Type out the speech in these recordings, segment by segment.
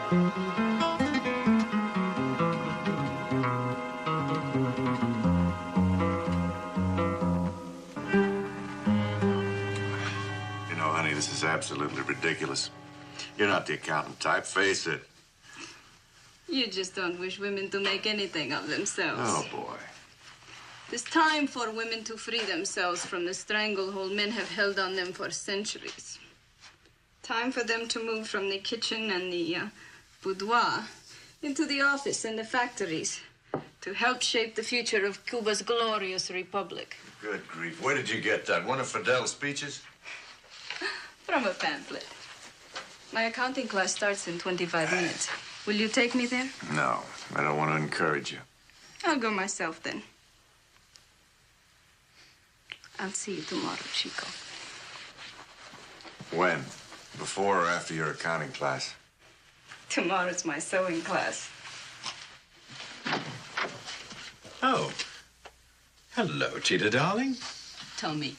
Honey, this is absolutely ridiculous. You're not the accountant type, face it. You just don't wish women to make anything of themselves. Oh, boy. It's time for women to free themselves from the stranglehold men have held on them for centuries. Time for them to move from the kitchen and the boudoir into the office and the factories to help shape the future of Cuba's glorious republic. Good grief. Where did you get that? One of Fidel's speeches? From a pamphlet. My accounting class starts in 25 minutes. Will you take me there? No, I don't want to encourage you. I'll go myself then. I'll see you tomorrow, Chico. When? Before or after your accounting class? Tomorrow's my sewing class. Oh. Hello, Cheetah, darling. Tommy.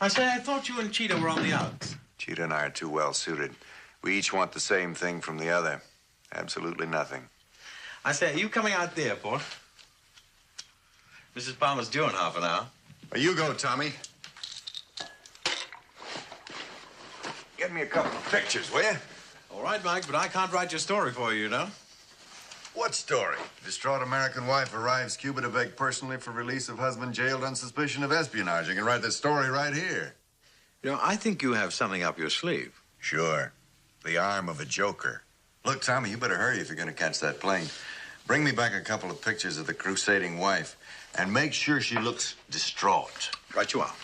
I say, I thought you and Cheetah were on the outs. Cheetah and I are too well suited. We each want the same thing from the other. Absolutely nothing. I say, are you coming out to the airport? Mrs. Palmer's due in half an hour. Well, you go, Tommy. Get me a couple of pictures, will you? All right, Mike, but I can't write your story for you, you know? What story? Distraught American wife arrives Cuba to beg personally for release of husband jailed on suspicion of espionage. You can write this story right here. You know, I think you have something up your sleeve. Sure. The arm of a joker. Look, Tommy, you better hurry if you're going to catch that plane. Bring me back a couple of pictures of the crusading wife and make sure she looks distraught. Right you are.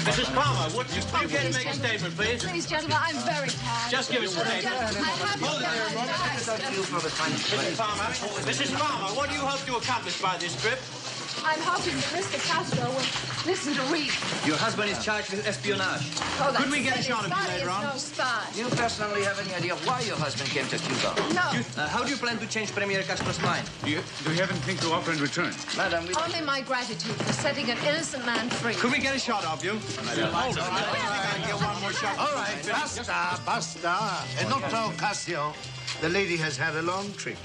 Mrs. Palmer, would you come here to make a statement, please? Please, gentlemen, I'm very tired. Just give us a statement. Hold it there, Mrs. Palmer, what do you hope to accomplish by this trip? I'm hoping that Mr. Castro will listen to Reed. Your husband is charged with espionage. Oh, Could we get a shot of you later on? No spy. You personally have any idea why your husband came to Cuba? No. How do you plan to change Premier Castro's mind? Do you have anything to offer in return? Madam, we... Only my gratitude for setting an innocent man free. Could we get a shot of you? Get one more shot. All right, basta, basta. En otra ocasión, the lady has had a long trip.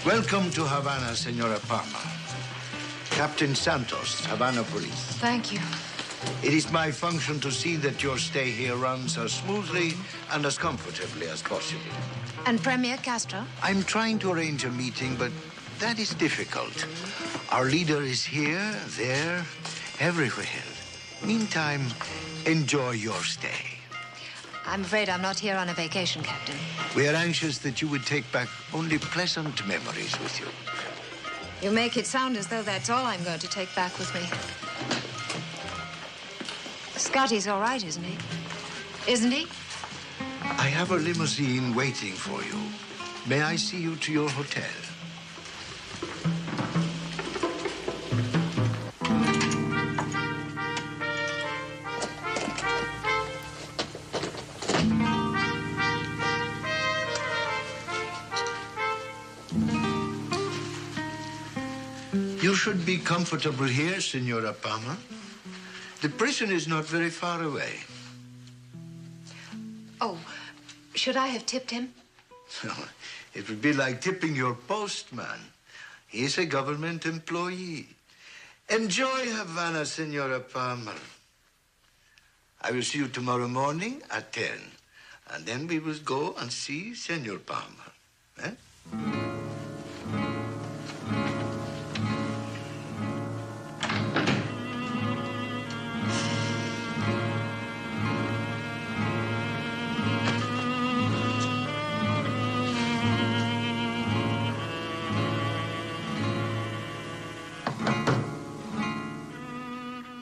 Welcome to Havana, Senora Palmer. Captain Santos, Havana Police. Thank you. It is my function to see that your stay here runs as smoothly and as comfortably as possible. And Premier Castro? I'm trying to arrange a meeting, but that is difficult. Our leader is here, there, everywhere. Meantime, enjoy your stay. I'm afraid I'm not here on a vacation, Captain. We are anxious that you would take back only pleasant memories with you. You make it sound as though that's all I'm going to take back with me. Scotty's all right, isn't he? Isn't he? I have a limousine waiting for you. May I see you to your hotel? You should be comfortable here, Senora Palmer. The prison is not very far away. Oh, should I have tipped him? It would be like tipping your postman. He's a government employee. Enjoy Havana, Senora Palmer. I will see you tomorrow morning at 10. And then we will go and see Senor Palmer. Eh?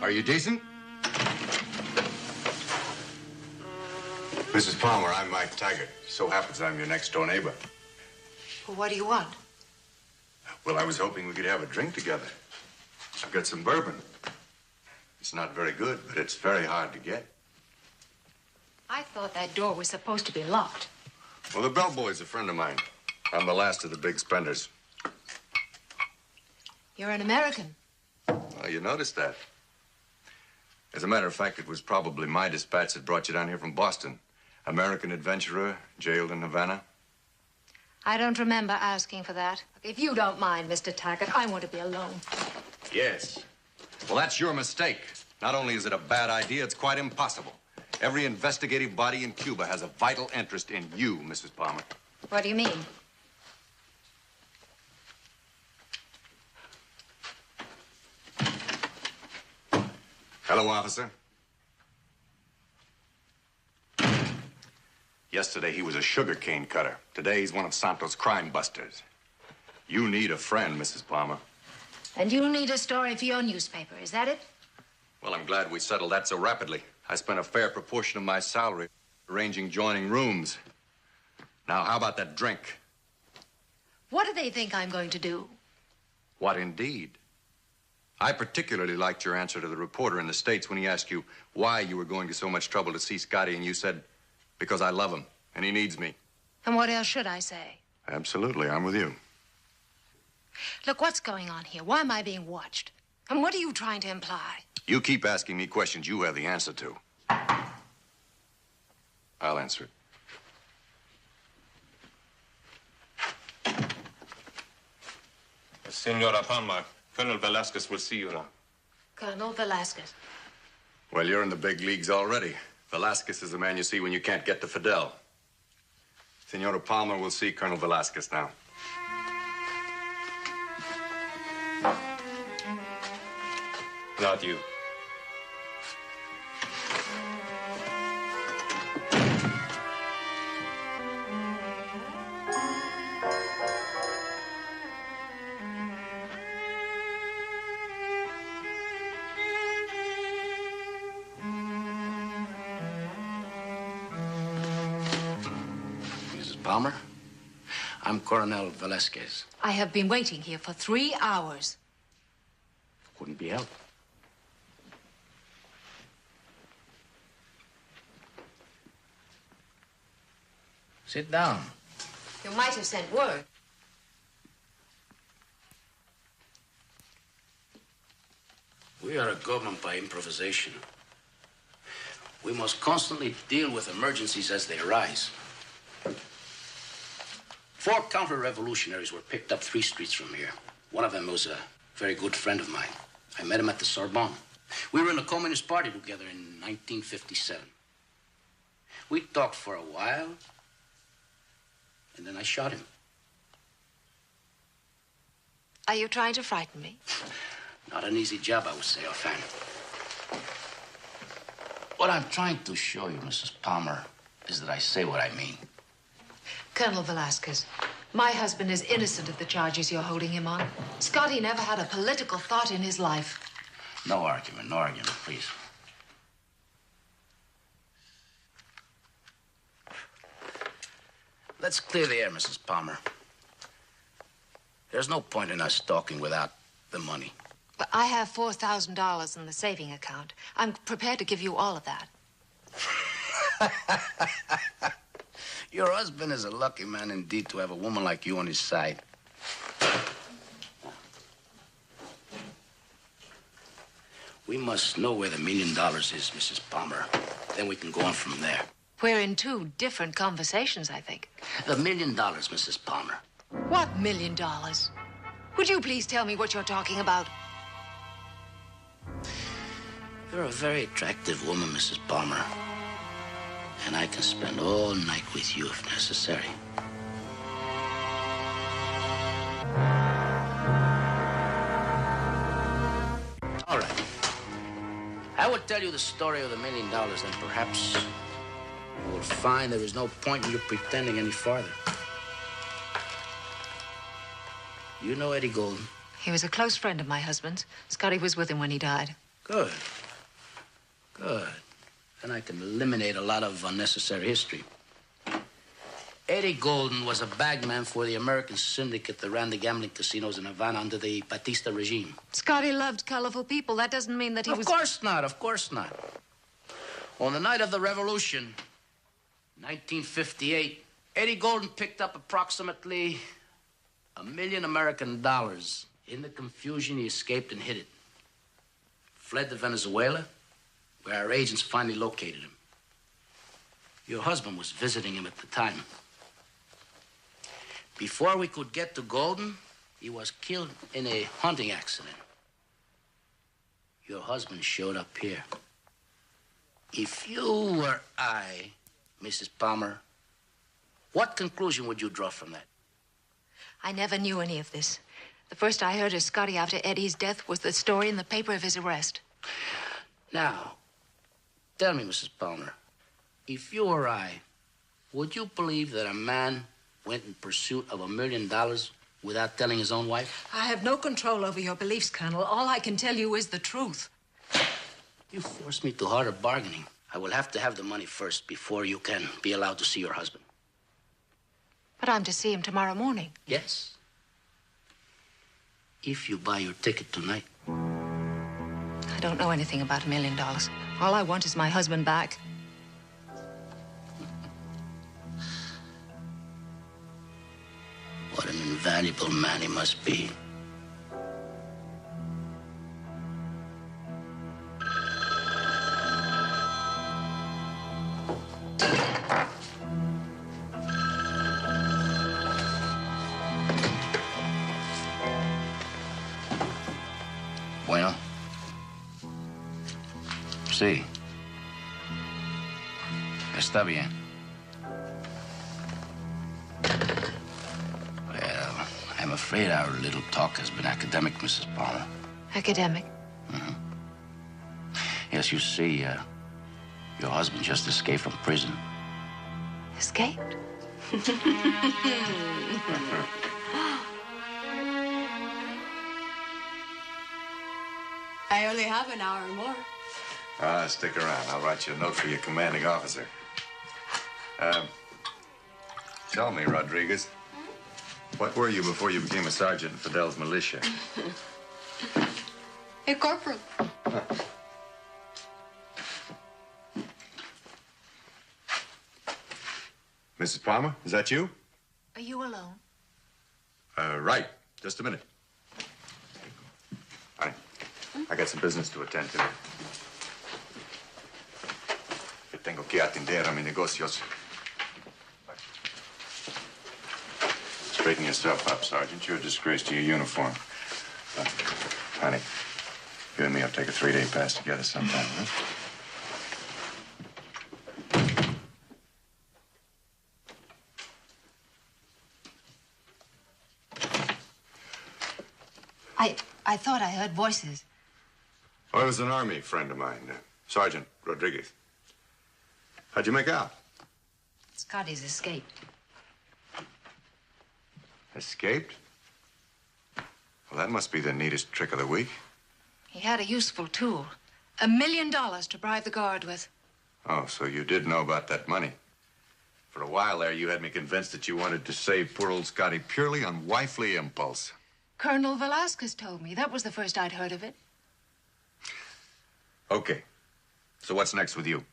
Are you decent? Mrs. Palmer, I'm Mike Taggart. So happens I'm your next-door neighbor. Well, what do you want? Well, I was hoping we could have a drink together. I've got some bourbon. It's not very good, but it's very hard to get. I thought that door was supposed to be locked. Well, the bellboy's a friend of mine. I'm the last of the big spenders. You're an American. Well, you noticed that. As a matter of fact, it was probably my dispatch that brought you down here from Boston. American adventurer, jailed in Havana. I don't remember asking for that. If you don't mind, Mr. Tackett, I want to be alone. Yes. Well, that's your mistake. Not only is it a bad idea, it's quite impossible. Every investigative body in Cuba has a vital interest in you, Mrs. Palmer. What do you mean? Hello, officer. Yesterday, he was a sugarcane cutter. Today, he's one of Santos' crime busters. You need a friend, Mrs. Palmer. And you need a story for your newspaper, is that it? Well, I'm glad we settled that so rapidly. I spent a fair proportion of my salary arranging joining rooms. Now, how about that drink? What do they think I'm going to do? What indeed? I particularly liked your answer to the reporter in the States when he asked you why you were going to so much trouble to see Scotty, and you said, because I love him, and he needs me. And what else should I say? Absolutely, I'm with you. Look, what's going on here? Why am I being watched? And what are you trying to imply? You keep asking me questions you have the answer to. I'll answer it. Senora Palmer, Colonel Velasquez will see you now. Colonel Velasquez. Well, you're in the big leagues already. Velasquez is the man you see when you can't get to Fidel. Senora Palmer will see Colonel Velasquez now. Not you. Palmer, I'm Coronel Velasquez. I have been waiting here for 3 hours. Couldn't be helped. Sit down. You might have sent word. We are a government by improvisation. We must constantly deal with emergencies as they arise. 4 counter-revolutionaries were picked up 3 streets from here. One of them was a very good friend of mine. I met him at the Sorbonne. We were in the Communist Party together in 1957. We talked for a while, and then I shot him. Are you trying to frighten me? Not an easy job, I would say, offhand. What I'm trying to show you, Mrs. Palmer, is that I say what I mean. Colonel Velasquez, my husband is innocent of the charges you're holding him on. Scotty never had a political thought in his life. No argument, please. Let's clear the air, Mrs. Palmer. There's no point in us talking without the money. But I have $4,000 in the saving account. I'm prepared to give you all of that. Your husband is a lucky man indeed to have a woman like you on his side. We must know where the $1 million is, Mrs. Palmer. Then we can go on from there. We're in 2 different conversations, I think. The $1 million, Mrs. Palmer. What $1 million? Would you please tell me what you're talking about? You're a very attractive woman, Mrs. Palmer. And I can spend all night with you if necessary. All right. I will tell you the story of the $1 million, then perhaps you will find there is no point in you pretending any farther. You know Eddie Golden? He was a close friend of my husband's. Scotty was with him when he died. Good. Good. Then I can eliminate a lot of unnecessary history. Eddie Golden was a bagman for the American syndicate that ran the gambling casinos in Havana under the Batista regime. Scotty loved colorful people. That doesn't mean that he was... Of course not, of course not. On the night of the revolution, 1958, Eddie Golden picked up approximately $1 million American dollars. In the confusion, he escaped and hid it. Fled to Venezuela, where our agents finally located him. Your husband was visiting him at the time. Before we could get to Golden, he was killed in a hunting accident. Your husband showed up here. If you were I, Mrs. Palmer, what conclusion would you draw from that? I never knew any of this. The first I heard of Scotty after Eddie's death was the story in the paper of his arrest. Now, tell me, Mrs. Palmer, if you or I, would you believe that a man went in pursuit of $1 million without telling his own wife? I have no control over your beliefs, Colonel. All I can tell you is the truth. You forced me to harder bargaining. I will have to have the money first before you can be allowed to see your husband. But I'm to see him tomorrow morning. Yes. If you buy your ticket tonight. I don't know anything about $1 million. All I want is my husband back. What an invaluable man he must be. Bueno. Sí. Está bien. Well, I'm afraid our little talk has been academic, Mrs. Palmer. Academic? Mm-hmm. Yes, you see, your husband just escaped from prison. Escaped? I only have an hour more. Stick around. I'll write you a note for your commanding officer. Tell me, Rodriguez, what were you before you became a sergeant in Fidel's militia? A corporal. Mrs. Palmer, is that you? Are you alone? Right. Just a minute. Honey, I got some business to attend to. Tengo que atender a mis negocios. Straighten yourself up, Sergeant. You're a disgrace to your uniform. Honey, you and me will take a 3-day pass together sometime, huh? I thought I heard voices. Well, it was an army friend of mine, Sergeant Rodriguez. How'd you make out? Scotty's escaped. Escaped? Well, that must be the neatest trick of the week. He had a useful tool. $1 million to bribe the guard with. Oh, so you did know about that money. For a while there, you had me convinced that you wanted to save poor old Scotty purely on wifely impulse. Colonel Velasquez told me. That was the first I'd heard of it. Okay. So what's next with you?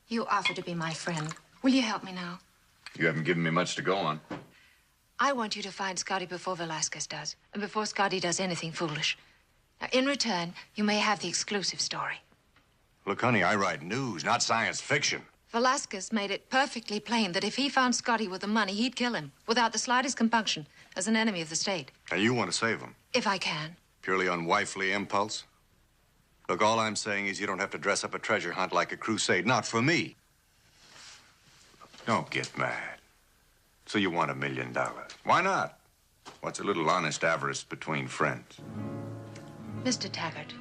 You offered to be my friend. Will you help me now? You haven't given me much to go on. I want you to find Scotty before Velasquez does, and before Scotty does anything foolish. Now, in return, you may have the exclusive story. Look, honey, I write news, not science fiction. Velasquez made it perfectly plain that if he found Scotty with the money, he'd kill him without the slightest compunction as an enemy of the state. And you want to save him? If I can. Purely on wifely impulse? Look, all I'm saying is you don't have to dress up a treasure hunt like a crusade. Not for me. Don't get mad. So you want $1 million. Why not? What's a little honest avarice between friends? Mr. Taggart,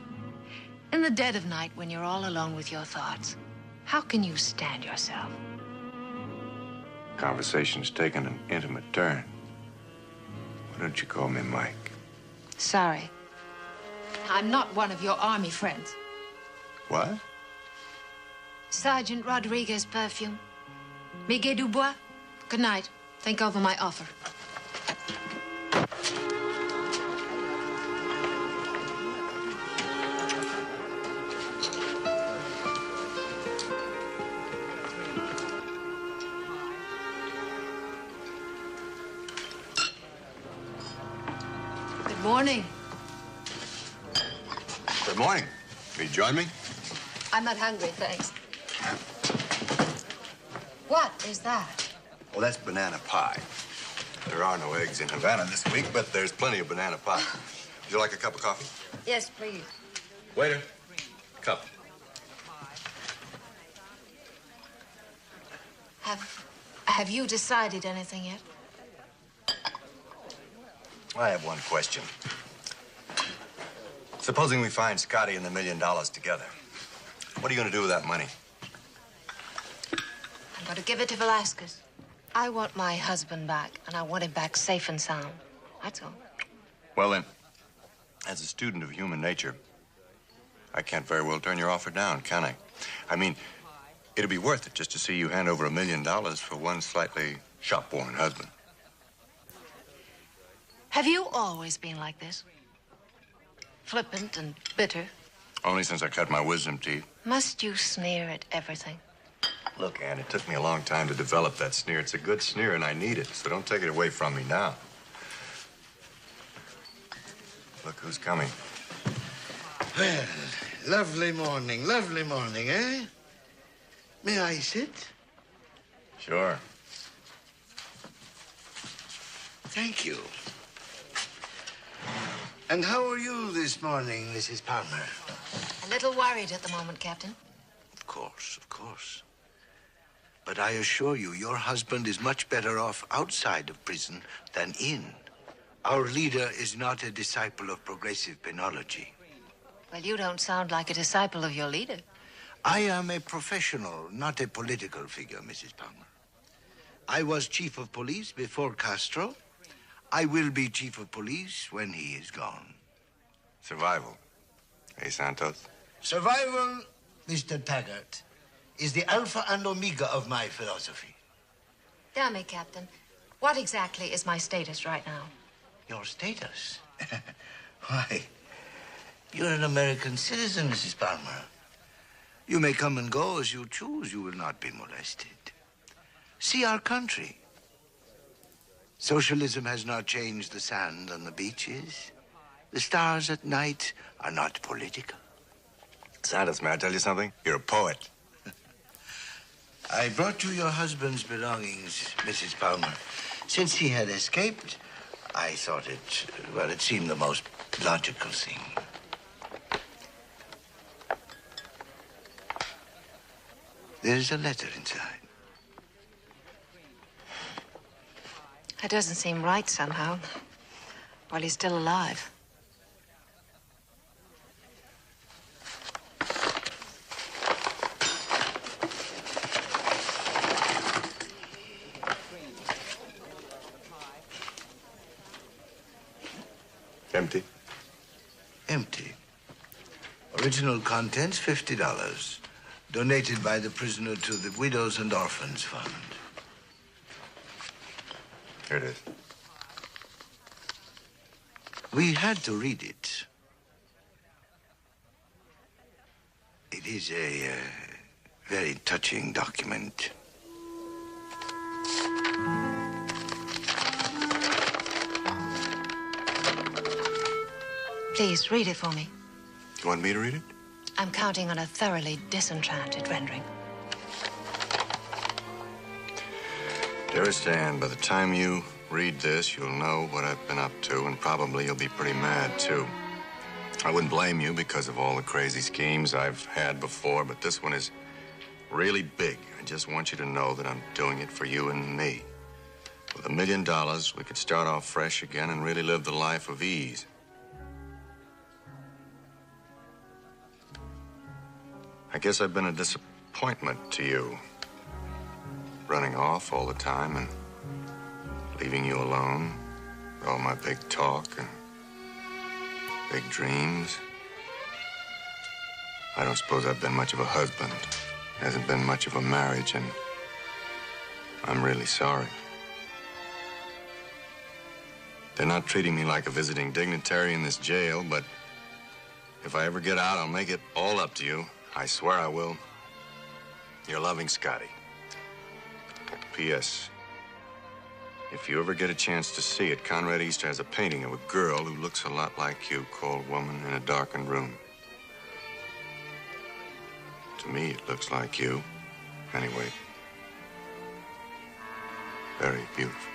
in the dead of night when you're all alone with your thoughts, how can you stand yourself? Conversation's taken an intimate turn. Why don't you call me Mike? Sorry. I'm not one of your army friends. What? Sergeant Rodriguez perfume. Miguel Dubois, good night. Think over my offer. morning. Good morning. Will you join me? I'm not hungry, thanks. What is that? Well, that's banana pie. There are no eggs in Havana this week, but there's plenty of banana pie. Would you like a cup of coffee? Yes, please. Waiter, cup. Have you decided anything yet? I have one question. Supposing we find Scotty and the $1 million together, what are you going to do with that money? I'm going to give it to Velasquez. I want my husband back, and I want him back safe and sound. That's all. Well, then, as a student of human nature, I can't very well turn your offer down, can I? I mean, it'd be worth it just to see you hand over $1 million for one slightly shop-worn husband. Have you always been like this? Flippant and bitter? Only since I cut my wisdom teeth. Must you sneer at everything? Look, Ann, it took me a long time to develop that sneer. It's a good sneer, and I need it, so don't take it away from me now. Look who's coming. Well, lovely morning, eh? May I sit? Sure. Thank you. And how are you this morning, Mrs. Palmer? A little worried at the moment, Captain. Of course, of course. But I assure you, your husband is much better off outside of prison than in. Our leader is not a disciple of progressive penology. Well, you don't sound like a disciple of your leader. I am a professional, not a political figure, Mrs. Palmer. I was chief of police before Castro. I will be chief of police when he is gone. Survival. Hey, Santos? Survival, Mr. Taggart, is the alpha and omega of my philosophy. Tell me, Captain, what exactly is my status right now? Your status? Why, you're an American citizen, Mrs. Palmer. You may come and go as you choose. You will not be molested. See our country. Socialism has not changed the sand on the beaches. The stars at night are not political. Santos, may I tell you something? You're a poet. I brought you your husband's belongings, Mrs. Palmer. Since he had escaped, I thought it seemed the most logical thing. There's a letter inside. That doesn't seem right somehow. While he's still alive. Empty? Empty. Original contents, $50. Donated by the prisoner to the Widows and Orphans Fund. Here it is. We had to read it. It is a very touching document. Please, read it for me. You want me to read it? I'm counting on a thoroughly disenchanted rendering. Dearest Anne, by the time you read this, you'll know what I've been up to, and probably you'll be pretty mad, too. I wouldn't blame you because of all the crazy schemes I've had before, but this one is really big. I just want you to know that I'm doing it for you and me. With $1 million, we could start off fresh again and really live the life of ease. I guess I've been a disappointment to you. Running off all the time and leaving you alone with all my big talk and big dreams. I don't suppose I've been much of a husband. Hasn't been much of a marriage, and I'm really sorry. They're not treating me like a visiting dignitary in this jail, but if I ever get out, I'll make it all up to you. I swear I will. Your loving Scotty. P.S. If you ever get a chance to see it, Conrad Easter has a painting of a girl who looks a lot like you called Woman in a Darkened Room. To me, it looks like you. Anyway, very beautiful.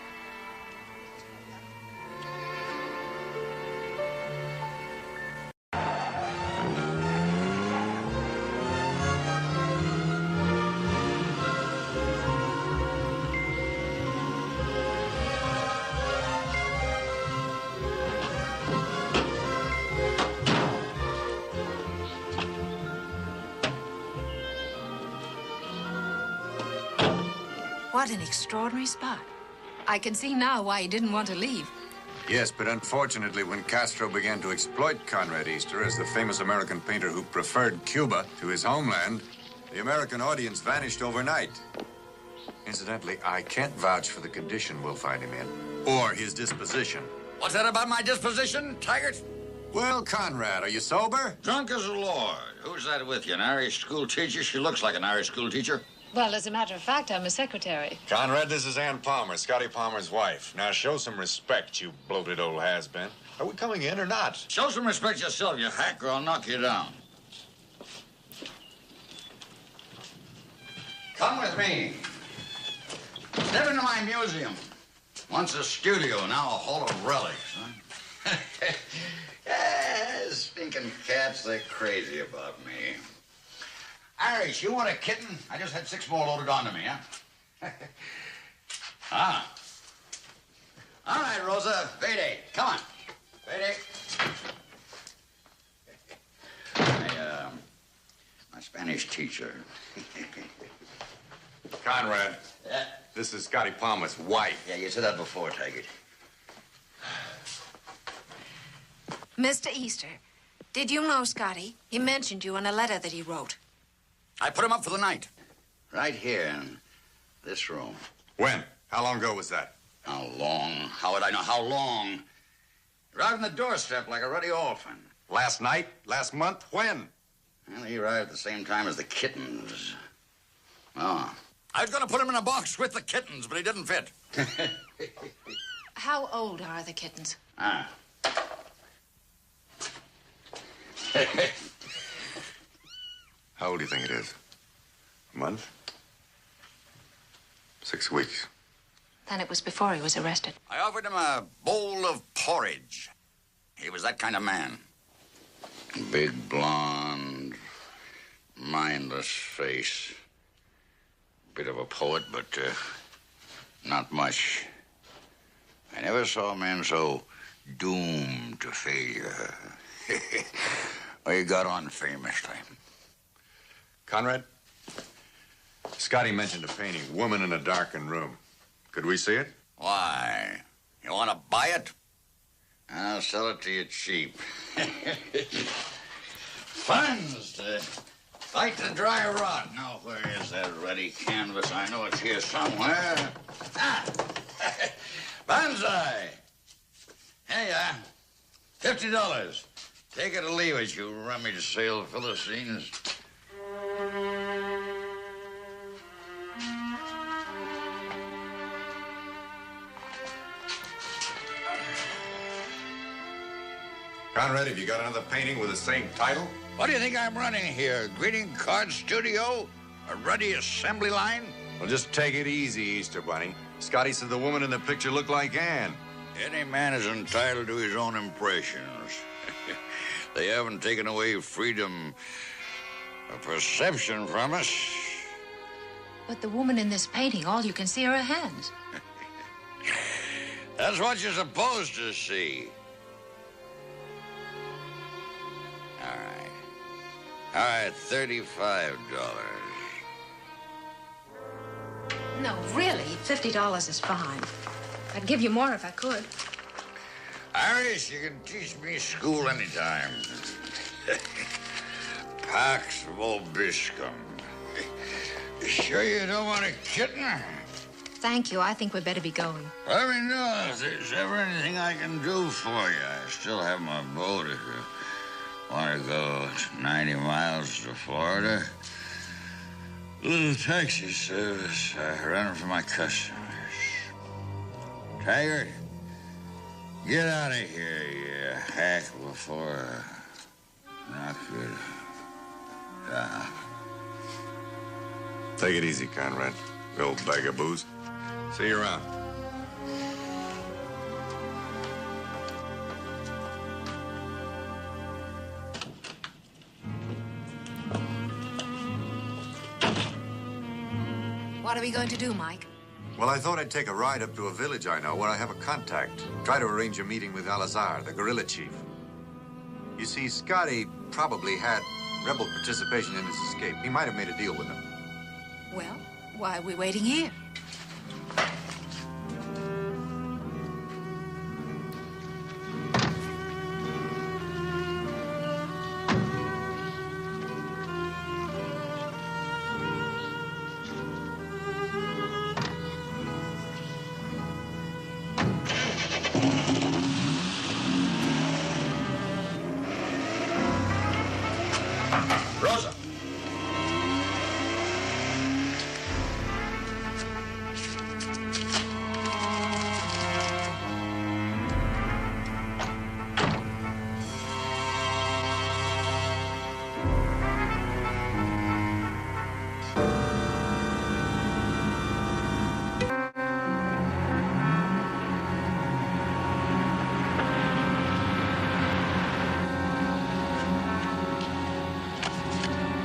What an extraordinary spot. I can see now why he didn't want to leave. Yes, but unfortunately, when Castro began to exploit Conrad Easter as the famous American painter who preferred Cuba to his homeland, the American audience vanished overnight. Incidentally, I can't vouch for the condition we'll find him in, or his disposition. What's that about my disposition, Taggart? Well, Conrad, are you sober? Drunk as a lord. Who's that with you, an Irish school teacher? She looks like an Irish school teacher. Well, as a matter of fact, I'm a secretary. Conrad, this is Ann Palmer, Scotty Palmer's wife. Now, show some respect, you bloated old has-been. Are we coming in or not? Show some respect yourself, you hack, or I'll knock you down. Come with me. Step into my museum. Once a studio, now a hall of relics, huh? Stinking cats, they're crazy about me. Irish, you want a kitten? I just had 6 more loaded onto me, huh? Ah. All right, Rosa, payday. Come on. Payday. My Spanish teacher. Conrad. Yeah? This is Scotty Palmer's wife. Yeah, you said that before, Taggart. Mr. Easter, did you know Scotty? He mentioned you in a letter that he wrote. I put him up for the night. Right here in this room. When? How long ago was that? How long? How would I know how long? Right on the doorstep like a ruddy orphan. Last night? Last month? When? Well, he arrived at the same time as the kittens. Oh. I was going to put him in a box with the kittens, but he didn't fit. How old are the kittens? Ah. How old do you think it is? A month? 6 weeks. Then it was before he was arrested. I offered him a bowl of porridge. He was that kind of man. Big, blonde, mindless face. Bit of a poet, but not much. I never saw a man so doomed to failure. Well, he got on famously. Conrad? Scotty mentioned a painting, Woman in a Darkened Room. Could we see it? Why? You want to buy it? I'll sell it to you cheap. Funds to fight the dry rot. Now, where is that ready canvas? I know it's here somewhere. Ah! Banzai! Here you are. $50. Take it or leave it, you rummage-sale Philistines. Conrad, have you got another painting with the same title? What do you think I'm running here? Greeting card studio? A ruddy assembly line? Well, just take it easy, Easter Bunny. Scotty said the woman in the picture looked like Ann. Any man is entitled to his own impressions. They haven't taken away freedom of perception from us. But the woman in this painting, all you can see are her hands. That's what you're supposed to see. All right, $35. No, really, $50 is fine. I'd give you more if I could. Irish, you can teach me school anytime. Pax vobiscum. You sure you don't want a kitten? Thank you. I think we'd better be going. Let me know if there's ever anything I can do for you. I still have my boat if you want to go 90 miles to Florida. A little taxi service I run for my customers. Haggard, get out of here, you hack, before I knock you down. Take it easy, Conrad. You old bag of booze. See you around. What are we going to do, Mike? Well, I thought I'd take a ride up to a village I know where I have a contact. Try to arrange a meeting with Al-Azhar, the guerrilla chief. You see, Scotty probably had rebel participation in his escape. He might have made a deal with them. Well, why are we waiting here? Rosa!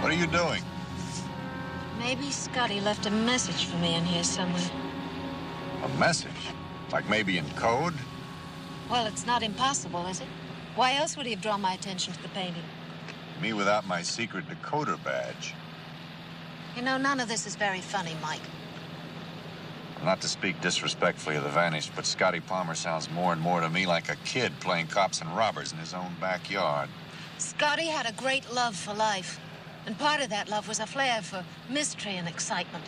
What are you doing? Maybe Scotty left a message for me in here somewhere. A message? Like maybe in code? Well, it's not impossible, is it? Why else would he have drawn my attention to the painting? Me without my secret decoder badge. You know, none of this is very funny, Mike. Not to speak disrespectfully of the vanished, but Scotty Palmer sounds more and more to me like a kid playing cops and robbers in his own backyard. Scotty had a great love for life. And part of that love was a flair for mystery and excitement.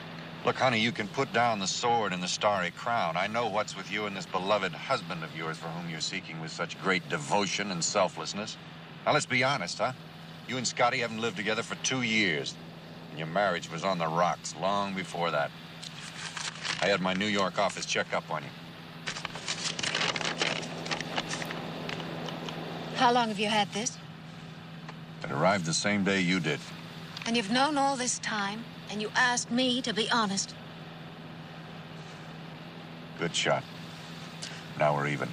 Look, honey, you can put down the sword and the starry crown. I know what's with you and this beloved husband of yours for whom you're seeking with such great devotion and selflessness. Now, let's be honest, huh? You and Scotty haven't lived together for 2 years. And your marriage was on the rocks long before that. I had my New York office check up on you. How long have you had this? It arrived the same day you did. And you've known all this time, and you asked me to be honest. Good shot. Now we're even.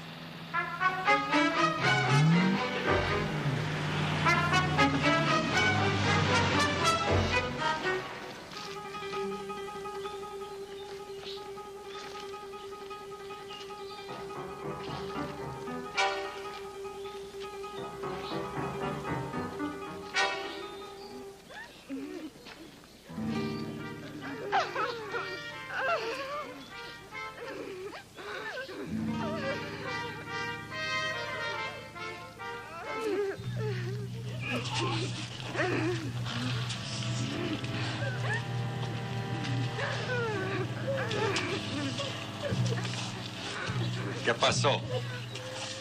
¿Qué pasó?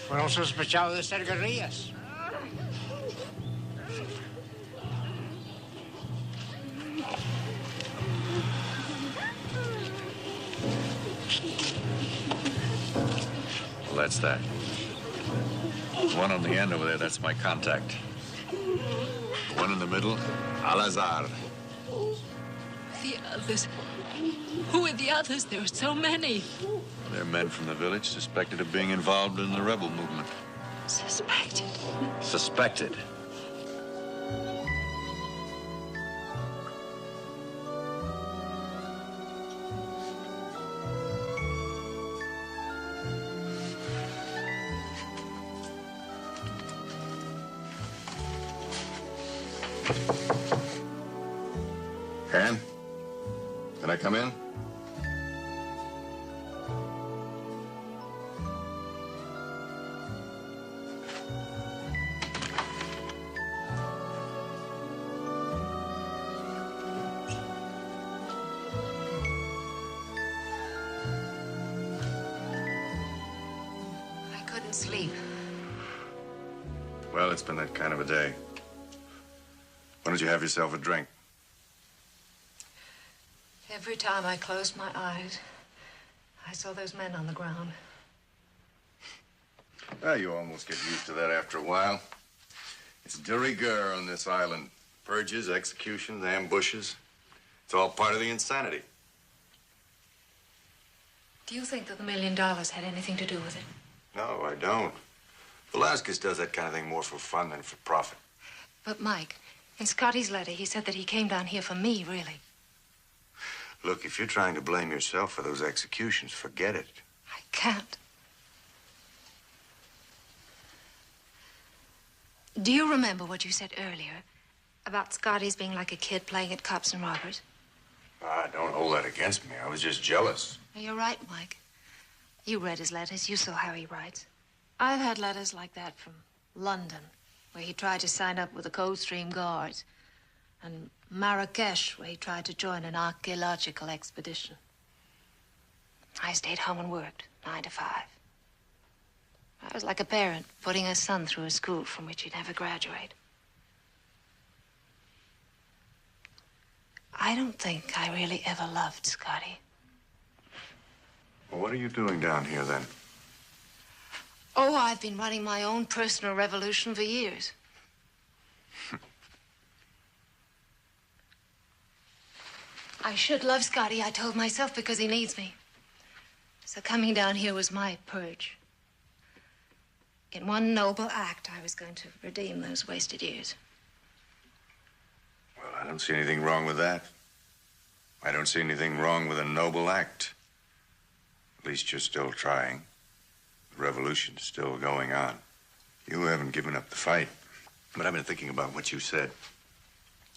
Fueron sospechados de ser guerrillas. Well, that's that. The one on the end over there, that's my contact. The one in the middle, Al-Azhar. The others. Who are the others? There are so many. They're men from the village suspected of being involved in the rebel movement. Suspected? Suspected. Can I come in? I couldn't sleep. Well, it's been that kind of a day. Why don't you have yourself a drink? Every time I closed my eyes, I saw those men on the ground. Well, you almost get used to that after a while. It's de rigueur on this island. Purges, executions, ambushes. It's all part of the insanity. Do you think that the $1 million had anything to do with it? No, I don't. Velasquez does that kind of thing more for fun than for profit. But, Mike, in Scotty's letter, he said that he came down here for me, really. Look, if you're trying to blame yourself for those executions, forget it. I can't. Do you remember what you said earlier about Scotty's being like a kid playing at cops and robbers? Don't hold that against me. I was just jealous. You're right, Mike. You read his letters. You saw how he writes. I've had letters like that from London, where he tried to sign up with the Coldstream Guards, and Marrakesh, where he tried to join an archaeological expedition. I stayed home and worked, 9 to 5. I was like a parent putting her son through a school from which he'd never graduate. I don't think I really ever loved Scotty. Well, what are you doing down here, then? Oh, I've been running my own personal revolution for years. I should love Scotty, I told myself, because he needs me. So coming down here was my purge. In one noble act, I was going to redeem those wasted years. Well, I don't see anything wrong with that. I don't see anything wrong with a noble act. At least you're still trying. The revolution's still going on. You haven't given up the fight. But I've been thinking about what you said.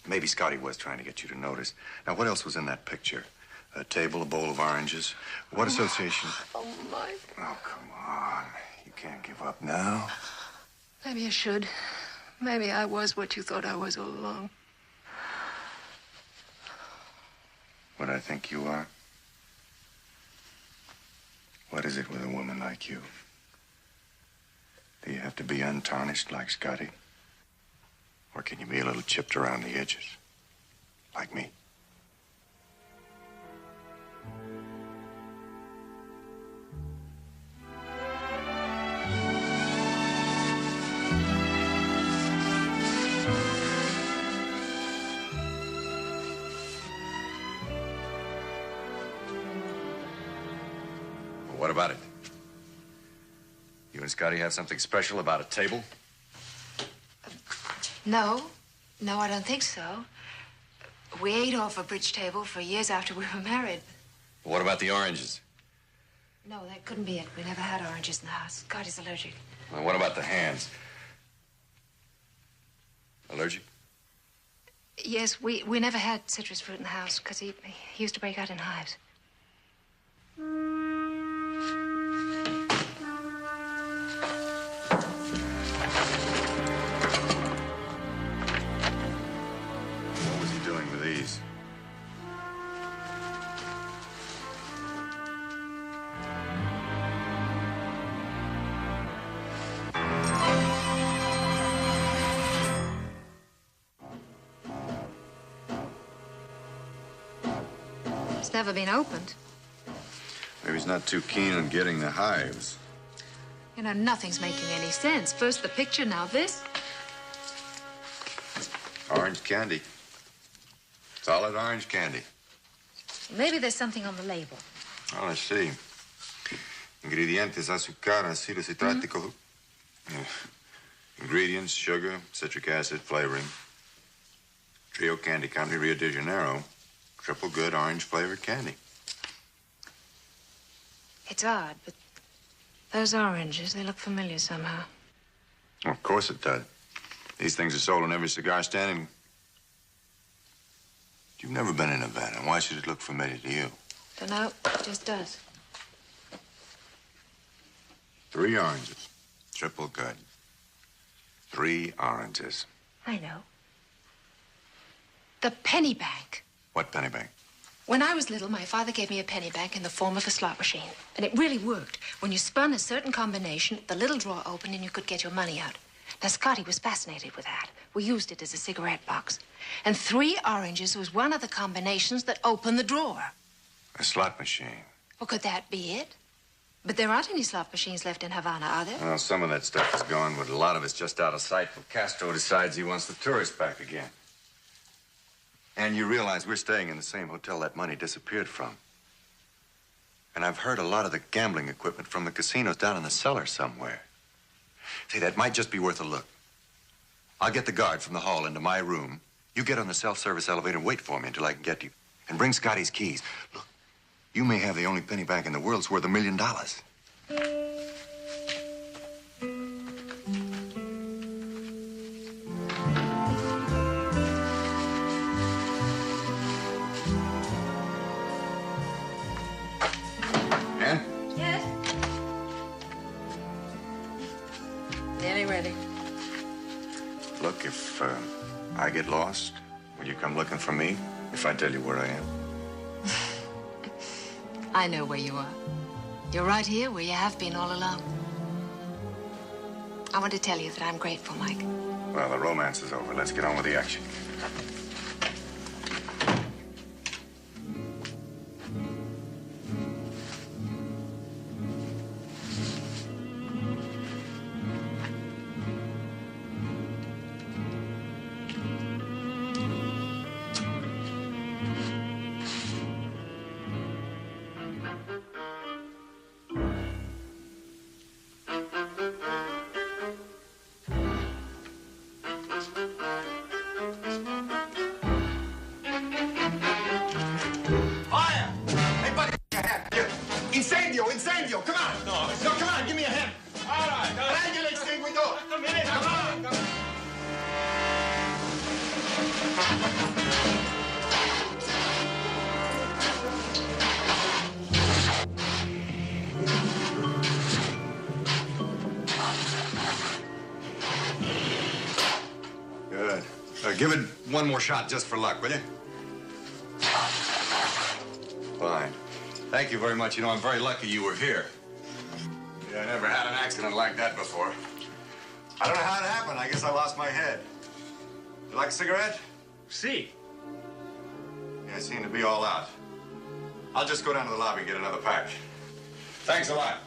Maybe Scotty was trying to get you to notice. Now, what else was in that picture? A table, a bowl of oranges. What association? Oh, Mike. Oh, come on. You can't give up now. Maybe I should. Maybe I was what you thought I was all along. What I think you are? What is it with a woman like you? Do you have to be untarnished like Scotty? Or can you be a little chipped around the edges? Like me? Well, what about it? You and Scotty have something special about a table? No. No, I don't think so. We ate off a bridge table for years after we were married. Well, what about the oranges? No, that couldn't be it. We never had oranges in the house. Scotty's allergic. Well, what about the hands? Allergic? Yes, we never had citrus fruit in the house because he used to break out in hives. What was he doing with these? It's never been opened. Maybe he's not too keen on getting the hives. You know, nothing's making any sense. First the picture, now this. Orange candy. Solid orange candy. Maybe there's something on the label. Oh, let's see. Ingredientes, azúcar, ácido citrático. Ingredients, sugar, citric acid, flavoring. Trio Candy Company, Rio de Janeiro. Triple good orange-flavored candy. It's odd, but those oranges, they look familiar somehow. Well, of course it does. These things are sold in every cigar stand. And you've never been in Havana. Why should it look familiar to you? Dunno, it just does. 3 oranges. Triple good. 3 oranges. I know. The penny bank. What penny bank? When I was little, my father gave me a penny bank in the form of a slot machine. And it really worked. When you spun a certain combination, the little drawer opened and you could get your money out. Now, Scotty was fascinated with that. We used it as a cigarette box. And 3 oranges was one of the combinations that opened the drawer. A slot machine. Well, could that be it? But there aren't any slot machines left in Havana, are there? Well, some of that stuff is gone, but a lot of it's just out of sight till Castro decides he wants the tourists back again. And you realize we're staying in the same hotel that money disappeared from. And I've heard a lot of the gambling equipment from the casinos down in the cellar somewhere. Say, that might just be worth a look. I'll get the guard from the hall into my room. You get on the self-service elevator and wait for me until I can get you. And bring Scotty's keys. Look, you may have the only penny bank in the world that's worth $1 million. Ann? Yes? Nearly ready. Look, if I get lost, will you come looking for me if I tell you where I am? I know where you are. You're right here where you have been all along. I want to tell you that I'm grateful, Mike. Well, the romance is over. Let's get on with the action. Fire! Hey, buddy, give me a hand. Incendio, incendio, come on. No, come on, give me a hand. All right. Prendi l'extinguitore. Come on. Good. Give it one more shot just for luck, will you? Fine. Thank you very much. You know, I'm very lucky you were here. Yeah, I never had an accident like that before. I don't know how it happened. I guess I lost my head. You like a cigarette? See. Yeah, I seem to be all out. I'll just go down to the lobby and get another pack. Thanks a lot.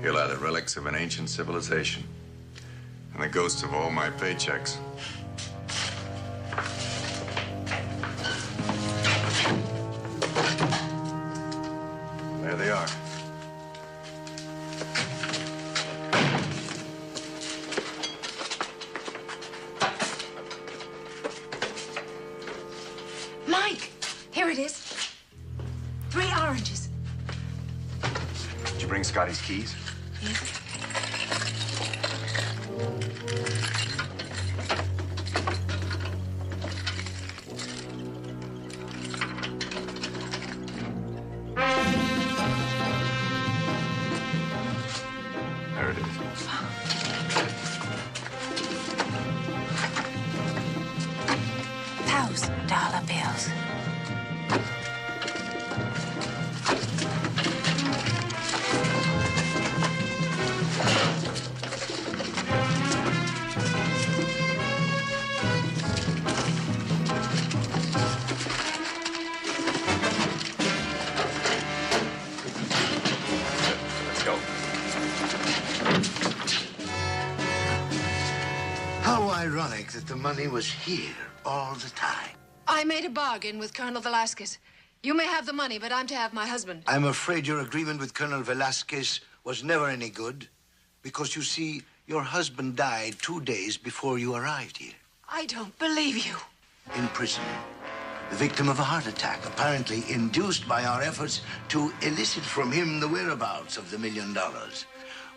Here lie the relics of an ancient civilization and the ghosts of all my paychecks. There they are. Mike, here it is. 3 oranges. Did you bring Scotty's keys? Yes. There it is. $1,000 bills. Let's go. How ironic that the money money was here all the time. I made a bargain with Colonel Velasquez. You may have the money, but I'm to have my husband. I'm afraid your agreement with Colonel Velasquez was never any good, because you see, your husband died 2 days before you arrived here. I don't believe you. In prison, the victim of a heart attack, apparently induced by our efforts to elicit from him the whereabouts of the $1 million.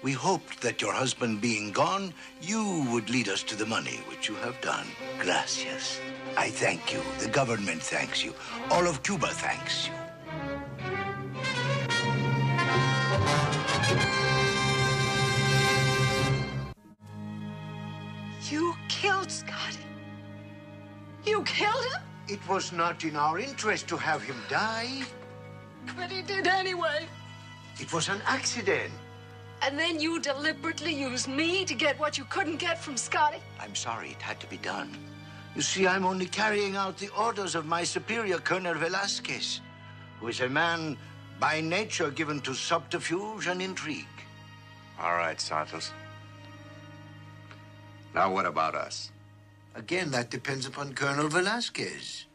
We hoped that your husband being gone, you would lead us to the money, which you have done. Gracias. I thank you. The government thanks you. All of Cuba thanks you. You killed Scotty. You killed him? It was not in our interest to have him die. But he did anyway. It was an accident. And then you deliberately used me to get what you couldn't get from Scotty? I'm sorry, it had to be done. You see, I'm only carrying out the orders of my superior, Colonel Velasquez, who is a man by nature given to subterfuge and intrigue. All right, Santos. Now what about us? Again, that depends upon Colonel Velasquez.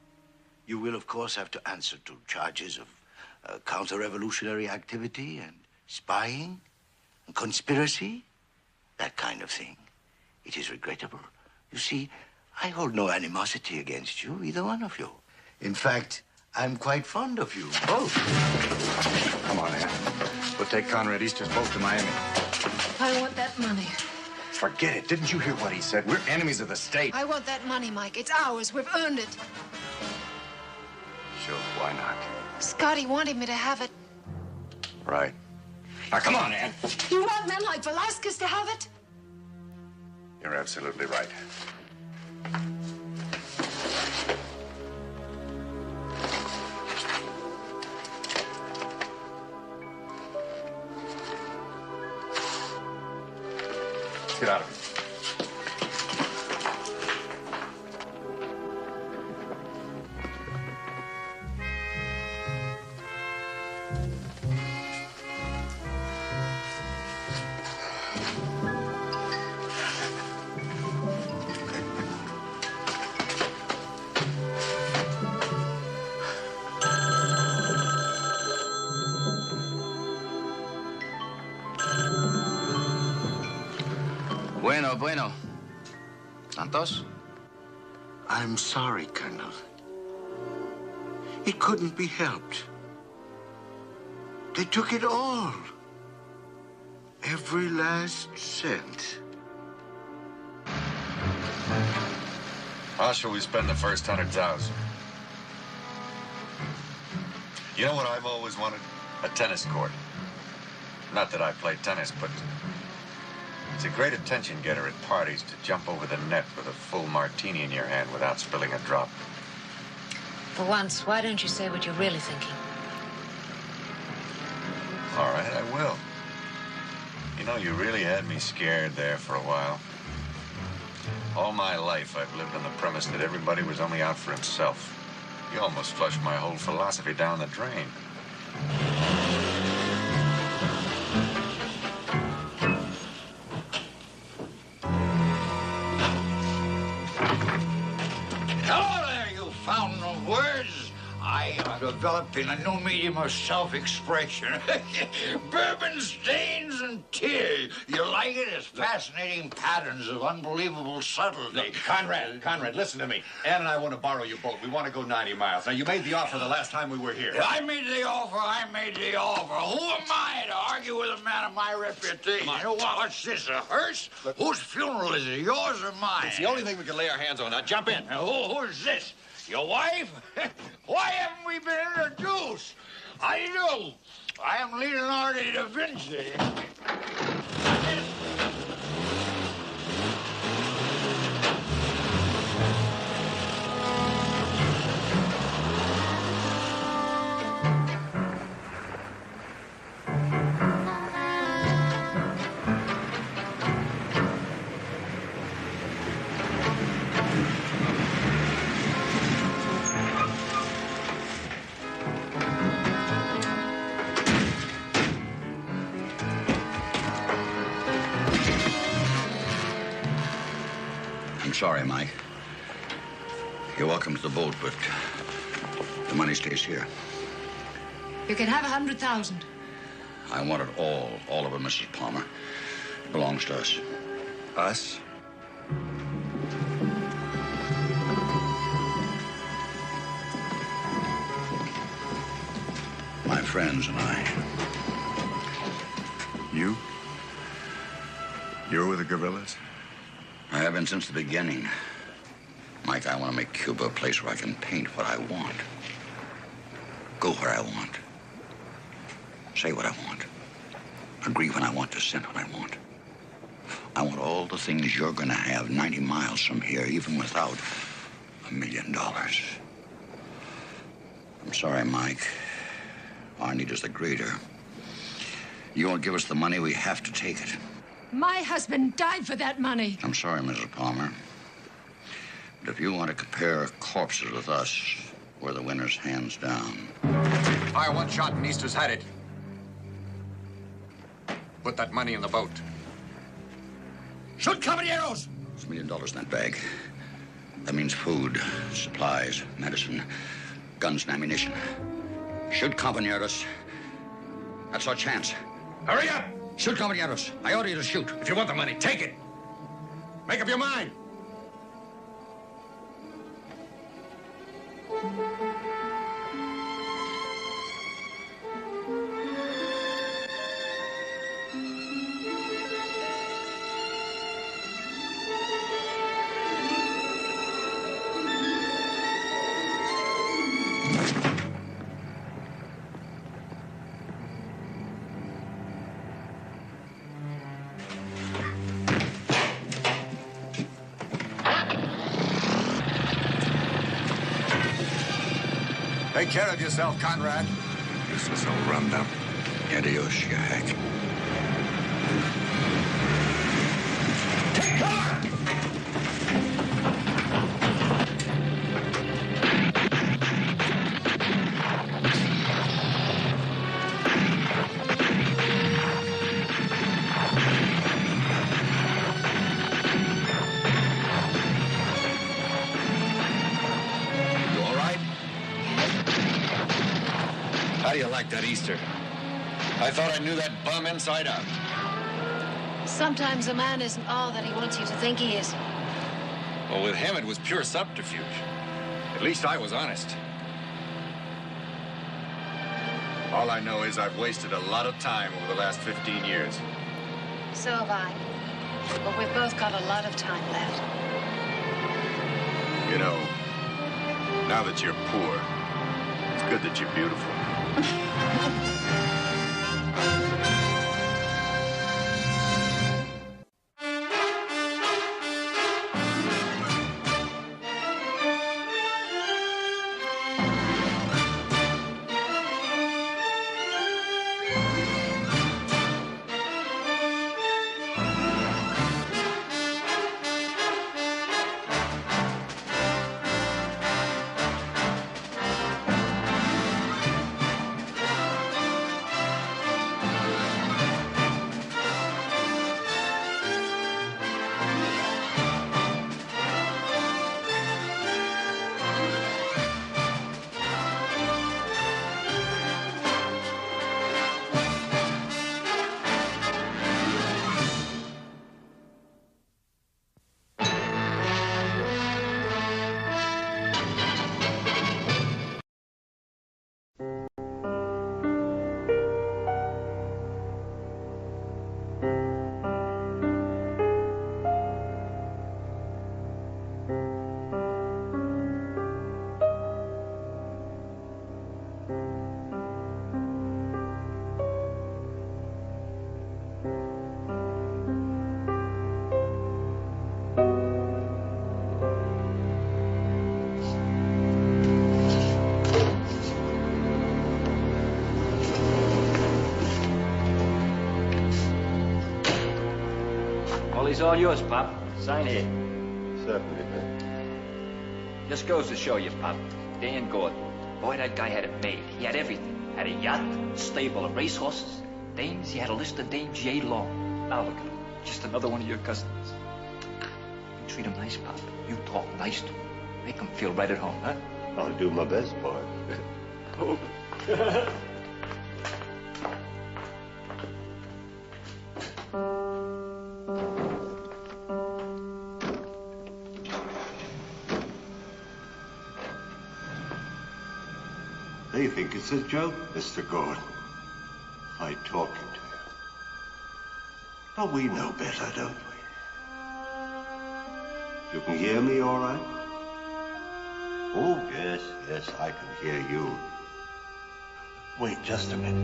You will, of course, have to answer to charges of counter-revolutionary activity and spying and conspiracy, that kind of thing. It is regrettable. You see, I hold no animosity against you, either one of you. In fact, I'm quite fond of you both. Come on, Ann. We'll take Conrad Easter's boat to Miami. I want that money. Forget it. Didn't you hear what he said? We're enemies of the state. I want that money, Mike. It's ours. We've earned it. Sure, why not? Scotty wanted me to have it. Right. Now, come on, Ann. You want men like Velasquez to have it? You're absolutely right. Let's get out of here. Bueno. Santos? I'm sorry, Colonel. It couldn't be helped. They took it all. Every last cent. How shall we spend the first 100,000? You know what I've always wanted? A tennis court. Not that I play tennis, but it's a great attention getter at parties to jump over the net with a full martini in your hand without spilling a drop. For once, why don't you say what you're really thinking? All right, I will. You know, you really had me scared there for a while. All my life, I've lived on the premise that everybody was only out for himself. You almost flushed my whole philosophy down the drain. Hello there, you fountain of words. I am developing a new medium of self-expression. Bourbon stains and tears. You like it? It's fascinating patterns of unbelievable subtlety. Look, Conrad, listen to me. Ann and I want to borrow your boat. We want to go 90 miles. Now, you made the offer the last time we were here. I made the offer. Who am I to argue with a man of my reputation? What's this, a hearse? Whose funeral is it, yours or mine? It's the only thing we can lay our hands on. Now, jump in. Who's this? Your wife? Why haven't we been introduced? How do you do? I am Leonardo da Vinci. You're welcome to the boat, but the money stays here. You can have 100,000. I want it all of it, Mrs. Palmer. It belongs to us. Us? My friends and I. You? You're with the guerrillas? I have been since the beginning. Mike, I want to make Cuba a place where I can paint what I want. Go where I want. Say what I want. Agree when I want, dissent when I want. I want all the things you're going to have 90 miles from here, even without $1 million. I'm sorry, Mike. Our need is the greater. You won't give us the money, we have to take it. My husband died for that money. I'm sorry, Mrs. Palmer. But if you want to compare corpses with us, we're the winners, hands down. Fire one shot and Easter's had it. Put that money in the boat. Shoot, caballeros! There's $1 million in that bag. That means food, supplies, medicine, guns and ammunition. Shoot, compañeros. That's our chance. Hurry up! Shoot, compañeros. I order you to shoot. If you want the money, take it. Make up your mind. Take care of yourself, Conrad. Useless old rundown. Adios, you hack. Take cover! How do you like that Easter? I thought I knew that bum inside out. Sometimes a man isn't all that he wants you to think he is. Well, with him, it was pure subterfuge. At least I was honest. All I know is I've wasted a lot of time over the last 15 years. So have I. But we've both got a lot of time left. You know, now that you're poor, it's good that you're beautiful. It's all yours, Pop. Sign here. Certainly, Ben. Just goes to show you, Pop. Dan Gordon. Boy, that guy had it made. He had everything. Had a yacht, a stable of racehorses. Dames, he had a list of dames yay long. Now look at him. Just another one of your customers. You treat him nice, Pop. You talk nice to him. Make him feel right at home, huh? I'll do my best, boy. Oh. They think it's a joke, Mr. Gordon. I talking to you. But we know better, don't we? You can hear me all right? Oh, yes, yes, I can hear you. Wait just a minute.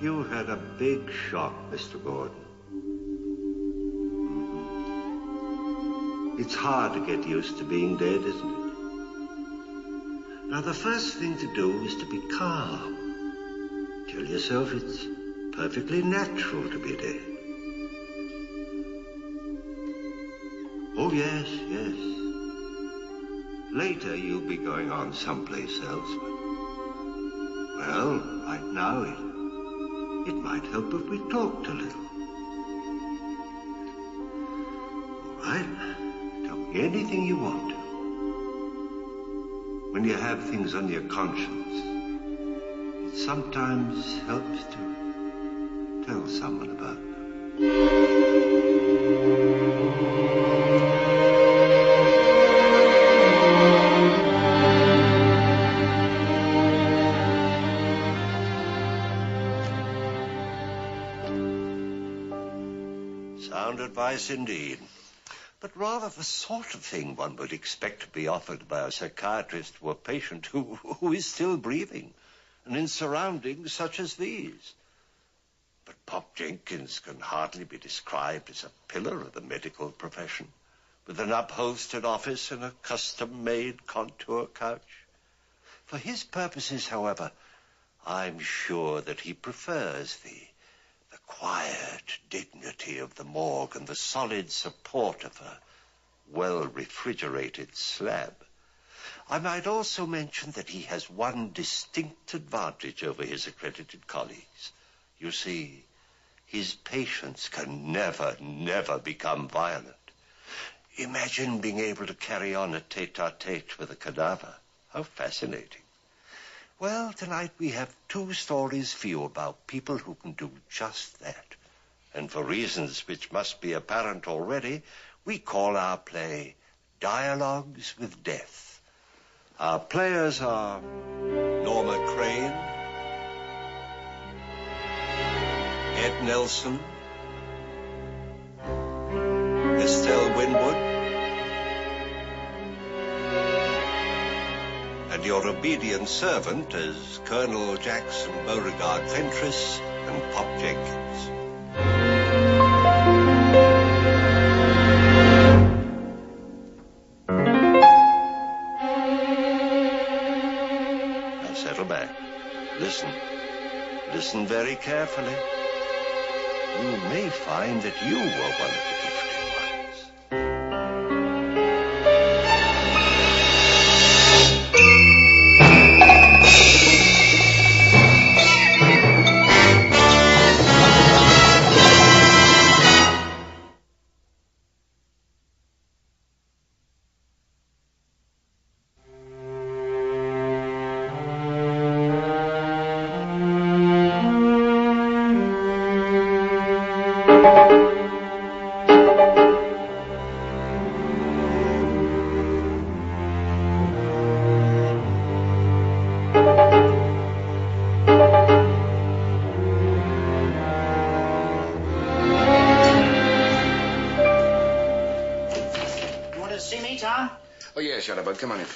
You had a big shock, Mr. Gordon. It's hard to get used to being dead, isn't it? Now, the first thing to do is to be calm. Tell yourself it's perfectly natural to be dead. Oh, yes, yes. Later, you'll be going on someplace else. But, well, right now, it might help if we talked a little. All right? Tell me anything you want to. When you have things on your conscience, it sometimes helps to tell someone about them. Sound advice indeed. But rather the sort of thing one would expect to be offered by a psychiatrist to a patient who is still breathing, and in surroundings such as these. But Pop Jenkins can hardly be described as a pillar of the medical profession, with an upholstered office and a custom-made contour couch. For his purposes, however, I'm sure that he prefers the quiet dignity of the morgue and the solid support of a well-refrigerated slab. I might also mention that he has one distinct advantage over his accredited colleagues. You see, his patients can never become violent. Imagine being able to carry on a tete-a-tete with a cadaver. How fascinating. Well, tonight we have 2 stories for you about people who can do just that. And for reasons which must be apparent already, we call our play Dialogues with Death. Our players are Norma Crane, Ed Nelson, Estelle Winwood, and your obedient servant as Colonel Jackson Beauregard Fentress and Pop Jenkins. Now settle back. Listen. Listen very carefully. You may find that you were one of the gifted ones. Shutterbug, come on in.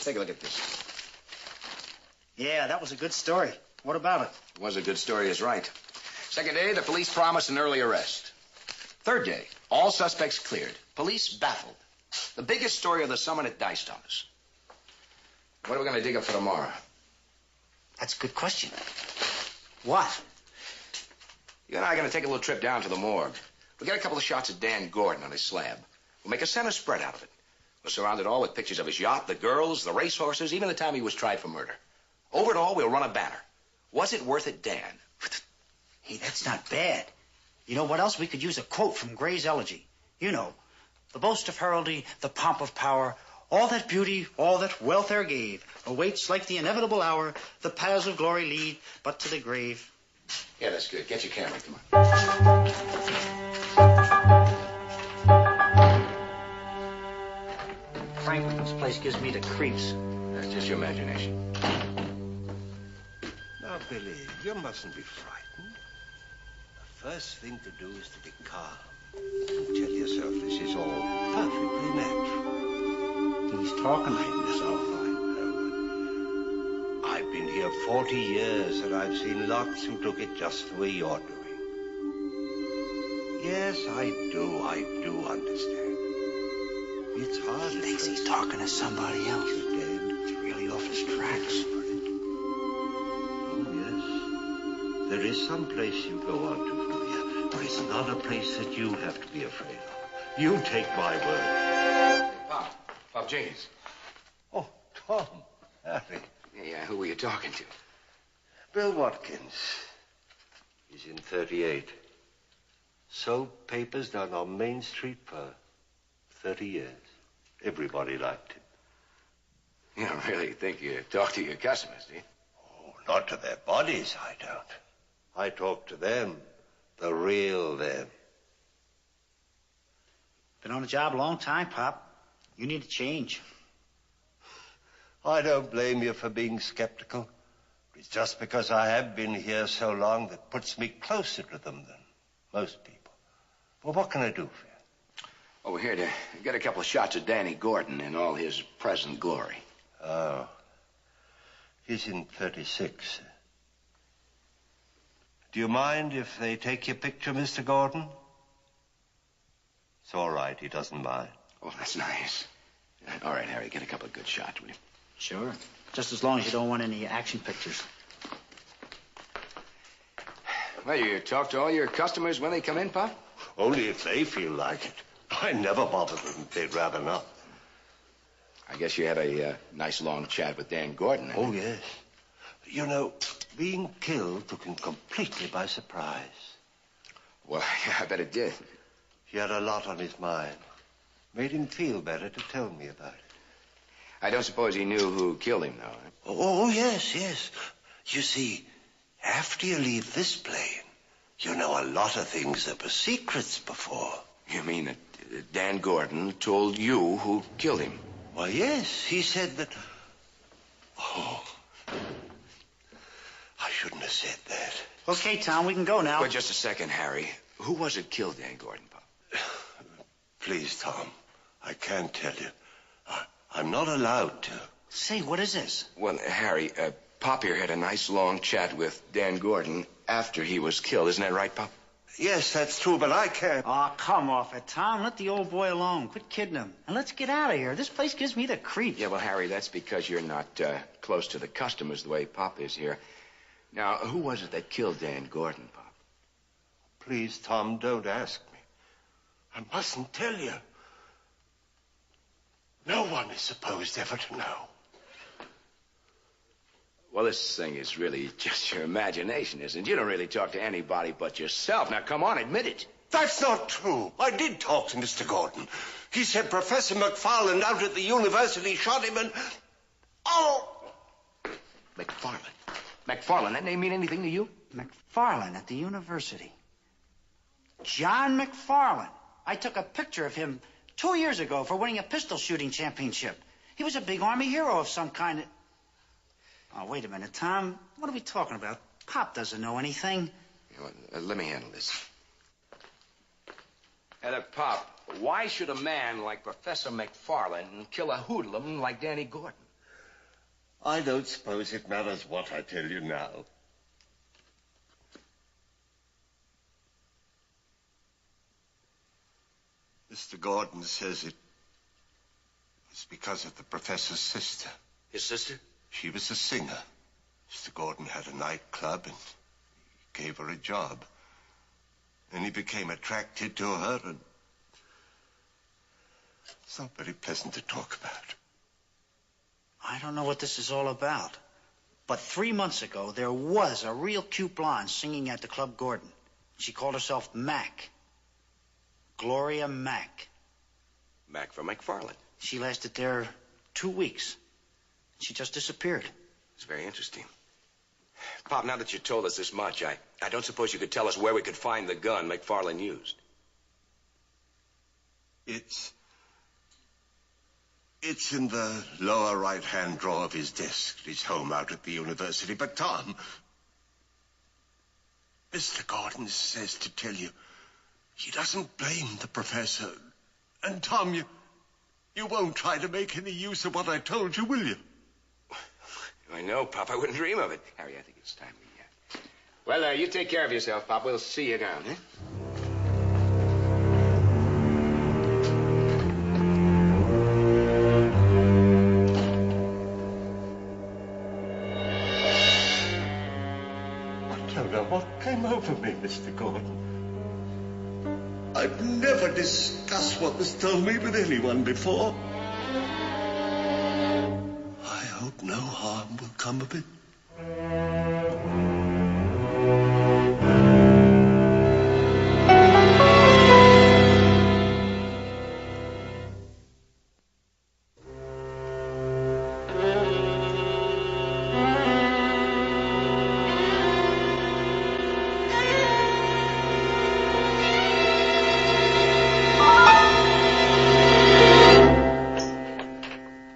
Take a look at this. Yeah, that was a good story. What about it? It was a good story, is right. Second day, the police promised an early arrest. Third day, all suspects cleared. Police baffled. The biggest story of the summer, and it diced on us. What are we going to dig up for tomorrow? That's a good question. What? You and I are going to take a little trip down to the morgue. We'll get a couple of shots of Dan Gordon on his slab. We'll make a center spread out of it. We'll surround it all with pictures of his yacht, the girls, the racehorses, even the time he was tried for murder. Over it all, we'll run a banner. Was it worth it, Dan? Hey, that's not bad. You know what else? We could use a quote from Gray's Elegy. You know, the boast of heraldry, the pomp of power, all that beauty, all that wealth e'er gave, awaits like the inevitable hour, the paths of glory lead but to the grave. Yeah, that's good. Get your camera, come on. Frankly, this place gives me the creeps. That's just your imagination. Now, Billy, you mustn't be frightened. The first thing to do is to be calm. And tell yourself this is all perfectly natural. He's talking like this. Oh, I know. I've been here 40 years, and I've seen lots who took it just the way you're doing. Yes, I do understand. It's hard. He thinks he's talking to somebody else. It's really off his tracks. Oh, yes. There is some place you go on to from here, but it's not a place that you have to be afraid of. You take my word. Pop Jenkins. Oh, Tom. Harry. Yeah, who were you talking to? Bill Watkins. He's in 38. Sold papers down on Main Street for 30 years. Everybody liked him. You don't really think you talk to your customers, do you? Oh, not to their bodies, I don't. I talk to them, the real them. Been on the job a long time, Pop. You need to change. I don't blame you for being skeptical. It's just because I have been here so long that puts me closer to them than most people. Well, what can I do for you? Oh, we're here to get a couple of shots of Danny Gordon in all his present glory. Oh. He's in 36. Do you mind if they take your picture, Mr. Gordon? It's all right. He doesn't mind. Oh, that's nice. All right, Harry, get a couple of good shots, will you? Sure. Just as long as you don't want any action pictures. Well, you talk to all your customers when they come in, Pop? Only if they feel like it. I never bother them if they'd rather not. I guess you had a nice long chat with Dan Gordon. Oh, yes. You know, being killed took him completely by surprise. Well, yeah, I bet it did. He had a lot on his mind. Made him feel better to tell me about it. I don't suppose he knew who killed him, though. Oh, yes. You see, after you leave this plane, you know a lot of things that were secrets before. You mean that Dan Gordon told you who killed him? Well, yes. He said that... Oh. I shouldn't have said that. Okay, Tom, we can go now. Wait just a second, Harry. Who was it killed Dan Gordon, Pop? Please, Tom. I can't tell you. I'm not allowed to. Say, what is this? Well, Harry, Pop here had a nice long chat with Dan Gordon after he was killed. Isn't that right, Pop? Yes, that's true, but I can't. Oh, come off it, Tom. Let the old boy alone. Quit kidding him. And let's get out of here. This place gives me the creeps. Yeah, well, Harry, that's because you're not close to the customers the way Pop is here. Now, who was it that killed Dan Gordon, Pop? Please, Tom, don't ask me. I mustn't tell you. No one is supposed ever to know. Well, this thing is really just your imagination, isn't it? You don't really talk to anybody but yourself. Now, come on, admit it. That's not true. I did talk to Mr. Gordon. He said Professor McFarland out at the university shot him and... Oh! McFarland? McFarland, that name mean anything to you? McFarland at the university. John McFarland. I took a picture of him 2 years ago for winning a pistol shooting championship. He was a big Army hero of some kind. Oh, wait a minute, Tom. What are we talking about? Pop doesn't know anything. You know, let me handle this. Pop, why should a man like Professor McFarland kill a hoodlum like Danny Gordon? I don't suppose it matters what I tell you now. Mr. Gordon says it was because of the professor's sister. His sister? She was a singer. Mr. Gordon had a nightclub and gave her a job. And he became attracted to her, and it's not very pleasant to talk about. I don't know what this is all about. But 3 months ago, there was a real cute blonde singing at the Club Gordon. She called herself Mac. Gloria Mac. Mac from McFarland. She lasted there 2 weeks. She just disappeared. It's very interesting. Pop, now that you told us this much, I don't suppose you could tell us where we could find the gun McFarland used. It's in the lower right-hand drawer of his desk, his home out at the university. But, Tom, Mr. Gordon says to tell you he doesn't blame the professor. And, Tom, you won't try to make any use of what I told you, will you? I know, Pop. I wouldn't dream of it. Harry, I think it's time we... Well, you take care of yourself, Pop. We'll see you down, eh? I don't know what came over me, Mr. Gordon. I've never discussed what was told me with anyone before. I hope no harm will come of it.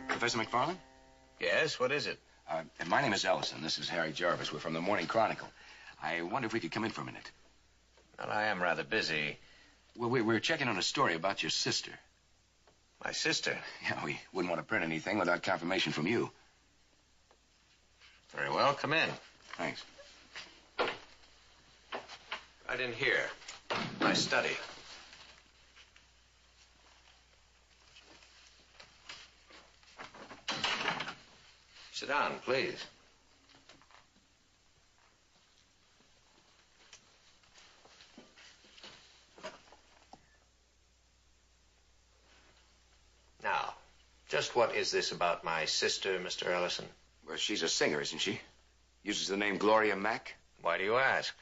Professor McFarland? Yes, what is it? My name is Ellison. This is Harry Jarvis. We're from the Morning Chronicle. I wonder if we could come in for a minute. Well, I am rather busy. Well, we're checking on a story about your sister. My sister? Yeah, we wouldn't want to print anything without confirmation from you. Very well, come in. Thanks. Right in here. My study. Sit down, please. Now, just what is this about my sister, Mr. Ellison? Well, she's a singer, isn't she? Uses the name Gloria Mac. Why do you ask?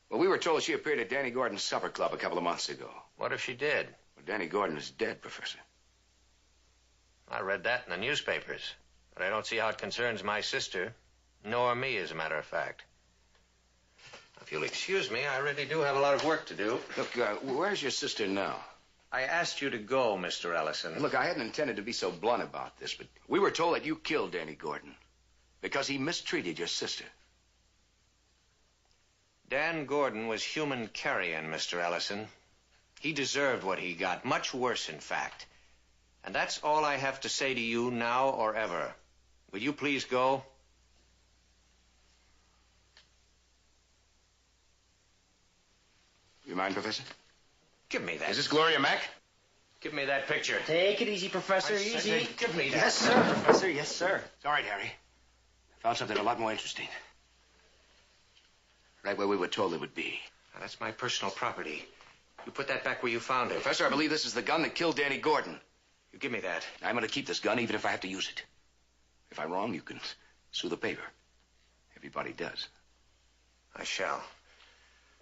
Well, we were told she appeared at Danny Gordon's supper club a couple of months ago. What if she did? Well, Danny Gordon is dead, Professor. I read that in the newspapers. But I don't see how it concerns my sister, nor me, as a matter of fact. If you'll excuse me, I really do have a lot of work to do. Look, where's your sister now? I asked you to go, Mr. Ellison. Look, I hadn't intended to be so blunt about this, but we were told that you killed Danny Gordon because he mistreated your sister. Dan Gordon was human carrion, Mr. Ellison. He deserved what he got, much worse, in fact. And that's all I have to say to you now or ever. Will you please go? You mind, Professor? Give me that. Is this Gloria Mac? Give me that picture. Take it easy, Professor, I said, easy. give me that. Yes, sir, Professor, yes, sir. It's all right, Harry. I found something a lot more interesting. Right where we were told it would be. Now, that's my personal property. You put that back where you found it. Professor, I believe this is the gun that killed Danny Gordon. You give me that. I'm going to keep this gun even if I have to use it. If I'm wrong, you can sue the paper. Everybody does. I shall.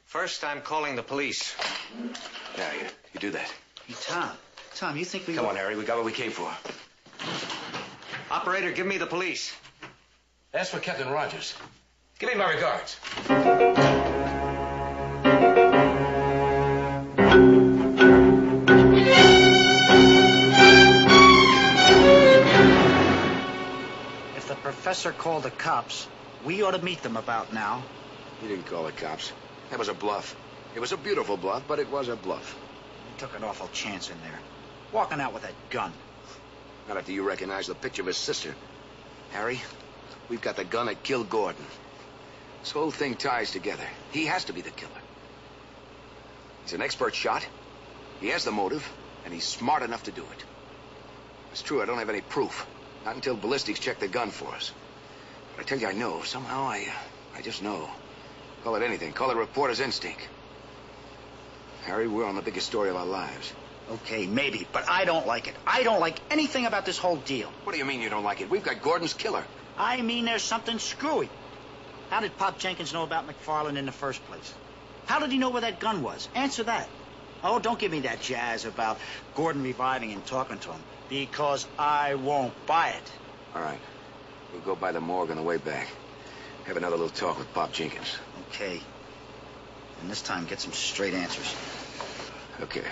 First, I'm calling the police. Yeah, you do that. Hey, Tom, you think we... Come on, Harry. We got what we came for. Operator, give me the police. Ask for Captain Rogers. Give me my regards. If the professor called the cops, we ought to meet them about now. He didn't call the cops. That was a bluff. It was a beautiful bluff, but it was a bluff. He took an awful chance in there. Walking out with that gun. Not after you recognize the picture of his sister. Harry, we've got the gun that killed Gordon. This whole thing ties together. He has to be the killer. He's an expert shot. He has the motive, and he's smart enough to do it. It's true, I don't have any proof. Not until ballistics check the gun for us. But I tell you, I know. Somehow, I just know. Call it anything. Call it reporter's instinct. Harry, we're on the biggest story of our lives. Okay, maybe, but I don't like it. I don't like anything about this whole deal. What do you mean you don't like it? We've got Gordon's killer. I mean there's something screwy. How did Pop Jenkins know about McFarlane in the first place? How did he know where that gun was? Answer that. Oh, don't give me that jazz about Gordon reviving and talking to him, because I won't buy it. All right. We'll go by the morgue on the way back. Have another little talk with Pop Jenkins. Okay. And this time get some straight answers. Okay.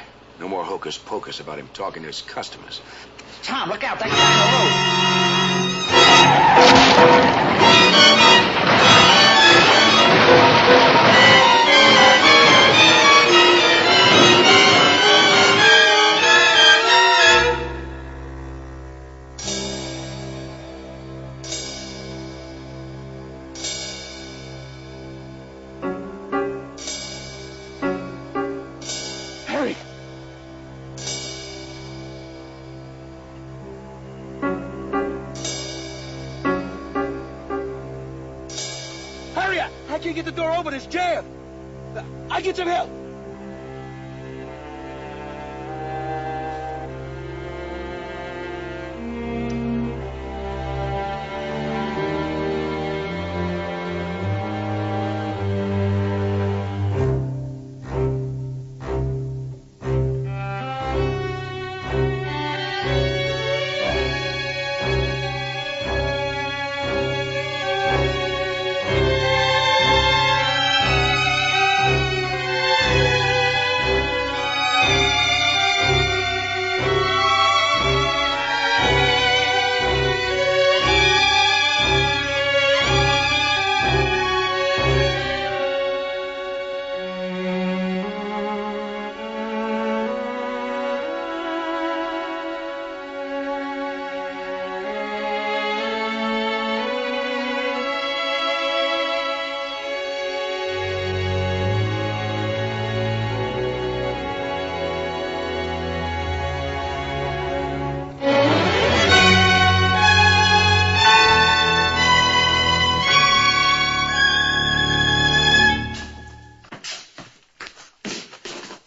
No more hocus pocus about him talking to his customers. Tom, look out. That guy on the Harry! Hurry up! I can't get the door open. It's jammed. I get some help.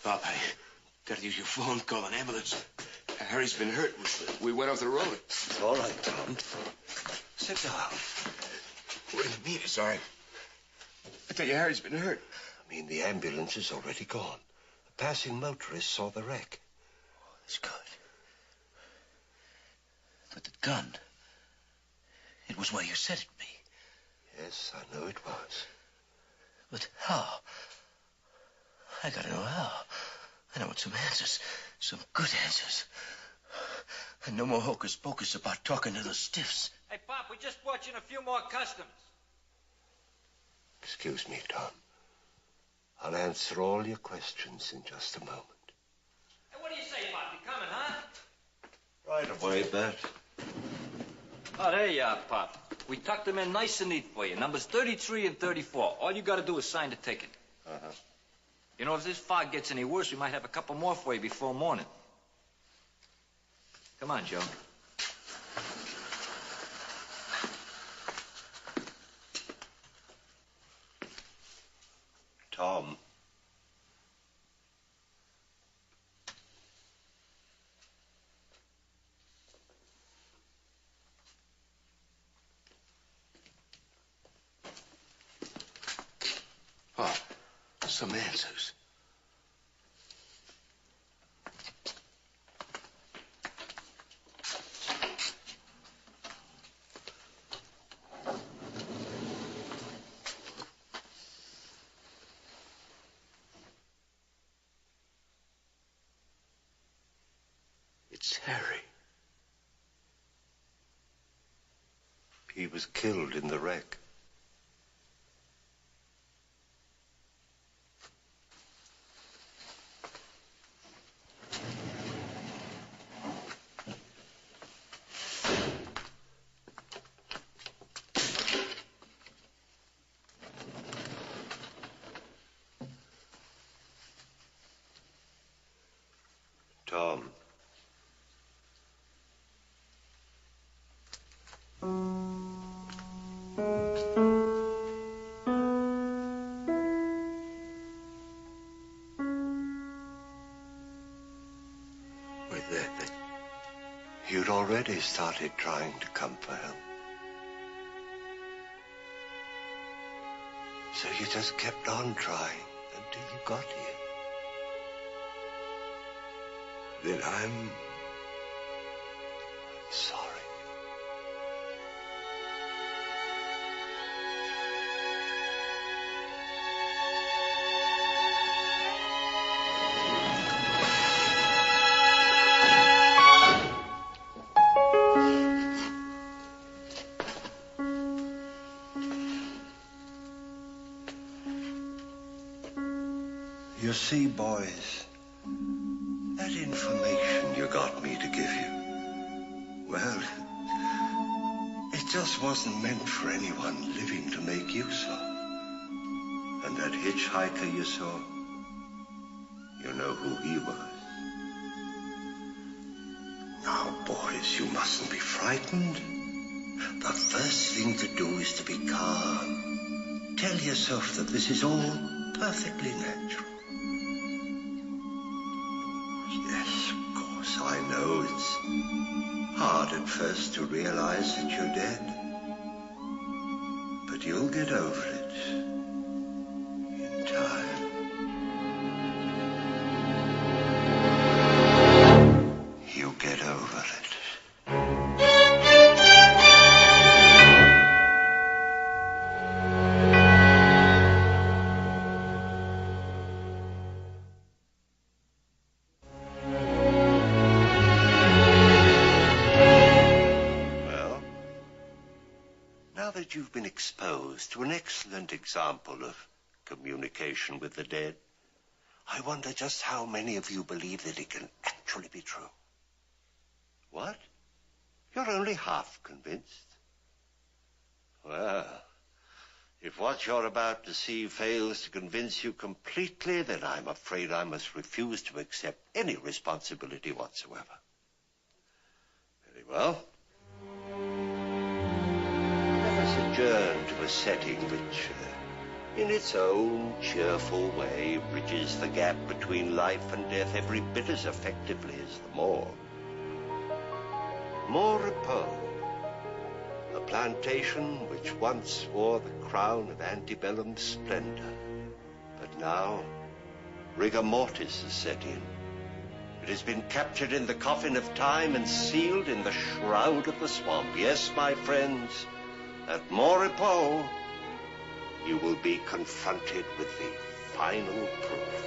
Bob, I gotta use your phone, call an ambulance. Harry's been hurt. We went off the road. It's all right, Tom. Sit down. What do you mean it's all right? I tell you, Harry's been hurt. I mean, the ambulance is already gone. A passing motorist saw the wreck. That's good. But the gun, it was where you said it'd be. Yes, I know it was. But how? I gotta know how. I want some answers. Some good answers. And no more hocus pocus about talking to the stiffs. Hey, Pop, we just brought you in a few more customs. Excuse me, Tom. I'll answer all your questions in just a moment. Hey, what do you say, Pop? You coming, huh? Right away, Bert. Oh, there you are, Pop. We tucked them in nice and neat for you. Numbers 33 and 34. All you gotta do is sign the ticket. Uh-huh. You know, if this fog gets any worse, we might have a couple more for you before morning. Come on, Joe. Tom. Pop, some answers. It's Harry. He was killed in the wreck. Tom. You'd already started trying to come for help. So you just kept on trying until you got here. Then I'm sorry. You see, boys, that information you got me to give you, well, it just wasn't meant for anyone living to make use of. And that hitchhiker you saw, you know who he was. Now, boys, you mustn't be frightened. The first thing to do is to be calm. Tell yourself that this is all perfectly natural. Yes, of course, I know it's hard at first to realize that you're dead. But you'll get over it in time. You'll get over it. You've been exposed to an excellent example of communication with the dead. I wonder just how many of you believe that it can actually be true. What? You're only half convinced? Well, if what you're about to see fails to convince you completely, then I'm afraid I must refuse to accept any responsibility whatsoever. Very well. Adjourn to a setting which, in its own cheerful way, bridges the gap between life and death every bit as effectively as the morgue. More repose. A plantation which once wore the crown of antebellum splendor. But now, rigor mortis has set in. It has been captured in the coffin of time and sealed in the shroud of the swamp. Yes, my friends, at Maurepas, you will be confronted with the final proof.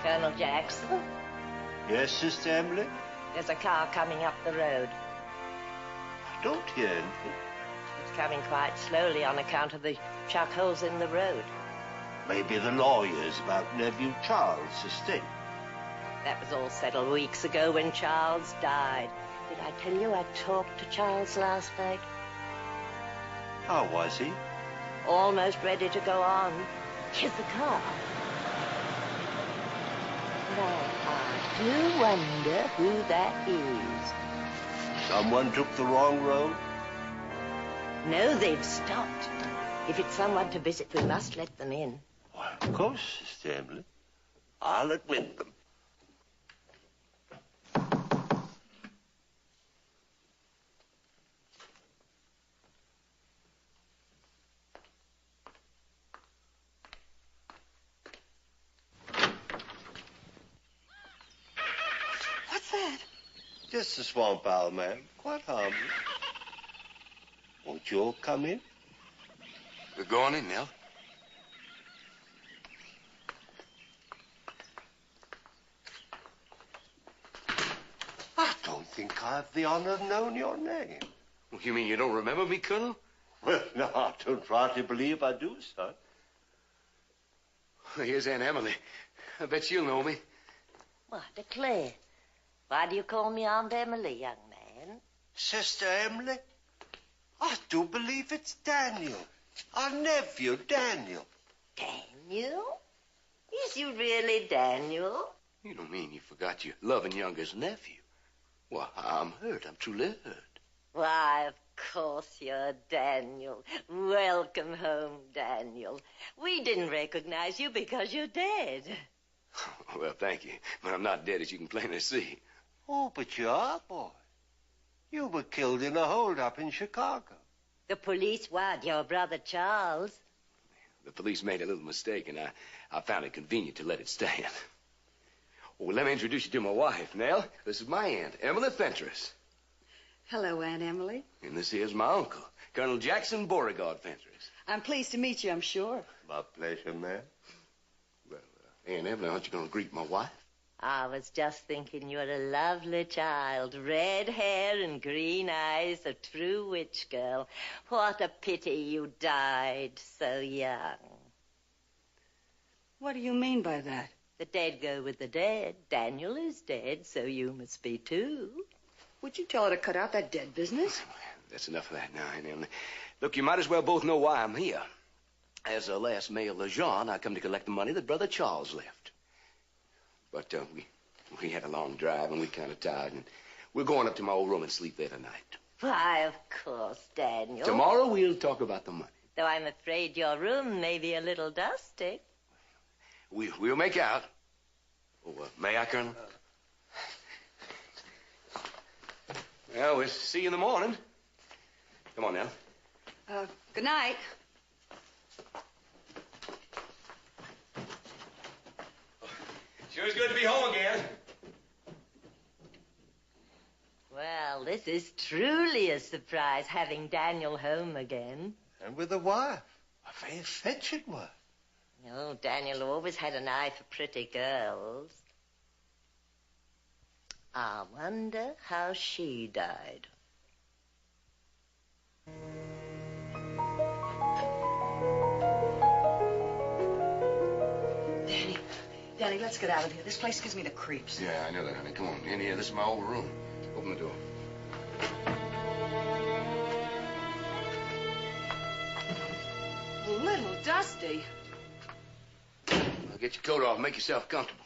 Colonel Jackson? Yes, Sister Emily? There's a car coming up the road. I don't hear anything. It's coming quite slowly on account of the chuck holes in the road. Maybe the lawyers about nephew Charles' estate. That was all settled weeks ago when Charles died. Did I tell you I talked to Charles last night? How was he? Almost ready to go on. Here's the car. I do wonder who that is. Someone took the wrong road? No, they've stopped. If it's someone to visit, we must let them in. Well, of course, Sister Emily. I'll admit them. Just a swamp owl, ma'am. Quite harmless. Won't you all come in? We're going in, Nell. I don't think I have the honor of knowing your name. You mean you don't remember me, Colonel? Well, no, I don't rightly believe I do, son. Here's Aunt Emily. I bet she'll know me. What, Claire? Why do you call me Aunt Emily, young man? Sister Emily, I do believe it's Daniel. Our nephew, Daniel. Daniel? Is you really Daniel? You don't mean you forgot your loving youngest nephew? Well, I'm hurt. I'm truly hurt. Why, of course you're Daniel. Welcome home, Daniel. We didn't recognize you because you're dead. Well, thank you. But I'm not dead, as you can plainly see. Oh, but you are, boy. You were killed in a hold-up in Chicago. The police want your brother Charles. The police made a little mistake, and I found it convenient to let it stand. Well, let me introduce you to my wife, Nell. This is my aunt, Emily Fentress. Hello, Aunt Emily. And this here's my uncle, Colonel Jackson Beauregard Fentress. I'm pleased to meet you, I'm sure. My pleasure, ma'am. Well, Aunt Emily, aren't you going to greet my wife? I was just thinking you're a lovely child. Red hair and green eyes, a true witch girl. What a pity you died so young. What do you mean by that? The dead go with the dead. Daniel is dead, so you must be too. Would you tell her to cut out that dead business? That's enough of that now, Aunt Emily. Look, you might as well both know why I'm here. As the last male of Jean, I come to collect the money that Brother Charles left. But we had a long drive, and we're kind of tired, and we're going up to my old room and sleep there tonight. Why, of course, Daniel. Tomorrow we'll talk about the money. Though I'm afraid your room may be a little dusty. We'll make out. Oh, may I, Colonel? Well, we'll see you in the morning. Come on, now. Good night. Sure is good to be home again. Well, this is truly a surprise, having Daniel home again. And with a wife. A very fetching one. Oh, Daniel always had an eye for pretty girls. I wonder how she died. Danny, let's get out of here. This place gives me the creeps. Yeah, I know that, honey. Come on, in here. This is my old room. Open the door. A little dusty. Now get your coat off and make yourself comfortable.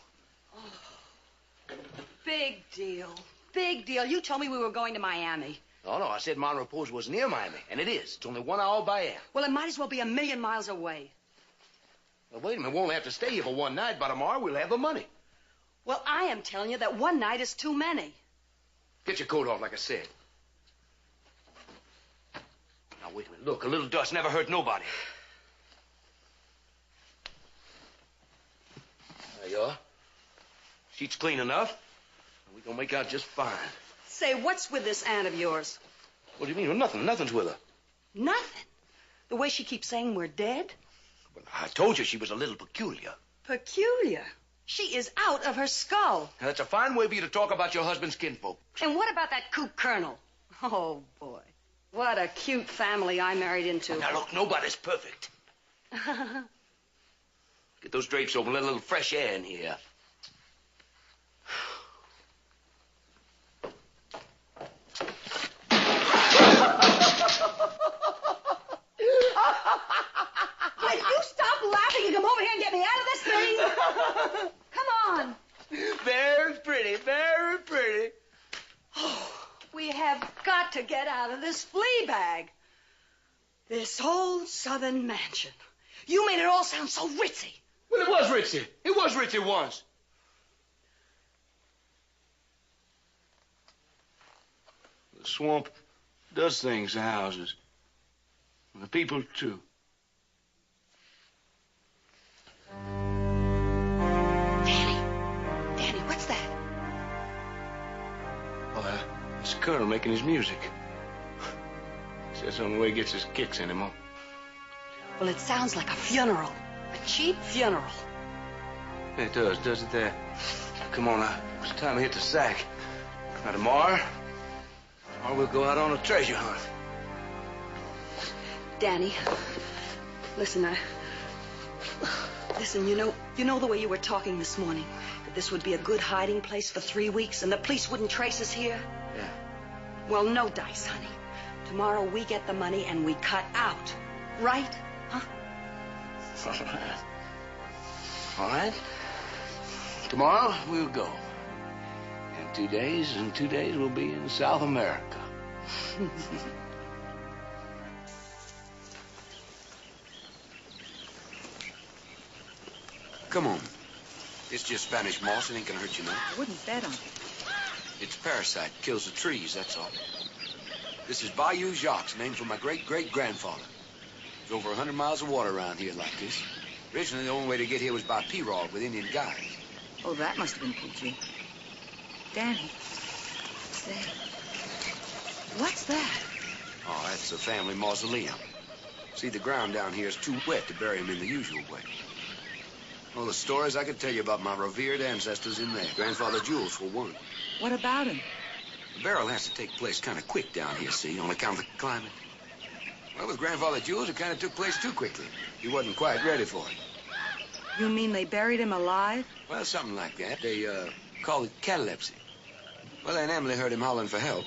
Big deal. Big deal. You told me we were going to Miami. Oh, no, I said Monroe Post was near Miami, and it is. It's only 1 hour by air. Well, it might as well be 1,000,000 miles away. Well, wait a minute. We won't have to stay here for one night. By tomorrow, we'll have the money. Well, I am telling you that one night is too many. Get your coat off, like I said. Now, wait a minute. Look, a little dust never hurt nobody. There you are. Sheet's clean enough. We're going to make out just fine. Say, what's with this aunt of yours? What do you mean? Well, nothing. Nothing's with her. Nothing? The way she keeps saying we're dead? Well, I told you she was a little peculiar. Peculiar? She is out of her skull. Now, that's a fine way for you to talk about your husband's kinfolk. And what about that kook colonel? Oh, boy. What a cute family I married into. Now, look, nobody's perfect. Get those drapes open. Let a little fresh air in here. Will you stop laughing and come over here and get me out of this thing? Come on. Very pretty, very pretty. Oh, we have got to get out of this flea bag. This whole southern mansion. You made it all sound so ritzy. Well, it was ritzy. It was ritzy once. The swamp does things to houses. And the people, too. Danny, what's that? Well, it's the Colonel making his music. Says that's the only way he gets his kicks anymore. Well, it sounds like a funeral. A cheap funeral. Yeah, it does, does it there? Come on now. It's time to hit the sack. Now, tomorrow we'll go out on a treasure hunt. Danny, listen, Listen, you know the way you were talking this morning, that this would be a good hiding place for 3 weeks and the police wouldn't trace us here? Yeah. Well, no dice, honey. Tomorrow we get the money and we cut out. Right? Huh? All right. Tomorrow we'll go. In 2 days, we'll be in South America. Come on. It's just Spanish moss. It ain't gonna hurt you none. I wouldn't bet on it. It's a parasite. Kills the trees, that's all. This is Bayou Jacques, named for my great-great-grandfather. There's over 100 miles of water around here like this. Originally, the only way to get here was by pirogue with Indian guides. Oh, that must have been peachy. Danny. Say, what's that? Oh, that's a family mausoleum. See, the ground down here is too wet to bury him in the usual way. Well, the stories I could tell you about my revered ancestors in there. Grandfather Jules, for one. What about him? The burial has to take place kind of quick down here, see, on account of the climate. Well, with Grandfather Jules, it kind of took place too quickly. He wasn't quite ready for it. You mean they buried him alive? Well, something like that. They, call it catalepsy. Well, Aunt Emily heard him hollering for help.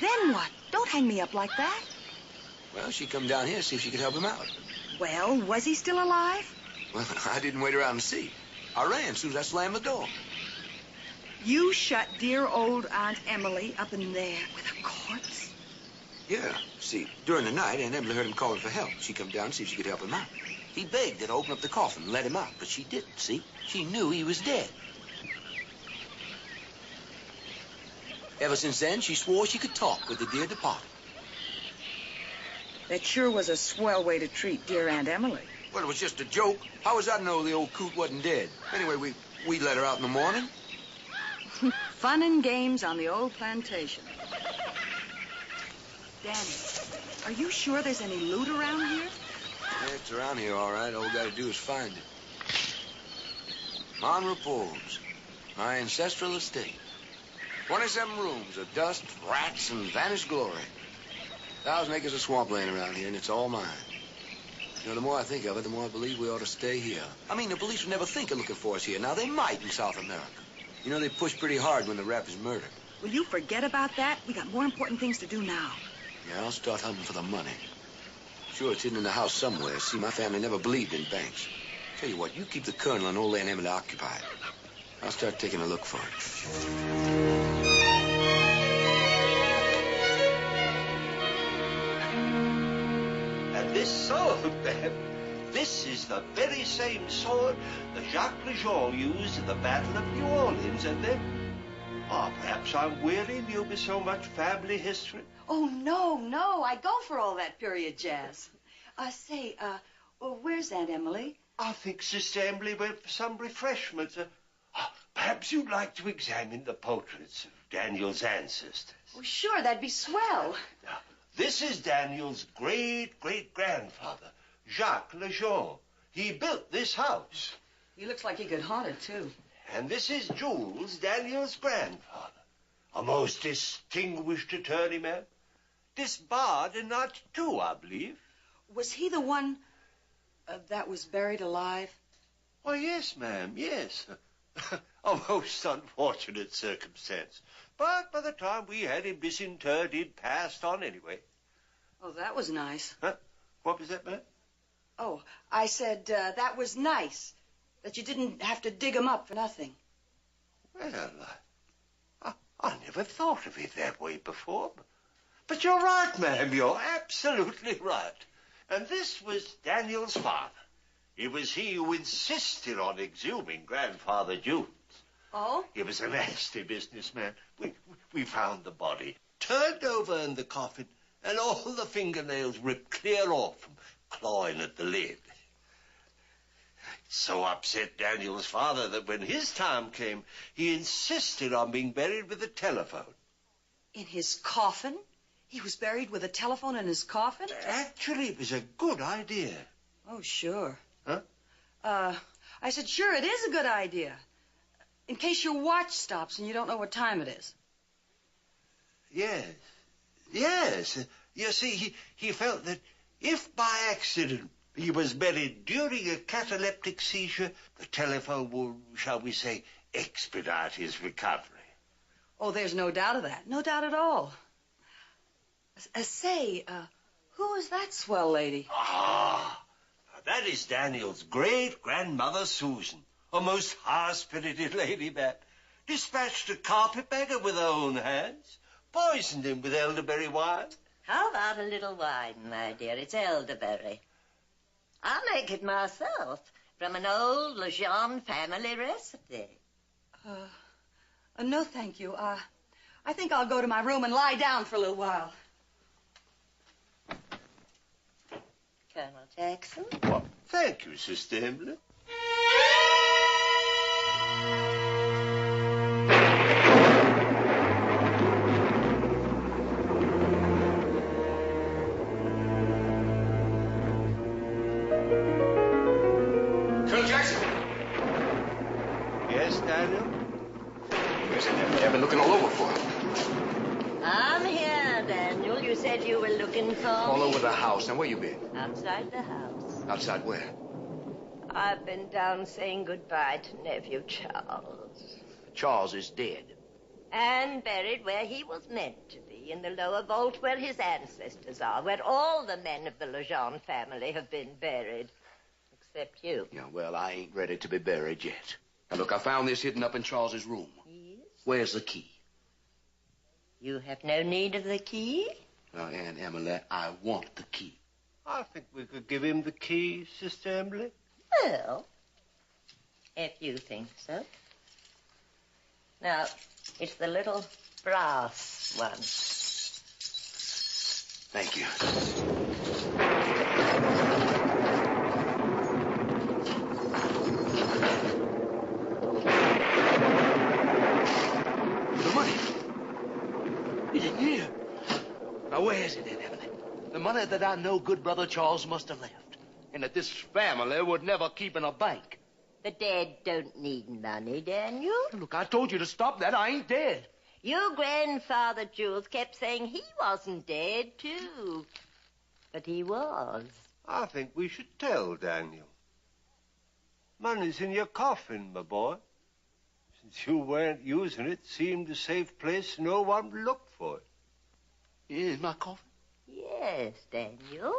Then what? Don't hang me up like that. Well, she come down here to see if she could help him out. Well, was he still alive? Well, I didn't wait around to see. I ran as soon as I slammed the door. You shut dear old Aunt Emily up in there with a corpse? Yeah. See, during the night, Aunt Emily heard him calling for help. She come down to see if she could help him out. He begged her to open up the coffin and let him out, but she didn't, see? She knew he was dead. Ever since then, she swore she could talk with the dear departed. That sure was a swell way to treat dear Aunt Emily. Well, it was just a joke. How was I to know the old coot wasn't dead? Anyway, we let her out in the morning. Fun and games on the old plantation. Danny, are you sure there's any loot around here? Yeah, it's around here, all right. All we gotta do is find it. Mon Repose, my ancestral estate. 27 rooms of dust, rats, and vanished glory. 1,000 acres of swampland around here, and it's all mine. You know, the more I think of it, the more I believe we ought to stay here. I mean, the police would never think of looking for us here. Now, they might in South America. You know, they push pretty hard when the rap is murder. Will you forget about that? We got more important things to do now. Yeah, I'll start hunting for the money. Sure, it's hidden in the house somewhere. See, my family never believed in banks. Tell you what, you keep the Colonel and old Aunt Emily occupied. I'll start taking a look for it. And this sword, ma'am, this is the very same sword that Jacques Lejeune used in the Battle of New Orleans, and then... Oh, perhaps I'm wearying you with so much family history. Oh, no. I go for all that period jazz. Where's Aunt Emily? I think Sister Emily went for some refreshments. Perhaps you'd like to examine the portraits of Daniel's ancestors. Oh, sure, that'd be swell. Now, this is Daniel's great-great-grandfather, Jacques Lejeune. He built this house. He looks like he could haunt it, too. And this is Jules, Daniel's grandfather. A most distinguished attorney, ma'am. Disbarred in '92, I believe. Was he the one that was buried alive? Why, yes, ma'am, yes. A most unfortunate circumstance. But by the time we had him disinterred, he'd passed on anyway. Oh, that was nice. Huh? What was that, ma'am? Oh, I said that was nice. That you didn't have to dig him up for nothing. Well, I never thought of it that way before. But you're right, ma'am. You're absolutely right. And this was Daniel's father. It was he who insisted on exhuming Grandfather Jules. Oh? He was a nasty businessman. We found the body, turned over in the coffin, and all the fingernails ripped clear off from clawing at the lid. So upset Daniel's father that when his time came, he insisted on being buried with a telephone. In his coffin? He was buried with a telephone in his coffin? Actually, it was a good idea. Oh, sure. Huh? I said, sure, it is a good idea. In case your watch stops and you don't know what time it is. Yes. You see, he felt that if by accident he was buried during a cataleptic seizure, the telephone will, shall we say, expedite his recovery. Oh, there's no doubt of that. No doubt at all. Say, who is that swell lady? Ah, that is Daniel's great-grandmother, Susan. A most high-spirited lady, that. Dispatched a carpetbagger with her own hands. Poisoned him with elderberry wine. How about a little wine, my dear? It's elderberry. I'll make it myself from an old Lejeune family recipe. No, thank you. I think I'll go to my room and lie down for a little while. Colonel Jackson? Well, thank you, Sister Emily. Colonel Jackson! Yes, Daniel? Where's it? I've been looking all over for him. I'm here, Daniel. You said you were looking for All me. over the house. Now, where you been? Outside the house. Outside where? I've been down saying goodbye to nephew Charles. Charles is dead. And buried where he was meant to be, in the lower vault where his ancestors are, where all the men of the Lejeune family have been buried. Except you. Yeah, well, I ain't ready to be buried yet. Now, look, I found this hidden up in Charles's room. Yes? Where's the key? You have no need of the key? Now, Aunt Emily, I want the key. I think we could give him the key, Sister Emily. Well, if you think so. Now, it's the little brass one. Thank you. The money. It's in here. Now, where is it, Aunt Emily? The money that I know good brother Charles must have left. And that this family would never keep in a bank. The dead don't need money, Daniel. Look, I told you to stop that. I ain't dead. Your grandfather, Jules, kept saying he wasn't dead, too. But he was. I think we should tell Daniel. Money's in your coffin, my boy. Since you weren't using it, seemed a safe place no one would look for it. In my coffin? Yes, Daniel.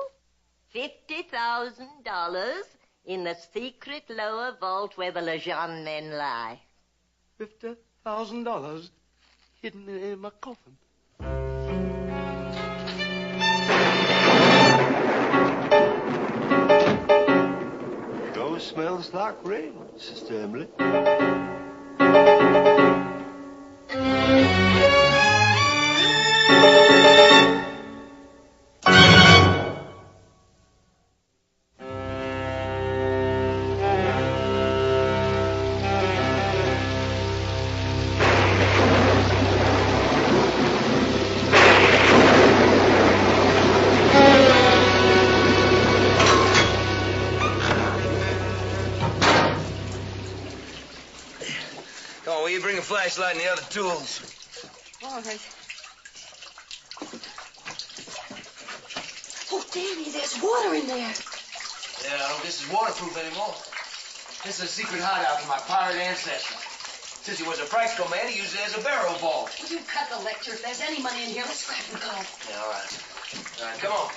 $50,000 in the secret lower vault where the Lejeune men lie. $50,000 hidden in my coffin. Sure smells like rain, Sister Emily. Come on, will you bring a flashlight and the other tools? All right. Oh, Danny, there's water in there. Yeah, I don't think this is waterproof anymore. This is a secret hideout for my pirate ancestor. Since he was a practical man, he used it as a barrel vault. Will you cut the lecture? If there's any money in here, let's grab and go. Yeah, all right. All right, come on.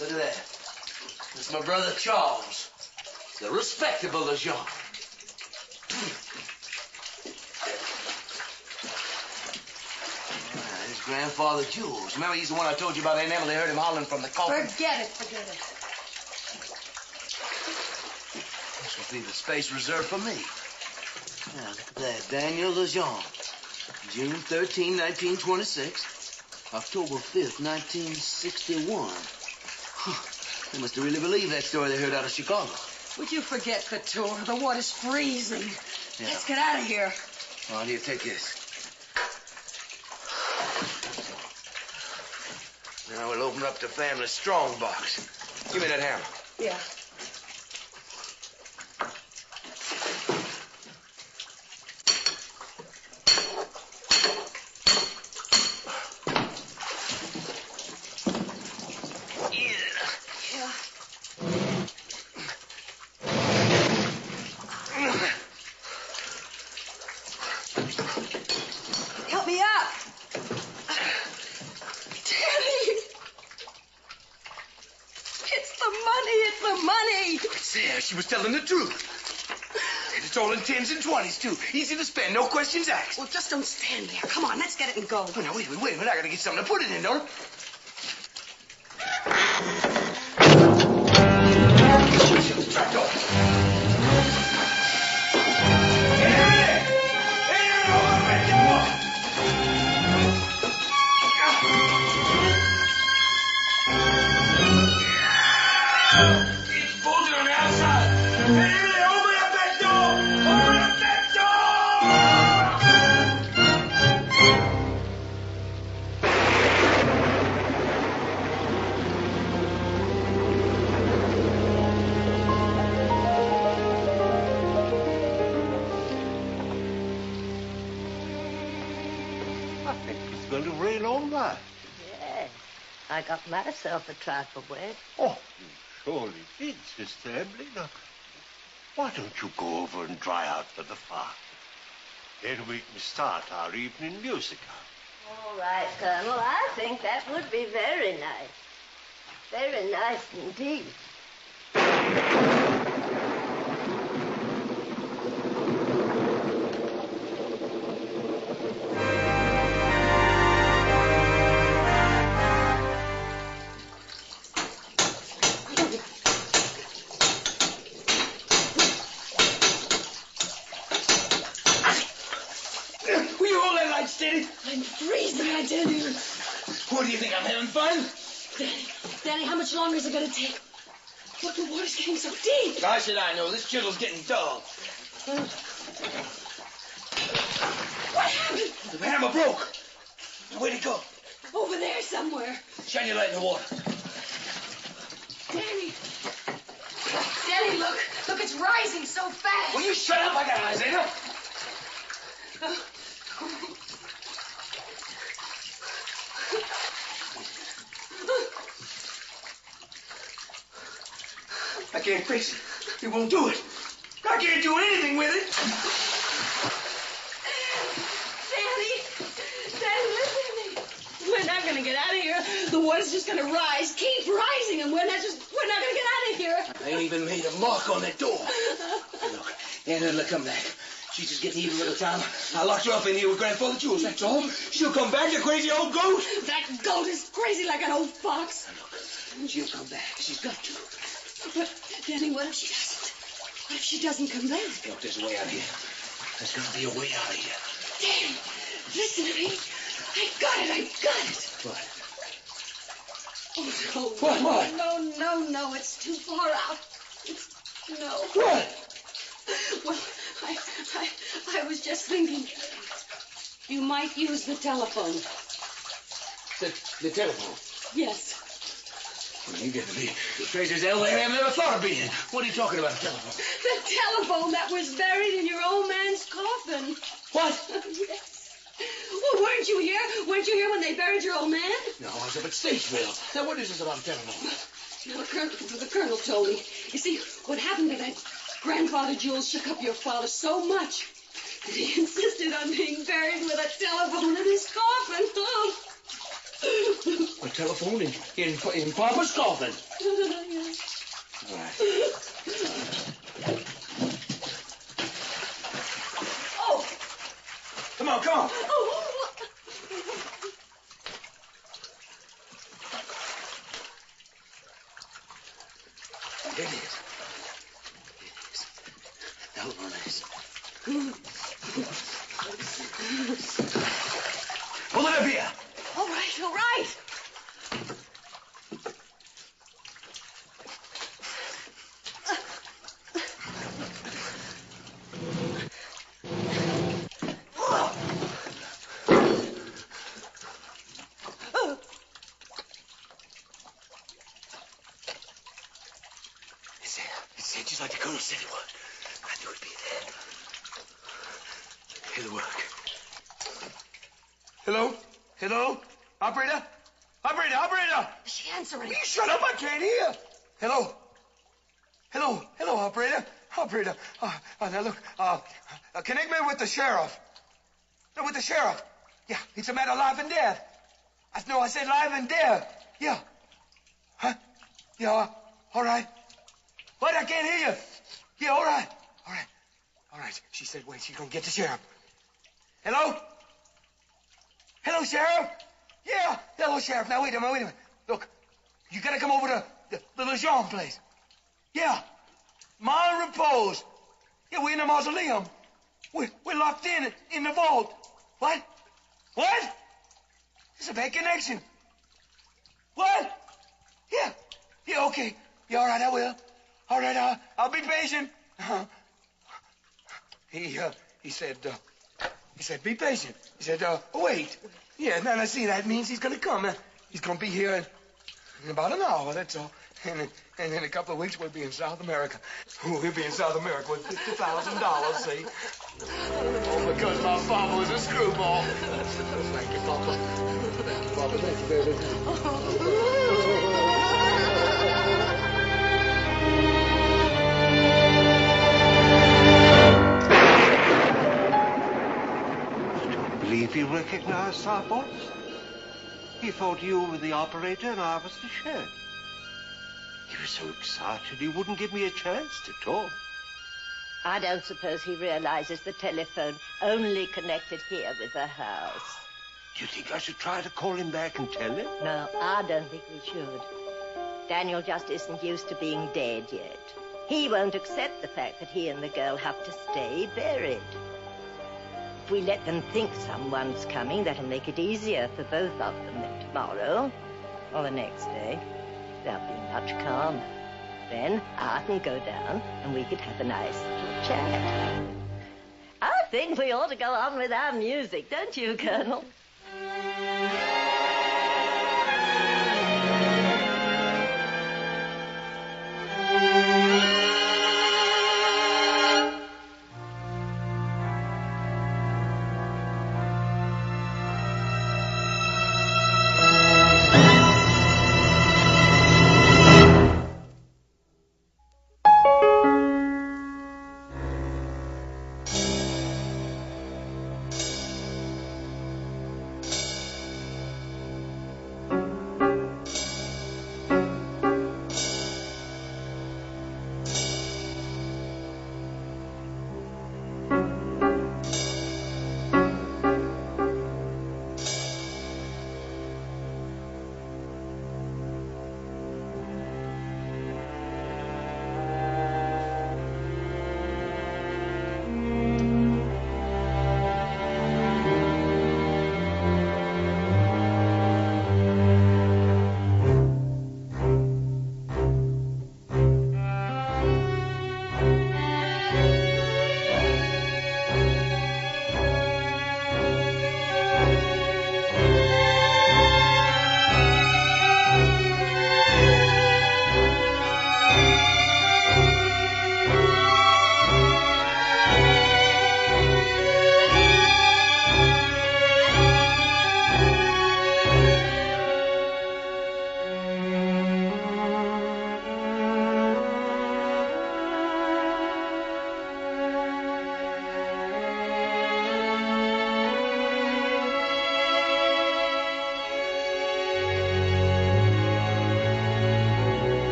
Look at that. That's my brother Charles, the respectable Lejeune. His grandfather Jules. Remember, he's the one I told you about. Aunt Emily heard him hollering from the coffin. Forget it. This will be the space reserved for me. Now, look at that. Daniel Lejeune. June 13, 1926. October 5th, 1961. Huh. They must have really believed that story they heard out of Chicago. Would you forget, Couture? The water's freezing. Yeah. Let's get out of here. All right, here, take this. Now we'll open up the family strong box. Give me that hammer. Yeah. money. It's the money. It's there. She was telling the truth. And it's all in 10s and 20s, too. Easy to spend, no questions asked. Well, just don't stand there. Come on, let's get it and go. Oh, now, wait a minute. I gotta get something to put it in, don't I? Trap door. It's bolted on the outside. Hey, open up that door! Open up that I think it's going to rain all night. Yes. I got myself a trifle wet. Oh, you surely did, Sister Emily. Now, why don't you go over and dry out for the fire? Then we can start our evening musical. All right, Colonel. I think that would be very nice. Very nice indeed. Will you hold that light steady? I'm freezing, I tell you. What do you think, I'm having fun? Danny, how much longer is it going to take? Look, the water's getting so deep. How should I know? This chisel's getting dull. What happened? The hammer broke. Where'd it go? Over there somewhere. Shine your light in the water. Danny. Danny, look. Look, it's rising so fast. Will you shut up? I got eyes, ain't I? I can't fix it. It won't do it. I can't do anything with it. Danny, listen to me. We're not going to get out of here. The water's just going to rise, keep rising, and we're not going to get out of here. I ain't even made a mark on that door. Look, Aunt Edna come back. She's just getting even with the time. I locked her up in here with Grandfather Jules, that's all. She'll come back, you crazy old goat. That goat is crazy like an old fox. Look, she'll come back. She's got to. But, Danny, what if she doesn't? What if she doesn't come back? Look, there's a way out of here. There's got to be a way out of here. Danny, listen to me. I got it. What? Oh, no. No, it's too far out. No. What? Well, I was just thinking you might use the telephone. The telephone? Yes. Well, you get to be the craziest hell I've ever thought of being. What are you talking about, a telephone? The telephone that was buried in your old man's coffin. What? Yes. Well, weren't you here? Weren't you here when they buried your old man? No, I was up at Statesville. Now, what is this about a telephone? No, the colonel told me. You see, what happened to that Grandfather Jules shook up your father so much that he insisted on being buried with a telephone in his coffin. Oh. A telephone in Papa's coffin. All right. Oh. Come on. Oh. There it is. Now look on this. Pull it up here. All right. It's there just like the colonel said it was. I knew it'd be there. It'll work. Hello? Operator? Is she answering? You shut up, I can't hear. Hello, operator. Now look, connect me with the sheriff. No, with the sheriff. Yeah, it's a matter of life and death. I said life and death. Yeah. Huh? Yeah, All right. What? I can't hear you. Yeah, all right. All right. All right. She said, wait, she's gonna get the sheriff. Hello? Hello, Sheriff? Yeah. Hello, Sheriff. Now, wait a minute. Look, you gotta come over to the Lejeune place. Yeah. Mile Repose. Yeah, we're in the mausoleum. We're locked in the vault. What? What? It's a bad connection. What? Yeah. Yeah, okay. Yeah, all right, I will. All right, I'll be patient. He said, be patient. He said, wait. Yeah, now, see, that means he's gonna come. He's gonna be here in about an hour, that's all. And in a couple of weeks, we'll be in South America. We'll be in South America with $50,000, see? Oh, because my father was a screwball. Thank you, Papa. Thank you, Papa. Thank you, baby. Believe he recognized our boss. He thought you were the operator and I was the sheriff. He was so excited he wouldn't give me a chance to talk. I don't suppose he realizes the telephone only connected here with the house. Do you think I should try to call him back and tell him? No, I don't think we should. Daniel just isn't used to being dead yet. He won't accept the fact that he and the girl have to stay buried. If we let them think someone's coming, that'll make it easier for both of them. Then tomorrow, or the next day, they'll be much calmer. Then I can go down and we could have a nice little chat. I think we ought to go on with our music, don't you, Colonel?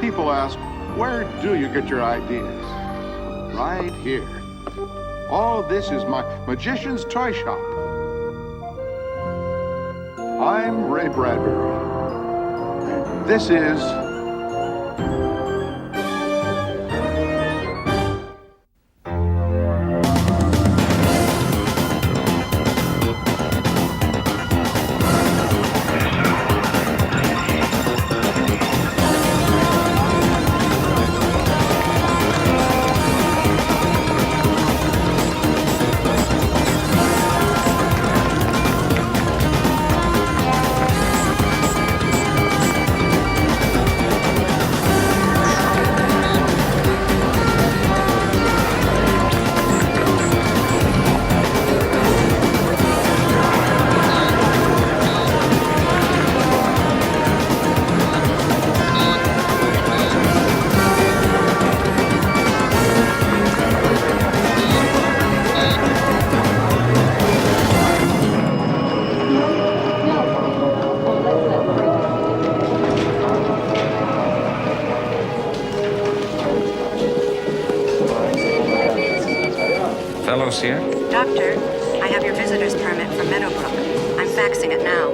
People ask, where do you get your ideas? Right here. All of this is my magician's toy shop. I'm Ray Bradbury. And this is Fellows here? Doctor, I have your visitor's permit from Meadowbrook. I'm faxing it now.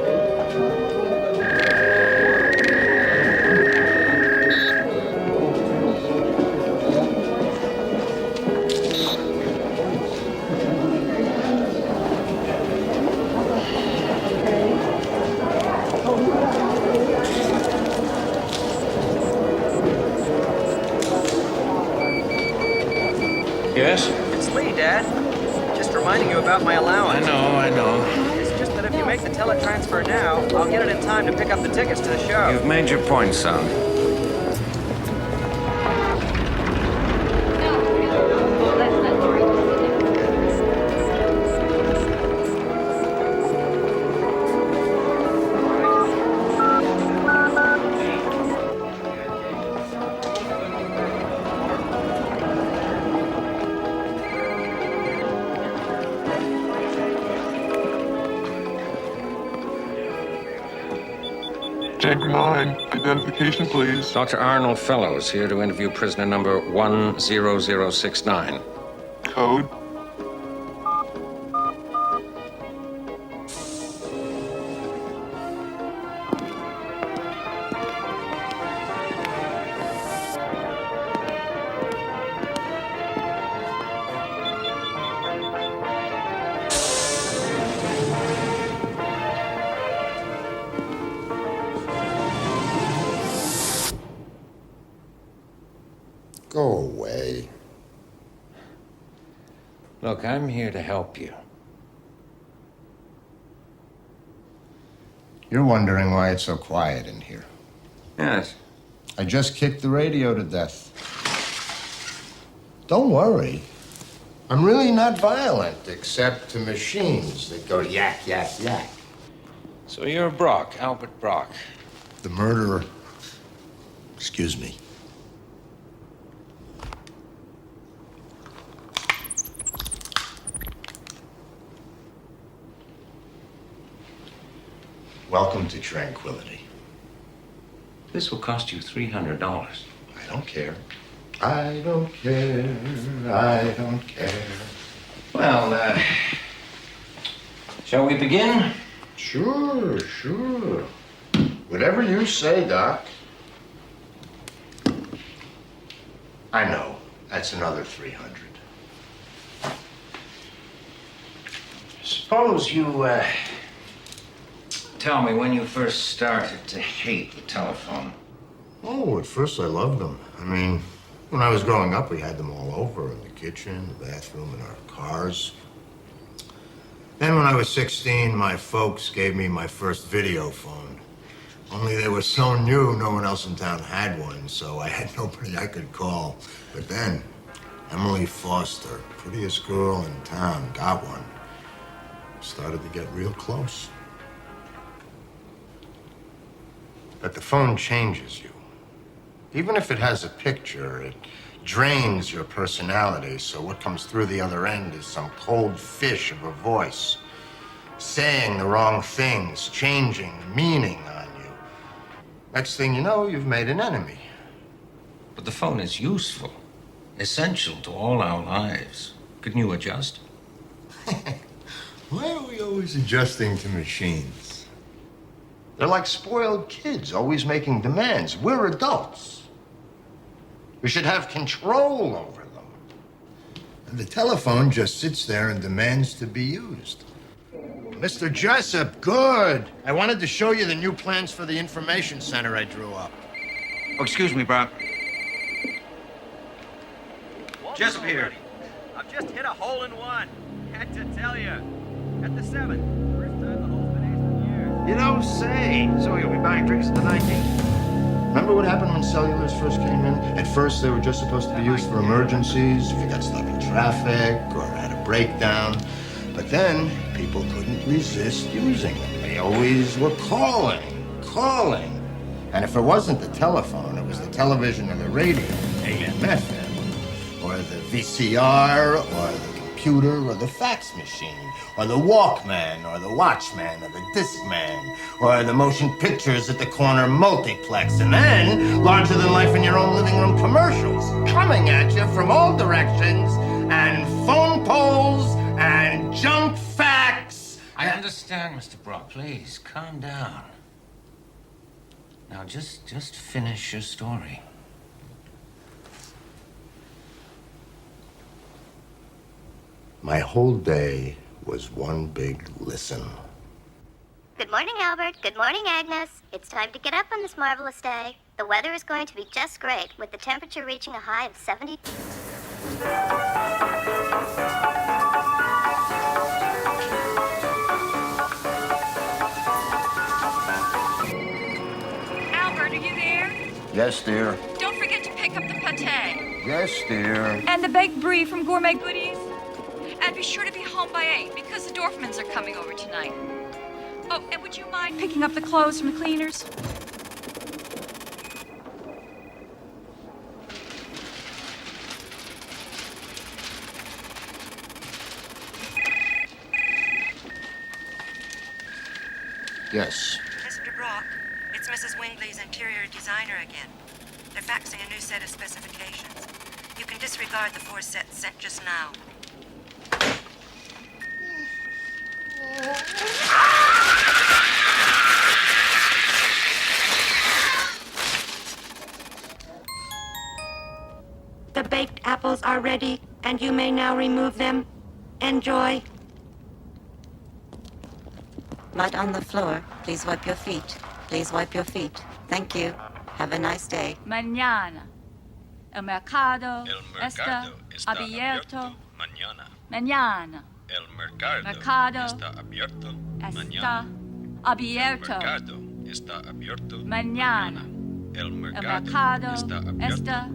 Yes? It's Lee, Dad. Just reminding you about my allowance. I know. It's just that if you make the teletransfer now, I'll get it in time to pick up the tickets to the show. You've made your point, son. Tank 9, identification, please. Dr. Arnold Fellows here to interview prisoner number 10069. Code? Go away. Look, I'm here to help you. You're wondering why it's so quiet in here. Yes. I just kicked the radio to death. Don't worry. I'm really not violent, except to machines that go yak, yak, yak. So you're Brock, Albert Brock. The murderer. Excuse me. Welcome to tranquility. This will cost you $300. I don't care. I don't care. I don't care. Well, shall we begin? Sure, sure. Whatever you say, Doc. I know. That's another 300. Suppose you, tell me when you first started to hate the telephone. Oh, at first I loved them. I mean, when I was growing up, we had them all over, in the kitchen, the bathroom, in our cars. Then when I was 16, my folks gave me my first video phone. Only they were so new, no one else in town had one, so I had nobody I could call. But then, Emily Foster, prettiest girl in town, got one. Started to get real close. But the phone changes you. Even if it has a picture, it drains your personality, so what comes through the other end is some cold fish of a voice, saying the wrong things, changing meaning on you. Next thing you know, you've made an enemy. But the phone is useful, essential to all our lives. Couldn't you adjust? Why are we always adjusting to machines? They're like spoiled kids, always making demands. We're adults. We should have control over them. And the telephone just sits there and demands to be used. Mr. Jessup, good. I wanted to show you the new plans for the information center I drew up. Oh, excuse me, Brock. Jessup here. I've just hit a hole-in-one. Had to tell you. At the 7th. First time the hole's been asked in years. You don't say. So you'll be buying drinks at the 19th? Remember what happened when cellulars first came in? At first, they were just supposed to be used for emergencies, if you got stuck in traffic or had a breakdown. But then, people couldn't resist using them. They always were calling. And if it wasn't the telephone, it was the television or the radio, AM, FM, or the VCR, or the computer, or the fax machine, or the Walkman, or the Watchman, or the Discman, or the motion pictures at the corner multiplex, and then larger than life in your own living room commercials coming at you from all directions, and phone poles understand, Mr. Brock. Please, calm down. Now, just finish your story. My whole day was one big listen. Good morning, Albert. Good morning, Agnes. It's time to get up on this marvelous day. The weather is going to be just great, with the temperature reaching a high of 70. Albert, are you there? Yes, dear. Don't forget to pick up the pate. Yes, dear. And the baked brie from Gourmet Goodies. And be sure to be home by 8 because the Dorfmans are coming over tonight. Oh, and would you mind picking up the clothes from the cleaners? Yes. Mr. Brock, it's Mrs. Wingley's interior designer again. They're faxing a new set of specifications. You can disregard the 4 sets sent just now. The baked apples are ready, and you may now remove them. Enjoy. Mud on the floor. Please wipe your feet. Please wipe your feet. Thank you. Have a nice day. Mañana. El mercado está abierto. Mañana. El mercado Mercado está abierto está abierto. está abierto Mañana. El mercado está está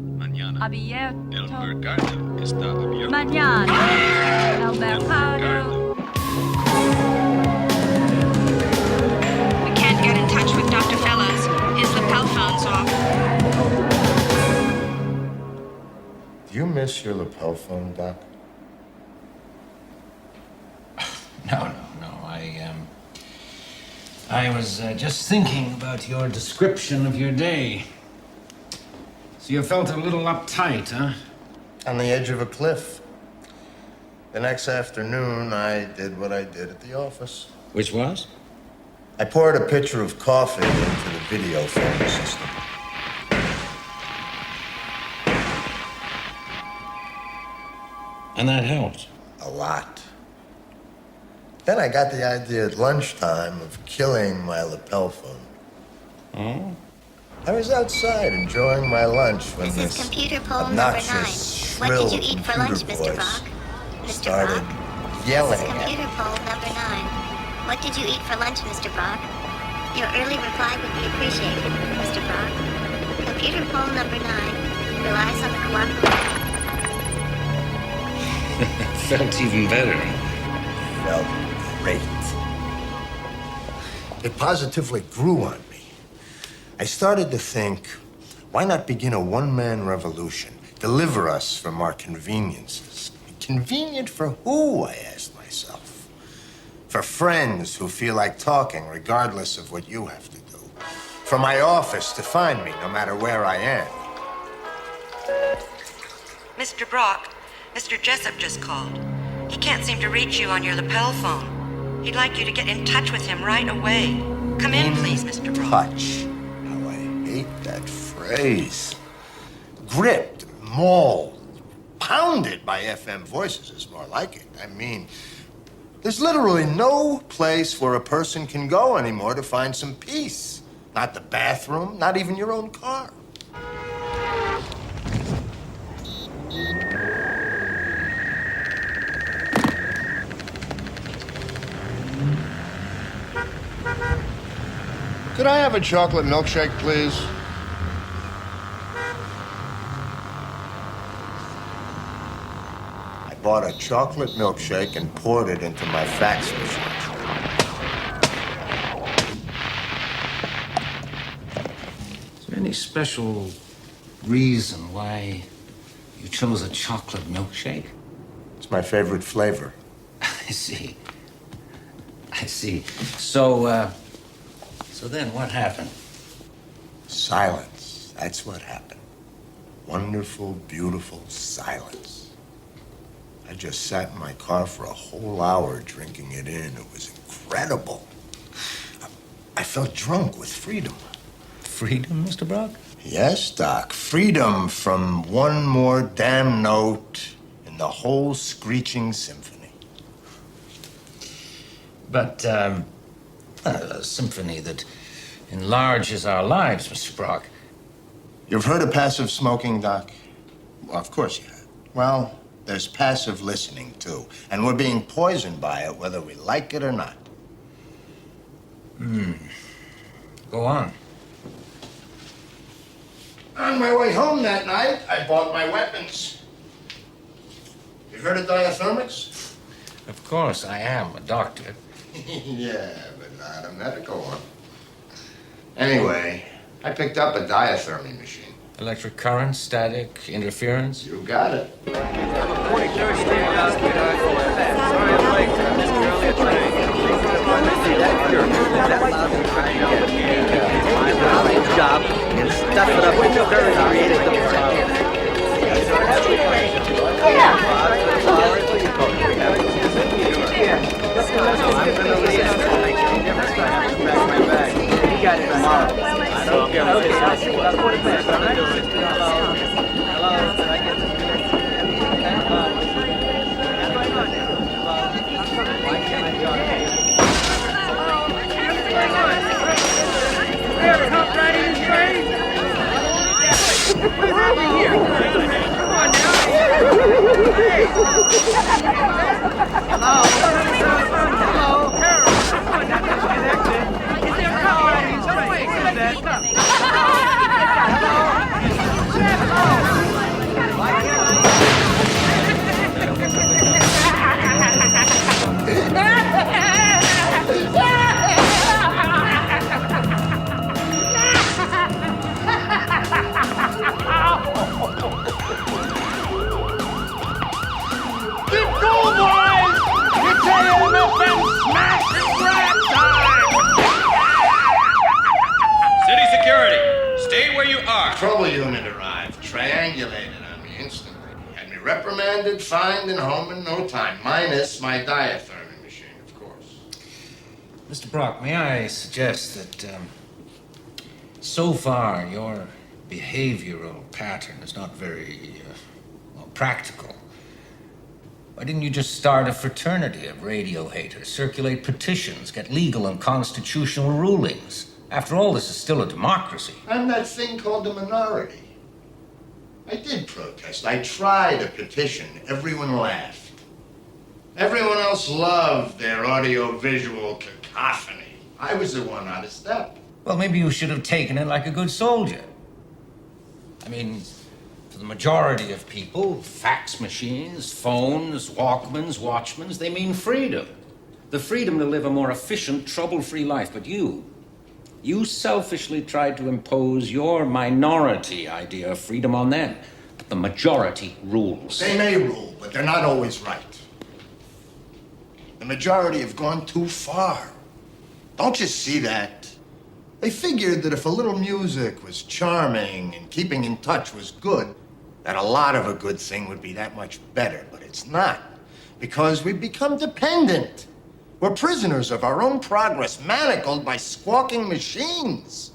abierto. El mercado está abierto Mañana. El mercado. We can't get in touch with Dr. Fellows. His lapel phone's off. Do you miss your lapel phone, Doc? No. I was just thinking about your description of your day. So you felt a little uptight, huh? On the edge of a cliff. The next afternoon, I did what I did at the office. Which was? I poured a pitcher of coffee into the video phone system. And that helped? A lot. Then I got the idea at lunchtime of killing my lapel phone. Oh? I was outside enjoying my lunch when This is this computer poll number 9. obnoxious, What shrill did you eat for lunch, computer Mr. voice Brock? Mr. started Brock? yelling This is at me. computer poll number 9. What did you eat for lunch, Mr. Brock? Your early reply would be appreciated, Mr. Brock. Computer poll number 9 relies on the cooperation. Felt even better. Felt great. It positively grew on me. I started to think, why not begin a one-man revolution? Deliver us from our conveniences. Convenient for who, I asked myself. For friends who feel like talking regardless of what you have to do. For my office to find me no matter where I am. Mr. Brock, Mr. Jessup just called. He can't seem to reach you on your lapel phone. He'd like you to get in touch with him right away. Come in, please, Mr. Brock. Touch. How I hate that phrase. Gripped, mauled, pounded by FM voices is more like it. I mean, there's literally no place where a person can go anymore to find some peace. Not the bathroom, not even your own car. Could I have a chocolate milkshake, please? I bought a chocolate milkshake and poured it into my fax machine. Is there any special reason why you chose a chocolate milkshake? It's my favorite flavor. I see. So then what happened? Silence. That's what happened. Wonderful, beautiful silence. I just sat in my car for a whole hour drinking it in. It was incredible. incredible. I felt drunk with freedom. Freedom, Mr. Brock? Yes, Doc. Freedom from one more damn note in the whole screeching symphony. But, a symphony that enlarges our lives, Mr. Brock. You've heard of passive smoking, Doc? Well, of course you have. Well, there's passive listening, too. And we're being poisoned by it, whether we like it or not. Go on. On my way home that night, I bought my weapons. You heard of diathermics? Of course, I am a doctor. Yeah, but not a medical one. Anyway, I picked up a diathermy machine. Electric current, static, interference? You got it. I'm a 43rd Street hospital. Sorry I'm late. I missed the earlier train. My job and stuff it up with very creative I'm going to leave. Grab my bag. You got it tomorrow. I don't care. Okay, I'll see you about 40 minutes. All right? Hello. Did I get this? Why can't I go? Here, come riding his train. What's happening here? Come on now. Hey. Hello. Hello. Carol. Come on, that's disconnected. Is there a car riding his train? Who's that? Hello. Why can't City security, stay where you are. Trouble unit arrived, triangulated on me instantly. Had me reprimanded, fined, and home in no time, minus my diathermy machine, of course. Mr. Brock, may I suggest that, so far, your behavioral pattern is not very, practical. Why didn't you just start a fraternity of radio haters, circulate petitions, get legal and constitutional rulings? After all, this is still a democracy. I'm that thing called the minority. I did protest. I tried a petition. Everyone laughed. Everyone else loved their audio-visual cacophony. I was the one out of step. Well, maybe you should have taken it like a good soldier. I mean, for the majority of people, fax machines, phones, Walkmans, Watchmans, they mean freedom. The freedom to live a more efficient, trouble-free life. But you selfishly tried to impose your minority idea of freedom on them. But the majority rules. They may rule, but they're not always right. The majority have gone too far. Don't you see that? They figured that if a little music was charming and keeping in touch was good, that a lot of a good thing would be that much better. But it's not, because we've become dependent. We're prisoners of our own progress, manacled by squawking machines.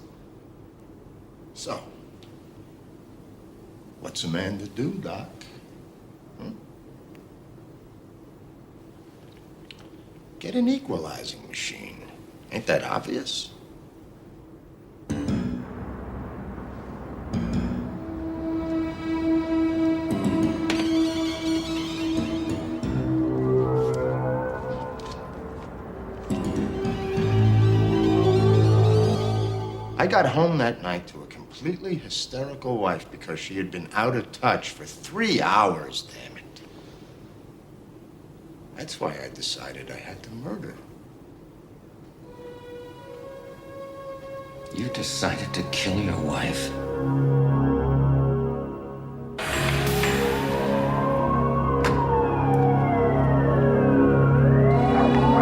So, what's a man to do, Doc? Get an equalizing machine. Ain't that obvious? I got home that night to a completely hysterical wife because she had been out of touch for 3 hours, damn it. That's why I decided I had to murder. You decided to kill your wife?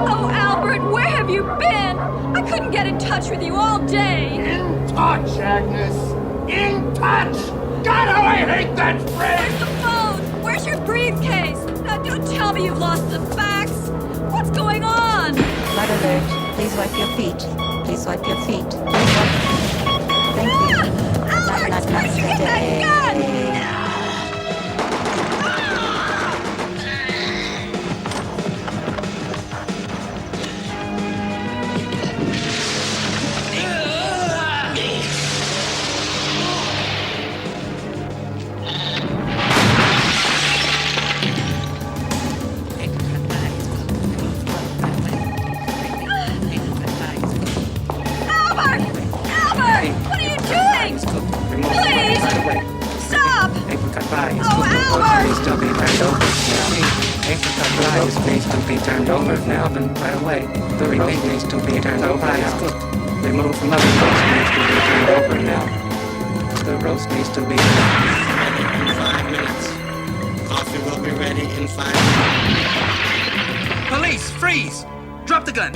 Oh, Albert, where have you been? I couldn't get in touch with you all day. In touch, Agnes. In touch. God, how I hate that phrase. Where's the phone? Where's your briefcase? Now, don't tell me you've lost the facts. What's going on? I Red alert. Please wipe your feet. Please wipe your feet. Please wipe. Thank you. Albert, where'd you get that gun? Turned over now, then right away. The remaining needs to be turned over now. Remove from other roast needs to be turned over now. The roast needs to be ready in 5 minutes. Coffee will be ready in 5 minutes. Police, freeze! Drop the gun.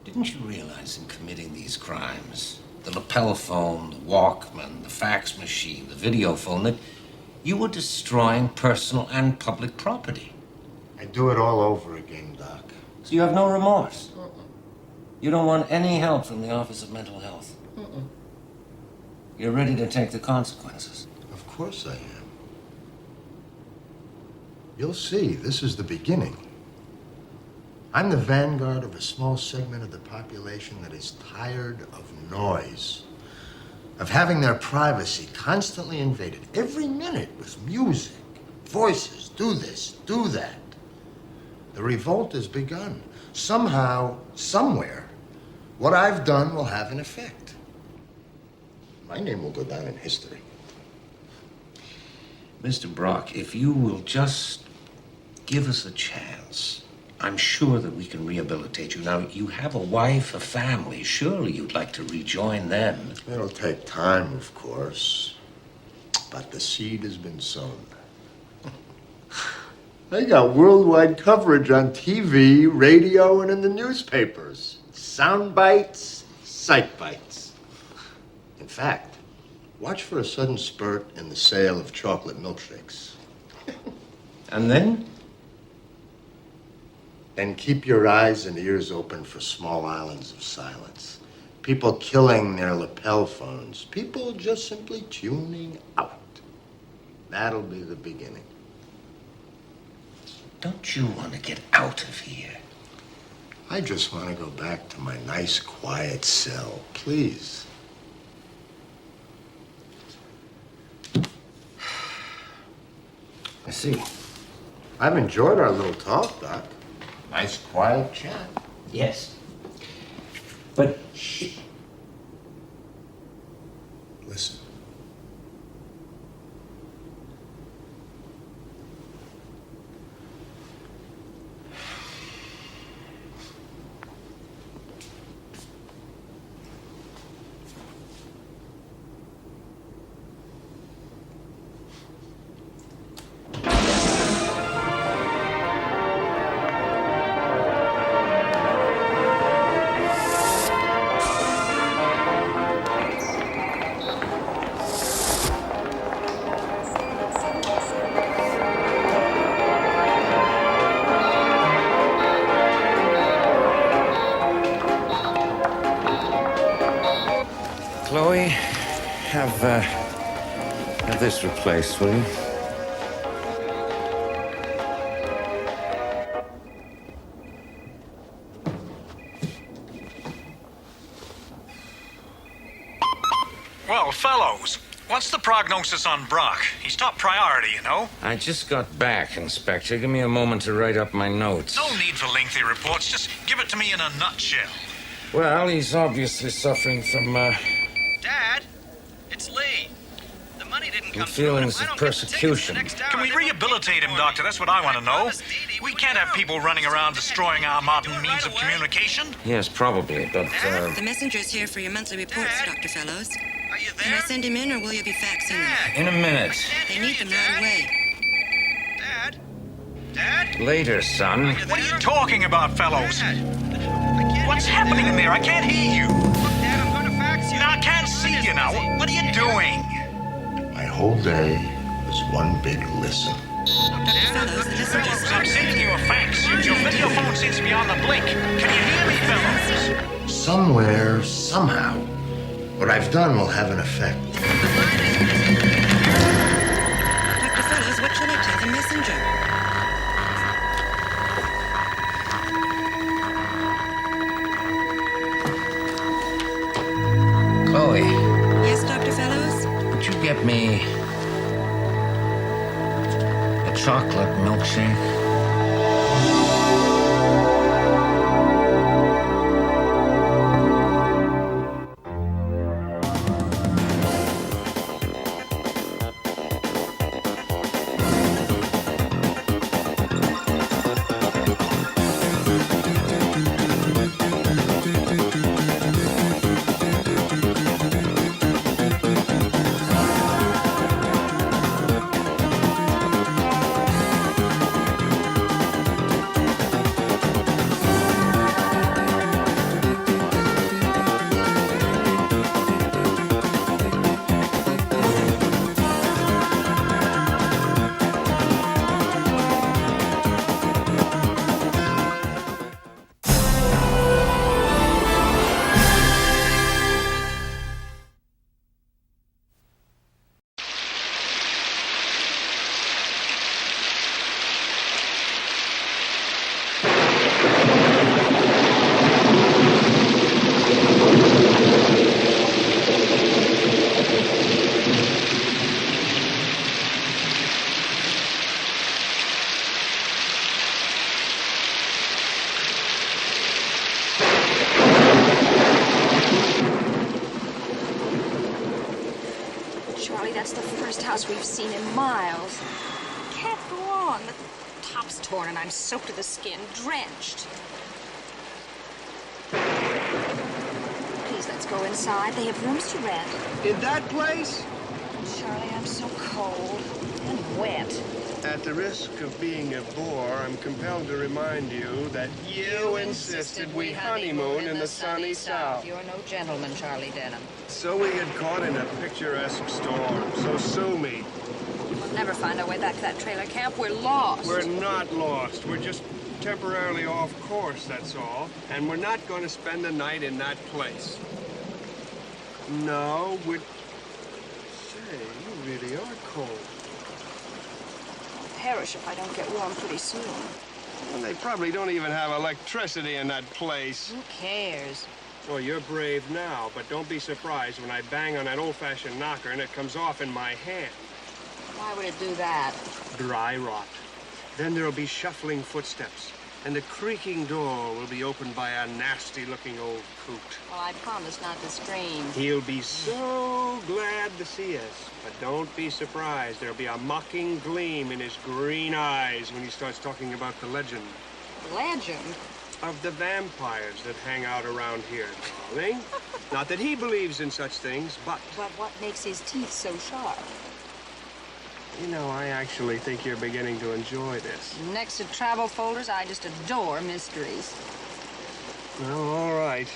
Didn't you realize in committing these crimes, the lapel phone, the Walkman, the fax machine, the video phone, that you were destroying personal and public property? I'd do it all over again, Doc. So you have no remorse? You don't want any help from the Office of Mental Health? You're ready to take the consequences? Of course I am. You'll see, this is the beginning. I'm the vanguard of a small segment of the population that is tired of noise, of having their privacy constantly invaded every minute with music, voices, do this, do that. The revolt has begun. Somehow, somewhere, what I've done will have an effect. My name will go down in history. Mr. Brock, if you will just give us a chance, I'm sure that we can rehabilitate you. Now, you have a wife, a family. Surely you'd like to rejoin them. It'll take time, of course. But the seed has been sown. They got worldwide coverage on TV, radio, and in the newspapers. Sound bites, sight bites. In fact, watch for a sudden spurt in the sale of chocolate milkshakes. And then? Then keep your eyes and ears open for small islands of silence. People killing their lapel phones. People just simply tuning out. That'll be the beginning. Don't you want to get out of here? I just want to go back to my nice, quiet cell, please. I see. I've enjoyed our little talk, Doc. Nice, quiet chat. Yes. But... Listen. Chloe, have this replaced, will you? Well, fellows, what's the prognosis on Brock? He's top priority, you know. I just got back, Inspector. Give me a moment to write up my notes. No need for lengthy reports. Just give it to me in a nutshell. Well, he's obviously suffering from, Dad, it's Lee. The money didn't come feelings of persecution. Can we rehabilitate him, Doctor? That's what I want to know. We can't have people running around destroying our modern means of communication. Yes, probably, but, The messenger's here for your monthly reports, Dr. Fellows. Are you there? Can I send him in, or will you be faxing them? in a minute. They need them right away. Dad? Later, son. What are you talking about, fellows? What's happening in there? I can't hear you. Dad, I'm going to fax you. No, I can't see you now. What are you doing? My whole day was one big listen. Fellows, I'm sending you a fax. Your video phone seems to be on the blink. Can you hear me, fellows? Somewhere, somehow, what I've done will have an effect. Dr. Fellows, what shall I tell the messenger? Chloe, Yes, Dr. Fellows? would you get me a chocolate milkshake? Charlie, that's the first house we've seen in miles. Can't go on. The top's torn and I'm soaked to the skin, drenched. Please, let's go inside. They have rooms to rent. In that place? Charlie, I'm so cold and wet. At the risk of being a bore, I'm compelled to remind you that you insisted we honeymoon in the sunny south. You're no gentleman, Charlie Denham. So we get caught in a picturesque storm. So sue me. We'll never find our way back to that trailer camp. We're lost. We're not lost. We're just temporarily off course, that's all. And we're not going to spend the night in that place. No, we're... Say, you really are cold. I'll perish if I don't get warm pretty soon. Well, they probably don't even have electricity in that place. Who cares? Well, you're brave now, but don't be surprised when I bang on that old-fashioned knocker and it comes off in my hand. Why would it do that? Dry rot. Then there'll be shuffling footsteps, and the creaking door will be opened by a nasty-looking old coot. Well, I promise not to scream. He'll be so glad to see us, but don't be surprised. There'll be a mocking gleam in his green eyes when he starts talking about the legend. Legend? Of the vampires that hang out around here, darling. Not that he believes in such things, but... But what makes his teeth so sharp? You know, I actually think you're beginning to enjoy this. Next to travel folders, I just adore mysteries. Well, all right.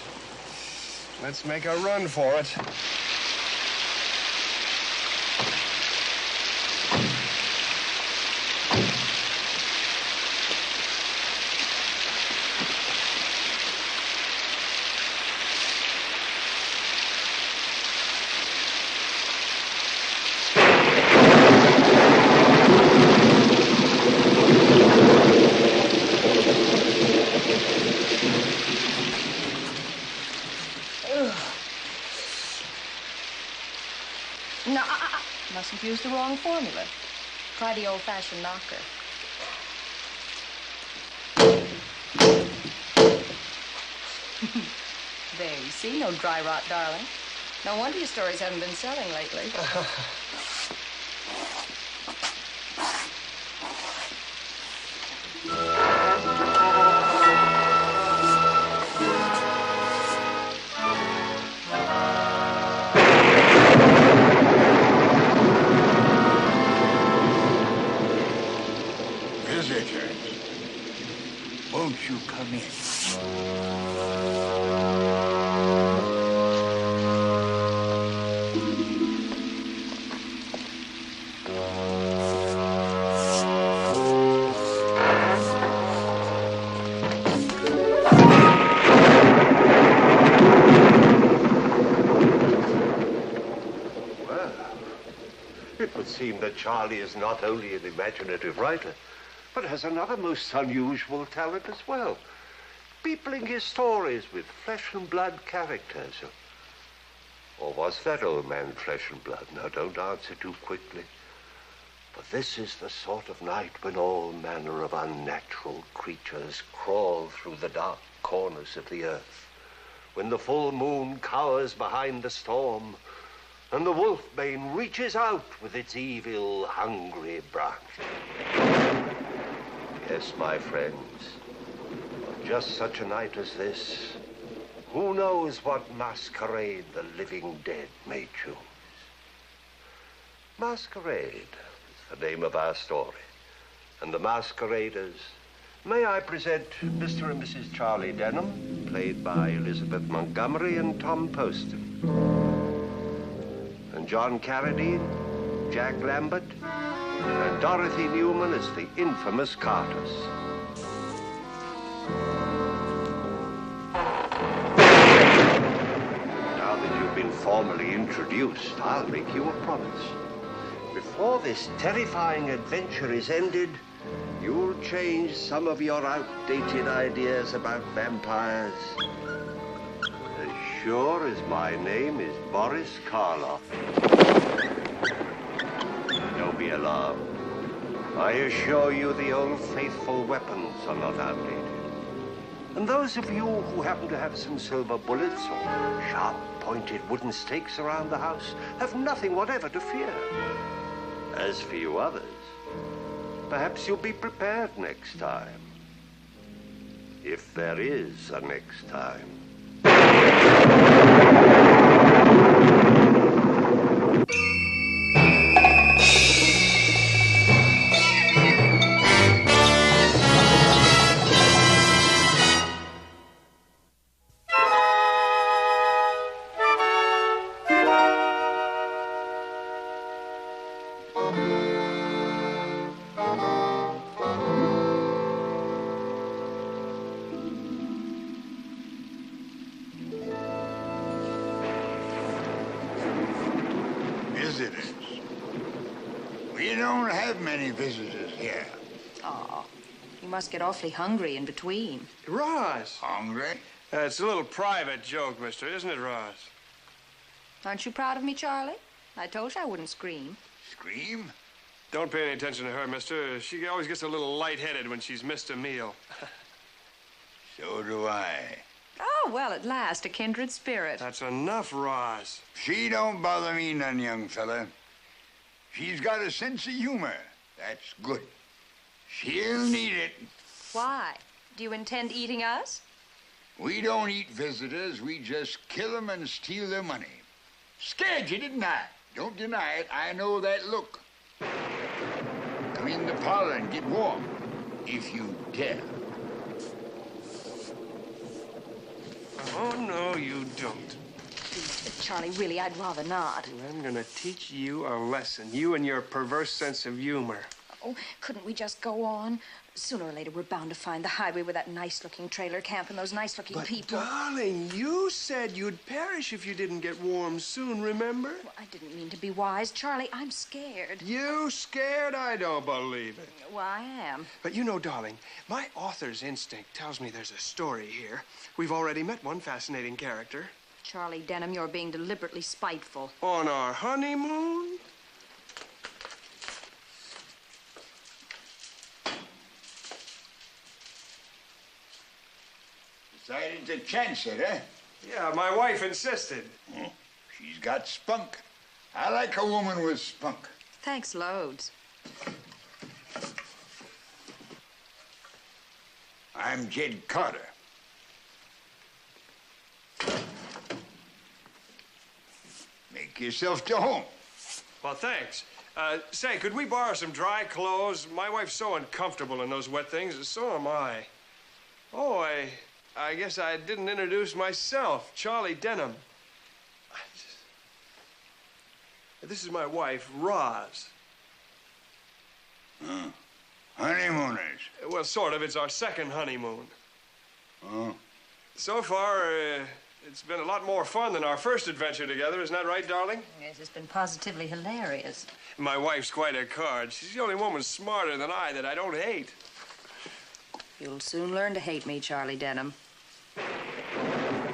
Let's make a run for it. No, must have used the wrong formula. Try the old-fashioned knocker. There, you see? No dry rot, darling. No wonder your stories haven't been selling lately. Won't you come in? It would seem that Charlie is not only an imaginative writer, but has another most unusual talent as well. Peopling his stories with flesh and blood characters. Or was that old man flesh and blood? Now, don't answer too quickly. But this is the sort of night when all manner of unnatural creatures crawl through the dark corners of the earth. When the full moon cowers behind the storm, and the wolfbane reaches out with its evil, hungry branch. Yes, my friends, on just such a night as this, who knows what masquerade the living dead may choose? Masquerade is the name of our story. And the masqueraders, may I present Mr. and Mrs. Charlie Denham, played by Elizabeth Montgomery and Tom Poston. And John Carradine, Jack Lambert, and Dorothy Newman as the infamous Carters. Now that you've been formally introduced, I'll make you a promise. Before this terrifying adventure is ended, you'll change some of your outdated ideas about vampires. As sure as my name is Boris Karloff. Don't be alarmed. I assure you the old faithful weapons are not outdated. And those of you who happen to have some silver bullets or sharp-pointed wooden stakes around the house have nothing whatever to fear. As for you others, perhaps you'll be prepared next time. If there is a next time. Visitors. We don't have many visitors here. Aw, you must get awfully hungry in between. Roz! Hungry? It's a little private joke, mister, isn't it, Roz? Aren't you proud of me, Charlie? I told you I wouldn't scream. Scream? Don't pay any attention to her, mister. She always gets a little lightheaded when she's missed a meal. So do I. Oh, well, at last, a kindred spirit. That's enough, Roz. She don't bother me none, young fella. She's got a sense of humor. That's good. She'll need it. Why? Do you intend eating us? We don't eat visitors. We just kill them and steal their money. Scared you, didn't I? Don't deny it. I know that look. Come in the parlor and get warm, if you dare. Oh, no, you don't. Please, Charlie, really, I'd rather not. I'm gonna teach you a lesson. You and your perverse sense of humor. Oh, couldn't we just go on? Sooner or later, we're bound to find the highway with that nice-looking trailer camp and those nice-looking people. Darling, you said you'd perish if you didn't get warm soon, remember? Well, I didn't mean to be wise. Charlie, I'm scared. You scared? I don't believe it. Well, I am. But you know, darling, my author's instinct tells me there's a story here. We've already met one fascinating character. Charlie Denham, you're being deliberately spiteful. On our honeymoon? Decided to chance it, eh? Yeah, my wife insisted. Oh, she's got spunk. I like a woman with spunk. Thanks loads. I'm Jed Carter. Make yourself to home. Well, thanks. Say, could we borrow some dry clothes? My wife's so uncomfortable in those wet things, and so am I. Oh, I guess I didn't introduce myself. Charlie Denham. This is my wife, Roz. Honeymooners. Well, sort of. It's our second honeymoon. Oh. So far, It's been a lot more fun than our first adventure together, isn't that right, darling? Yes, it's been positively hilarious. My wife's quite a card. She's the only woman smarter than I that I don't hate. You'll soon learn to hate me, Charlie Denham.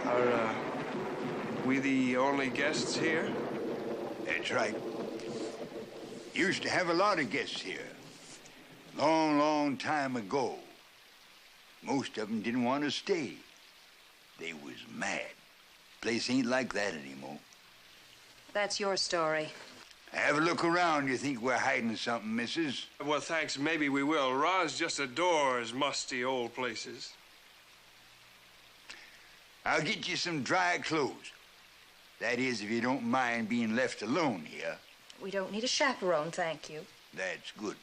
Are, we the only guests here? That's right. Used to have a lot of guests here. Long, long time ago. Most of them didn't want to stay. They was mad. Place ain't like that anymore. That's your story. Have a look around. You think we're hiding something, missus? Well, thanks. Maybe we will. Roz just adores musty old places. I'll get you some dry clothes. That is, if you don't mind being left alone here. We don't need a chaperone, thank you. That's good.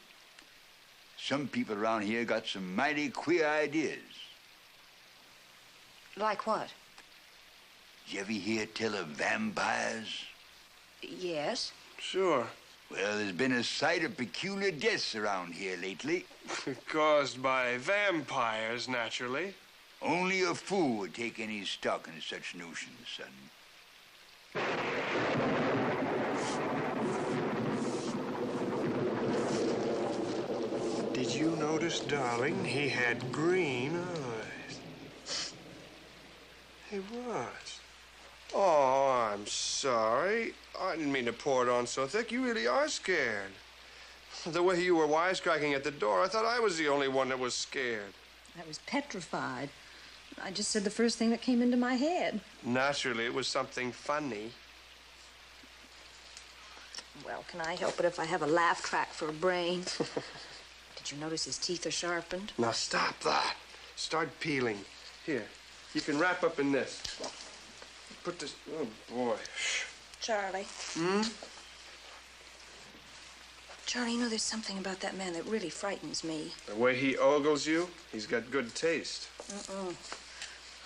Some people around here got some mighty queer ideas. Like what? Did you ever hear tell of vampires? Yes. Sure. Well, there's been a sight of peculiar deaths around here lately. Caused by vampires, naturally. Only a fool would take any stock in such notions, son. Did you notice, darling, he had green eyes? He was. Oh, I'm sorry. I didn't mean to pour it on so thick. You really are scared. The way you were wisecracking at the door, I thought I was the only one that was scared. I was petrified. I just said the first thing that came into my head. Naturally, it was something funny. Well, can I help it if I have a laugh track for a brain? Did you notice his teeth are sharpened? Now stop that. Start peeling. Here, you can wrap up in this. Put this, oh boy. Charlie. Hmm? Charlie, you know there's something about that man that really frightens me. The way he ogles you, he's got good taste.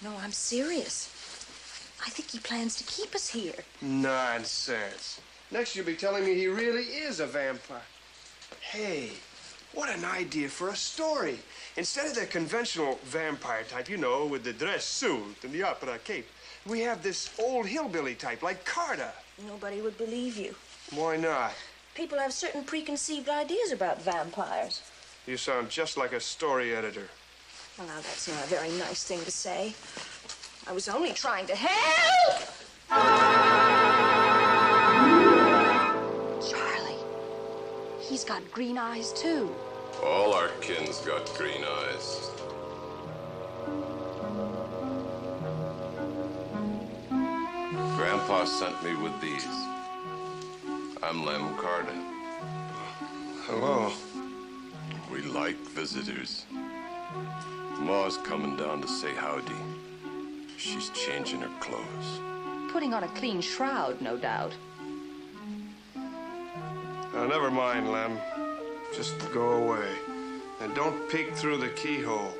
No, I'm serious. I think he plans to keep us here. Nonsense. Next you'll be telling me he really is a vampire. Hey, what an idea for a story. Instead of the conventional vampire type, you know, with the dress suit and the opera cape, we have this old hillbilly type like Carter. Nobody would believe you. Why not? People have certain preconceived ideas about vampires. You sound just like a story editor. Well, now, that's not a very nice thing to say. I was only trying to help! Charlie, he's got green eyes, too. All our kin's got green eyes. Grandpa sent me with these. I'm Lem Carter. Hello. We like visitors. Ma's coming down to say howdy. She's changing her clothes. Putting on a clean shroud, no doubt. Now, never mind, Lem. Just go away. And don't peek through the keyhole.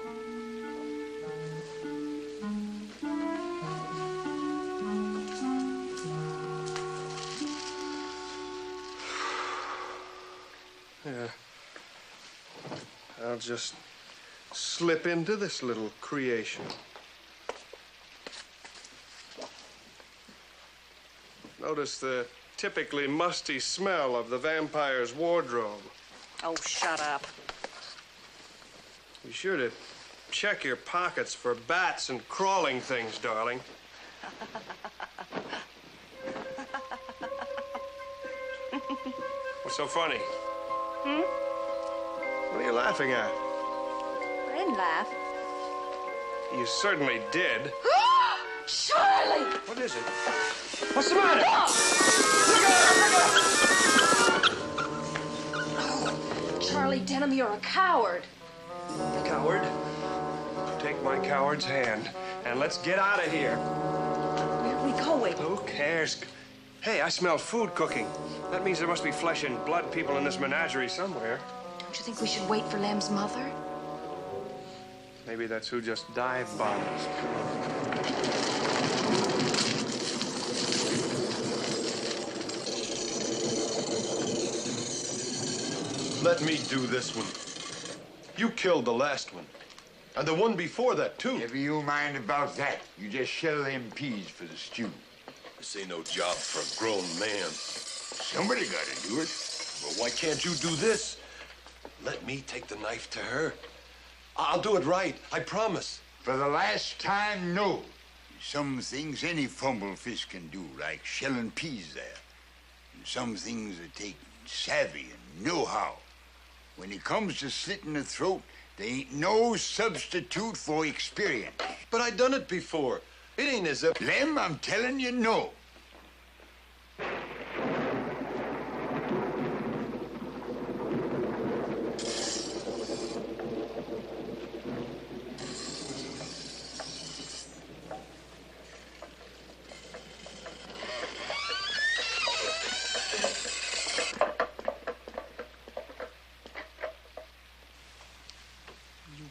Yeah. I'll just slip into this little creation. Notice the typically musty smell of the vampire's wardrobe. Oh, shut up. Be sure to check your pockets for bats and crawling things, darling. What's so funny? What are you laughing at? I didn't laugh. You certainly did. Charlie! What is it? What's the matter? Oh, Charlie Denham, you're a coward. Coward? Take my coward's hand and let's get out of here. Where are we going? Who cares? Hey, I smell food cooking. That means there must be flesh and blood people in this menagerie somewhere. Don't you think we should wait for Lem's mother? Maybe that's who just dive bombed us. Let me do this one. You killed the last one. And the one before that, too. Never you mind about that. You just shell them peas for the stew. This ain't no job for a grown man. Somebody gotta do it. Well, why can't you do this? Let me take the knife to her. I'll do it right, I promise. For the last time, no. Some things any fumble fist can do, like shelling peas there. And some things that take savvy and know-how. When it comes to slitting the throat, there ain't no substitute for experience. But I done it before. It ain't as if... Lem, I'm telling you, no.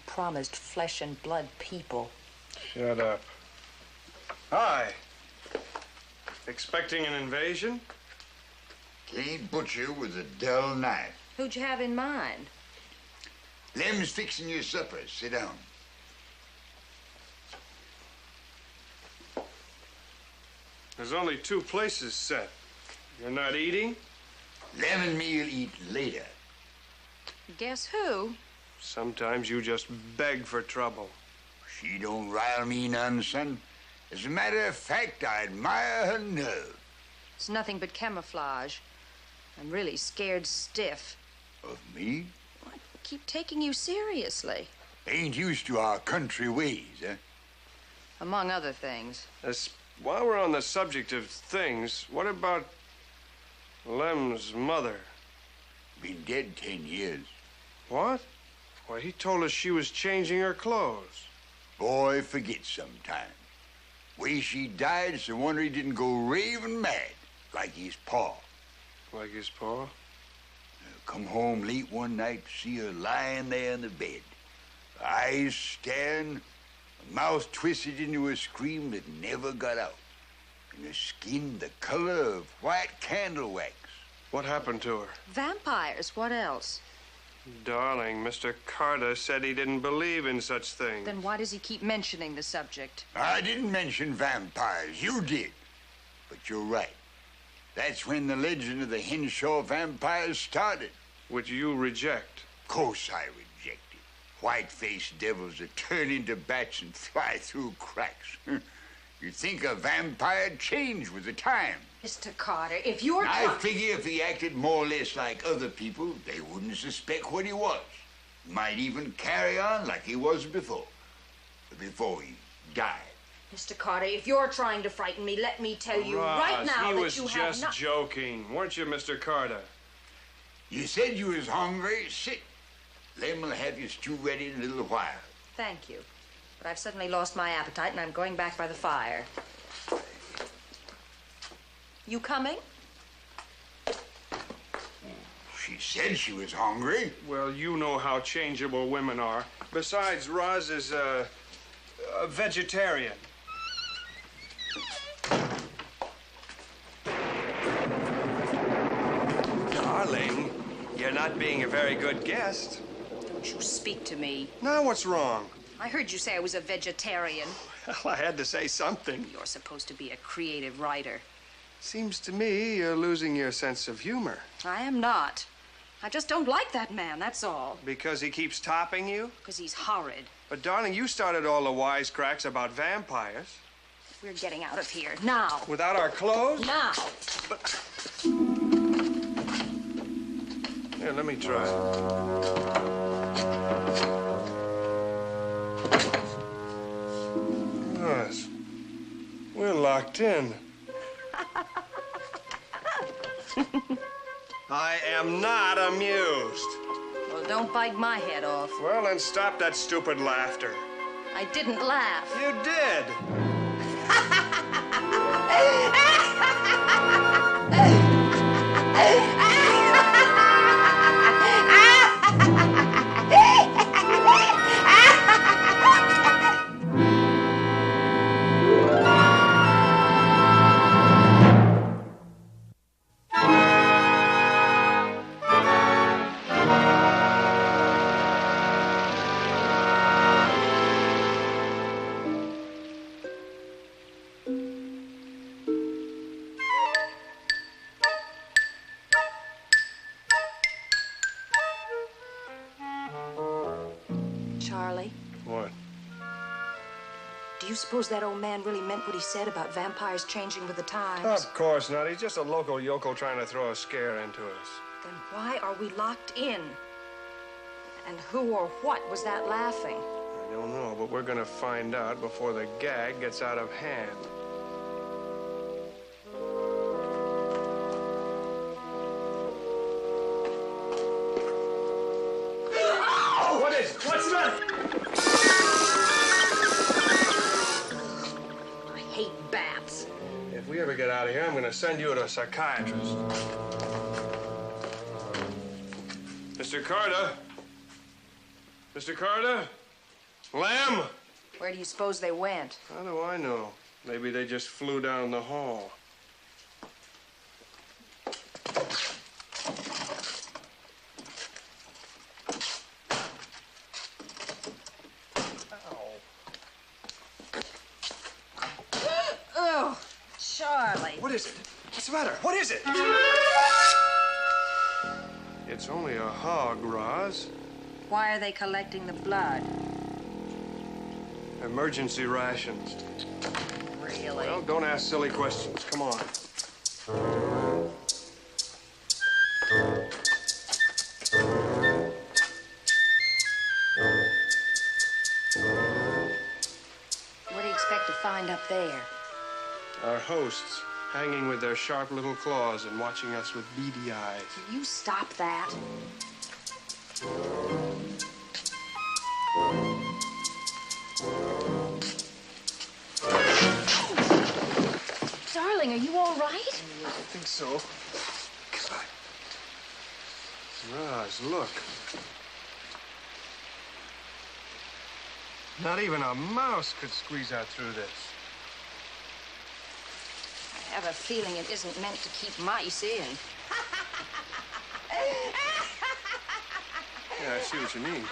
Promised flesh and blood people. Shut up. Hi. Expecting an invasion? Can't butcher with a dull knife. Who'd you have in mind? Lem's fixing your supper. Sit down. There's only 2 places set. You're not eating? Lem and me'll eat later. Guess who? Sometimes you just beg for trouble. She don't rile me none, son. As a matter of fact, I admire her nerve. It's nothing but camouflage. I'm really scared stiff. Of me? I keep taking you seriously. Ain't used to our country ways, eh? Among other things. While we're on the subject of things, what about Lem's mother? Been dead 10 years. What? Why, he told us she was changing her clothes. Boy forgets sometimes. Way she died, it's a wonder he didn't go raving mad, like his pa. Like his pa? Come home late one night to see her lying there in the bed. Her eyes staring, her mouth twisted into a scream that never got out. And her skin the color of white candle wax. What happened to her? Vampires, what else? Darling, Mr. Carter said he didn't believe in such things. Then why does he keep mentioning the subject? I didn't mention vampires. You did. But you're right. That's when the legend of the Henshaw vampires started. Which you reject. Of course I reject it. White-faced devils that turn into bats and fly through cracks. You'd think a vampire'd change with the time. Mr. Carter, if you're... I figure if he acted more or less like other people, they wouldn't suspect what he was. Might even carry on like he was before he died. Mr. Carter, if you're trying to frighten me, let me tell you right now that you have not... He was just joking, weren't you, Mr. Carter? You said you was hungry. Sit. Lem will have your stew ready in a little while. Thank you. But I've suddenly lost my appetite, and I'm going back by the fire. You coming? She said she was hungry. Well, you know how changeable women are. Besides, Roz is a vegetarian. Darling, you're not being a very good guest. Don't you speak to me. Now what's wrong? I heard you say I was a vegetarian. Well, I had to say something. You're supposed to be a creative writer. Seems to me you're losing your sense of humor. I am not. I just don't like that man, that's all. Because he keeps topping you? Because he's horrid. But, darling, you started all the wisecracks about vampires. We're getting out of here, now. Without our clothes? Now. But... Here, let me try. Yes. We're locked in. I am not amused. Well, don't bite my head off. Well, then stop that stupid laughter. I didn't laugh. You did. Charlie, What? do you suppose that old man really meant what he said about vampires changing with the times? Of course not. He's just a local yokel trying to throw a scare into us. Then why are we locked in? And who or what was that laughing? I don't know, but we're gonna find out before the gag gets out of hand. What is it? What's the matter? I hate bats. If we ever get out of here, I'm gonna send you to a psychiatrist. Mr. Carter? Mr. Carter? Lamb? Where do you suppose they went? How do I know? Maybe they just flew down the hall. Oh, Charlie. What is it? What's the matter? What is it? It's only a hog, Roz. Why are they collecting the blood? Emergency rations. Really? Well, don't ask silly questions. Come on. What do you expect to find up there? Our hosts, hanging with their sharp little claws and watching us with beady eyes. Can you stop that? Darling, are you all right? I think so. God. Roz, look. Not even a mouse could squeeze out through this. I have a feeling it isn't meant to keep mice in. Yeah, I see what you mean.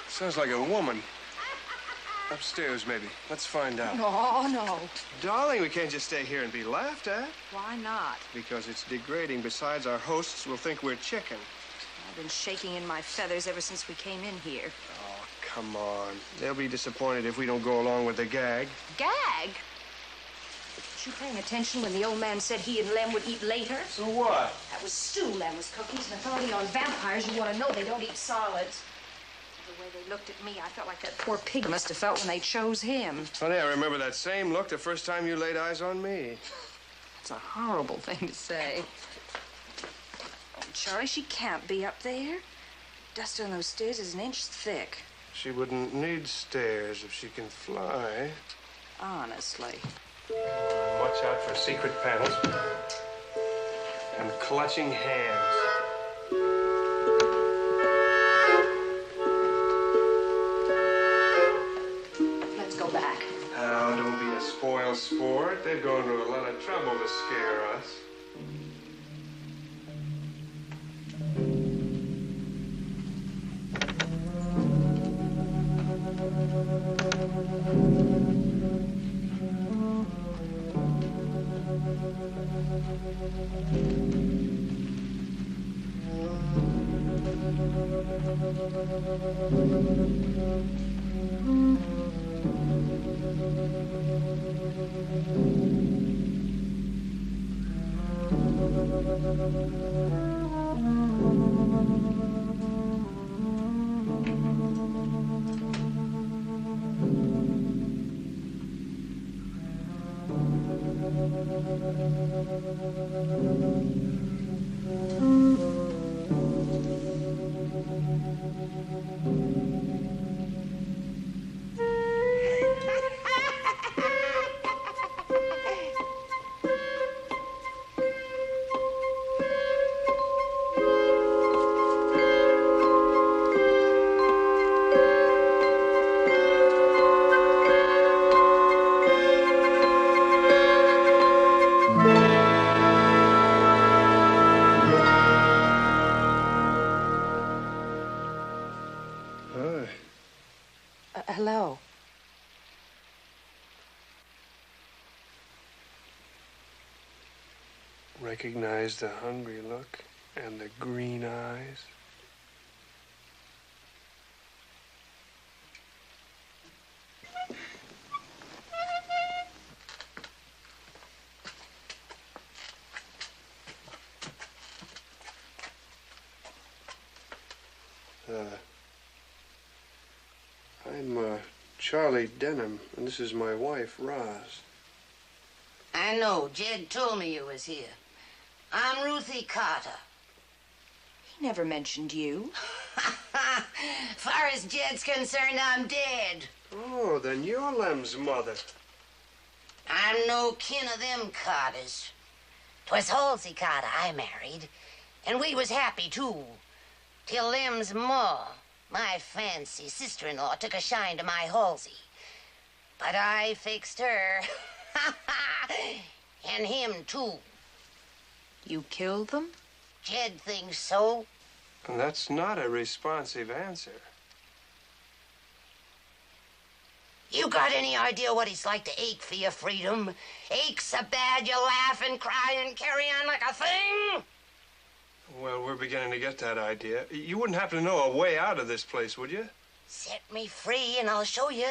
Sounds like a woman. Upstairs, maybe. Let's find out. No, no. Darling, we can't just stay here and be laughed at. Why not? Because it's degrading. Besides, our hosts will think we're chicken. I've been shaking in my feathers ever since we came in here. Oh, come on. They'll be disappointed if we don't go along with the gag. Gag? Was you paying attention when the old man said he and Lem would eat later? So what? That was stew Lem was cooking. As an authority on vampires, you want to know they don't eat solids. The way they looked at me, I felt like that poor pig must have felt when they chose him. Funny, I remember that same look the first time you laid eyes on me. It's a horrible thing to say. Oh, Charlie, she can't be up there. Dust on those stairs is an inch thick. She wouldn't need stairs if she can fly. Honestly. Watch out for secret panels and clutching hands. Let's go back. Now, don't be a spoiled sport. They'd go into a lot of trouble to scare us. Hello. Recognize the hungry look and the green eyes? I'm Charlie Denham, and this is my wife, Roz. I know. Jed told me you was here. I'm Ruthie Carter. He never mentioned you. Far as Jed's concerned, I'm dead. Oh, then you're Lem's mother. I'm no kin of them Carters. 'Twas Halsey Carter I married, and we was happy, too. Till Lem's ma, my fancy sister-in-law, took a shine to my Halsey. But I fixed her. And him, too. You killed them? Jed thinks so. And that's not a responsive answer. You got any idea what it's like to ache for your freedom? Ache so bad you laugh and cry and carry on like a thing? Well, we're beginning to get that idea. You wouldn't happen to know a way out of this place, would you? Set me free and I'll show you.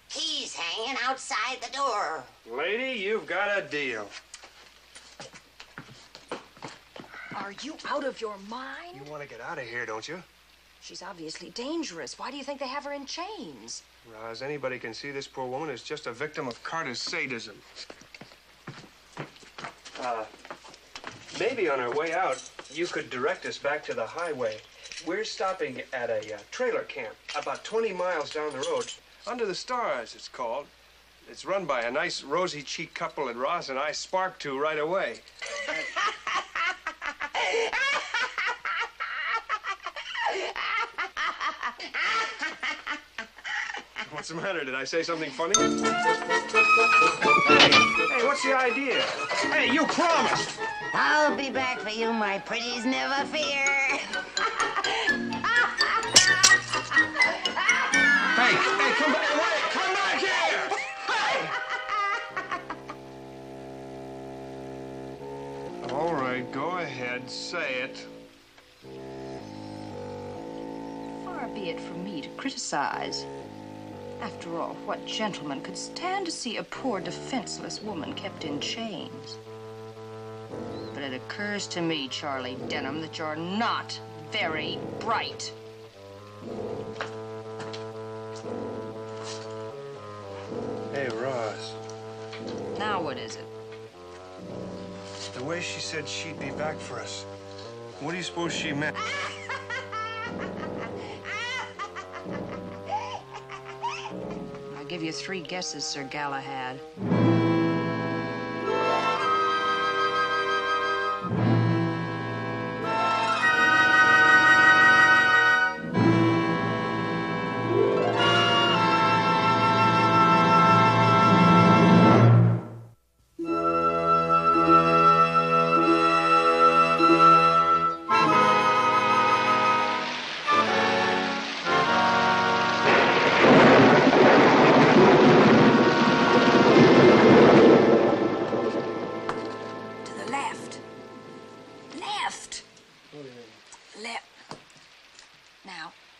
Keys hanging outside the door. Lady, you've got a deal. Are you out of your mind? You want to get out of here, don't you? She's obviously dangerous. Why do you think they have her in chains? Roz, anybody can see this poor woman is just a victim of Carter's sadism. Maybe on our way out, you could direct us back to the highway. We're stopping at a trailer camp about 20 miles down the road. Under the Stars, it's called. It's run by a nice rosy-cheeked couple that Roz and I sparked to right away. What's the matter? Did I say something funny? Hey, what's the idea? Hey, you promised! I'll be back for you, my pretties, never fear. Hey, come back! Wait, come back here! Hey! All right, go ahead, say it. Far be it from me to criticize. After all, what gentleman could stand to see a poor, defenseless woman kept in chains? But it occurs to me, Charlie Denham, that you're not very bright. Hey, Roz. Now what is it? The way she said she'd be back for us. What do you suppose she meant? I'll give you 3 guesses, Sir Galahad.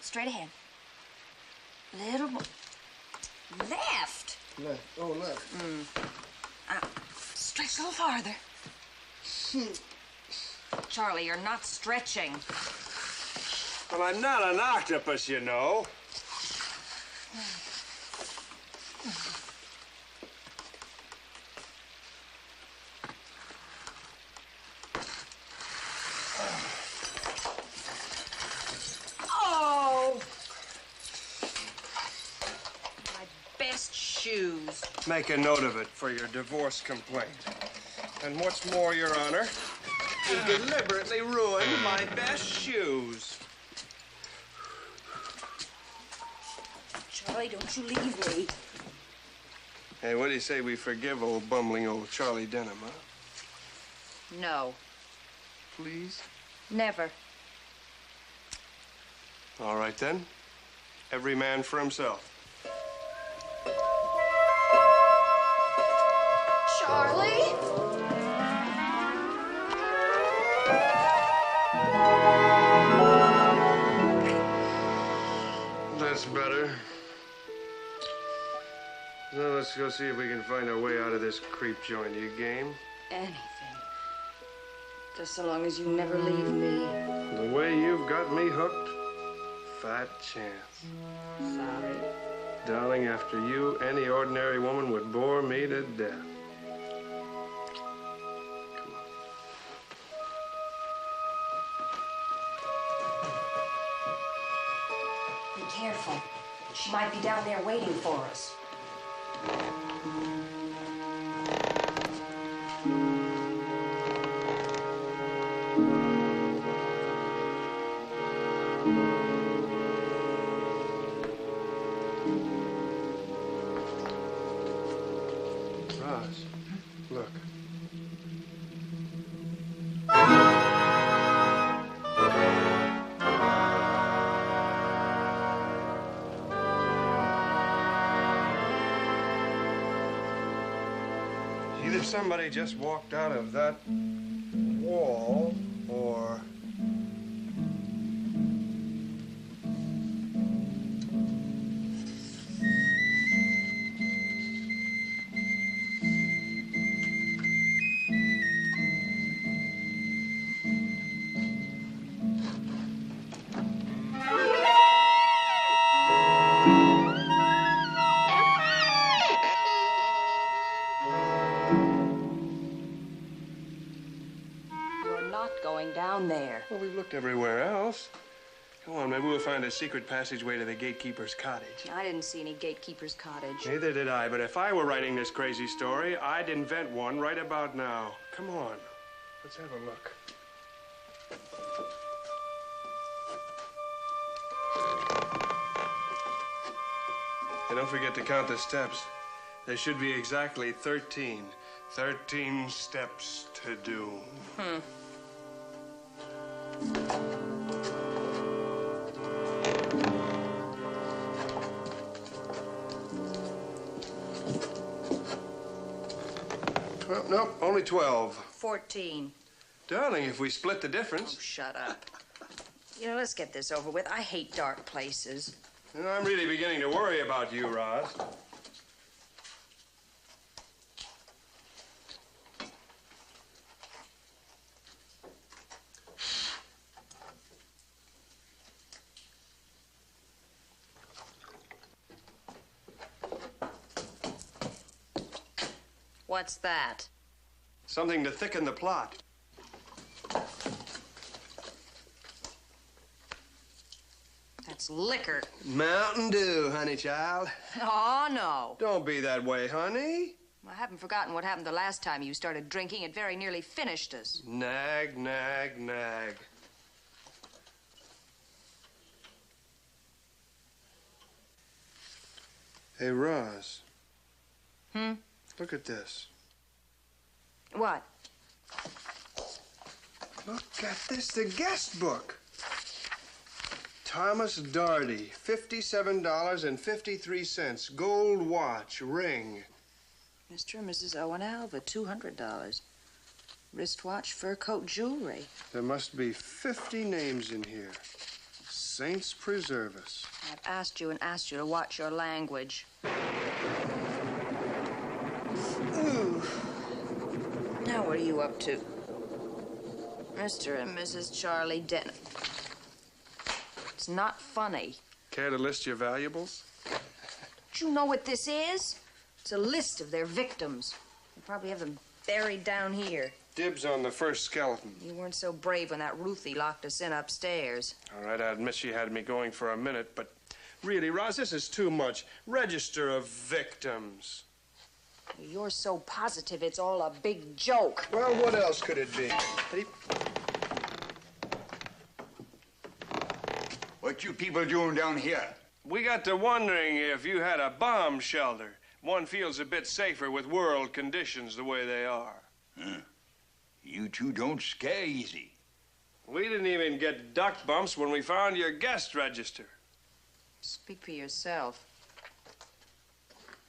Straight ahead. Little more. Left. Left. Oh, left. Stretch a little farther. Charlie, you're not stretching. Well, I'm not an octopus, you know. Oh! My best shoes. Make a note of it for your divorce complaint. And what's more, Your Honor, you deliberately ruined my best shoes. Charlie, don't you leave me. Hey, what do you say we forgive old bumbling old Charlie Denham, huh? No. Please? Never. All right, then. Every man for himself. Charlie? That's better. Now let's go see if we can find our way out of this creep joint. You game? Anything. Just so long as you never leave me. The way you've got me hooked, fat chance. Sorry. Darling, after you, any ordinary woman would bore me to death. Be careful. She might be down there waiting for us. Roz, look. Either somebody just walked out of that wall, or... You're not going down there. Well, we've looked everywhere else. Come on, maybe we'll find a secret passageway to the gatekeeper's cottage. I didn't see any gatekeeper's cottage. Neither did I, but if I were writing this crazy story, I'd invent one right about now. Come on, let's have a look. And don't forget to count the steps. There should be exactly 13. 13 steps to doom. Well, nope, only 12. 14. Darling, if we split the difference. Oh, shut up. You know, let's get this over with. I hate dark places. You know, I'm really beginning to worry about you, Roz. What's that? Something to thicken the plot. That's liquor. Mountain Dew, honey child. Oh, no. Don't be that way, honey. I haven't forgotten what happened the last time you started drinking. It very nearly finished us. Nag, nag, nag. Hey, Roz. Look at this. What? Look at this, the guest book. Thomas Darty, $57.53. Gold watch, ring. Mr. and Mrs. Owen Alva, $200. Wristwatch, fur coat, jewelry. There must be 50 names in here. Saints preserve us. I've asked you and asked you to watch your language. Ooh. Now what are you up to? Mr. and Mrs. Charlie Denton. It's not funny. Care to list your valuables? Do you know what this is? It's a list of their victims. They probably have them buried down here. Dibs on the first skeleton. You weren't so brave when that Ruthie locked us in upstairs. All right, I admit she had me going for a minute, but really, Roz, this is too much. Register of victims. You're so positive it's all a big joke. Well, what else could it be? What you people doing down here? We got to wondering if you had a bomb shelter. One feels a bit safer with world conditions the way they are. Huh. You two don't scare easy. We didn't even get duck bumps when we found your guest register. Speak for yourself.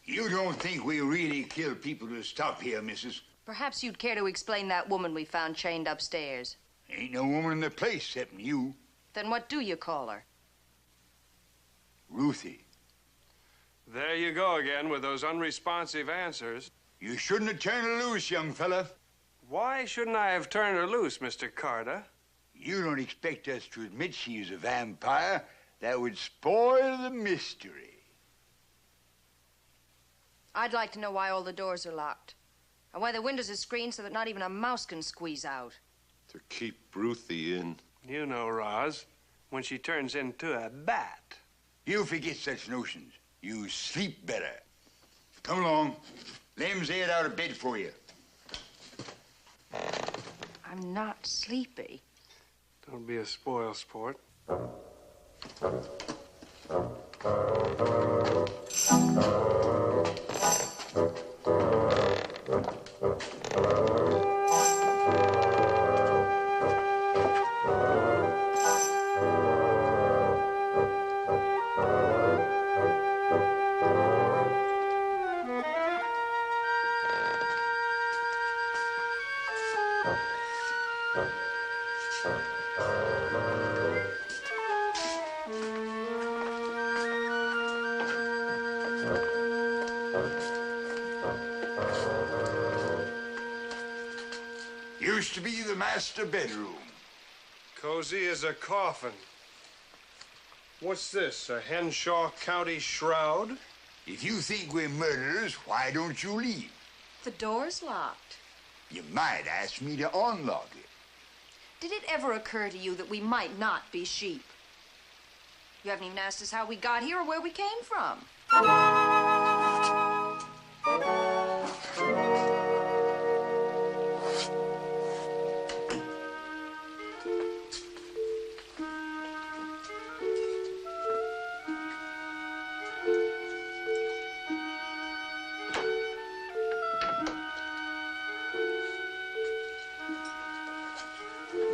You don't think we really kill people to stop here, missus? Perhaps you'd care to explain that woman we found chained upstairs. Ain't no woman in the place except you. Then what do you call her? Ruthie. There you go again with those unresponsive answers. You shouldn't have turned her loose, young fella. Why shouldn't I have turned her loose, Mr. Carter? You don't expect us to admit she's a vampire. That would spoil the mystery. I'd like to know why all the doors are locked. And why the windows are screened so that not even a mouse can squeeze out. To keep Ruthie in. You know, Roz, when she turns into a bat. You forget such notions. You sleep better. Come along. Lem's aired out of bed for you. I'm not sleepy. Don't be a spoil sport. Used to be the master bedroom. Cozy as a coffin. What's this, a Henshaw County shroud? If you think we're murderers, why don't you leave? The door's locked. You might ask me to unlock it. Did it ever occur to you that we might not be sheep? You haven't even asked us how we got here or where we came from.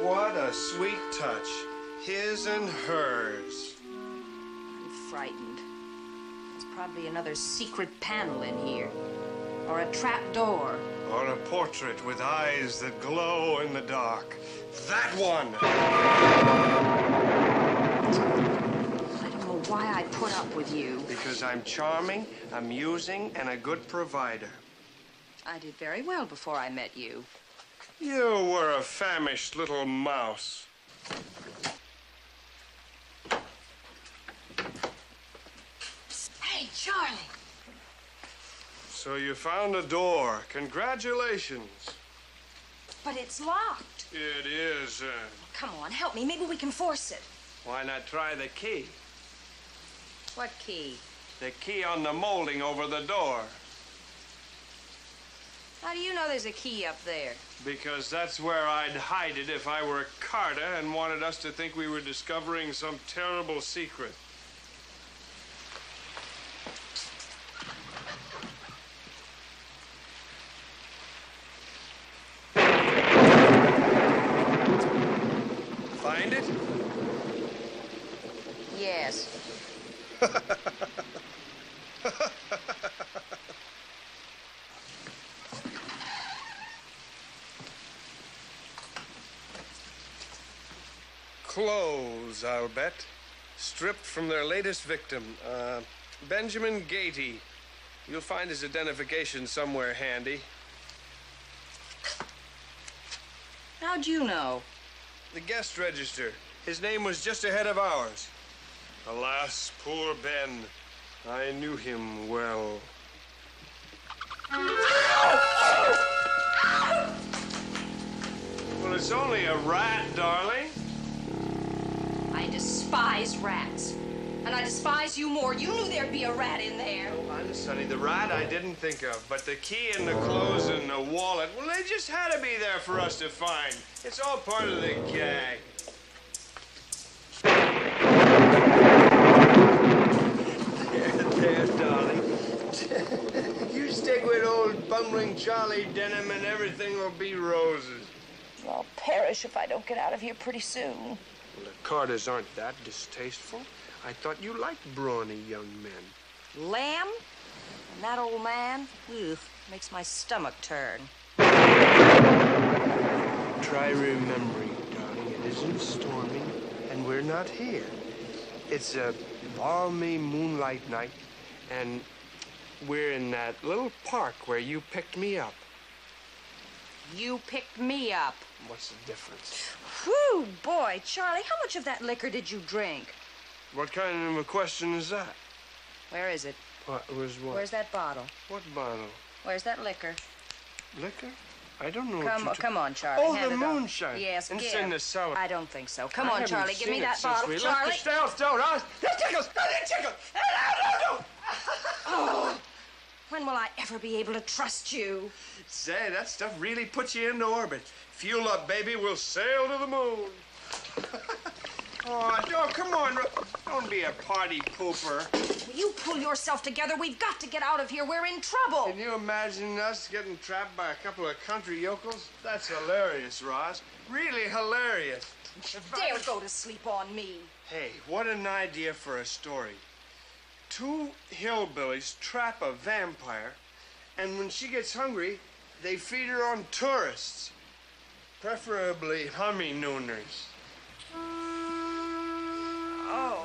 What a sweet touch. His and hers. I'm frightened. There's probably another secret panel in here. Or a trap door. Or a portrait with eyes that glow in the dark. That one! I don't know why I put up with you. Because I'm charming, amusing, and a good provider. I did very well before I met you. You were a famished little mouse. Hey, Charlie. So you found a door. Congratulations. But it's locked. It is. Come on, help me. Maybe we can force it. Why not try the key? What key? The key on the molding over the door. How do you know there's a key up there? Because that's where I'd hide it if I were Carter and wanted us to think we were discovering some terrible secret. Find it? Yes. Clothes, I'll bet. Stripped from their latest victim, Benjamin Gady. You'll find his identification somewhere handy. How'd you know? The guest register. His name was just ahead of ours. Alas, poor Ben. I knew him well. Well, it's only a rat, darling. I despise rats. And I despise you more. You knew there'd be a rat in there. Oh, honest, Sonny, the rat I didn't think of. But the key and the clothes and the wallet, well, they just had to be there for us to find. It's all part of the gag. There, darling. You stick with old bumbling Charlie Denham and everything will be roses. I'll perish if I don't get out of here pretty soon. Well, the Carters aren't that distasteful. I thought you liked brawny young men. Lamb? And that old man? Ugh, makes my stomach turn. Try remembering, darling, it isn't storming, and we're not here. It's a balmy moonlight night, and we're in that little park where you picked me up. You picked me up. What's the difference? Whew, boy, Charlie, how much of that liquor did you drink? What kind of a question is that? Where is it? Where's what? Where's that bottle? What bottle? Where's that liquor? Liquor? I don't know what Come on, Charlie. Oh, hand the it over. moonshine. Yes, And give. it's in the cellar. I don't think so. Come I on, haven't Charlie. Give seen me it that since bottle, we Charlie. left the Stone. That tickles! That tickles! No! Oh, when will I ever be able to trust you? Say, that stuff really puts you into orbit. Fuel up, baby. We'll sail to the moon. Oh, come on. Don't be a party pooper. Will you pull yourself together? We've got to get out of here. We're in trouble. Can you imagine us getting trapped by a couple of country yokels? That's hilarious, Roz. Really hilarious. Dare go to sleep on me. Hey, what an idea for a story. 2 hillbillies trap a vampire, and when she gets hungry, they feed her on tourists, preferably honeymooners. Oh.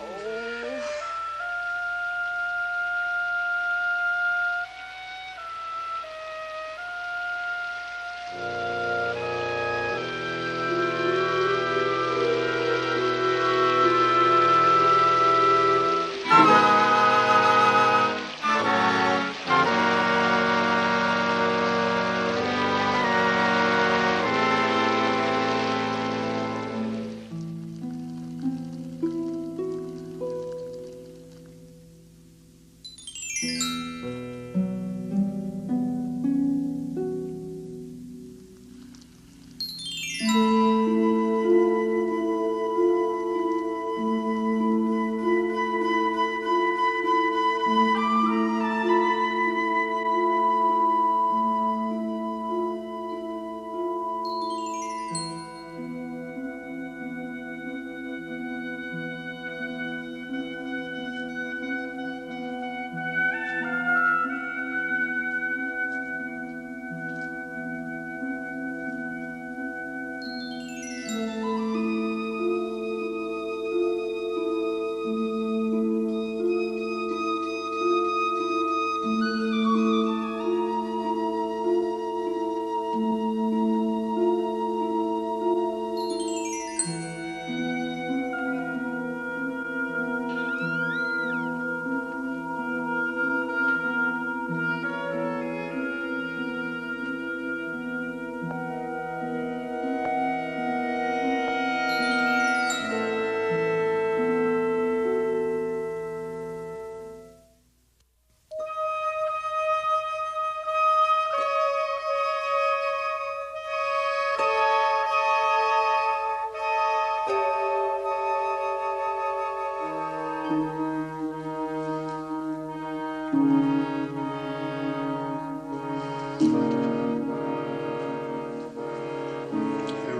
Hey,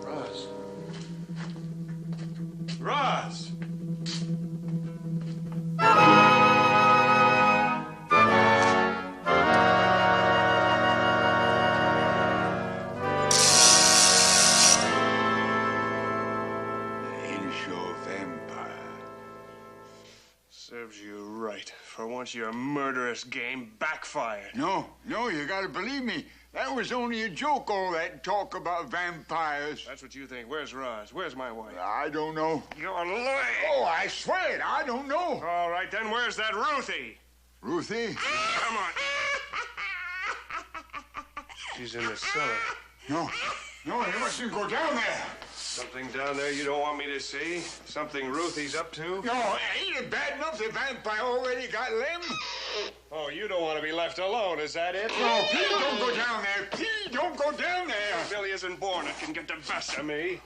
Roz. Roz! Ain't your vampire. Serves you right. For once your murderous game backfired. No, you gotta believe me. That was only a joke, all that talk about vampires. That's what you think. Where's Roz? Where's my wife? I don't know. You're lying. Oh, I swear it, I don't know. All right, then where's that Ruthie? Ruthie? Come on. She's in the cellar. No, you mustn't go down there. Something down there you don't want me to see? Something Ruthie's up to? No, ain't it bad enough the vampire already got limb? Oh, you don't want to be left alone, is that it? No, Pete, don't go down there. Pete, don't go down there. Billy isn't born. It can get the best of me.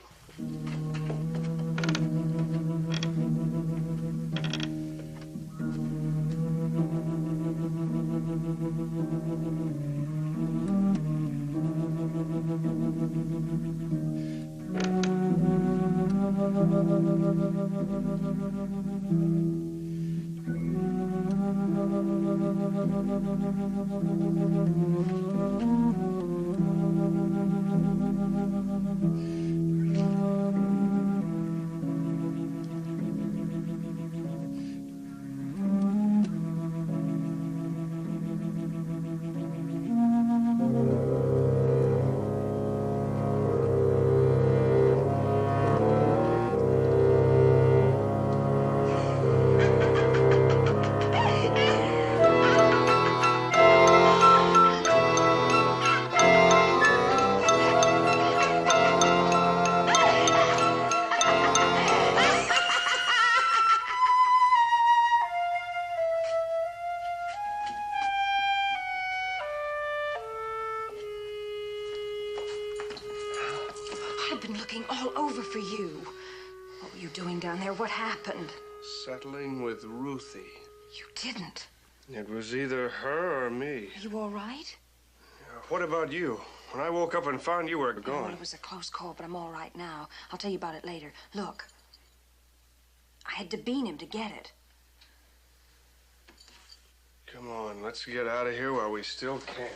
I've been looking all over for you. What were you doing down there? What happened? Settling with Ruthie. You didn't. It was either her or me. Are you all right? What about you? When I woke up and found you were Well, gone. it was a close call, but I'm all right now. I'll tell you about it later. Look, I had to bean him to get it. Come on, let's get out of here while we still can.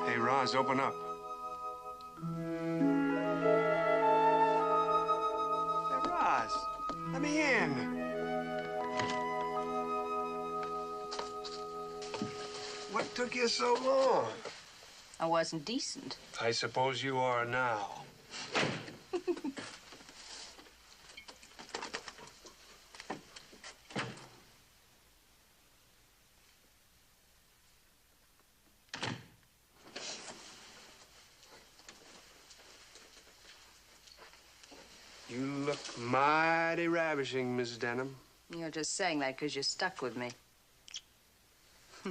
Hey, Roz, open up. Hey, Roz, let me in. What took you so long? I wasn't decent. I suppose you are now. You look mighty ravishing, Miss Denham. You're just saying that because you're stuck with me.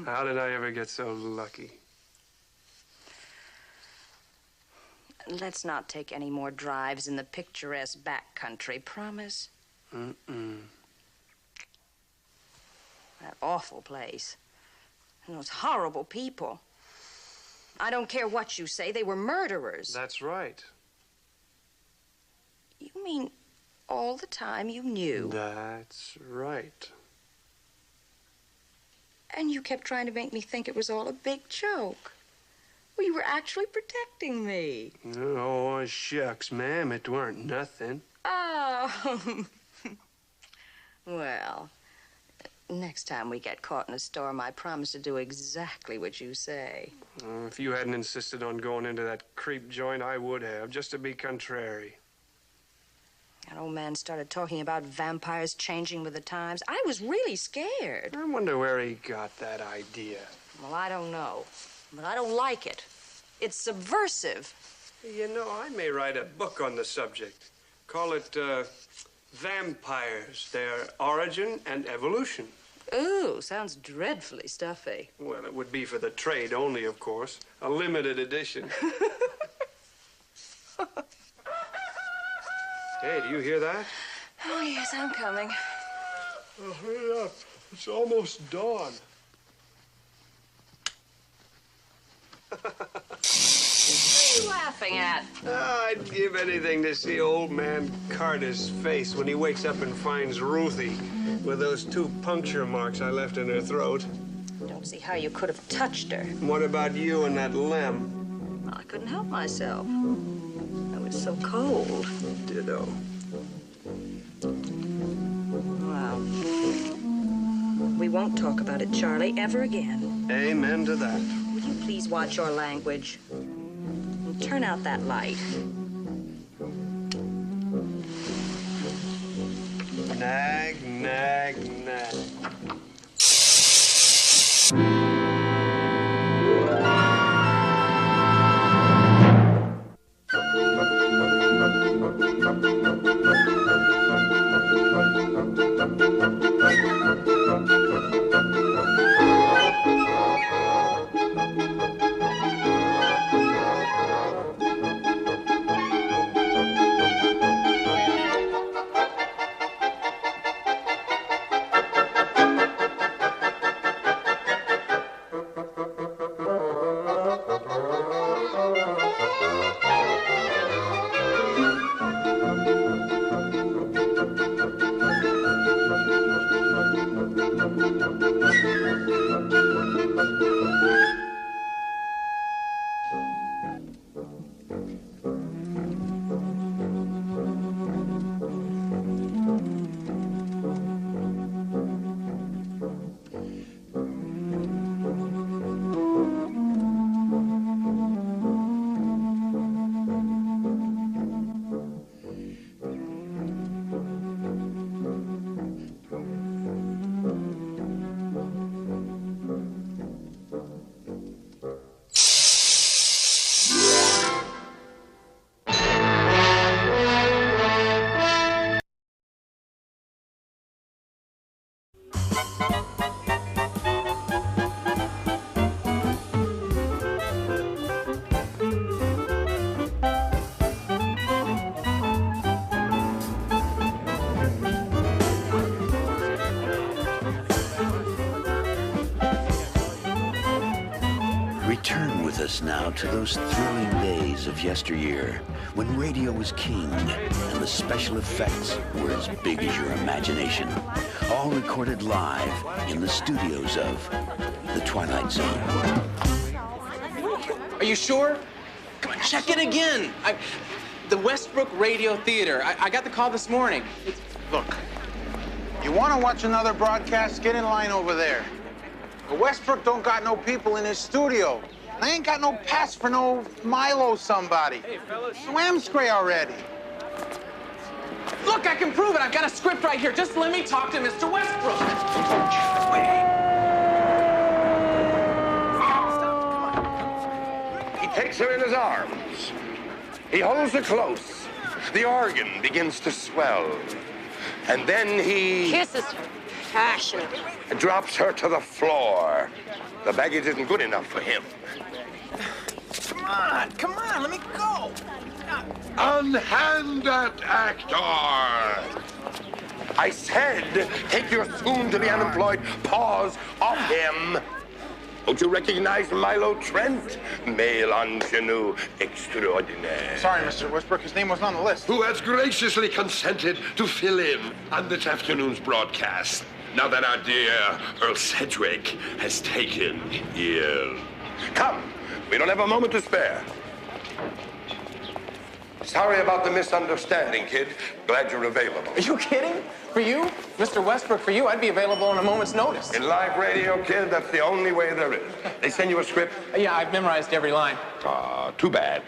How did I ever get so lucky? Let's not take any more drives in the picturesque back country, promise? Mm-mm. That awful place. And those horrible people. I don't care what you say, they were murderers. That's right. You mean all the time you knew? That's right. And you kept trying to make me think it was all a big joke. Well, you were actually protecting me. Oh, shucks, ma'am, it weren't nothing. Oh. Well, next time we get caught in a storm, I promise to do exactly what you say. If you hadn't insisted on going into that creep joint, I would have, just to be contrary. That old man started talking about vampires changing with the times. I was really scared. I wonder where he got that idea. Well, I don't know, but I don't like it. It's subversive. You know, I may write a book on the subject. Call it, Vampires, Their Origin and Evolution. Ooh, sounds dreadfully stuffy. Well, it would be for the trade only, of course. A limited edition. Hey, do you hear that? Oh, yes, I'm coming. Oh, hurry up. It's almost dawn. What are you laughing at? I'd give anything to see old man Carter's face when he wakes up and finds Ruthie with those 2 puncture marks I left in her throat. I don't see how you could have touched her. What about you and that limb? I couldn't help myself. I was so cold. Ditto. Well, we won't talk about it, Charlie, ever again. Amen to that. Will you please watch your language? And turn out that light. Nag, nag, nag. Return with us now to those thrilling days of yesteryear, when radio was king and the special effects were as big as your imagination. All recorded live in the studios of The Twilight Zone. Are you sure? Come on, check it again. The Westbrook Radio Theater. I got the call this morning. Look, you want to watch another broadcast? Get in line over there. But Westbrook don't got no people in his studio. And I ain't got no pass for no Milo somebody. Hey, fellas. So Amscray already. Look, I can prove it. I've got a script right here. Just let me talk to Mr. Westbrook. He takes her in his arms. He holds her close. The organ begins to swell. And then he Kisses her passionately. drops her to the floor. The baggage isn't good enough for him. Come on, let me go. Unhand that actor! I said, take your soon-to-be unemployed paws off him. Don't you recognize Milo Trent? Male ingenue extraordinaire. Sorry, Mr. Westbrook, his name wasn't on the list. Who has graciously consented to fill in on this afternoon's broadcast, now that our dear Earl Sedgwick has taken ill. Come, we don't have a moment to spare. Sorry about the misunderstanding, kid. Glad you're available. Are you kidding? For you? Mr. Westbrook, for you, I'd be available on a moment's notice. In live radio, kid, that's the only way there is. They send you a script? Yeah, I've memorized every line. Too bad.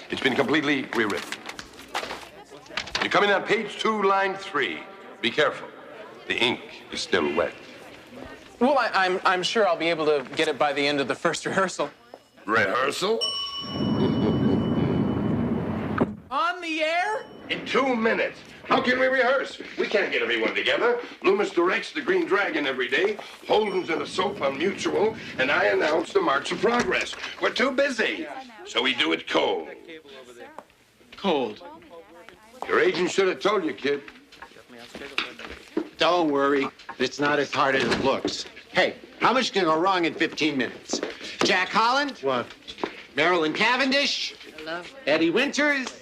It's been completely rewritten. You come in on page 2, line 3. Be careful. The ink is still wet. Well, I'm sure I'll be able to get it by the end of the first rehearsal. Rehearsal? On the air? In 2 minutes. How can we rehearse? We can't get everyone together. Loomis directs the Green Dragon every day. Holden's in a soap on Mutual, and I announce the March of Progress. We're too busy, so we do it cold. Cold. Your agent should have told you, kid. Don't worry. It's not as hard as it looks. Hey, how much can go wrong in 15 minutes? Jack Holland? What? Marilyn Cavendish? Hello. Eddie Winters?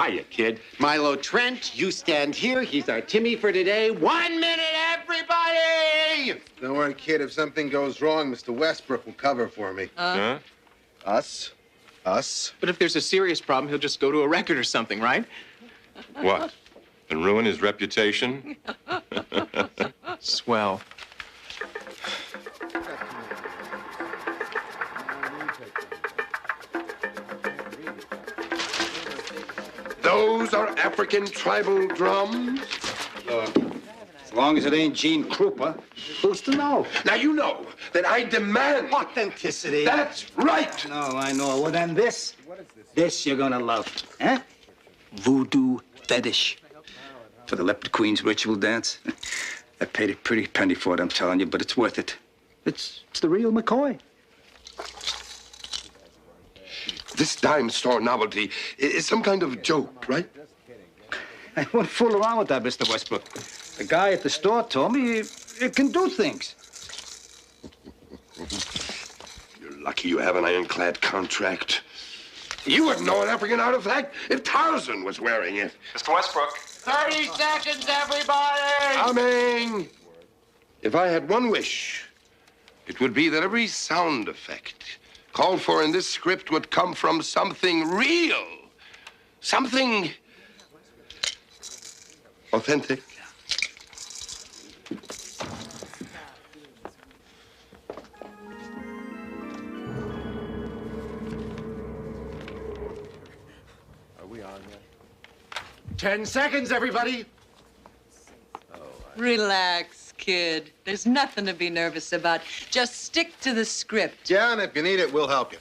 Hiya, kid. Milo Trent, you stand here. He's our Timmy for today. 1 minute, everybody! Don't worry, kid. If something goes wrong, Mr. Westbrook will cover for me. Huh? Us? Us? But if there's a serious problem, he'll just go to a record or something, right? What? And ruin his reputation? Swell. Those are African tribal drums? Look, as long as it ain't Gene Krupa, who's to know? Now you know that I demand authenticity. That's right. No, I know. Well, then this you're gonna love, huh? Voodoo fetish. For the Leopard Queen's ritual dance. I paid a pretty penny for it, I'm telling you, but it's worth it. It's the real McCoy. This dime store novelty is some kind of joke, right? I won't fool around with that, Mr. Westbrook. The guy at the store told me it can do things. You're lucky you have an ironclad contract. You wouldn't know an African artifact if Tarzan was wearing it. Mr. Westbrook. 30 seconds, everybody! Coming! If I had one wish, it would be that every sound effect called for in this script would come from something real. Something authentic. Are we on yet? 10 seconds, everybody. Relax, kid. There's nothing to be nervous about. Just stick to the script. Yeah, and if you need it, we'll help you.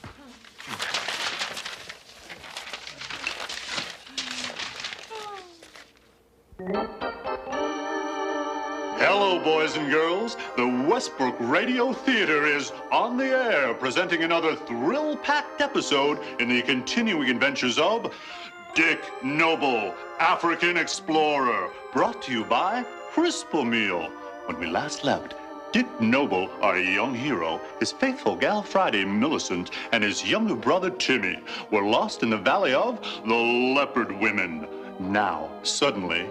Hello, boys and girls. The Westbrook Radio Theater is on the air, presenting another thrill-packed episode in the continuing adventures of Dick Noble, African Explorer, brought to you by Crisp-A-Meal. When we last left, Dick Noble, our young hero, his faithful gal Friday Millicent, and his younger brother Timmy were lost in the valley of the Leopard Women. Now, suddenly...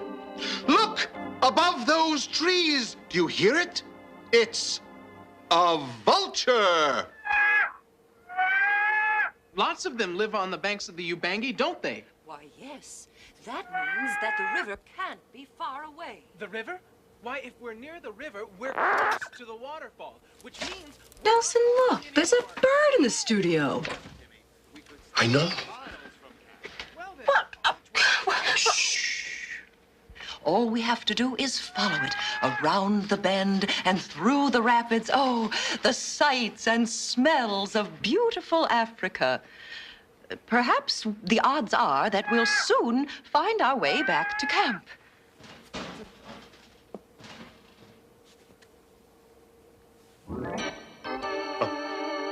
Look! Above those trees! Do you hear it? It's a vulture! Lots of them live on the banks of the Ubangi, don't they? Why, yes. That means that the river can't be far away. The river? Why, if we're near the river, we're close to the waterfall, which means... Nelson, look, there's a bird in the studio. I know. Shh. All we have to do is follow it around the bend and through the rapids. Oh, the sights and smells of beautiful Africa. Perhaps the odds are that we'll soon find our way back to camp.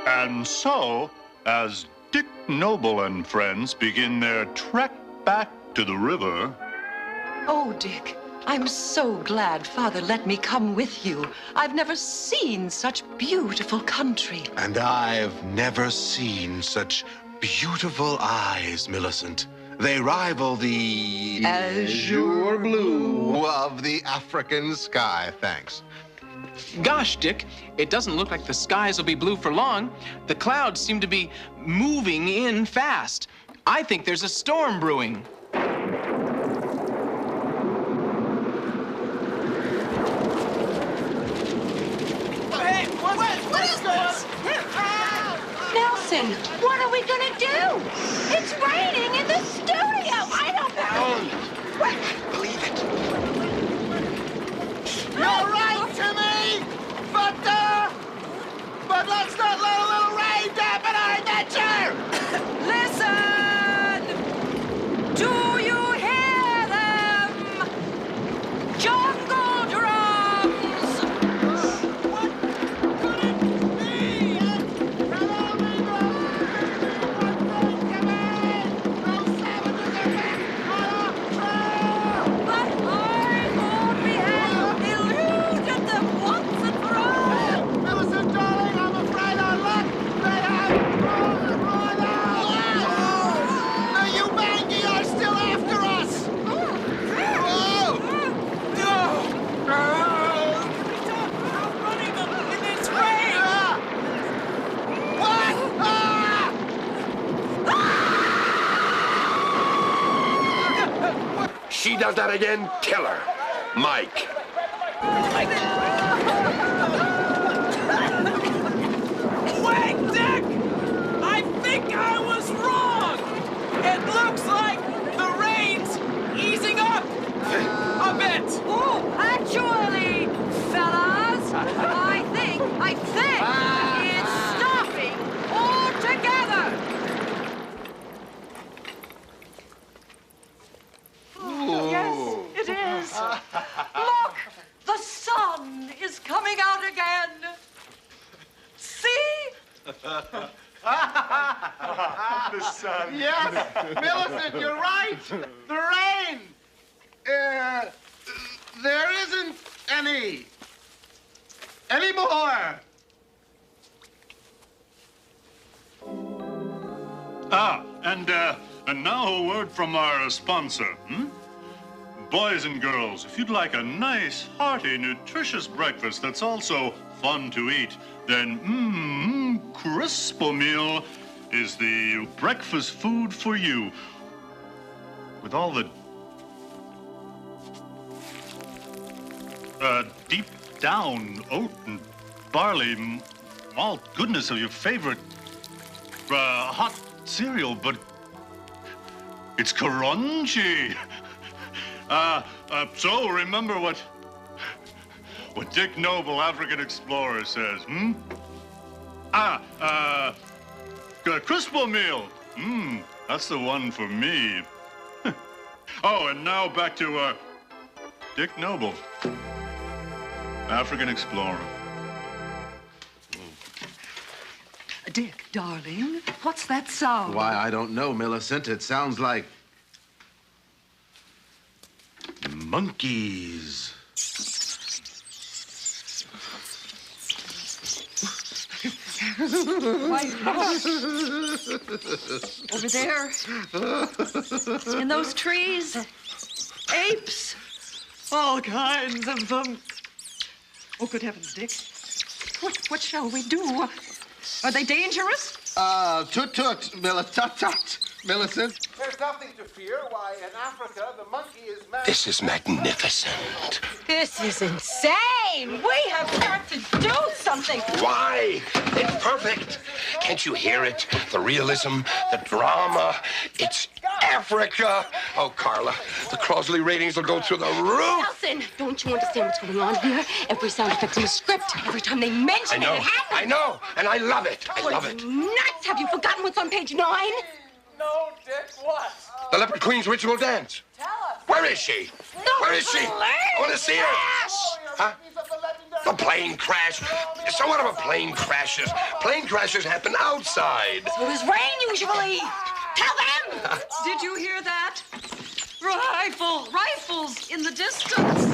And so, as Dick Noble and friends begin their trek back to the river... Oh, Dick, I'm so glad Father let me come with you. I've never seen such beautiful country. And I've never seen such beautiful eyes, Millicent. They rival the azure blue of the African sky. Thanks. Gosh, Dick, it doesn't look like the skies will be blue for long. The clouds seem to be moving in fast. I think there's a storm brewing. What is this? Nelson, what are we gonna do? It's raining in the studio. I don't know. Believe it. You're right, Timmy! But let's not let a little rain dampen our adventure! Listen! Do you hear them? Jungle drums! What could it be? Hello, people! Come in! Those savages are back! But I thought we had eluded them once and for all! Millicent, darling, I'm afraid our luck may have run out! The Ubangi are still after us! Whoa! Running them in this rain! What? She does that again, kill her. Mike. Wait, Dick! I think I was wrong! It looks like the rain's easing up a bit! Oh, actually, fellas, I think it's stopping altogether! Yes, it is. Look, the sun is coming out again. See? The sun. Yes, Millicent, you're right. The rain. There isn't any more. And now a word from our sponsor. Boys and girls, if you'd like a nice, hearty, nutritious breakfast that's also fun to eat, then Crisp-A-Meal is the breakfast food for you. With all the deep down oat and barley malt goodness of your favorite hot cereal, but it's crunchy. So remember what Dick Noble, African Explorer, says, Crisp-A-Meal. That's the one for me. Oh, and now back to Dick Noble. African explorer. Dick, darling, what's that sound? Why, I don't know, Millicent. It sounds like monkeys. Why, over there, in those trees, apes, all kinds of them. Oh, good heavens, Dick. What shall we do? Are they dangerous? Tut-tut, tut-tut, Millicent. There's nothing to fear. Why, in Africa, the monkey is This is magnificent. This is insane. We have got to do something. Why? It's perfect. Can't you hear it? The realism, the drama. It's Africa. Oh, Carla, the Crosley ratings will go through the roof. Nelson, don't you understand what's going on here? Every sound effect's in the script. Every time they mention it, it happens. I know, and I love it. I love it. Nuts! Have you forgotten what's on page 9? No, Dick, what? The Leopard Queen's ritual dance. Tell us. Where is she? Where is she? I want to see her. Huh? The plane crash. So what if a plane crashes? Plane crashes happen outside. So does rain usually. Tell them. Did you hear that? Rifles in the distance.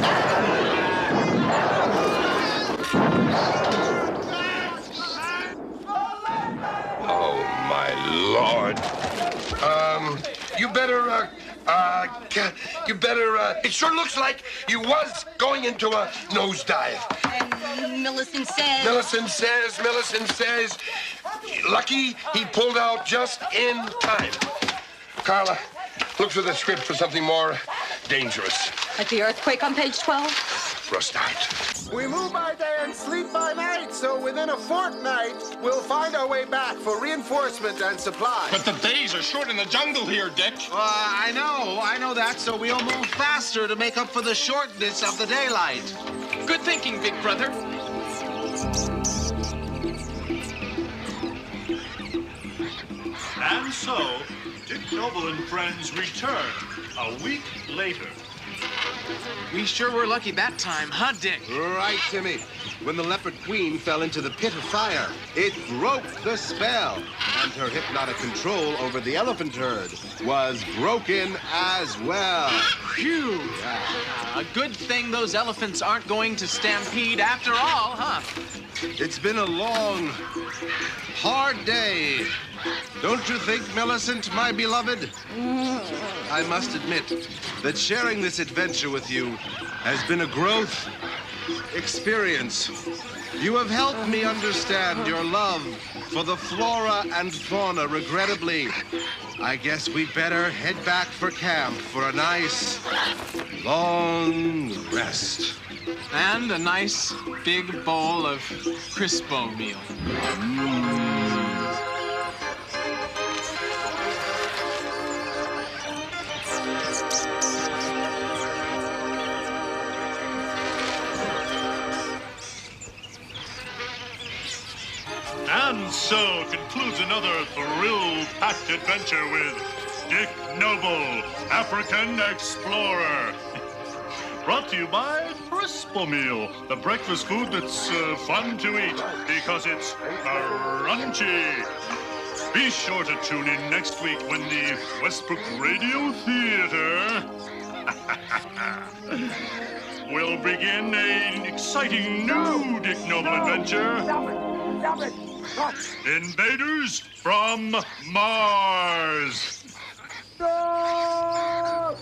Oh, my Lord. It sure looks like you was going into a nosedive. And Millicent says. Millicent says, lucky he pulled out just in time. Carla, look through the script for something more dangerous. Like the earthquake on page 12? For a start. We move by day and sleep by night, so within a fortnight, we'll find our way back for reinforcement and supplies. But the days are short in the jungle here, Dick. I know that, so we'll move faster to make up for the shortness of the daylight. Good thinking, big brother. And so, Dick Noble and friends return a week later. We sure were lucky that time, huh, Dick? Right, Timmy. When the Leopard Queen fell into the pit of fire, it broke the spell, and her hypnotic control over the elephant herd was broken as well. Phew. A good thing those elephants aren't going to stampede after all, huh? It's been a long, hard day. Don't you think, Millicent, my beloved? I must admit that sharing this adventure with you has been a growth experience. You have helped me understand your love for the flora and fauna. Regrettably, I guess we better head back for camp for a nice, long rest. And a nice big bowl of Crispo meal. And so concludes another thrill-packed adventure with Dick Noble, African Explorer. Brought to you by Crispo Meal, the breakfast food that's fun to eat because it's crunchy. Be sure to tune in next week when the Westbrook Radio Theater will begin an exciting new Dick Noble adventure. Stop it! Invaders from Mars. Stop!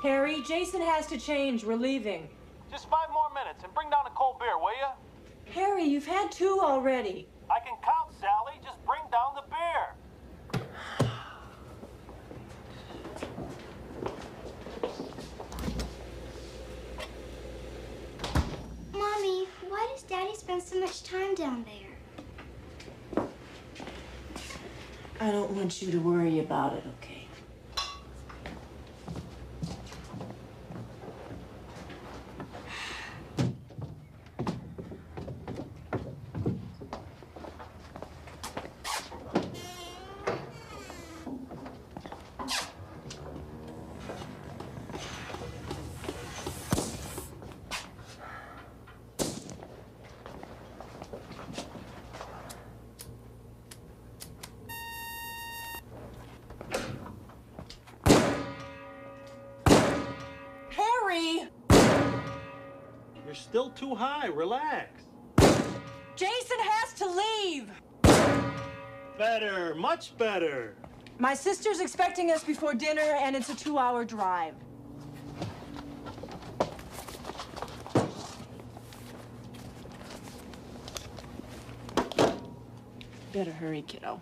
Harry, Jason has to change. We're leaving. Just 5 more minutes and bring down a cold beer, will you? Harry, you've had 2 already. I can count, Sally. Just bring down the beer. Mommy, why does Daddy spend so much time down there? I don't want you to worry about it, okay? You're still too high. Relax. Jason has to leave. Better, much better. My sister's expecting us before dinner, and it's a 2-hour drive. Better hurry, kiddo.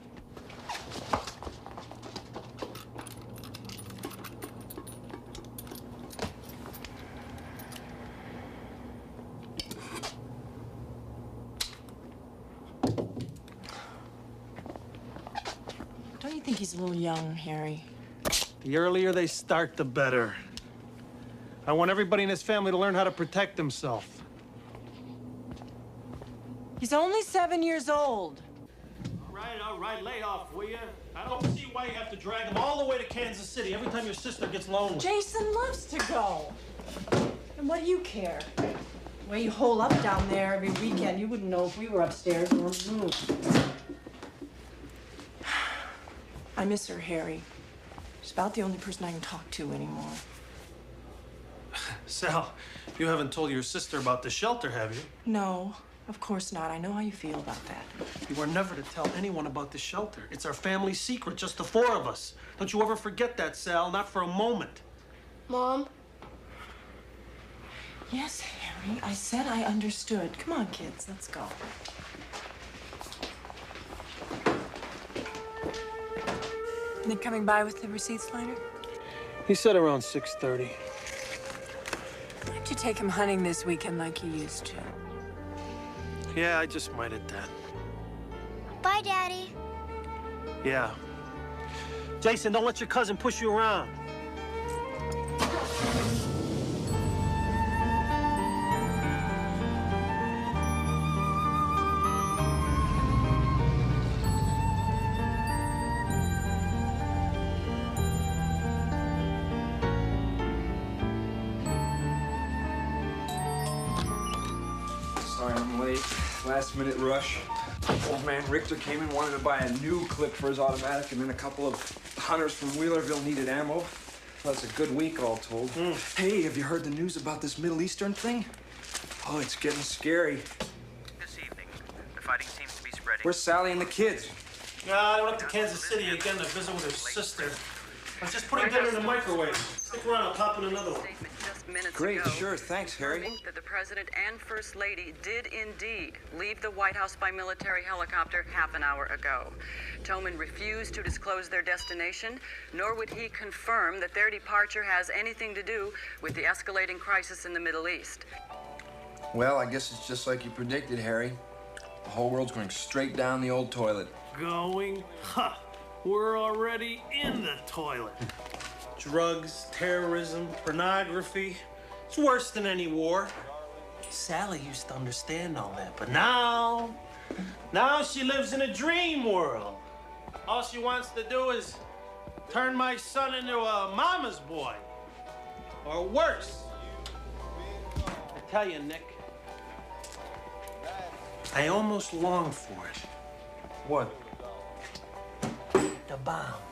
Don't you think he's a little young, Harry? The earlier they start, the better. I want everybody in his family to learn how to protect himself. He's only 7 years old. All right, lay off, will you? I don't see why you have to drag him all the way to Kansas City every time your sister gets lonely. Jason loves to go. And what do you care? The way you hole up down there every weekend, you wouldn't know if we were upstairs or in the room. I miss her, Harry. She's about the only person I can talk to anymore. Sal, you haven't told your sister about the shelter, have you? No, of course not. I know how you feel about that. You are never to tell anyone about the shelter. It's our family secret, just the 4 of us. Don't you ever forget that, Sal, not for a moment. Mom? Yes, Harry, I said I understood. Come on, kids, let's go. They coming by with the receipts later? He said around 6:30. Why don't you take him hunting this weekend like you used to? Yeah, I just might at that. Bye, Daddy. Yeah. Jason, don't let your cousin push you around. Sorry I'm late. Last minute rush. Old man Richter came in, wanted to buy a new clip for his automatic, and then a couple of hunters from Wheelerville needed ammo. Well, that's a good week all told. Hey, have you heard the news about this Middle Eastern thing? Oh, it's getting scary. This evening, the fighting seems to be spreading. Where's Sally and the kids? I went up to Kansas City again to visit with her sister. I was just putting dinner in the microwave. Stick around, I'll pop in another one. Great, sure. Thanks, Harry. That the president and first lady did indeed leave the White House by military helicopter half an hour ago. Toman refused to disclose their destination, nor would he confirm that their departure has anything to do with the escalating crisis in the Middle East. Well, I guess it's just like you predicted, Harry. The whole world's going straight down the old toilet. Going? Ha! We're already in the toilet. Drugs, terrorism, pornography. It's worse than any war. Sally used to understand all that, but now she lives in a dream world. All she wants to do is turn my son into a mama's boy. Or worse. I tell you, Nick, I almost long for it. What? The bomb.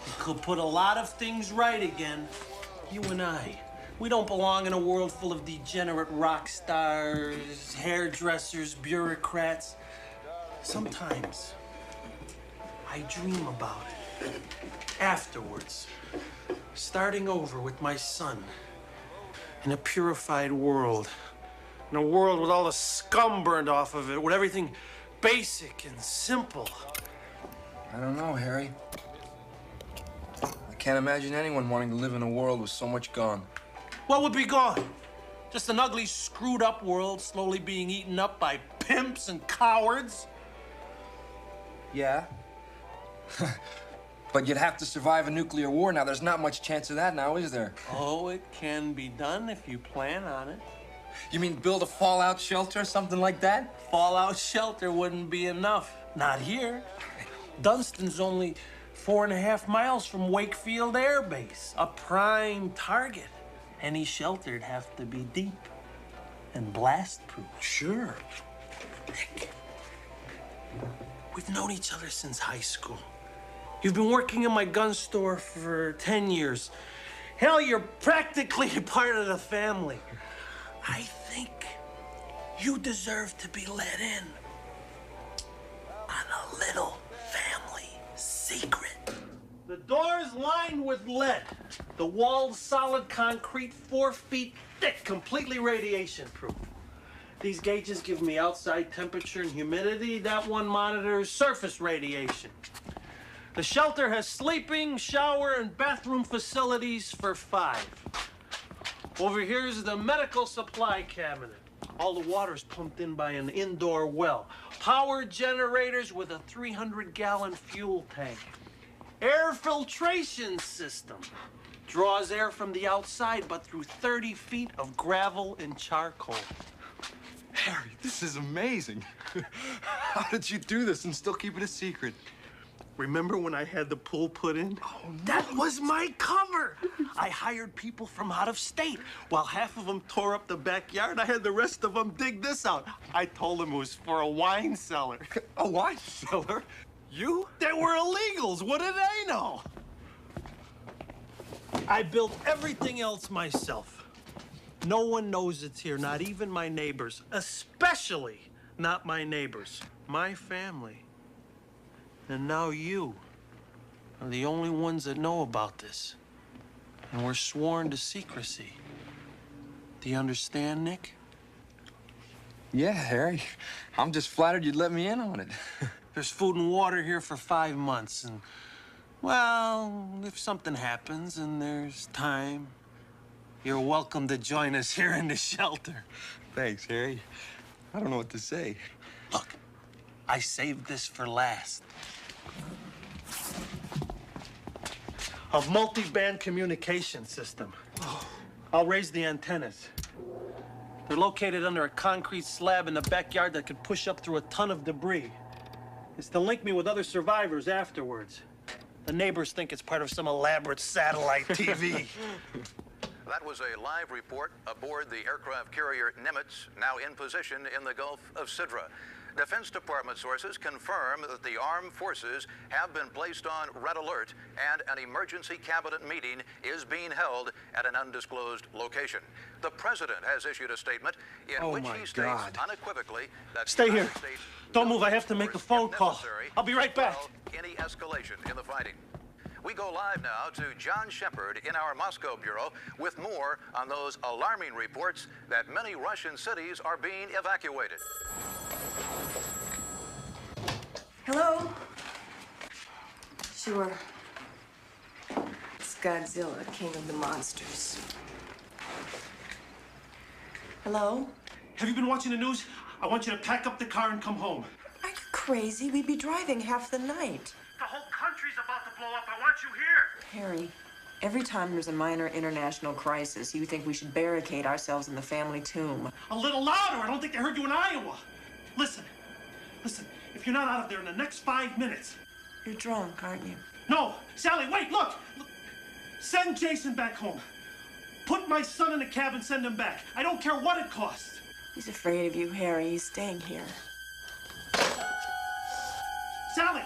It could put a lot of things right again. You and I. We don't belong in a world full of degenerate rock stars, hairdressers, bureaucrats. Sometimes I dream about it. Afterwards, Starting over with my son. In a purified world. In a world with all the scum burned off of it, with everything basic and simple. I don't know, Harry. I can't imagine anyone wanting to live in a world with so much gone. What would be gone? Just an ugly, screwed up world slowly being eaten up by pimps and cowards? Yeah. But you'd have to survive a nuclear war now. There's not much chance of that now, is there? Oh, it can be done if you plan on it. You mean build a fallout shelter or something like that? Fallout shelter wouldn't be enough. Not here. Dunston's only 4.5 miles from Wakefield Air Base, a prime target. Any shelter'd have to be deep and blast-proof. Sure. Nick, we've known each other since high school. You've been working in my gun store for 10 years. Hell, you're practically part of the family. I think you deserve to be let in on a little family secret. The door's lined with lead. The wall's solid concrete, 4 feet thick, completely radiation-proof. These gauges give me outside temperature and humidity. That one monitors surface radiation. The shelter has sleeping, shower, and bathroom facilities for 5. Over here's the medical supply cabinet. All the water's pumped in by an indoor well. Power generators with a 300-gallon fuel tank. Air filtration system. Draws air from the outside, but through 30 feet of gravel and charcoal. Harry, this is amazing. How did you do this and still keep it a secret? Remember when I had the pool put in? Oh, no. That was my cover. I hired people from out of state. While half of them tore up the backyard, I had the rest of them dig this out. I told them it was for a wine cellar. A wine cellar? You? They were illegals. What do they know? I built everything else myself. No one knows it's here, not even my neighbors. Especially not my neighbors. My family. And now you are the only ones that know about this. And we're sworn to secrecy. Do you understand, Nick? Yeah, Harry. I'm just flattered you'd let me in on it. There's food and water here for 5 months. And, well, if something happens and there's time, you're welcome to join us here in the shelter. Thanks, Harry. I don't know what to say. Look, I saved this for last. A multi-band communication system. I'll raise the antennas. They're located under a concrete slab in the backyard that could push up through a ton of debris. It's to link me with other survivors afterwards. The neighbors think it's part of some elaborate satellite TV. That was a live report aboard the aircraft carrier Nimitz, now in position in the Gulf of Sidra. Defense Department sources confirm that the armed forces have been placed on red alert and an emergency cabinet meeting is being held at an undisclosed location. The president has issued a statement in which he states unequivocally that Stay here. Don't move. I have to make a phone call. I'll be right back. Any escalation in the fighting. We go live now to John Shepard in our Moscow bureau with more on those alarming reports that many Russian cities are being evacuated. Hello? Sure. It's Godzilla, king of the monsters. Hello? Have you been watching the news? I want you to pack up the car and come home. Are you crazy? We'd be driving half the night. The whole country's about to blow up. I want you here. Harry, every time there's a minor international crisis, you think we should barricade ourselves in the family tomb. A little louder. I don't think they heard you in Iowa. Listen. If you're not out of there in the next 5 minutes. You're drunk, aren't you? No. Sally, wait, look. Send Jason back home. Put my son in a cab and send him back. I don't care what it costs. He's afraid of you, Harry. He's staying here. Sally!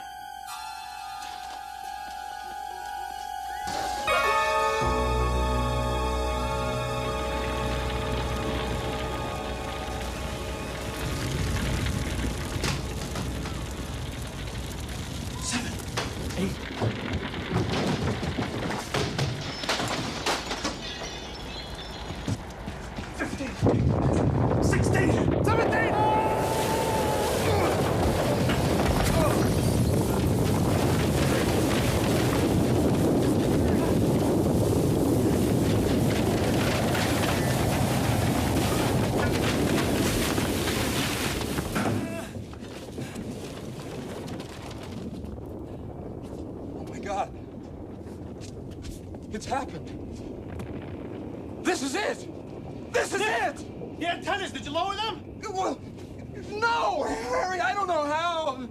It's happened. This is it! This is it! The antennas, did you lower them? Well, no, Harry, I don't know how.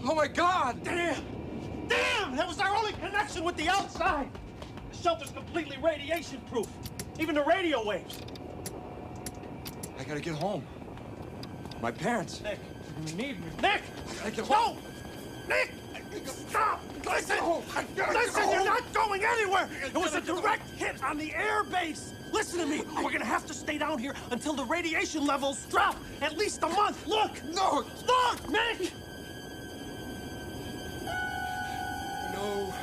Oh, my God. Damn! Damn! That was our only connection with the outside. The shelter's completely radiation-proof. Even the radio waves. I gotta get home. My parents. Nick, you need me. Nick! I get No! Nick! Stop! Listen! Listen, you're not going anywhere! It was a direct hit on the air base! Listen to me! We're gonna have to stay down here until the radiation levels drop at least a month! Look! No! Look, Nick! No.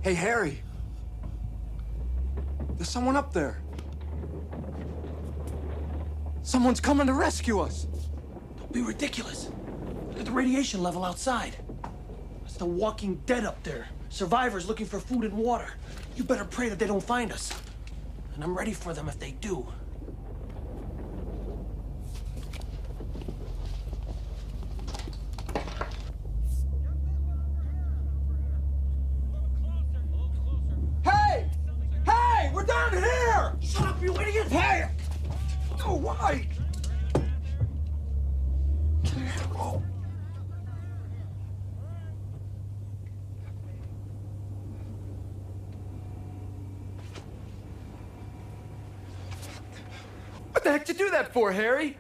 Hey, Harry. There's someone up there. Someone's coming to rescue us. Don't be ridiculous. Look at the radiation level outside. It's the walking dead up there. Survivors looking for food and water. You better pray that they don't find us. And I'm ready for them if they do. Hey! Hey! We're down here! Shut up, you idiot! Hey! Oh, why? Oh. What the heck did you do that for, Harry?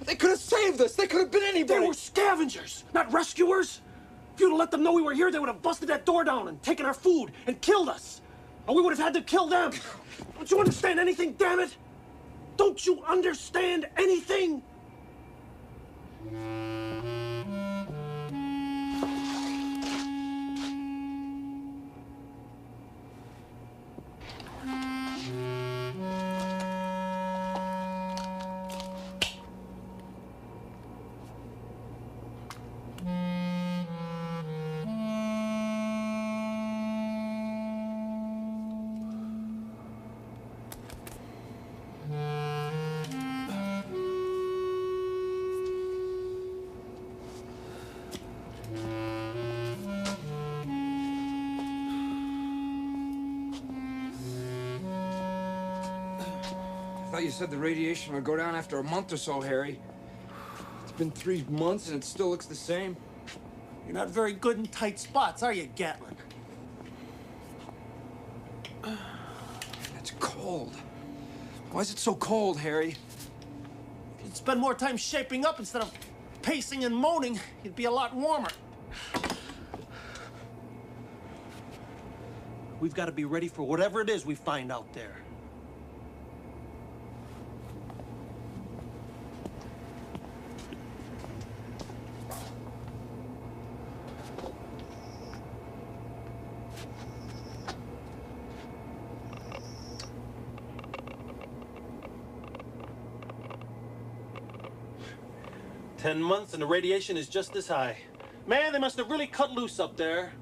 They could have saved us. They could have been anybody. They were scavengers, not rescuers. If you'd have let them know we were here, they would have busted that door down and taken our food and killed us. Or we would have had to kill them. Don't you understand anything, damn it? Don't you understand anything? I thought you said the radiation would go down after a month or so, Harry. It's been 3 months and it still looks the same. You're not very good in tight spots, are you, Gatlin? It's cold. Why is it so cold, Harry? If you'd spend more time shaping up instead of pacing and moaning, you'd be a lot warmer. We've got to be ready for whatever it is we find out there. "10 months and the radiation is just as high. Man, they must have really cut loose up there.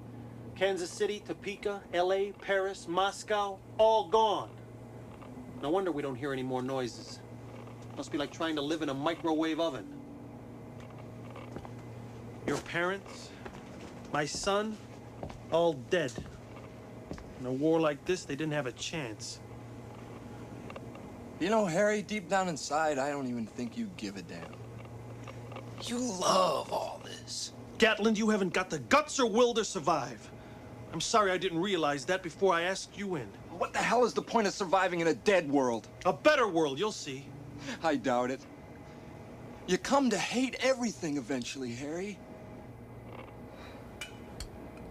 Kansas City, Topeka, LA, Paris, Moscow, all gone. No wonder we don't hear any more noises. Must be like trying to live in a microwave oven. Your parents, my son, all dead. In a war like this, they didn't have a chance. You know, Harry, deep down inside, I don't even think you give a damn. You love all this. Gatland, you haven't got the guts or will to survive. I'm sorry I didn't realize that before I asked you in. What the hell is the point of surviving in a dead world? A better world, you'll see. I doubt it. You come to hate everything eventually, Harry.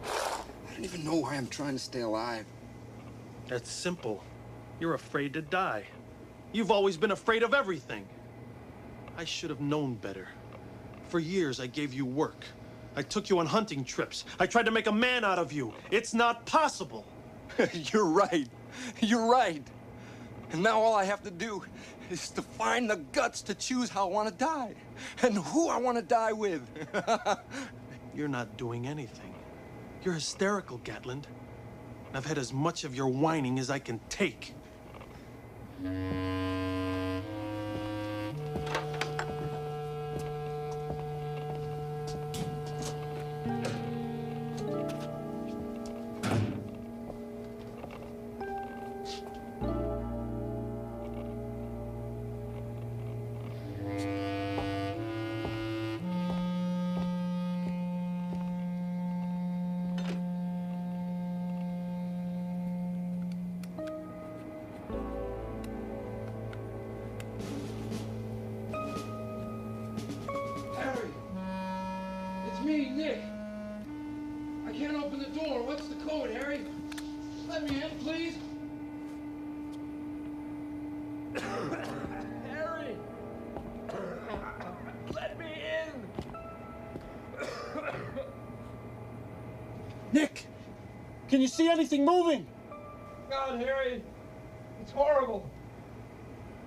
I don't even know why I'm trying to stay alive. That's simple. You're afraid to die. You've always been afraid of everything. I should have known better. For years, I gave you work. I took you on hunting trips. I tried to make a man out of you. It's not possible. You're right. You're right. And now all I have to do is to find the guts to choose how I want to die and who I want to die with. You're not doing anything. You're hysterical, Gatland. I've had as much of your whining as I can take. Me, Nick. I can't open the door. What's the code, Harry? Let me in, please. Harry! Let me in! Nick! Can you see anything moving? God, Harry. It's horrible.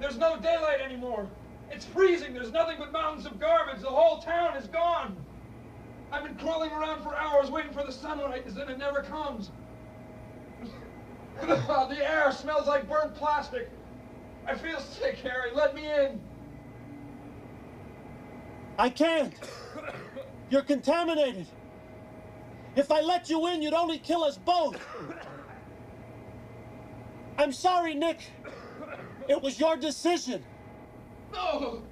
There's no daylight anymore. It's freezing. There's nothing but mountains of garbage. The whole town is gone. I've been crawling around for hours waiting for the sunlight, and it never comes. The air smells like burnt plastic. I feel sick, Harry. Let me in. I can't. You're contaminated. If I let you in, you'd only kill us both. I'm sorry, Nick. It was your decision. No!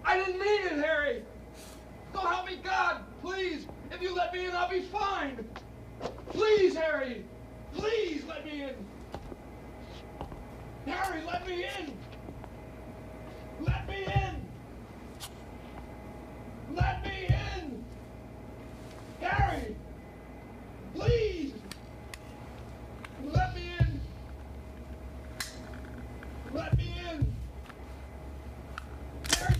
I didn't mean it, Harry! So help me God, please! If you let me in, I'll be fine! Please, Harry! Please let me in! Harry, let me in! Let me in! Let me in! Harry! Please! Let me in! Let me in! Harry!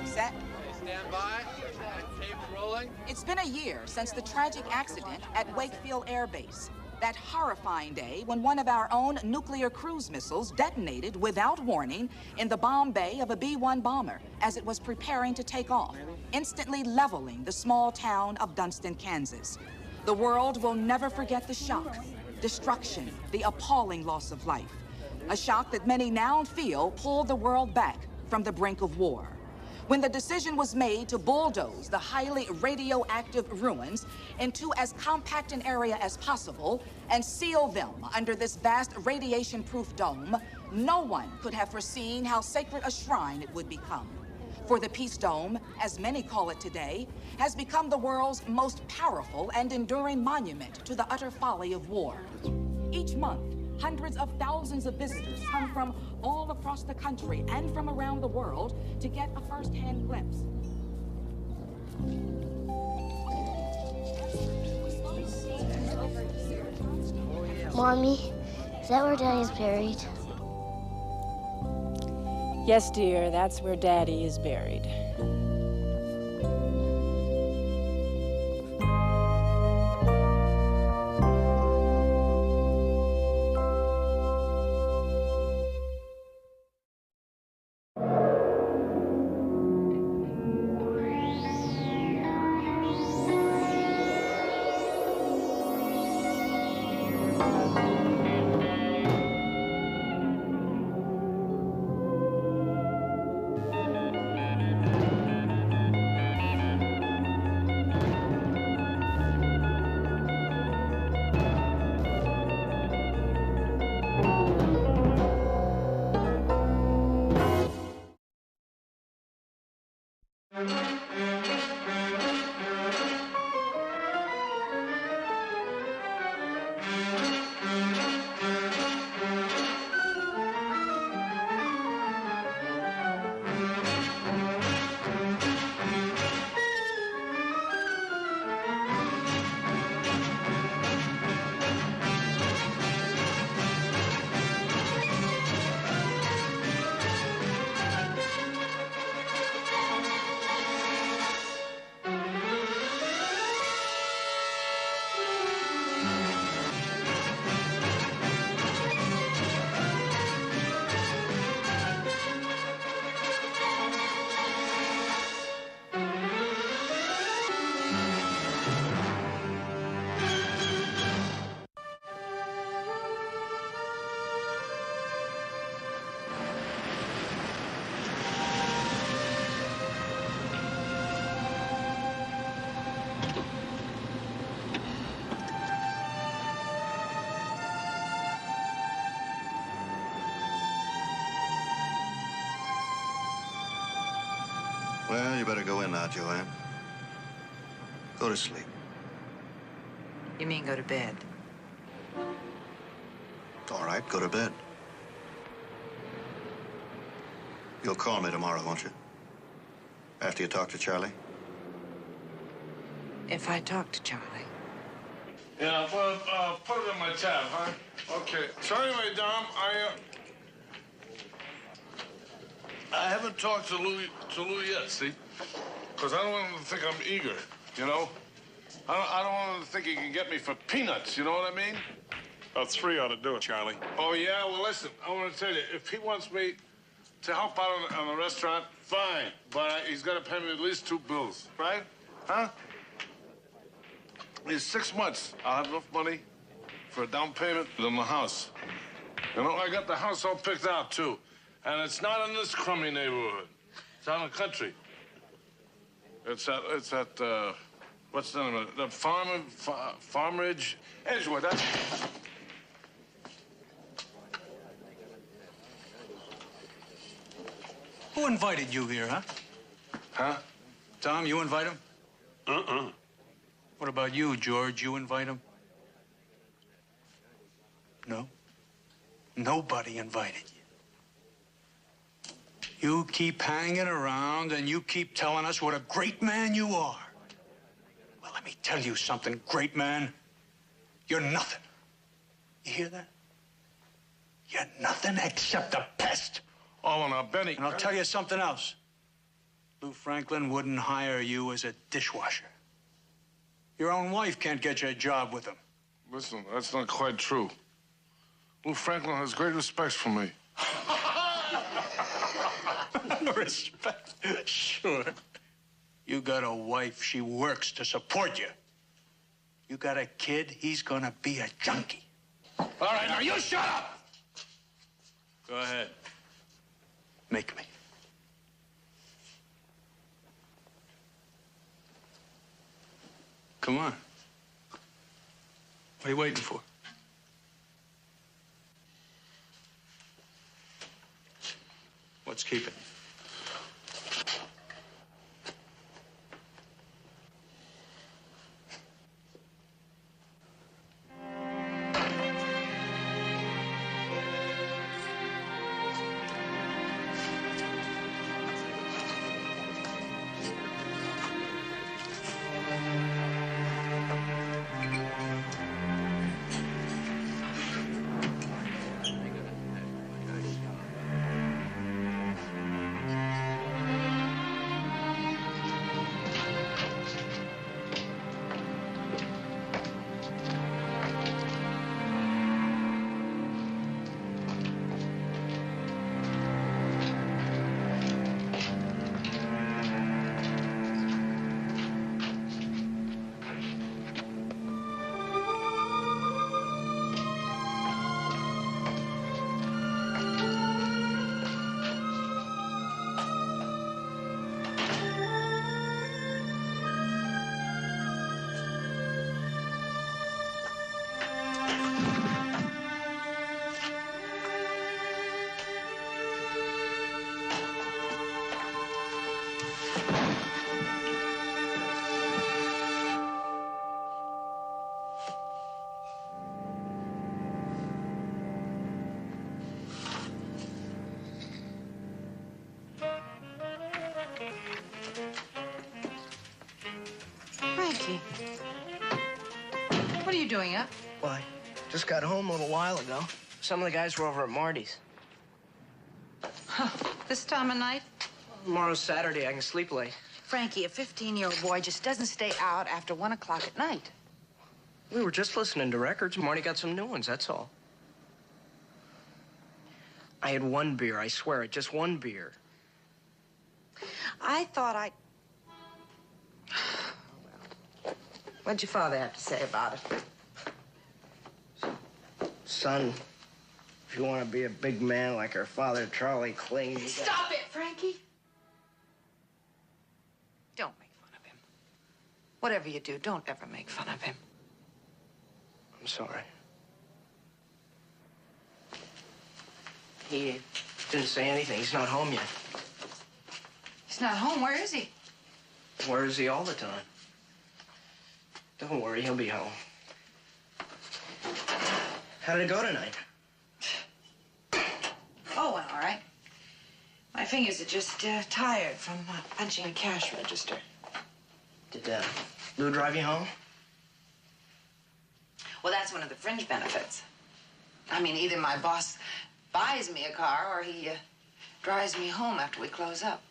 Set. Stand by. Tape rolling. It's been a year since the tragic accident at Wakefield Air Base. That horrifying day when one of our own nuclear cruise missiles detonated without warning in the bomb bay of a B-1 bomber as it was preparing to take off, instantly leveling the small town of Dunston, Kansas. The world will never forget the shock, destruction, the appalling loss of life. A shock that many now feel pulled the world back from the brink of war. When the decision was made to bulldoze the highly radioactive ruins into as compact an area as possible and seal them under this vast radiation-proof dome, no one could have foreseen how sacred a shrine it would become. For the Peace Dome, as many call it today, has become the world's most powerful and enduring monument to the utter folly of war. Each month, hundreds of thousands of visitors come from all across the country and from around the world to get a first-hand glimpse. Mommy, is that where Daddy's buried? Yes, dear, that's where Daddy is buried. Well, you better go in now, Joanne. Go to sleep. You mean go to bed? All right, go to bed. You'll call me tomorrow, won't you? After you talk to Charlie? If I talk to Charlie. Yeah, well, put it in my tab, huh? Okay. So anyway, Dom, I haven't talked to Louis yet, see? Because I don't want him to think I'm eager, you know? I don't want him to think he can get me for peanuts, you know what I mean? About 3 ought to do it, Charlie. Oh, yeah? Well, listen, I want to tell you, if he wants me to help out on the restaurant, fine. But he's got to pay me at least 2 bills, right? Huh? In 6 months, I'll have enough money for a down payment on the house. You know, I got the house all picked out, too. And it's not in this crummy neighborhood. It's out in the country. It's at what's the name of it? The Farmridge, Edgewood, that's... Who invited you here, huh? Huh? Tom, you invite him? What about you, George? You invite him? No? Nobody invited you. You keep hanging around and you keep telling us what a great man you are. Well, let me tell you something, great man. You're nothing. You hear that? You're nothing except a pest. Oh, now, Benny... And I'll tell you something else. Lou Franklin wouldn't hire you as a dishwasher. Your own wife can't get you a job with him. Listen, that's not quite true. Lou Franklin has great respect for me. Respect? Sure. You got a wife, she works to support you. You got a kid, he's gonna be a junkie. All right, now you shut up! Go ahead. Make me. Come on. What are you waiting for? Let's keep it. Frankie, what are you doing up? Why? Just got home a little while ago. Some of the guys were over at Marty's. This time of night? Tomorrow's Saturday. I can sleep late. Frankie, a 15-year-old boy just doesn't stay out after 1 o'clock at night. We were just listening to records. Marty got some new ones, that's all. I had one beer, I swear it, just one beer. I thought I... What'd your father have to say about it? Son, if you want to be a big man like our father, Charlie Kling... Stop it, Frankie! Don't make fun of him. Whatever you do, don't ever make fun of him. I'm sorry. He didn't say anything. He's not home yet. He's not home. Where is he? Where is he all the time? Don't worry, he'll be home. How did it go tonight? Oh, well, all right. My fingers are just tired from punching a cash register. Did Lou drive you home? Well, that's one of the fringe benefits. I mean, either my boss buys me a car or he drives me home after we close up.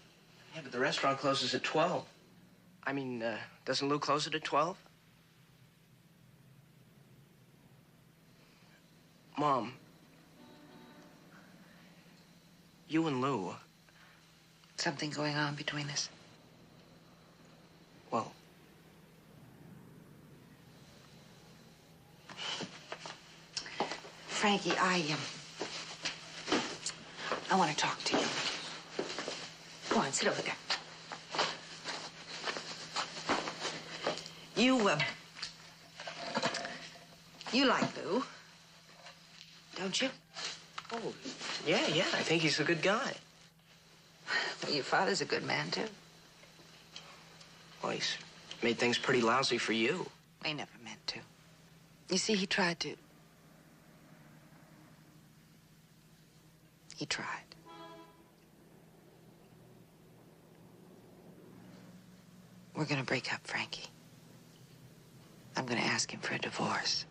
Yeah, but the restaurant closes at 12. I mean, doesn't Lou close it at 12? Mom, you and Lou... Something going on between us? Well... Frankie, I want to talk to you. Go on, sit over there. You like Lou, don't you? Oh, yeah, I think he's a good guy. Well, your father's a good man, too. Well, he's made things pretty lousy for you. He never meant to. You see, he tried to. He tried. We're gonna break up, Frankie. I'm gonna ask him for a divorce.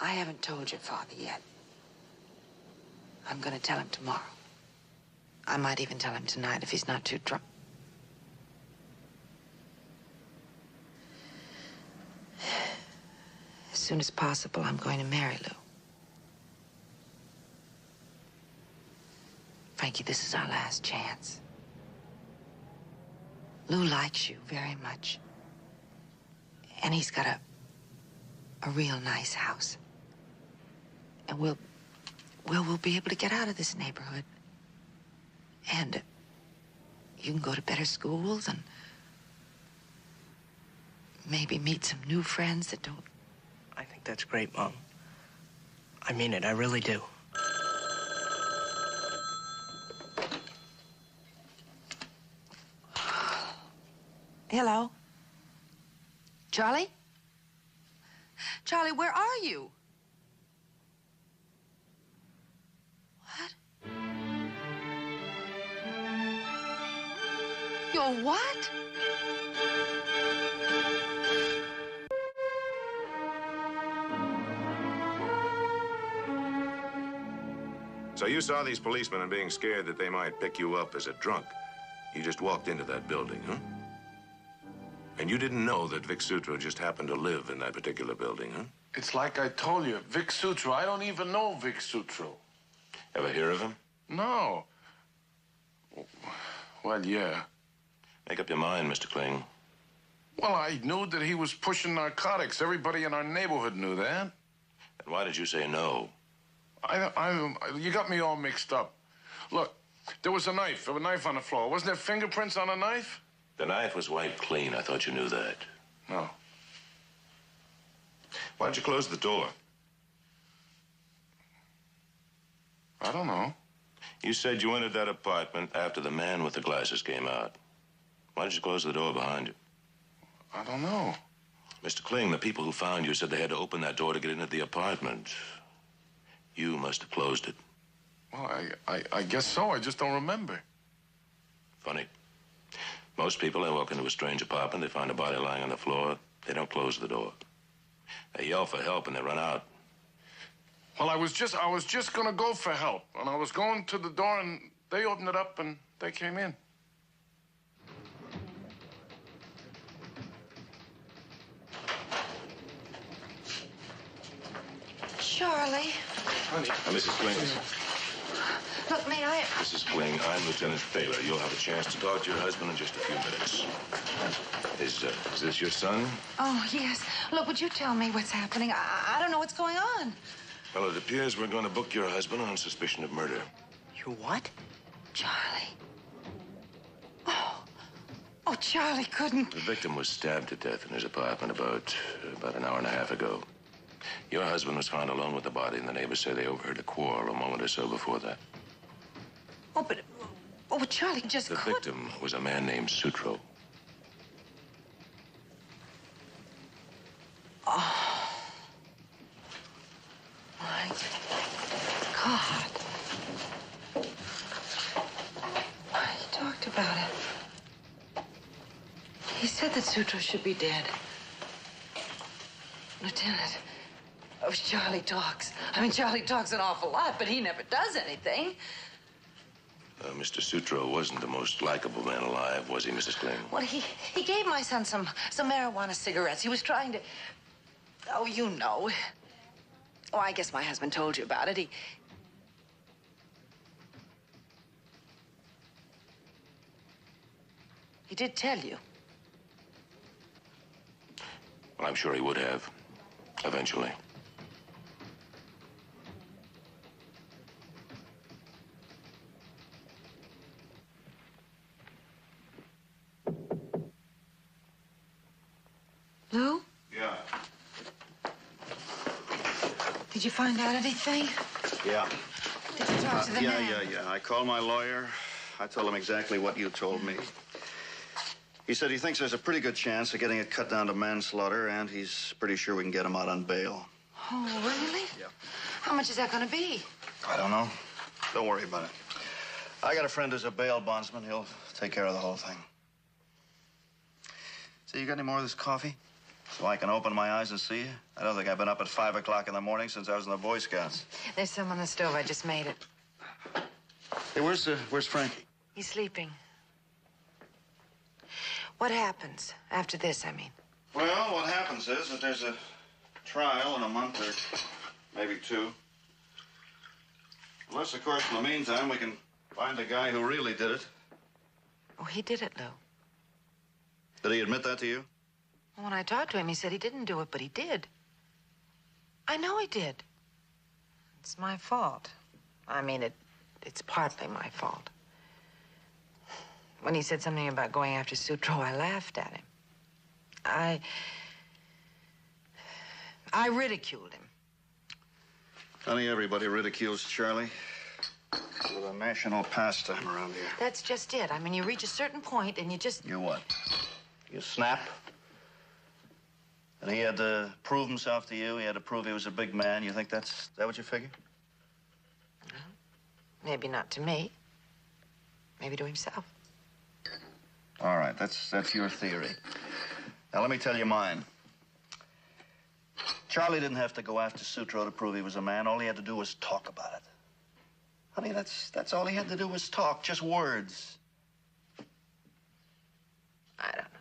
I haven't told your father yet. I'm gonna tell him tomorrow. I might even tell him tonight if he's not too drunk. As soon as possible, I'm going to marry Lou. Frankie, this is our last chance. Lou likes you very much. And he's got a real nice house. And we'll be able to get out of this neighborhood. And you can go to better schools and maybe meet some new friends that don't... I think that's great, Mom. I mean it, I really do. Hello? Charlie? Charlie, where are you? What? You're what? So you saw these policemen and being scared that they might pick you up as a drunk. You just walked into that building, huh? And you didn't know that Vic Sutro just happened to live in that particular building, huh? It's like I told you, Vic Sutro. I don't even know Vic Sutro. Ever hear of him? No. Well, yeah. Make up your mind, Mr. Kling. Well, I knew that he was pushing narcotics. Everybody in our neighborhood knew that. Then why did you say no? You got me all mixed up. Look, there was a knife on the floor. Wasn't there fingerprints on a knife? The knife was wiped clean. I thought you knew that. No. Why did you close the door? I don't know. You said you entered that apartment after the man with the glasses came out. Why did you close the door behind you? I don't know. Mr. Kling, the people who found you said they had to open that door to get into the apartment. You must have closed it. Well, I guess so. I just don't remember. Funny. Most people, they walk into a strange apartment, they find a body lying on the floor, they don't close the door. They yell for help and they run out. Well, I was just gonna go for help, and I was going to the door, and they opened it up, and they came in. Charlie. Honey. Mrs. Kling. Look, may I... Mrs. Kling, I'm Lieutenant Thaler. You'll have a chance to talk to your husband in just a few minutes. Is this your son? Oh, yes. Look, would you tell me what's happening? I don't know what's going on. Well, it appears we're going to book your husband on suspicion of murder. You what? Charlie. Oh, Charlie couldn't... The victim was stabbed to death in his apartment about an hour and a half ago. Your husband was found alone with the body, and the neighbors say they overheard a quarrel a moment or so before that. But Charlie just The victim was a man named Sutro. Oh. My God. He talked about it. He said that Sutro should be dead. Lieutenant, Charlie talks. I mean, Charlie talks an awful lot, but he never does anything. Mr. Sutro wasn't the most likable man alive, was he, Mrs. Kling? Well, he gave my son some marijuana cigarettes. He was trying to... Oh, you know. Oh, I guess my husband told you about it. He did tell you. Well, I'm sure he would have, eventually. Lou? Yeah. Did you find out anything? Yeah. Did you talk to the man? Yeah. I called my lawyer. I told him exactly what you told me. He said he thinks there's a pretty good chance of getting it cut down to manslaughter, and he's pretty sure we can get him out on bail. Oh, really? Yeah. How much is that going to be? I don't know. Don't worry about it. I got a friend who's a bail bondsman. He'll take care of the whole thing. So you got any more of this coffee? So I can open my eyes and see you? I don't think I've been up at 5 o'clock in the morning since I was in the Boy Scouts. There's some on the stove. I just made it. Hey, where's Frankie? He's sleeping. What happens after this, I mean? Well, what happens is that there's a trial in a month or maybe 2. Unless, of course, in the meantime, we can find the guy who really did it. Oh, he did it, Lou. Did he admit that to you? When I talked to him, he said he didn't do it, but he did. I know he did. It's my fault. I mean, it's partly my fault. When he said something about going after Sutro, I laughed at him. I ridiculed him. Honey, everybody ridicules Charlie. With a national pastime around here. That's just it. I mean, you reach a certain point and you just... You what? You snap? And he had to prove himself to you. He had to prove he was a big man. You think is that what you figure? Maybe not to me. Maybe to himself. All right, that's your theory. Now, let me tell you mine. Charlie didn't have to go after Sutro to prove he was a man. All he had to do was talk about it. Honey, that's all he had to do was talk, just words. I don't know.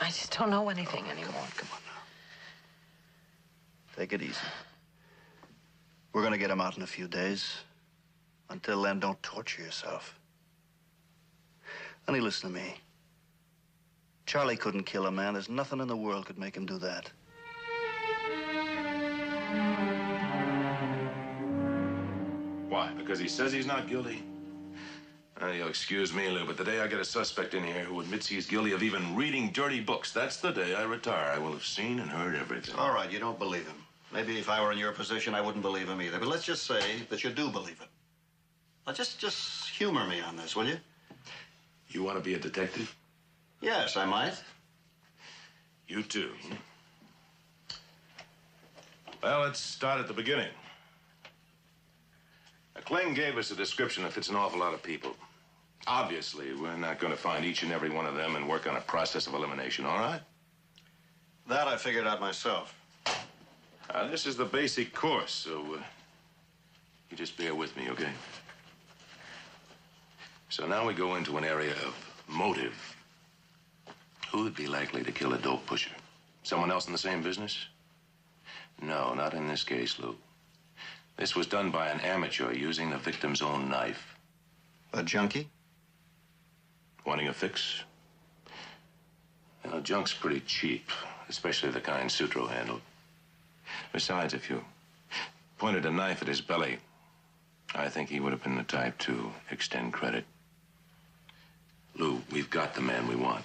I just don't know anything anymore. Come on now. Take it easy. We're gonna get him out in a few days. Until then, don't torture yourself. Honey, listen to me. Charlie couldn't kill a man. There's nothing in the world could make him do that. Why? Because he says he's not guilty? You'll excuse me, Lou, but the day I get a suspect in here who admits he's guilty of even reading dirty books, that's the day I retire. I will have seen and heard everything. All right, you don't believe him. Maybe if I were in your position, I wouldn't believe him either. But let's just say that you do believe him. Now, just humor me on this, will you? You want to be a detective? Yes, I might. You too. Well, let's start at the beginning. Kling gave us a description that fits an awful lot of people. Obviously, we're not going to find each and every one of them and work on a process of elimination, all right? That I figured out myself. This is the basic course, so you just bear with me, okay? So now we go into an area of motive. Who would be likely to kill a dope pusher? Someone else in the same business? No, not in this case, Lou. This was done by an amateur using the victim's own knife. A junkie? Wanting a fix? You know, junk's pretty cheap, especially the kind Sutro handled. Besides, if you pointed a knife at his belly, I think he would have been the type to extend credit. Lou, we've got the man we want.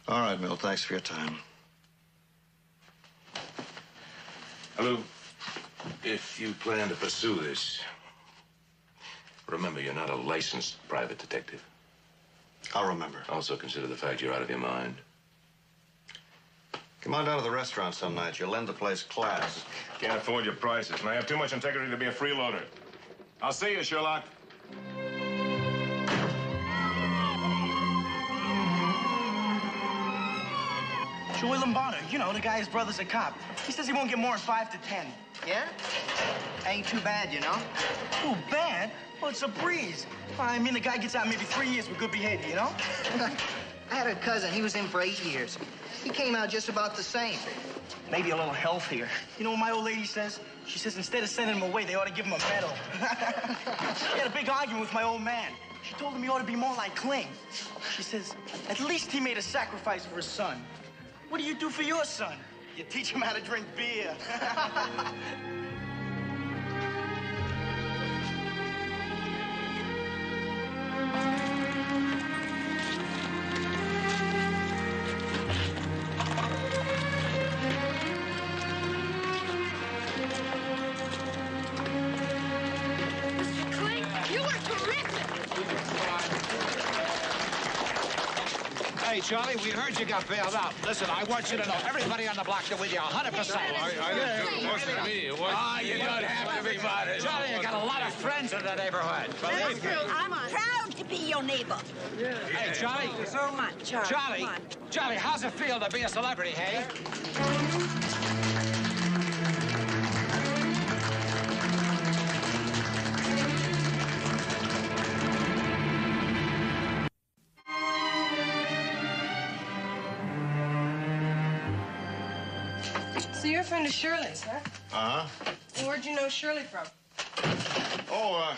All right, Mill, thanks for your time. Lou, if you plan to pursue this, remember you're not a licensed private detective. I'll remember. Also consider the fact you're out of your mind. Come on down to the restaurant some night. You'll lend the place class. Can't afford your prices, and I have too much integrity to be a freeloader. I'll see you, Sherlock. Joey Lombardo, you know, the guy, his brother's a cop. He says he won't get more than 5 to 10. Yeah? Ain't too bad, you know? Oh, bad? Well, it's a breeze. Well, I mean, the guy gets out maybe 3 years with good behavior, you know? I had a cousin. He was in for 8 years. He came out just about the same. Maybe a little healthier. You know what my old lady says? She says instead of sending him away, they ought to give him a medal. She had a big argument with my old man. She told him he ought to be more like Kling. She says, at least he made a sacrifice for his son. What do you do for your son? You teach him how to drink beer. Hey, Charlie, we heard you got bailed out. Listen, I want you to know everybody on the block is with you 100%. I didn't do it. It wasn't me. It wasn't you don't have to be. Charlie, you got a lot of friends in the neighborhood. I'm proud to be your neighbor. Hey, Charlie. Come on, Charlie. Charlie. Come on. Charlie, how's it feel to be a celebrity, hey? So you're a friend of Shirley's, huh? Uh-huh. Well, where'd you know Shirley from? Oh,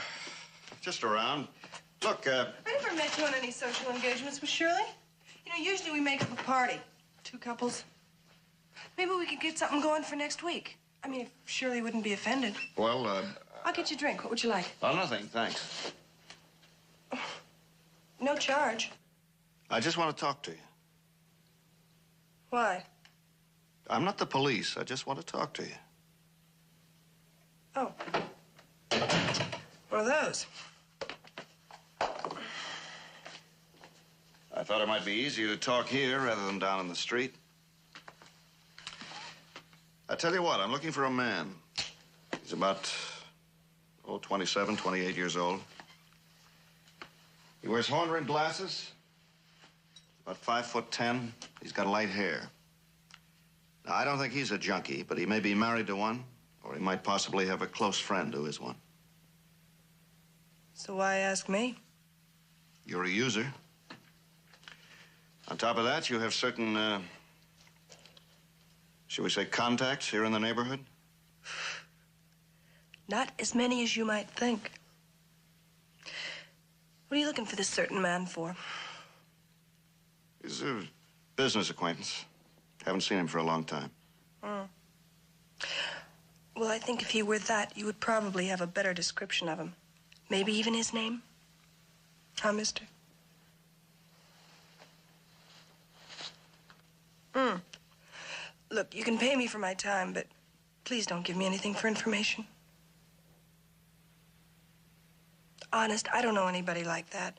just around. Look, I never met you on any social engagements with Shirley. You know, usually we make up a party. 2 couples. Maybe we could get something going for next week. I mean, if Shirley wouldn't be offended. well, I'll get you a drink. What would you like? oh, nothing, thanks. No charge. I just want to talk to you. Why? I'm not the police. I just want to talk to you. Oh. One of those. I thought it might be easier to talk here rather than down in the street. I tell you what, I'm looking for a man. He's about, 27, 28 years old. He wears horn-rimmed glasses, about 5'10". He's got light hair. Now, I don't think he's a junkie, but he may be married to one, or he might possibly have a close friend who is one. So why ask me? You're a user. On top of that, you have certain, shall we say, contacts here in the neighborhood? Not as many as you might think. What are you looking for this certain man for? He's a business acquaintance. Haven't seen him for a long time. Hmm. Well, I think if he were that, you would probably have a better description of him. Maybe even his name. Huh, mister? Look, you can pay me for my time, but please don't give me anything for information. Honest, I don't know anybody like that.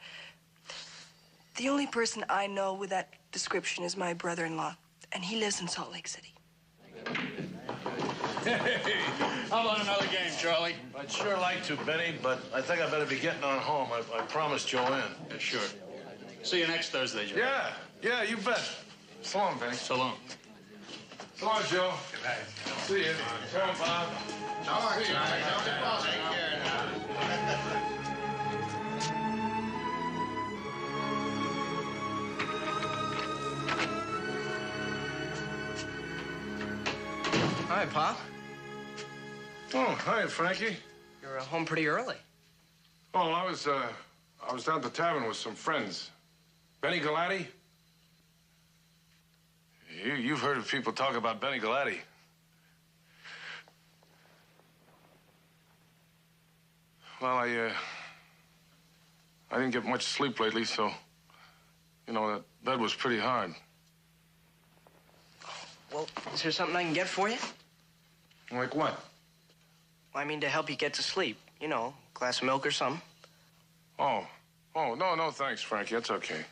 The only person I know with that description is my brother-in-law, and he lives in Salt Lake City. Hey, how about another game, Charlie? I'd sure like to, Benny, but I think I better be getting on home. I promised Joanne. Yeah, sure. See you next Thursday, Joe. Yeah, you bet. So long, Benny. So long. So long, Joe. Good night. See you. So long, Bob. So long, Charlie. Don't get lost. Take care now. Hi, Pop. Oh, hi, Frankie. You're home pretty early. Oh, I was down at the tavern with some friends. Benny Galati? You've heard of people talk about Benny Galati. Well, I didn't get much sleep lately, so, that bed was pretty hard. Well, is there something I can get for you? Like what? I mean, to help you get to sleep. You know, a glass of milk or something. Oh, no, thanks, Frankie. That's okay.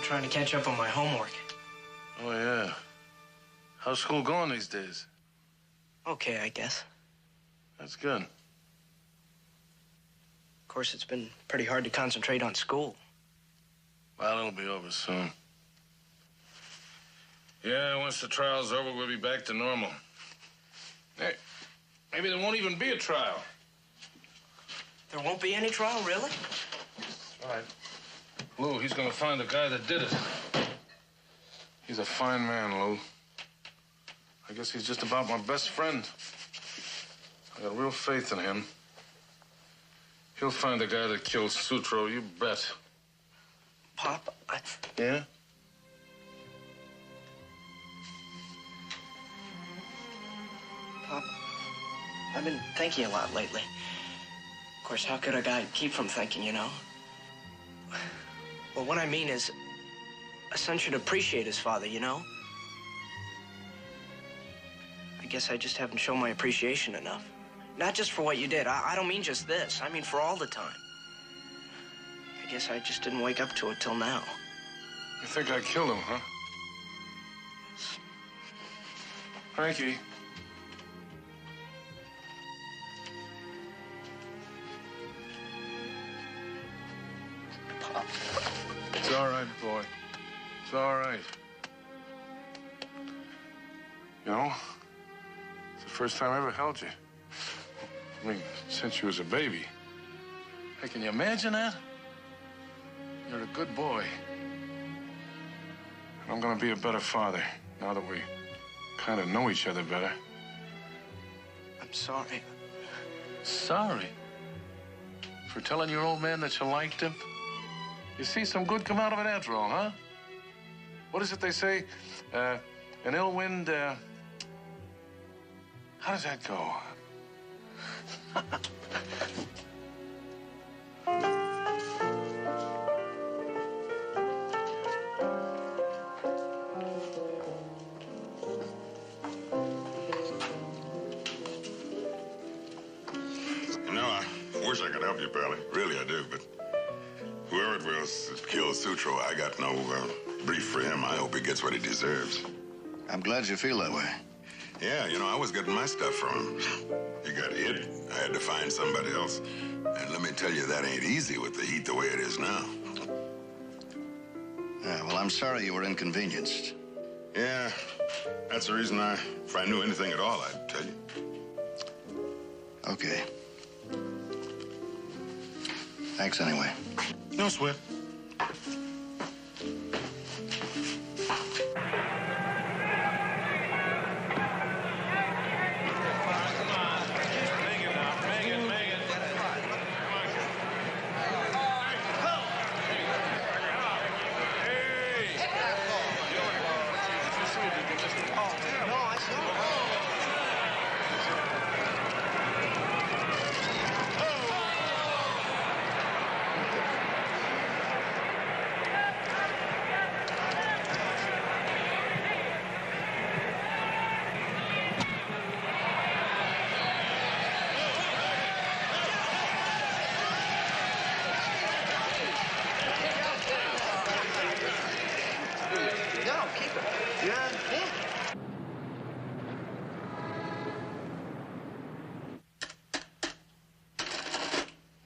Trying to catch up on my homework. Oh, yeah. How's school going these days? Okay, I guess. That's good. Of course, it's been pretty hard to concentrate on school. Well, it'll be over soon. Yeah, once the trial's over, we'll be back to normal. Hey, maybe there won't even be a trial. There won't be any trial, really? All right. Lou, he's gonna find the guy that did it. He's a fine man, Lou. I guess he's just about my best friend. I got real faith in him. He'll find the guy that killed Sutro, you bet. Pop, Yeah? Pop, I've been thinking a lot lately. Of course, how could a guy keep from thinking, you know? Well, what I mean is, a son should appreciate his father, you know? guess I just haven't shown my appreciation enough. Not just for what you did. I don't mean just this. I mean for all the time. I guess I just didn't wake up to it till now. You think I killed him, huh? Frankie. It's all right, boy. It's all right. You know, it's the first time I ever held you. I mean, since you was a baby. Hey, can you imagine that? You're a good boy. And I'm gonna be a better father now that we kind of know each other better. I'm sorry. Sorry? For telling your old man that you liked him? You see, some good come out of it after all, huh? What is it they say? An ill wind, how does that go? You know, I wish I could help you, Pelly. Really, I do, but whoever it was that killed Sutro, I got no brief for him. I hope he gets what he deserves. I'm glad you feel that way. Yeah, you know, I was getting my stuff from him. He got hit. I had to find somebody else. And let me tell you, that ain't easy with the heat the way it is now. Yeah, well, I'm sorry you were inconvenienced. Yeah, that's the reason if I knew anything at all, I'd tell you. Okay. Thanks anyway. No sweat.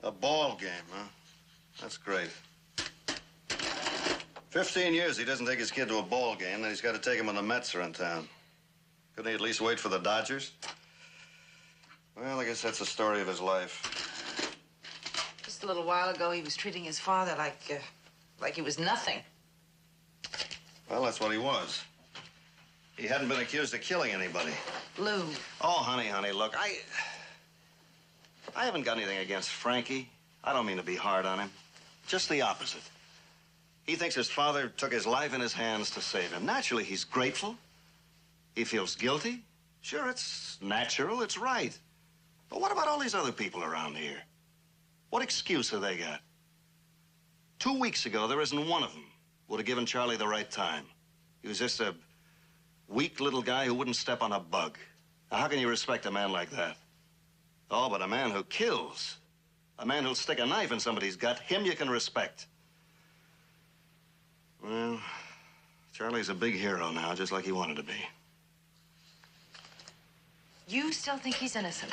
A ball game, huh? That's great. 15 years he doesn't take his kid to a ball game, then he's got to take him when the Mets are in town. Couldn't he at least wait for the Dodgers? Well, I guess that's the story of his life. Just a little while ago, he was treating his father like he was nothing. Well, that's what he was. He hadn't been accused of killing anybody. Lou. Oh, honey, look, I haven't got anything against Frankie. I don't mean to be hard on him. Just the opposite. He thinks his father took his life in his hands to save him. Naturally, he's grateful. He feels guilty. Sure, it's natural, it's right. But what about all these other people around here? What excuse have they got? 2 weeks ago, there isn't one of them would have given Charlie the right time. He was just a weak little guy who wouldn't step on a bug. Now, how can you respect a man like that? Oh, but a man who kills, a man who'll stick a knife in somebody's gut, him you can respect. Well, Charlie's a big hero now, just like he wanted to be. You still think he's innocent?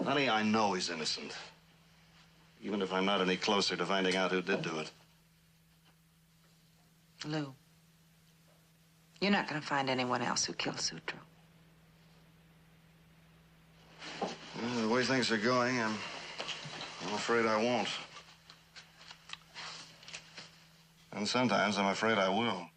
Honey, I know he's innocent. Even if I'm not any closer to finding out who did do it. Lou, you're not going to find anyone else who killed Sutro. Well, the way things are going, I'm afraid I won't. And sometimes I'm afraid I will.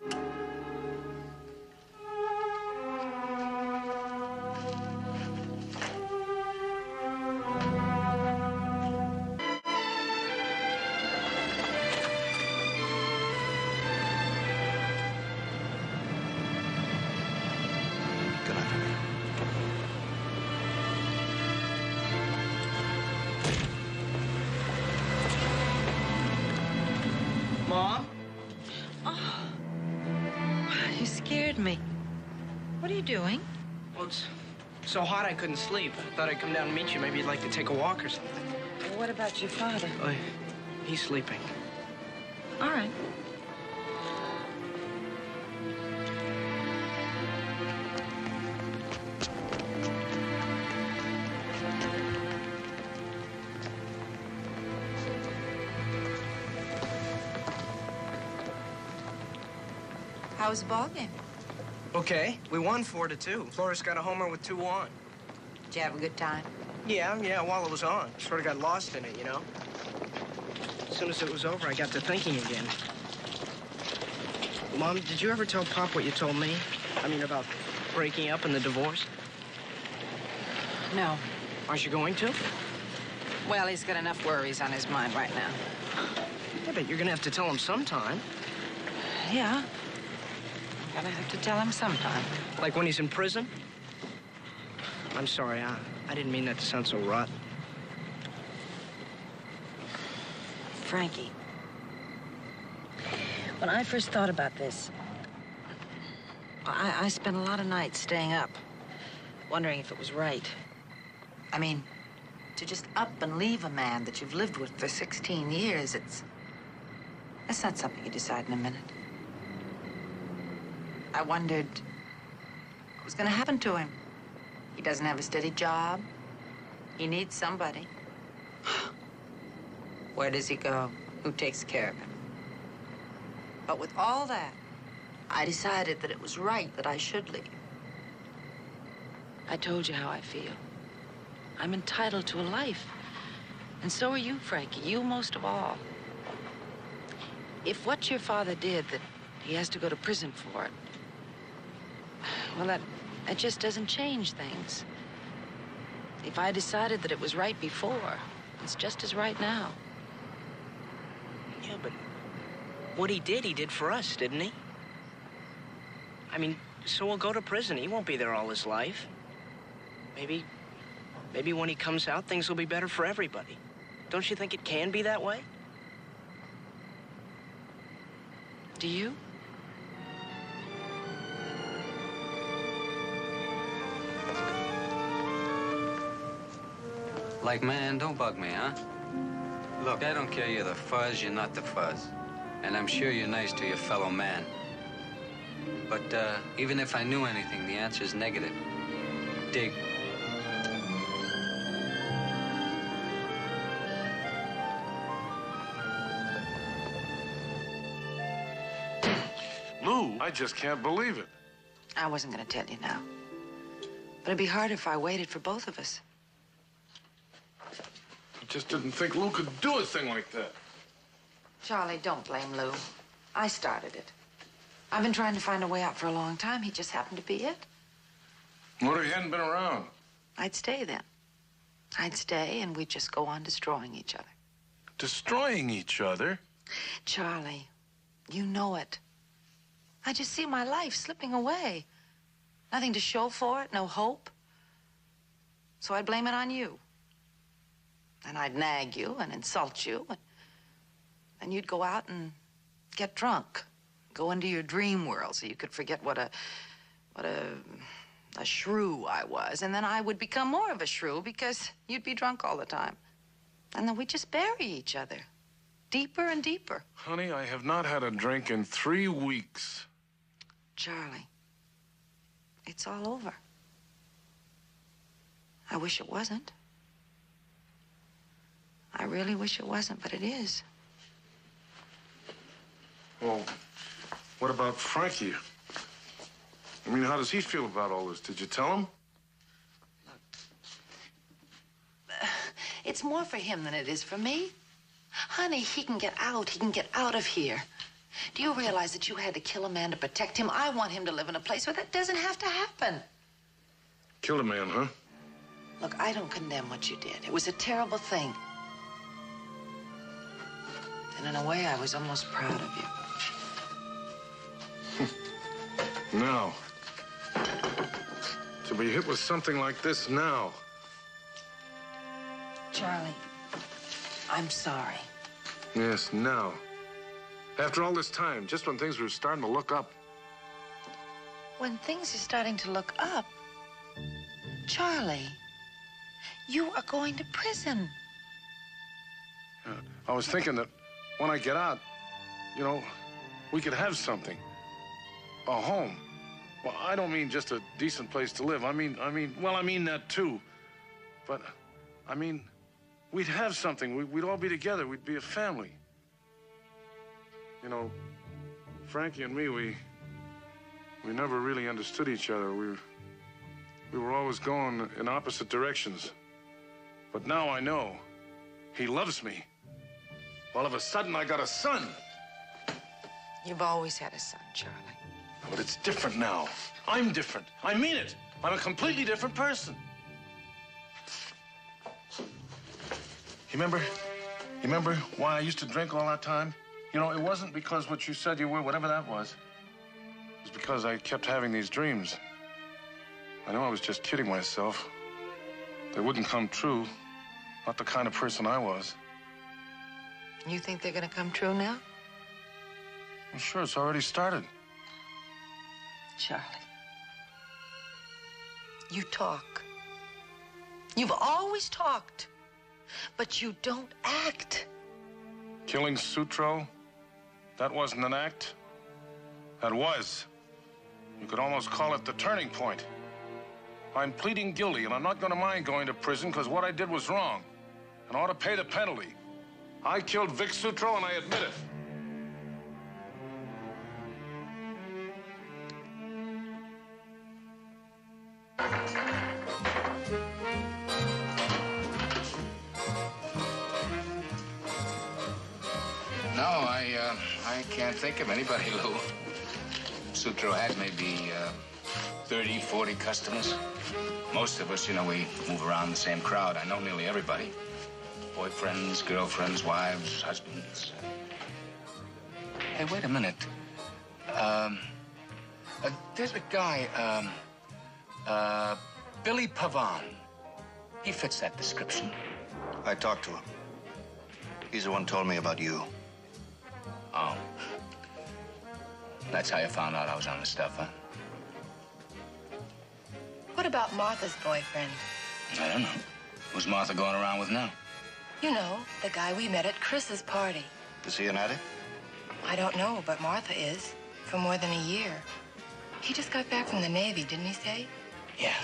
Mom? Oh, you scared me. What are you doing? Well, it's So hot I couldn't sleep. I thought I'd come down and meet you. Maybe you'd like to take a walk or something. Well, what about your father? Oh, he's sleeping. All right. How was the ball game? Okay, we won 4-2. Flores got a homer with 2 on. Did you have a good time? Yeah, while it was on. Sort of got lost in it, you know? As soon as it was over, I got to thinking again. Mom, did you ever tell Pop what you told me? I mean, about breaking up and the divorce? No. Aren't you going to? Well, he's got enough worries on his mind right now. Yeah, but you're gonna have to tell him sometime. Yeah. I'm gonna have to tell him sometime. Like when he's in prison? I'm sorry, I didn't mean that to sound so rotten. Frankie, when I first thought about this, I spent a lot of nights staying up, wondering if it was right. I mean, to just up and leave a man that you've lived with for 16 years, that's not something you decide in a minute. I wondered what was going to happen to him. He doesn't have a steady job. He needs somebody. Where does he go? Who takes care of him? But with all that, I decided that it was right that I should leave. I told you how I feel. I'm entitled to a life. And so are you, Frankie. You most of all. If what your father did, that he has to go to prison for it, well, that just doesn't change things. If I decided that it was right before, it's just as right now. Yeah, but what he did for us, didn't he? I mean, so we'll go to prison. He won't be there all his life. Maybe when he comes out, things will be better for everybody. Don't you think it can be that way? Do you? Like, man, don't bug me, huh? Look, I don't care you're the fuzz, you're not the fuzz. And I'm sure you're nice to your fellow man. But even if I knew anything, the answer is negative. Dig. Lou, I just can't believe it. I wasn't going to tell you now. But it'd be hard if I waited for both of us. I just didn't think Lou could do a thing like that. Charlie, don't blame Lou. I started it. I've been trying to find a way out for a long time. He just happened to be it. What if he hadn't been around? I'd stay then. I'd stay, and we'd just go on destroying each other. Destroying each other? Charlie, you know it. I just see my life slipping away. Nothing to show for it, no hope. So I'd blame it on you. And I'd nag you and insult you. And you'd go out and get drunk. Go into your dream world so you could forget what a shrew I was. And then I would become more of a shrew because you'd be drunk all the time. And then we'd just bury each other. Deeper and deeper. Honey, I have not had a drink in 3 weeks. Charlie, it's all over. I wish it wasn't. I really wish it wasn't, but it is. Well, what about Frankie? I mean, how does he feel about all this? Did you tell him? It's more for him than it is for me. Honey, he can get out. He can get out of here. Do you realize that you had to kill a man to protect him? I want him to live in a place where that doesn't have to happen. Killed a man, huh? Look, I don't condemn what you did. It was a terrible thing. And in a way, I was almost proud of you. Now. To be hit with something like this now. Charlie, I'm sorry. Yes, now. After all this time, just when things were starting to look up. When things are starting to look up, Charlie, you are going to prison. I was thinking that when I get out, you know, we could have something. A home. Well, I don't mean just a decent place to live. I mean that too. But, I mean, we'd have something. We'd all be together. We'd be a family. You know, Frankie and me, we never really understood each other. We were always going in opposite directions. But now I know. He loves me. All of a sudden, I got a son. You've always had a son, Charlie. But it's different now. I'm different. I mean it. I'm a completely different person. You remember why I used to drink all that time? You know, it wasn't because what you said you were, whatever that was. It was because I kept having these dreams. I know I was just kidding myself. They wouldn't come true. Not the kind of person I was. You think they're gonna come true now? Well, sure, it's already started. Charlie, you talk. You've always talked, but you don't act. Killing Sutro? That wasn't an act. That was. You could almost call it the turning point. I'm pleading guilty, and I'm not going to mind going to prison because what I did was wrong. And I ought to pay the penalty. I killed Vic Sutro, and I admit it. No, I can't think of anybody, Lou. Sutro had maybe 30, 40 customers. Most of us, you know, we move around the same crowd. I know nearly everybody. Boyfriends, girlfriends, wives, husbands. Hey, wait a minute. There's a guy, Billy Pavon. He fits that description. I talked to him. He's the one who told me about you. Oh. That's how you found out I was on the stuff, huh? What about Martha's boyfriend? I don't know. Who's Martha going around with now? You know, the guy we met at Chris's party. Is he an addict? I don't know, but Martha is. For more than a year. He just got back from the Navy, didn't he say? Yeah.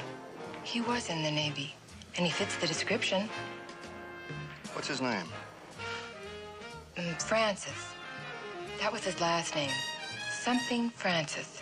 He was in the Navy, and he fits the description. What's his name? Francis. That was his last name. Something Francis.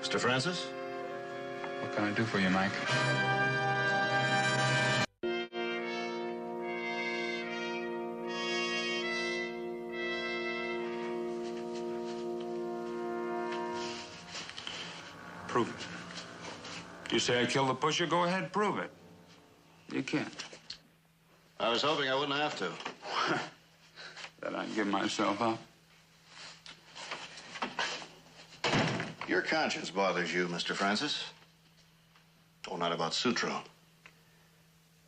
Mr. Francis? What can I do for you, Mike? Prove it. You say I killed the pusher? Go ahead, prove it. You can't. I was hoping I wouldn't have to. That I'd give myself up. Your conscience bothers you, Mr. Francis. Oh, not about Sutro.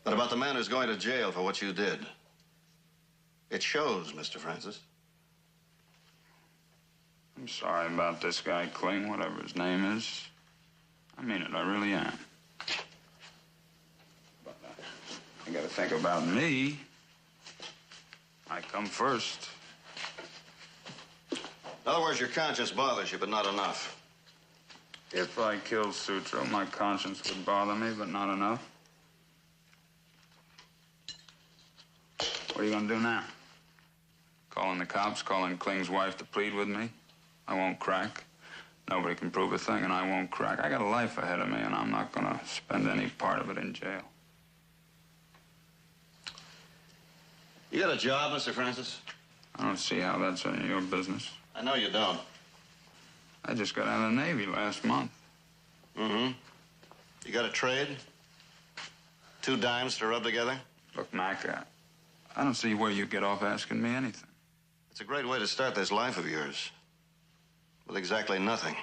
But about the man who's going to jail for what you did. It shows, Mr. Francis. I'm sorry about this guy, Kling, whatever his name is. I mean it, I really am. But I gotta think about me. I come first. In other words, your conscience bothers you, but not enough. If I killed Sutro, my conscience would bother me, but not enough. What are you gonna do now? Calling the cops, calling Kling's wife to plead with me? I won't crack. Nobody can prove a thing, and I won't crack. I got a life ahead of me, and I'm not gonna spend any part of it in jail. You got a job, Mr. Francis? I don't see how that's any of your business. I know you don't. I just got out of the Navy last month. Mm-hmm. You got a trade? 2 dimes to rub together? Look, Mac, I don't see where you get off asking me anything. It's a great way to start this life of yours. With exactly nothing.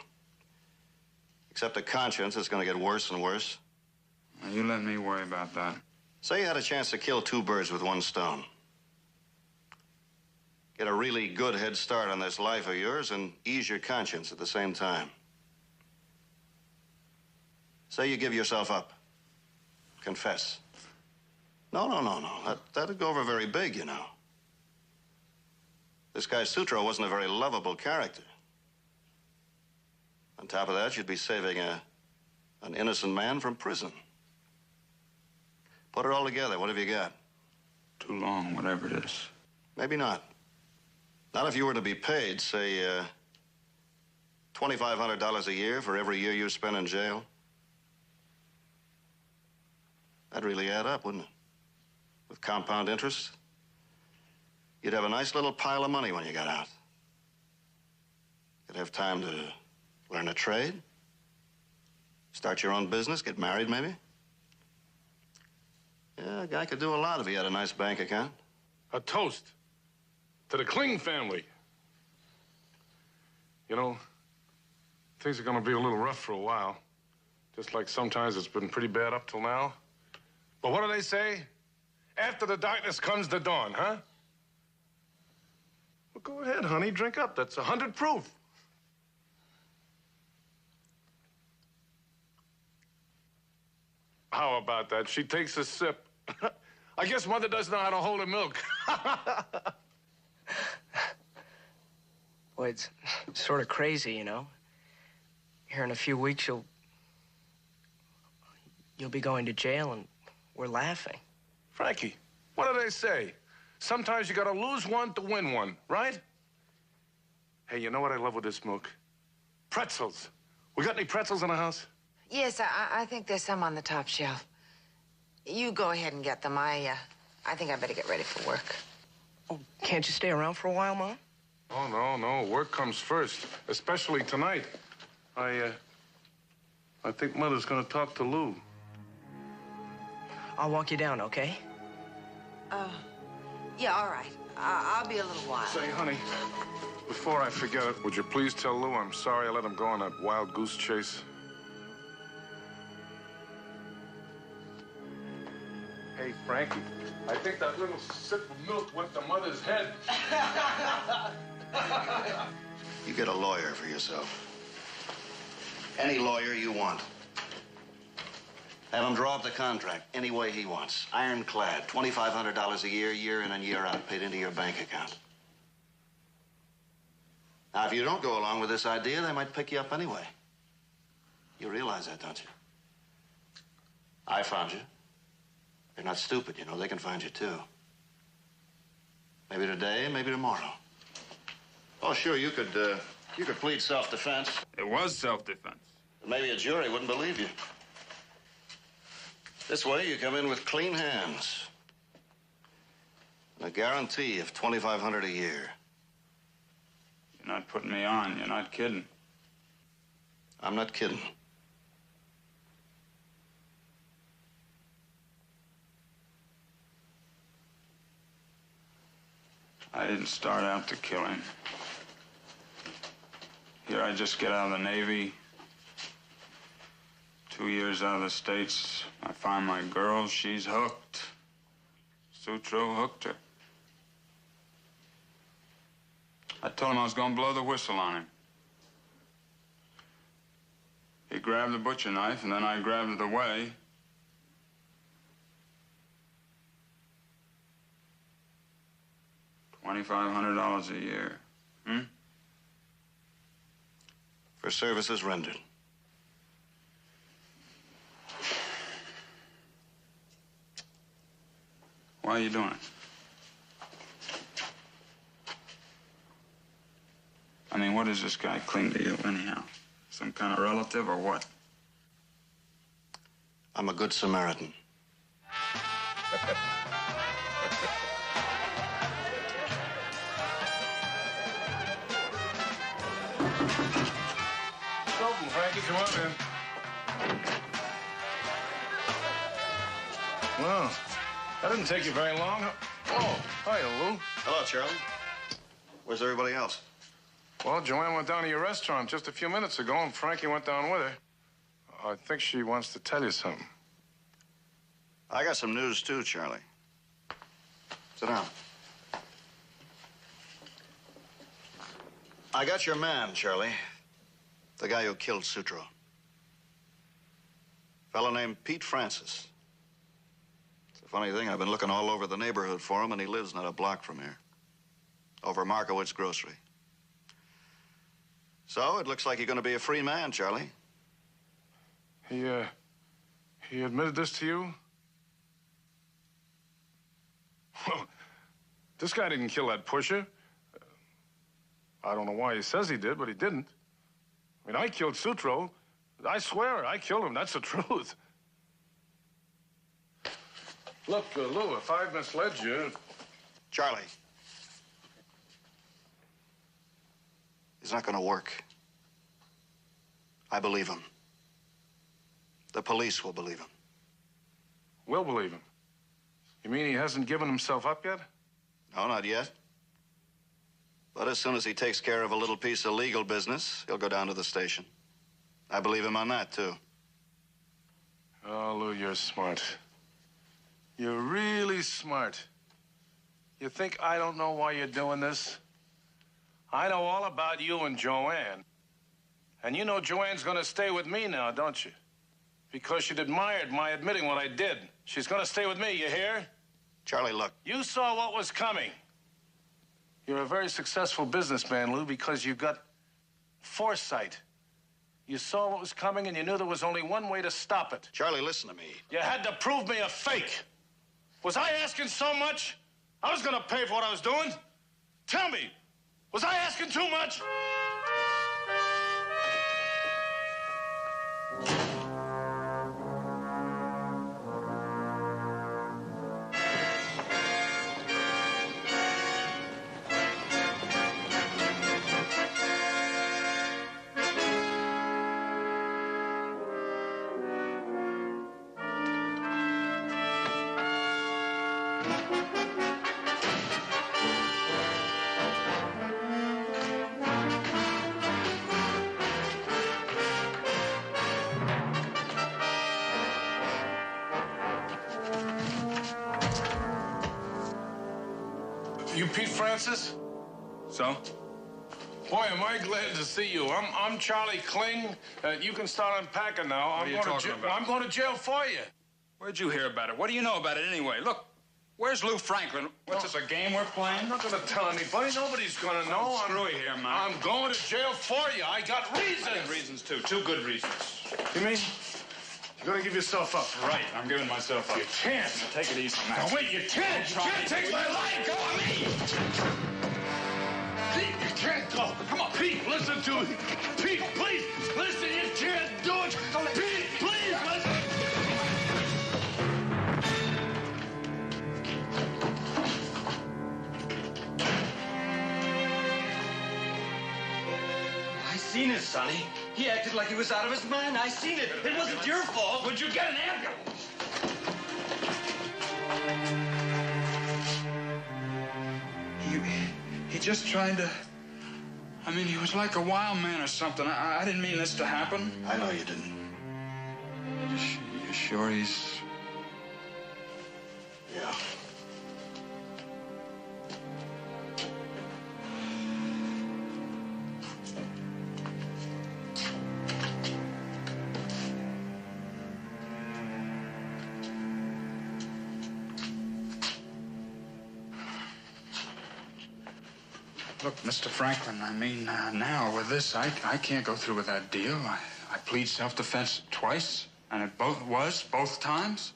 Except a conscience that's going to get worse and worse. Now, you let me worry about that. Say you had a chance to kill 2 birds with 1 stone. Get a really good head start on this life of yours and ease your conscience at the same time. Say you give yourself up. Confess. No. That'd go over very big, you know. This guy Sutro wasn't a very lovable character. On top of that, you'd be saving an innocent man from prison. Put it all together. What have you got? Too long, whatever it is. Maybe not. Not if you were to be paid, say, $2,500 a year for every year you spend in jail. That'd really add up, wouldn't it? With compound interest. You'd have a nice little pile of money when you got out. You'd have time to learn a trade, start your own business, get married, maybe. Yeah, a guy could do a lot if he had a nice bank account. A toast to the Kling family. You know, things are gonna be a little rough for a while. Just like sometimes it's been pretty bad up till now. But what do they say? After the darkness comes the dawn, huh? Well, go ahead, honey, drink up. That's 100 proof. How about that? She takes a sip. I guess Mother doesn't know how to hold her milk. Well, it's sort of crazy, you know. Here in a few weeks, you'll be going to jail, and we're laughing. Frankie, what do they say? Sometimes you gotta lose one to win one, right? Hey, you know what I love with this milk? Pretzels. We got any pretzels in the house? Yes, I think there's some on the top shelf. You go ahead and get them. I think I better get ready for work. Oh, can't you stay around for a while, Mom? Oh, no. Work comes first, especially tonight. I think Mother's gonna talk to Lou. I'll walk you down, okay? Yeah, all right. I'll be a little while. Say, honey, before I forget it, would you please tell Lou I'm sorry I let him go on that wild goose chase? Hey, Frankie, I think that little sip of milk went to Mother's head. You get a lawyer for yourself. Any lawyer you want. Have him draw up the contract any way he wants. Ironclad, $2,500 a year, year in and year out, paid into your bank account. Now, if you don't go along with this idea, they might pick you up anyway. You realize that, don't you? I found you. They're not stupid, you know. They can find you, too. Maybe today, maybe tomorrow. Oh, sure, you could plead self-defense. It was self-defense. Maybe a jury wouldn't believe you. This way, you come in with clean hands. And a guarantee of $2,500 a year. You're not putting me on. You're not kidding. I'm not kidding. I didn't start out to kill him. Here I just get out of the Navy. 2 years out of the States, I find my girl, she's hooked. Sutro hooked her. I told him I was gonna blow the whistle on him. He grabbed the butcher knife, and then I grabbed it away. $2,500 a year. For services rendered. Why are you doing it? I mean, what does this guy cling to you, anyhow? Some kind of relative or what? I'm a good Samaritan. Frankie, come on in. Well, that didn't take you very long. Oh, hiya, Lou. Hello, Charlie. Where's everybody else? Well, Joanne went down to your restaurant just a few minutes ago, and Frankie went down with her. I think she wants to tell you something. I got some news, too, Charlie. Sit down. I got your man, Charlie. The guy who killed Sutro. Fellow named Pete Francis. It's a funny thing, I've been looking all over the neighborhood for him, and he lives not a block from here. Over Markowitz Grocery. So, it looks like you're going to be a free man, Charlie. He admitted this to you? Well, this guy didn't kill that pusher. I don't know why he says he did, but he didn't. I mean, I killed Sutro. I swear it, I killed him. That's the truth. Look, Lou, if I've misled you... Charlie. It's not going to work. I believe him. The police will believe him. Will believe him? You mean he hasn't given himself up yet? No, not yet. But as soon as he takes care of a little piece of legal business, he'll go down to the station. I believe him on that, too. Oh, Lou, you're smart. You're really smart. You think I don't know why you're doing this? I know all about you and Joanne. And you know Joanne's gonna stay with me now, don't you? Because she'd admired my admitting what I did. She's gonna stay with me, you hear? Charlie, look. You saw what was coming. You're a very successful businessman, Lou, because you got foresight. You saw what was coming and you knew there was only one way to stop it. Charlie, listen to me. You had to prove me a fake. Was I asking so much? I was gonna pay for what I was doing. Tell me, was I asking too much? You Pete Francis? So? Boy, am I glad to see you. I'm Charlie Kling. You can start unpacking now. What are you talking about? I'm going to jail for you. Where'd you hear about it? What do you know about it anyway? Look, where's Lou Franklin? What's this, a game we're playing? I'm not going to tell anybody. Nobody's going to know. Screwy here, man. I'm going to jail for you. I got reasons. I got reasons, too. 2 good reasons. You mean? You're going to give yourself up. Right, I'm giving myself up. You can't. Take it easy, man. Now, wait, you can't. You can't take my life. Go on me. Pete, you can't go. Come on, Pete, listen to me. Pete, please, listen, you can't do it. Pete, please, listen. I seen it, Sonny. He acted like he was out of his mind. I seen it. It wasn't your fault. Would you get an ambulance? He just tried to... I mean, he was like a wild man or something. I didn't mean this to happen. I know you didn't. You sure he's... Yeah. Look, Mr. Franklin, I mean, now with this, I can't go through with that deal. I plead self-defense twice, and it both times.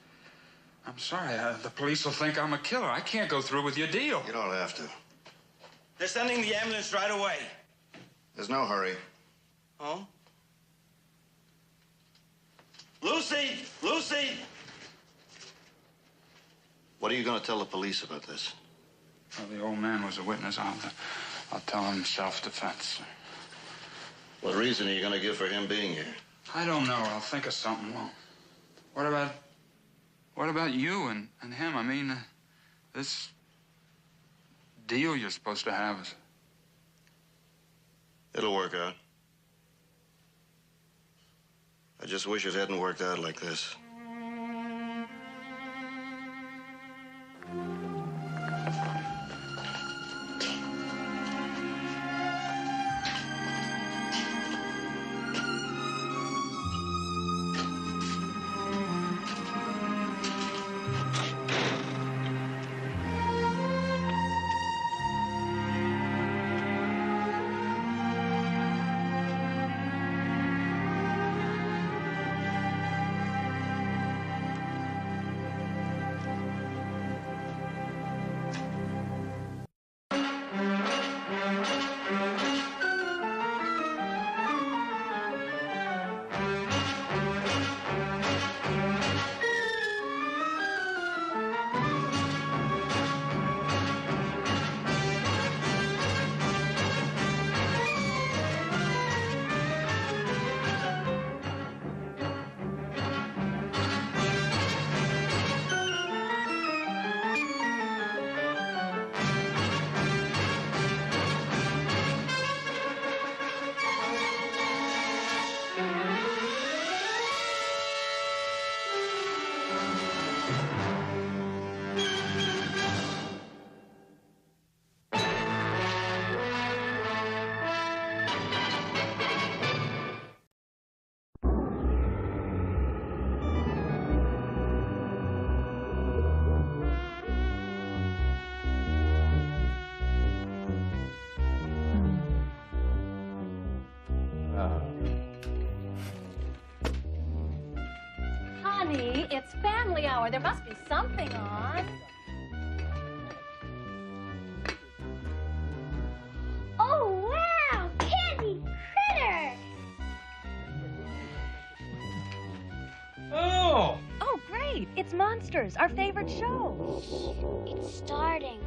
I'm sorry, the police will think I'm a killer. I can't go through with your deal. You don't have to. They're sending the ambulance right away. There's no hurry. Oh? Lucy! Lucy! What are you going to tell the police about this? Well, the old man was a witness. I'll tell him self-defense. What reason are you going to give for him being here? I don't know. I'll think of something. Well, what about you and him? I mean, this deal you're supposed to have is... It'll work out. I just wish it hadn't worked out like this. Honey, it's family hour. There must be something on. Oh, wow! Candy critter! Oh! Oh, great. It's Monsters, our favorite show. It's starting.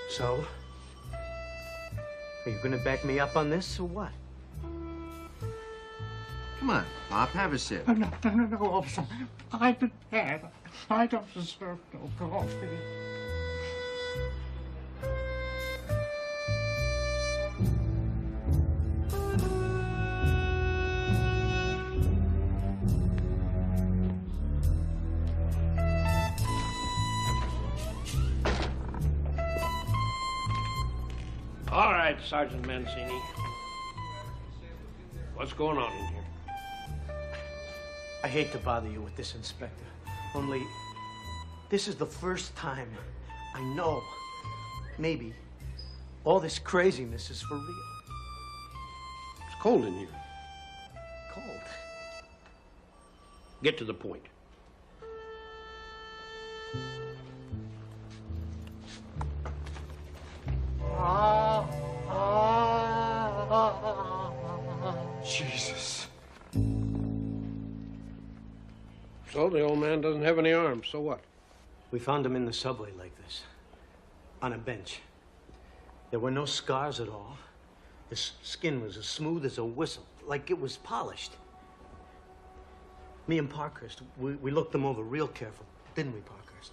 So, are you gonna back me up on this, or what? Come on, Pop, have a sip. No, officer. I've been bad. I don't deserve no coffee. All right, Sergeant Mancini. What's going on in here? I hate to bother you with this, Inspector. Only, this is the first time I know, maybe, all this craziness is for real. It's cold in here. Cold? Get to the point. Jesus. So the old man doesn't have any arms, so what? We found him in the subway like this, on a bench. There were no scars at all. His skin was as smooth as a whistle, like it was polished. Me and Parkhurst, we looked them over real careful, didn't we, Parkhurst?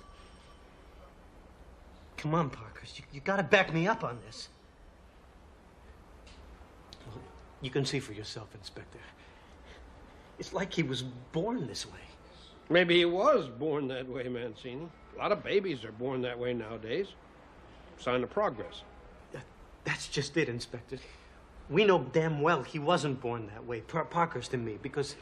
Come on, Parkhurst, you gotta back me up on this. You can see for yourself, Inspector. It's like he was born this way. Maybe he was born that way, Mancini. A lot of babies are born that way nowadays. Sign of progress. That's just it, Inspector. We know damn well he wasn't born that way, Parkhurst and me, because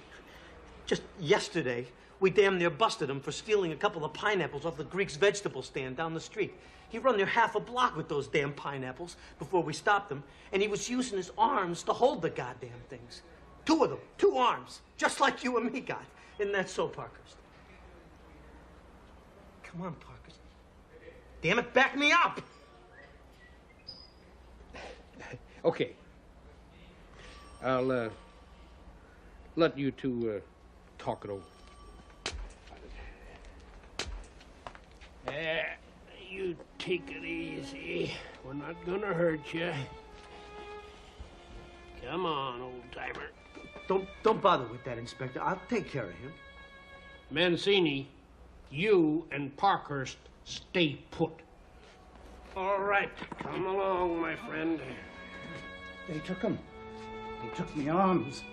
just yesterday, we damn near busted him for stealing a couple of pineapples off the Greek's vegetable stand down the street. He run there half a block with those damn pineapples before we stopped him, and he was using his arms to hold the goddamn things. 2 of them, 2 arms, just like you and me got. Isn't that so, Parkhurst? Come on, Parkhurst. Damn it, back me up! Okay. I'll, let you two, talk it over. You take it easy. We're not gonna hurt you. Come on, old-timer. Don't bother with that, Inspector. I'll take care of him. Mancini, you and Parkhurst stay put. All right, come along, my friend. They took him. They took me arms.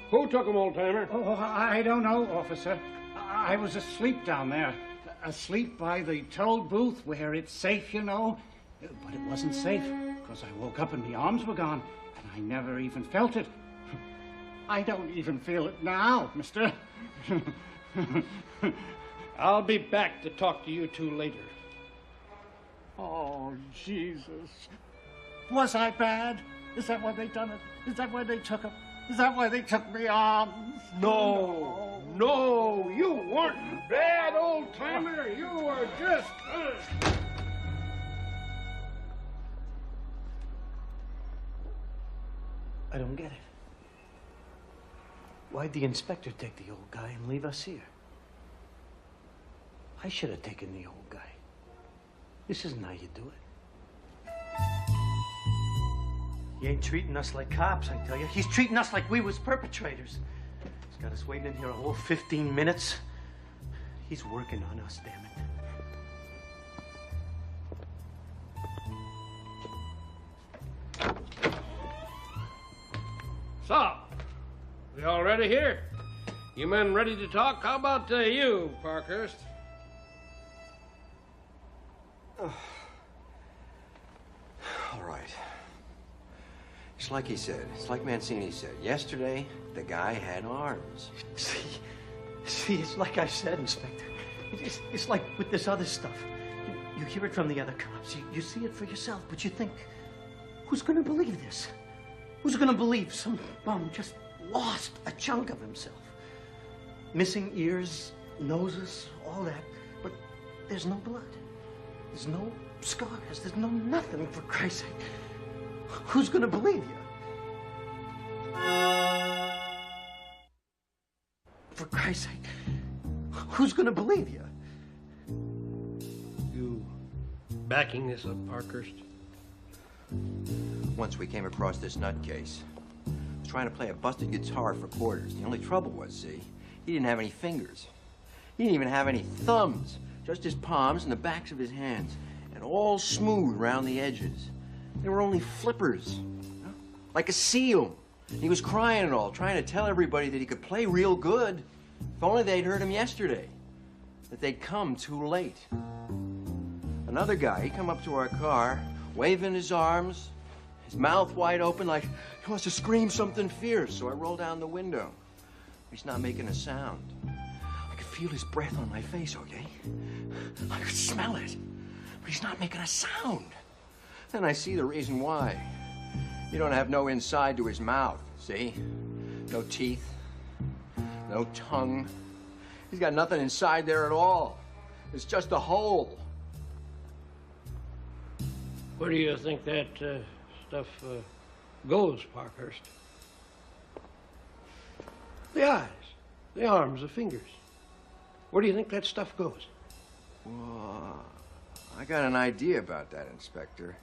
Who took him, old-timer? Oh, I don't know, officer. I was asleep down there. Asleep by the toll booth where it's safe, you know. But it wasn't safe, because I woke up and my arms were gone, and I never even felt it. I don't even feel it now, mister. I'll be back to talk to you two later. Oh, Jesus. Was I bad? Is that why they done it? Is that why they took him? Is that why they took me arms? No, you weren't bad, old-timer. You were just... I don't get it. Why'd the inspector take the old guy and leave us here? I should have taken the old guy. This isn't how you do it. He ain't treating us like cops, I tell you. He's treating us like we was perpetrators. He's got us waiting in here a whole 15 minutes. He's working on us, damn it. So, we all ready here? You men ready to talk? How about you, Parkhurst? All right. It's like he said. It's like Mancini said. Yesterday, the guy had arms. See, it's like I said, Inspector. It's like with this other stuff. You hear it from the other cops. You see it for yourself, but you think, who's going to believe this? Who's going to believe some bum just lost a chunk of himself? Missing ears, noses, all that, but there's no blood. There's no scars. There's no nothing, for Christ's sake. Who's going to believe you? For Christ's sake, who's going to believe you? You backing this up, Parkhurst? Once we came across this nutcase. He was trying to play a busted guitar for quarters. The only trouble was, see, he didn't have any fingers. He didn't even have any thumbs. Just his palms and the backs of his hands. And all smooth around the edges. They were only flippers. Like a seal. He was crying and all, trying to tell everybody that he could play real good. If only they'd heard him yesterday. That they'd come too late. Another guy, he come up to our car, waving his arms, his mouth wide open like he wants to scream something fierce. So I roll down the window. He's not making a sound. I could feel his breath on my face, okay? I could smell it. But he's not making a sound. Then I see the reason why. You don't have no inside to his mouth, see? No teeth, no tongue. He's got nothing inside there at all. It's just a hole. Where do you think that stuff goes, Parkhurst? The eyes, the arms, the fingers. Where do you think that stuff goes? Well, I got an idea about that, Inspector.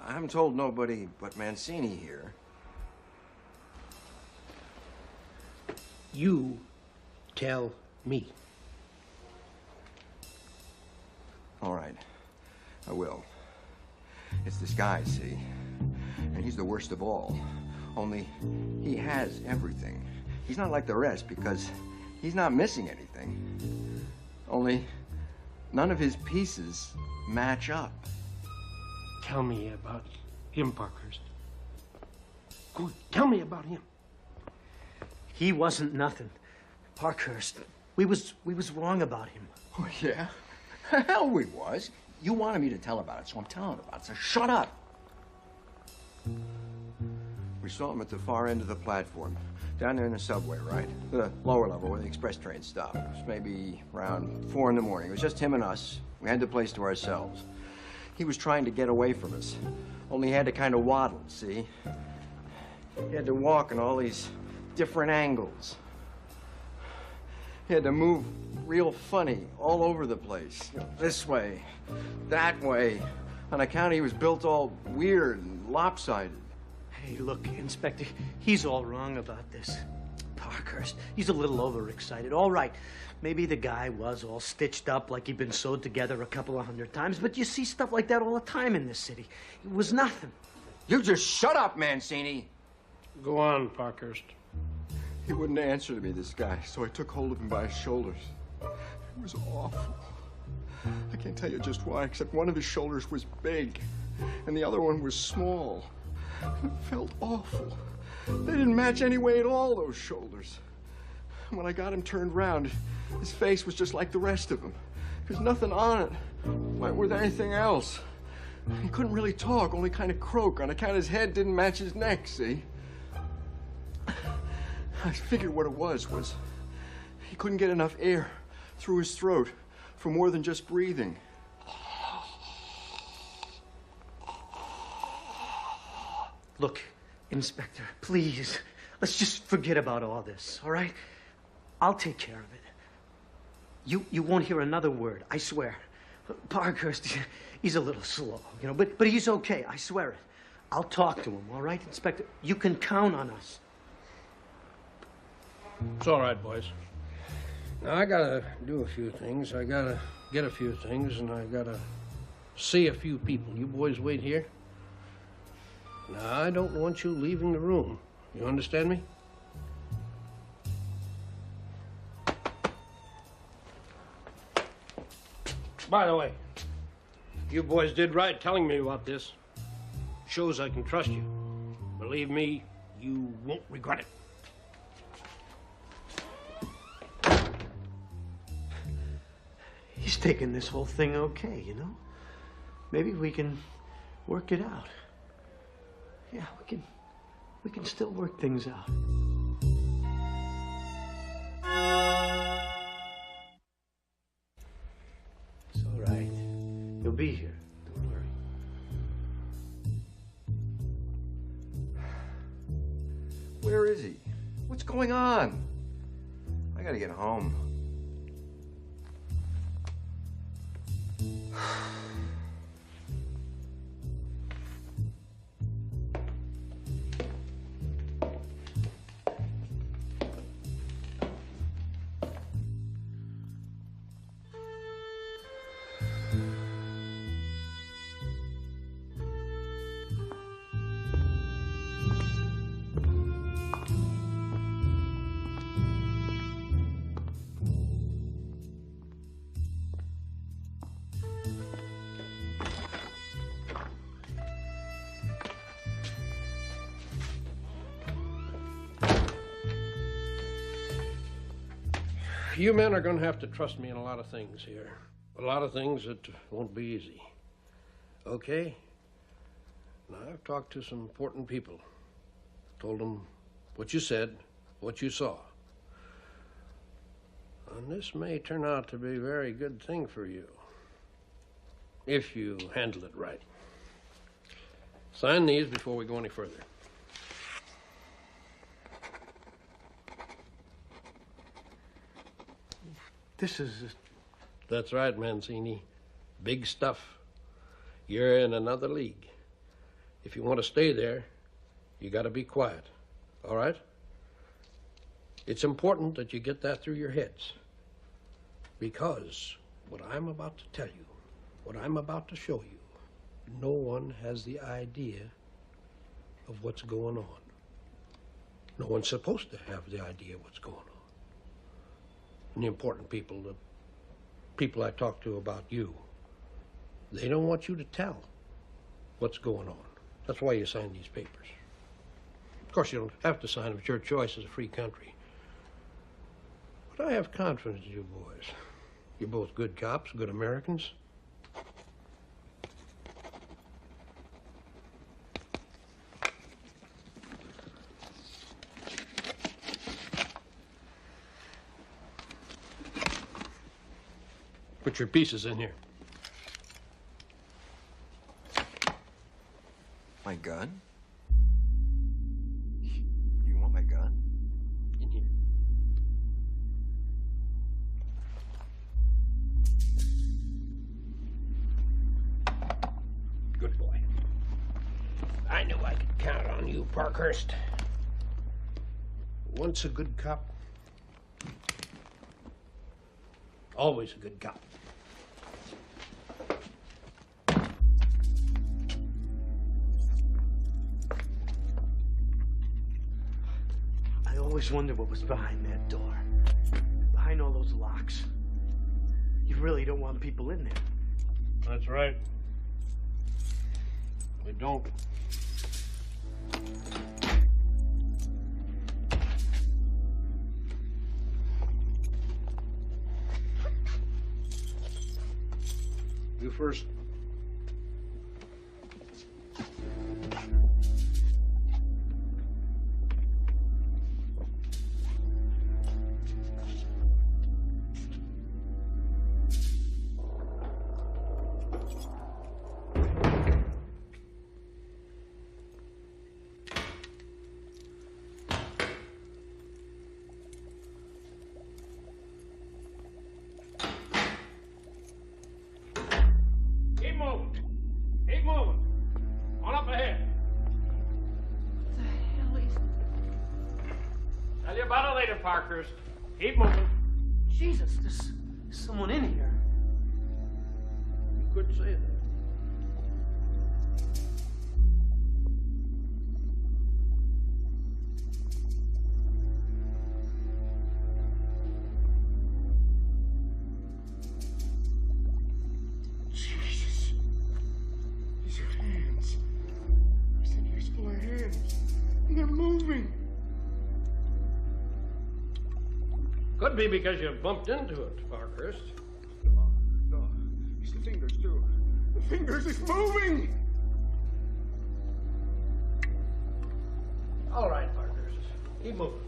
I haven't told nobody but Mancini here. You tell me. All right, I will. It's this guy, see? And he's the worst of all. Only he has everything. He's not like the rest because he He's not missing anything. Only none of his pieces match up. Tell me about him, Parkhurst. Go on, tell me about him. He wasn't nothing. Parkhurst, we was wrong about him. Oh, yeah? Hell, we was. You wanted me to tell about it, so I'm telling about it. So shut up. We saw him at the far end of the platform, down there in the subway, right? The lower level where the express train stopped. It was maybe around 4 in the morning. It was just him and us. We had the place to ourselves. He was trying to get away from us, only he had to kind of waddle, see? He had to walk in all these different angles. He had to move real funny all over the place. You know, this way, that way. On account he was built all weird and lopsided. Hey, look, Inspector, he's all wrong about this. Parkhurst, he's a little overexcited. All right, maybe the guy was all stitched up like he'd been sewed together a couple of 100 times, but you see stuff like that all the time in this city. It was nothing. You just shut up, Mancini. Go on, Parkhurst. He wouldn't answer to me, this guy, so I took hold of him by his shoulders. It was awful. I can't tell you just why, except one of his shoulders was big, and the other one was small. It felt awful. They didn't match any way at all, those shoulders. When I got him turned round, his face was just like the rest of them. There's nothing on it, like with anything else. He couldn't really talk, only kind of croak, on account his head didn't match his neck, see? I figured what it was he couldn't get enough air through his throat for more than just breathing. Look, Inspector, please, let's just forget about all this, all right? I'll take care of it. You won't hear another word, I swear. Parkhurst, he's a little slow, you know, but he's okay, I swear it. I'll talk to him, all right, Inspector? You can count on us. It's all right, boys. Now, I gotta do a few things. I gotta get a few things, and I gotta see a few people. You boys wait here. Now, I don't want you leaving the room. You understand me? By the way, you boys did right telling me about this. Shows I can trust you. Believe me, you won't regret it. He's taking this whole thing okay, you know? Maybe we can work it out. Yeah, we can still work things out. It's all right. He'll be here. Don't worry. Where is he? What's going on? I gotta get home. You men are going to have to trust me in a lot of things here. A lot of things that won't be easy. Okay? Now, I've talked to some important people. Told them what you said, what you saw. And this may turn out to be a very good thing for you. If you handle it right. Sign these before we go any further. This is... That's right, Mancini. Big stuff. You're in another league. If you want to stay there, you got to be quiet. All right? It's important that you get that through your heads. Because what I'm about to tell you, what I'm about to show you, no one has the idea of what's going on. No one's supposed to have the idea of what's going on. And the important people, the people I talk to about you, they don't want you to tell what's going on. That's why you sign these papers. Of course, you don't have to sign them. It's your choice as a free country. But I have confidence in you boys. You're both good cops, good Americans. Put your pieces in here. My gun? You want my gun? In here. Good boy. I knew I could count on you, Parkhurst. Once a good cop, always a good cop. I always wondered what was behind that door. Behind all those locks. You really don't want people in there. That's right. We don't. You first. Parkhurst. Keep moving. Jesus, there's someone in here. You could say that. Jesus. These are hands. I said here's full of hands. And they're moving. Could be because you bumped into it, Parkhurst. No, it's the fingers, too. The fingers is moving! All right, Parkhurst. Keep moving.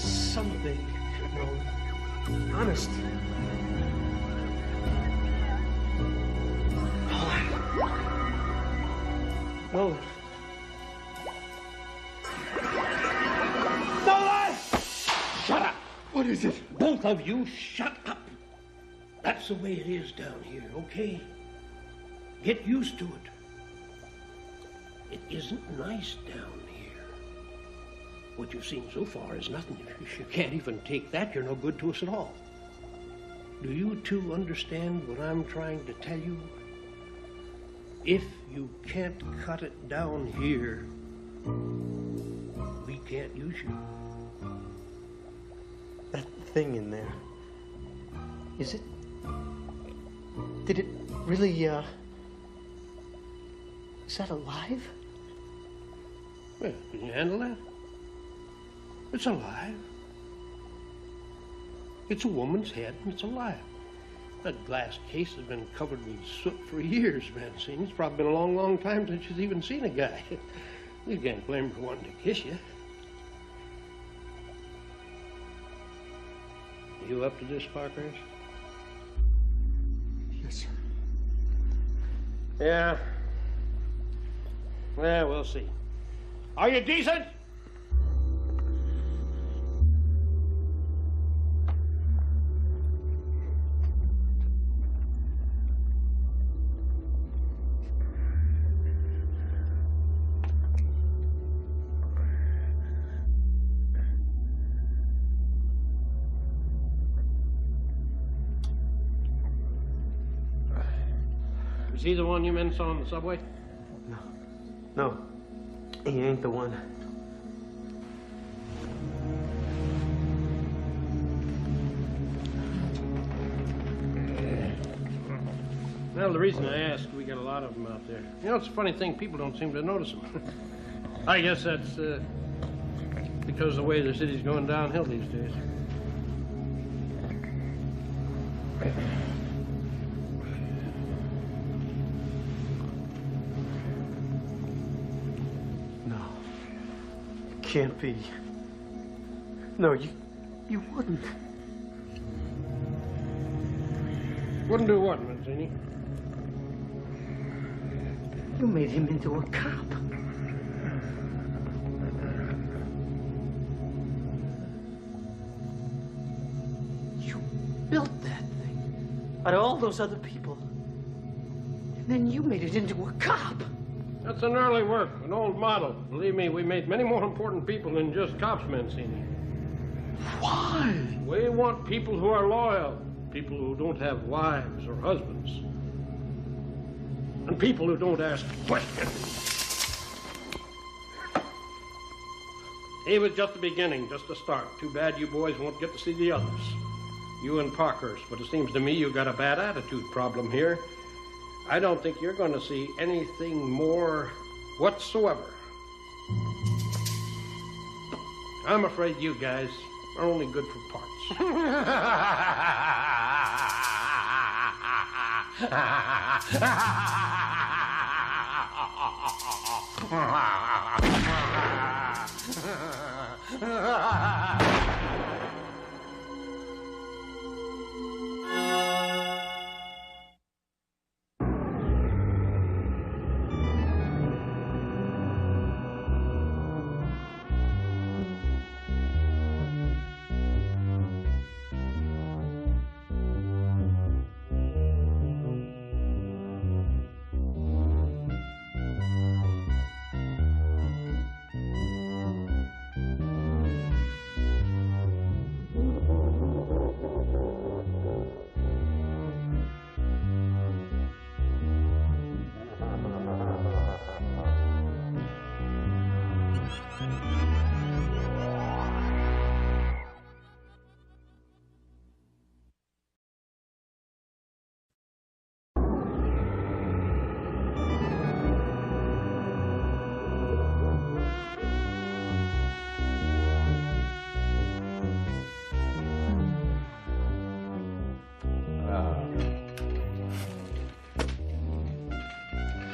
Something, no, honest. No. Nolan! Shut up! What is it? Both of you, shut up. That's the way it is down here, okay? Get used to it. It isn't nice down here. What you've seen so far is nothing. If you can't even take that, you're no good to us at all. Do you two understand what I'm trying to tell you? If you can't cut it down here, we can't use you. That thing in there. Is it? Did it really, is that alive? Well, can you handle that? It's alive. It's a woman's head, and it's alive. That glass case has been covered with soot for years, Francine. It's probably been a long, long time since you've even seen a guy. You can't blame him for wanting to kiss you. You up to this, Parkhurst? Yes, sir. Yeah. Yeah, we'll see. Are you decent? Is he the one you men saw on the subway? No, he ain't the one. Well, the reason I asked, we got a lot of them out there. You know, it's a funny thing, people don't seem to notice them. I guess that's because of the way the city's going downhill these days. Can't be. No, you wouldn't. Wouldn't do what, Mancini? You made him into a cop. You built that thing out of all those other people. And then you made it into a cop. That's an early work, an old model. Believe me, we made many more important people than just cops, Mancini. Why? We want people who are loyal, people who don't have wives or husbands, and people who don't ask questions. He was just the beginning, just the start. Too bad you boys won't get to see the others. You and Parkhurst, but it seems to me you got a bad attitude problem here. I don't think you're going to see anything more whatsoever. I'm afraid you guys are only good for parts.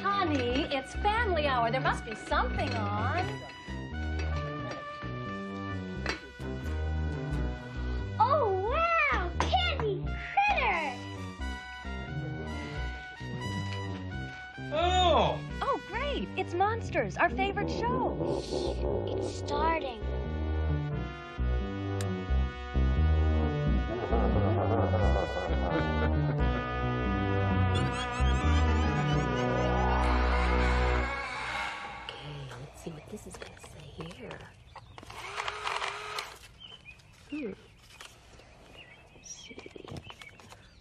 Honey, it's family hour. There must be something on. Oh, wow! Candy critters! Oh! Oh, great. It's Monsters, our favorite show. It's starting. Let's see what this is going to say here. Let's see.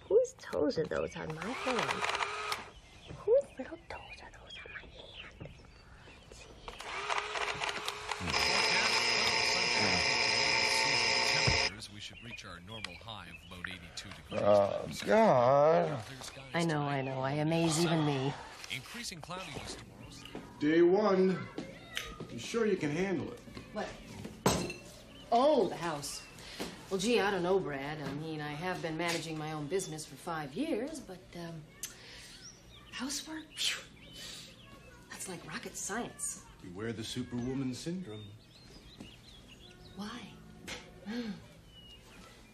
Whose toes are those on my hand? Whose little toes are those on my hand? Let's see here. We should reach our normal high of about 82 degrees. Oh, God. I know. I amaze even me. Increasing cloudiness tomorrow. Day one. You sure you can handle it? What? Oh, the house. Well, gee, I don't know, Brad. I mean, I have been managing my own business for 5 years, but, housework? Phew. That's like rocket science. Beware the superwoman syndrome. Why?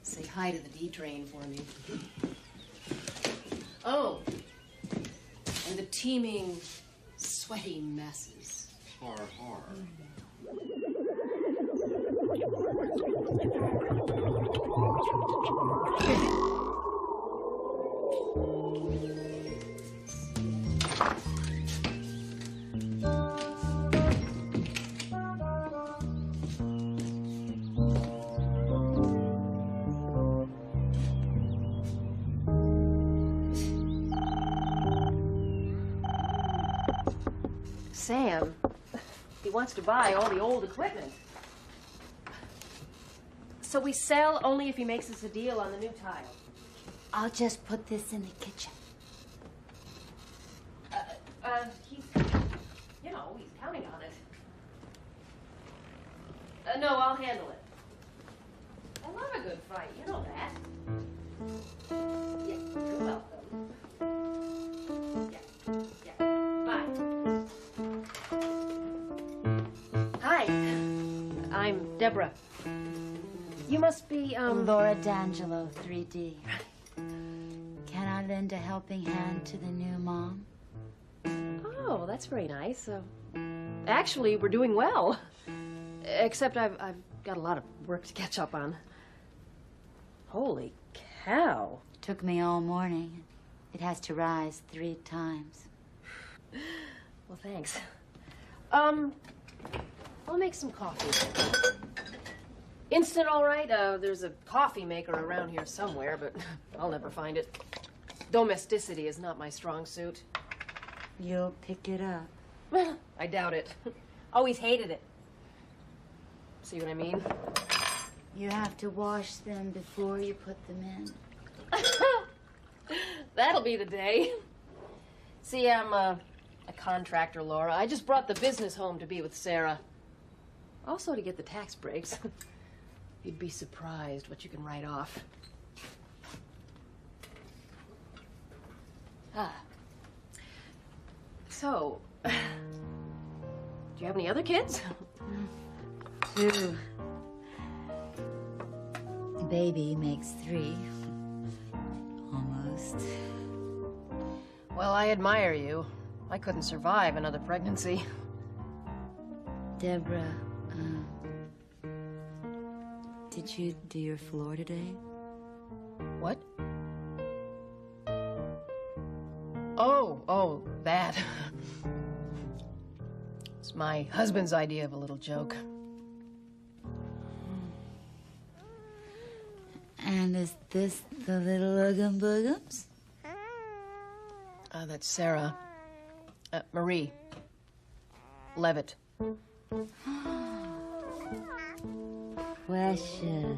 Say hi to the D train for me. Oh, and the teeming, sweaty masses. Har, har. Sam, he wants to buy all the old equipment. So we sell only if he makes us a deal on the new tile. I'll just put this in the kitchen. He's, you know, he's counting on it. No, I'll handle it. I love a good fight, you know that. Yeah, you're welcome. Yeah, bye. Hi, I'm Deborah. You must be, Laura D'Angelo, 3D. Can I lend a helping hand to the new mom? Oh, that's very nice. Actually, we're doing well. Except I've got a lot of work to catch up on. Holy cow. Took me all morning. It has to rise 3 times. Well, thanks. I'll make some coffee. Instant, all right? There's a coffee maker around here somewhere, but I'll never find it. Domesticity is not my strong suit. You'll pick it up. Well, I doubt it. Always hated it. See what I mean? You have to wash them before you put them in. That'll be the day. See, I'm a contractor, Laura. I just brought the business home to be with Sarah. Also to get the tax breaks. You'd be surprised what you can write off. So, do you have any other kids? 2. The baby makes 3. Almost. Well, I admire you. I couldn't survive another pregnancy. Deborah, did you do your floor today? What? Oh, that. It's my husband's idea of a little joke. And is this the little Ugum Boogums? That's Sarah. Marie. Levitt. Precious.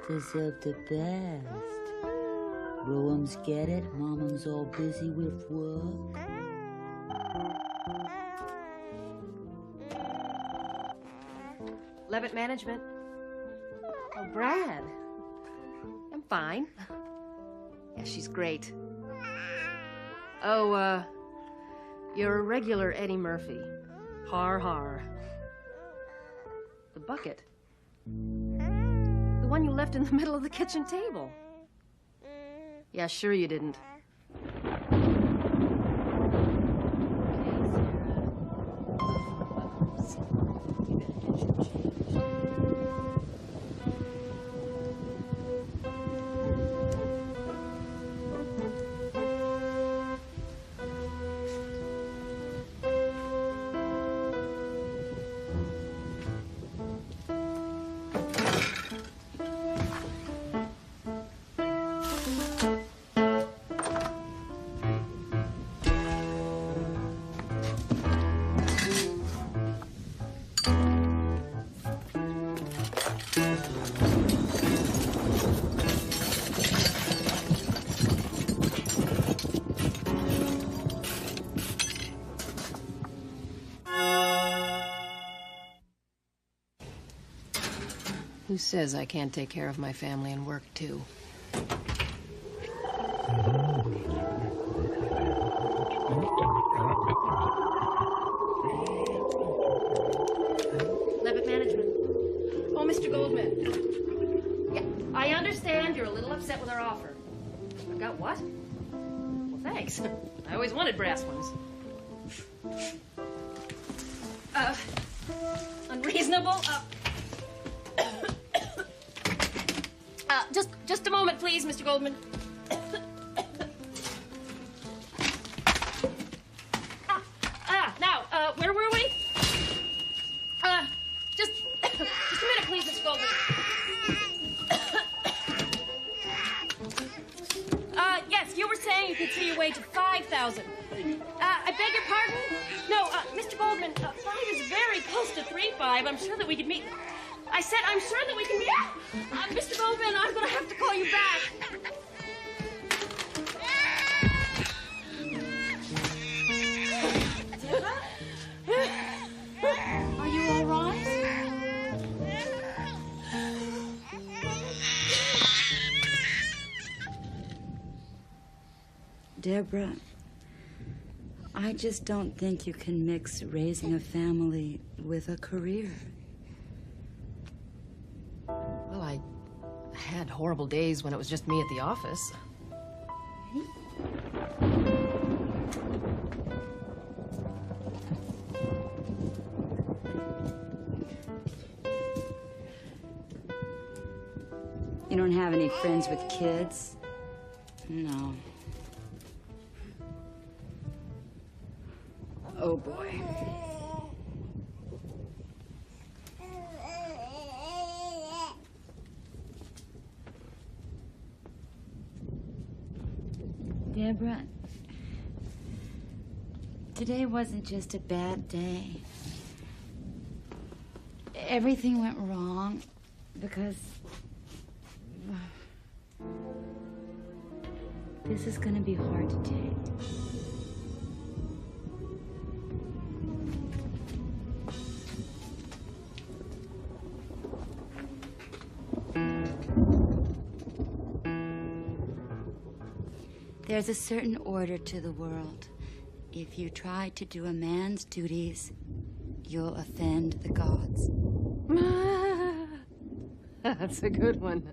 Deserve the best. Roeums get it. Momum's all busy with work. Levitt Management. Oh, Brad. I'm fine. Yeah, she's great. Oh, you're a regular Eddie Murphy. Har har. The bucket. The one you left in the middle of the kitchen table. Yeah, sure you didn't. Who says I can't take care of my family and work, too? Levitt Management. Oh, Mr. Goldman. Yeah, I Thanks. I always wanted brass ones. Unreasonable? Just a moment, please, Mr. Goldman. Now, where were we? Just a minute, please, Mr. Goldman. Yes, you were saying you could see your way to 5,000. I beg your pardon? No, Mr. Goldman, 5 is very close to 3.5. I'm sure that we could meet. I said I'm sure that we can meet. Mr. Goldman, I'm gonna have to call you back. Are you all right? Deborah, I just don't think you can mix raising a family with a career. Well, I had horrible days when it was just me at the office. You don't have any friends with kids? No. Oh, boy. Deborah, today wasn't just a bad day. Everything went wrong because this is going to be hard to take. There's a certain order to the world. If you try to do a man's duties, you'll offend the gods. That's a good one.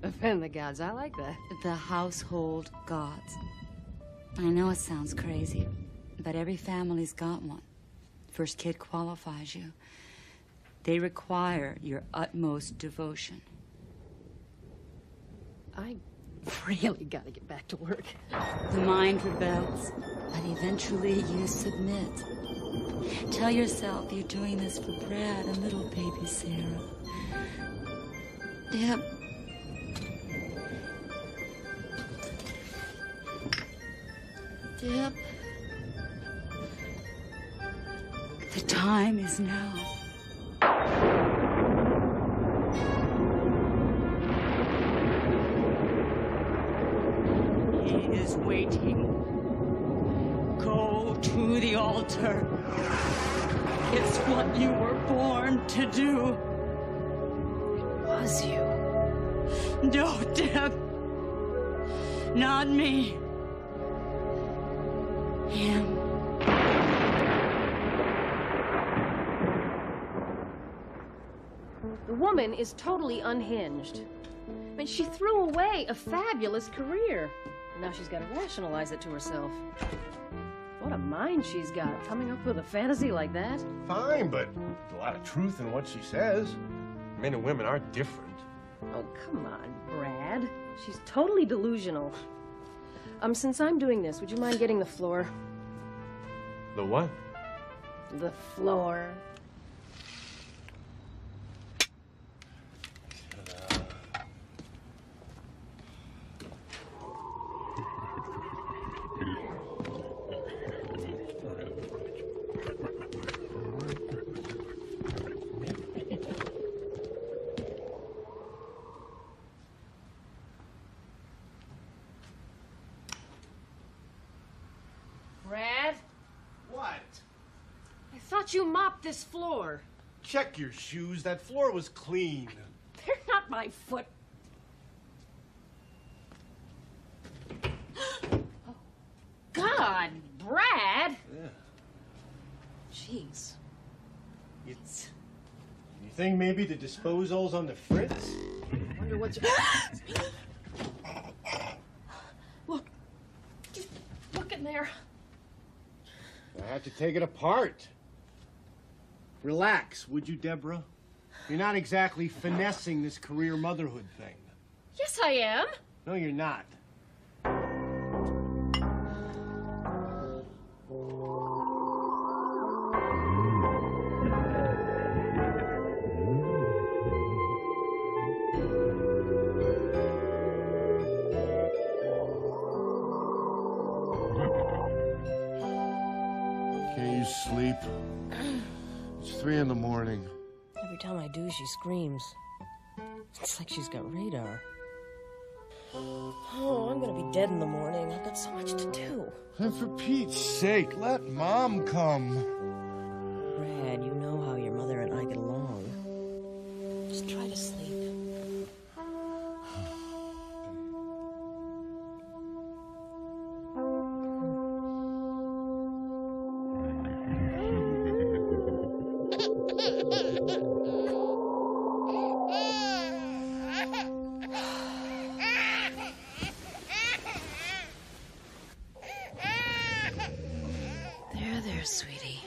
Offend the gods. I like that. The household gods. I know it sounds crazy, but every family's got one. First kid qualifies you. They require your utmost devotion. I really gotta get back to work. The mind rebels, but eventually you submit. Tell yourself you're doing this for Brad and little baby Sarah. Deb. Deb. The time is now. He is waiting. Go to the altar. It's what you were born to do. It was you. No, Deb. Not me. Him. The woman is totally unhinged. I mean, she threw away a fabulous career. Now she's got to rationalize it to herself. What a mind she's got, coming up with a fantasy like that. Fine, but there's a lot of truth in what she says. Men and women are different. Oh, come on, Brad. She's totally delusional. Since I'm doing this, would you mind getting the floor? The what? The floor. Brad? What? I thought you mopped this floor. Check your shoes. That floor was clean. They're not my foot. Oh, God, Brad! Yeah. Jeez. You think maybe the disposal's on the fritz? I wonder what's... Look I have to take it apart. Relax, would you, Deborah? You're not exactly finessing this career motherhood thing. Yes, I am. No, you're not. Can't you sleep? It's 3 in the morning. Every time I do, she screams. It's like she's got radar. Oh, I'm gonna be dead in the morning. I've got so much to do. And for Pete's sake, let Mom come. Brad, you know how your mother and I get along. Just try to sleep. There, sweetie.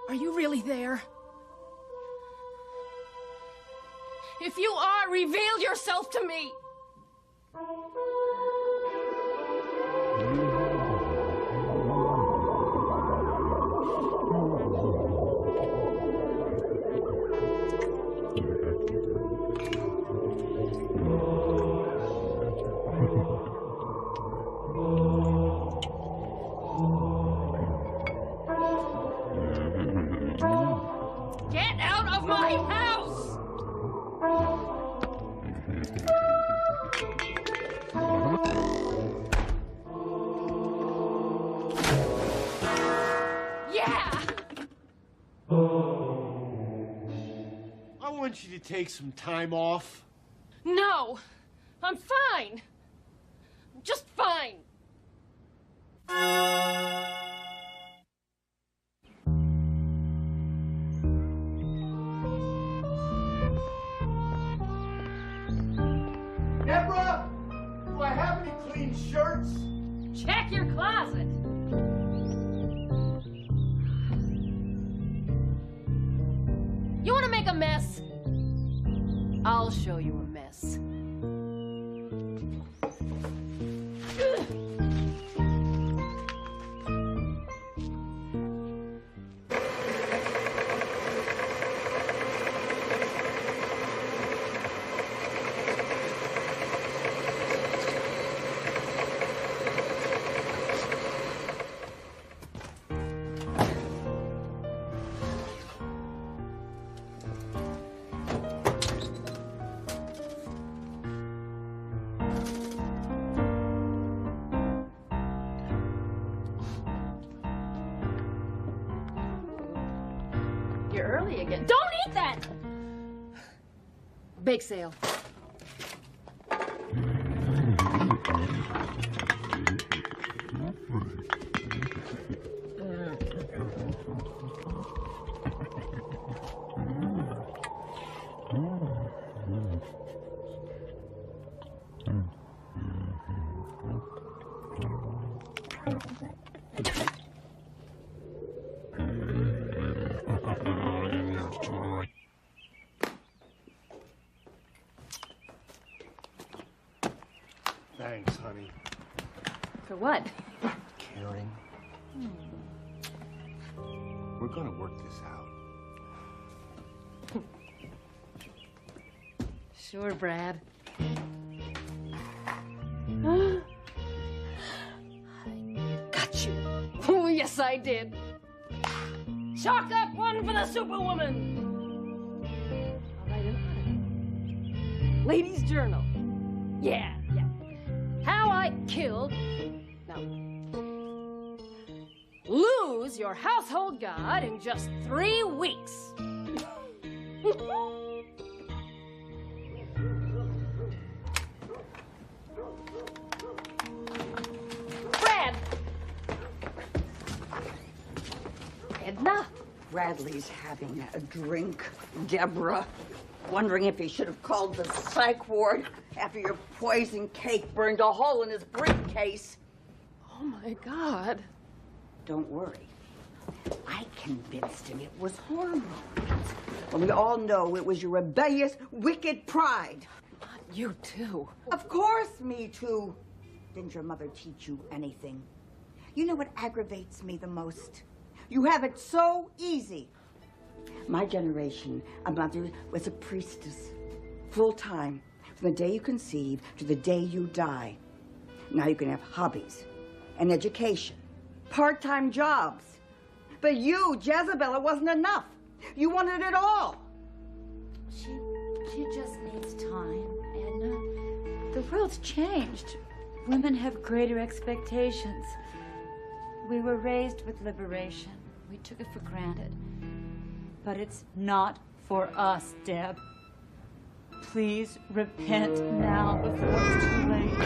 Are you really there? If you are, reveal yourself to me. Get out of my house! Yeah! I want you to take some time off. No! I'm fine! I'm just fine! Deborah, do I have any clean shirts? Check your closet! You want to make a mess? I'll show you a mess. You're early again. Don't eat that! Bake sale. Thanks, honey. For what? Caring. We're gonna work this out. Sure, Brad. Got you. Oh, yes, I did. Chalk up one for the Superwoman. I'll write an article. Ladies' Journal. Yeah. How I killed. No. lose your household god in just 3 weeks. Brad! Edna? Bradley's having a drink, Deborah. Wondering if he should have called the psych ward after your poison cake burned a hole in his briefcase. Oh, my God. Don't worry. I convinced him it was hormones. Well, we all know it was your rebellious, wicked pride. You too. Of course, me too. Didn't your mother teach you anything? You know what aggravates me the most? You have it so easy. My generation, a mother was a priestess, full-time, from the day you conceive to the day you die. Now you can have hobbies, an education, part-time jobs. But you, Jezebel, it wasn't enough. You wanted it all. She just needs time, Edna. The world's changed. Women have greater expectations. We were raised with liberation. We took it for granted. But it's not for us, Deb. Please repent now before it's too late.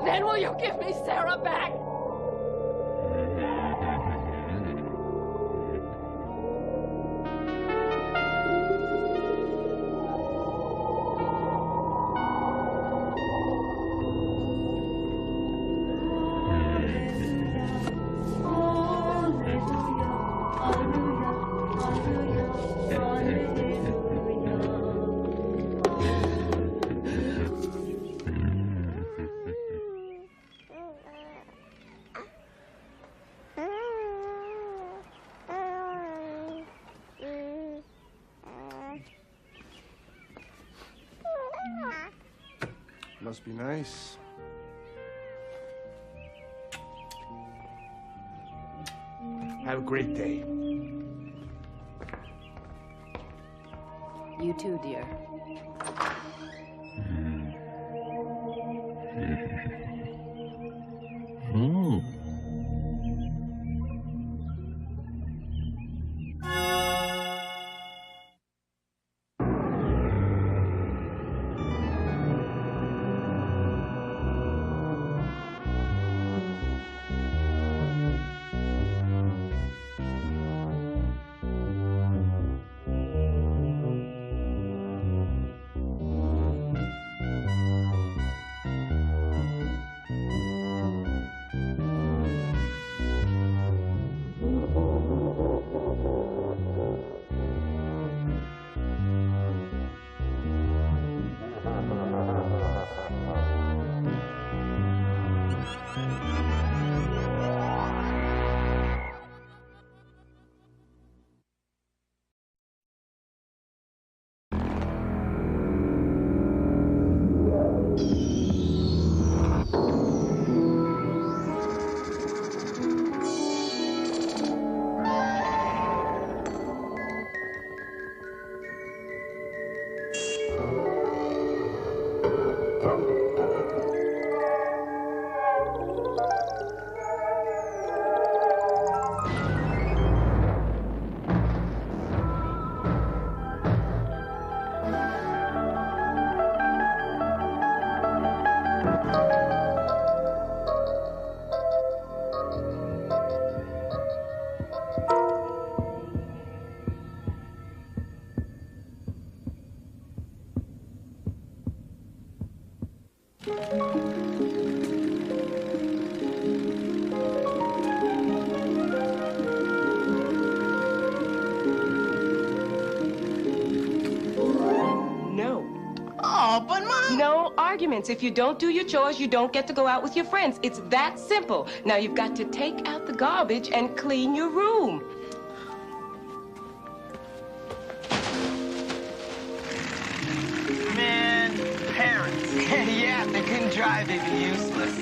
Then will you give me Sarah back? Must be nice. Have a great day. You too, dear. No. Oh, but Mom... No arguments. If you don't do your chores, you don't get to go out with your friends. It's that simple. Now you've got to take out the garbage and clean your room. Man, parents. Yeah, if they couldn't drive, they'd be useless.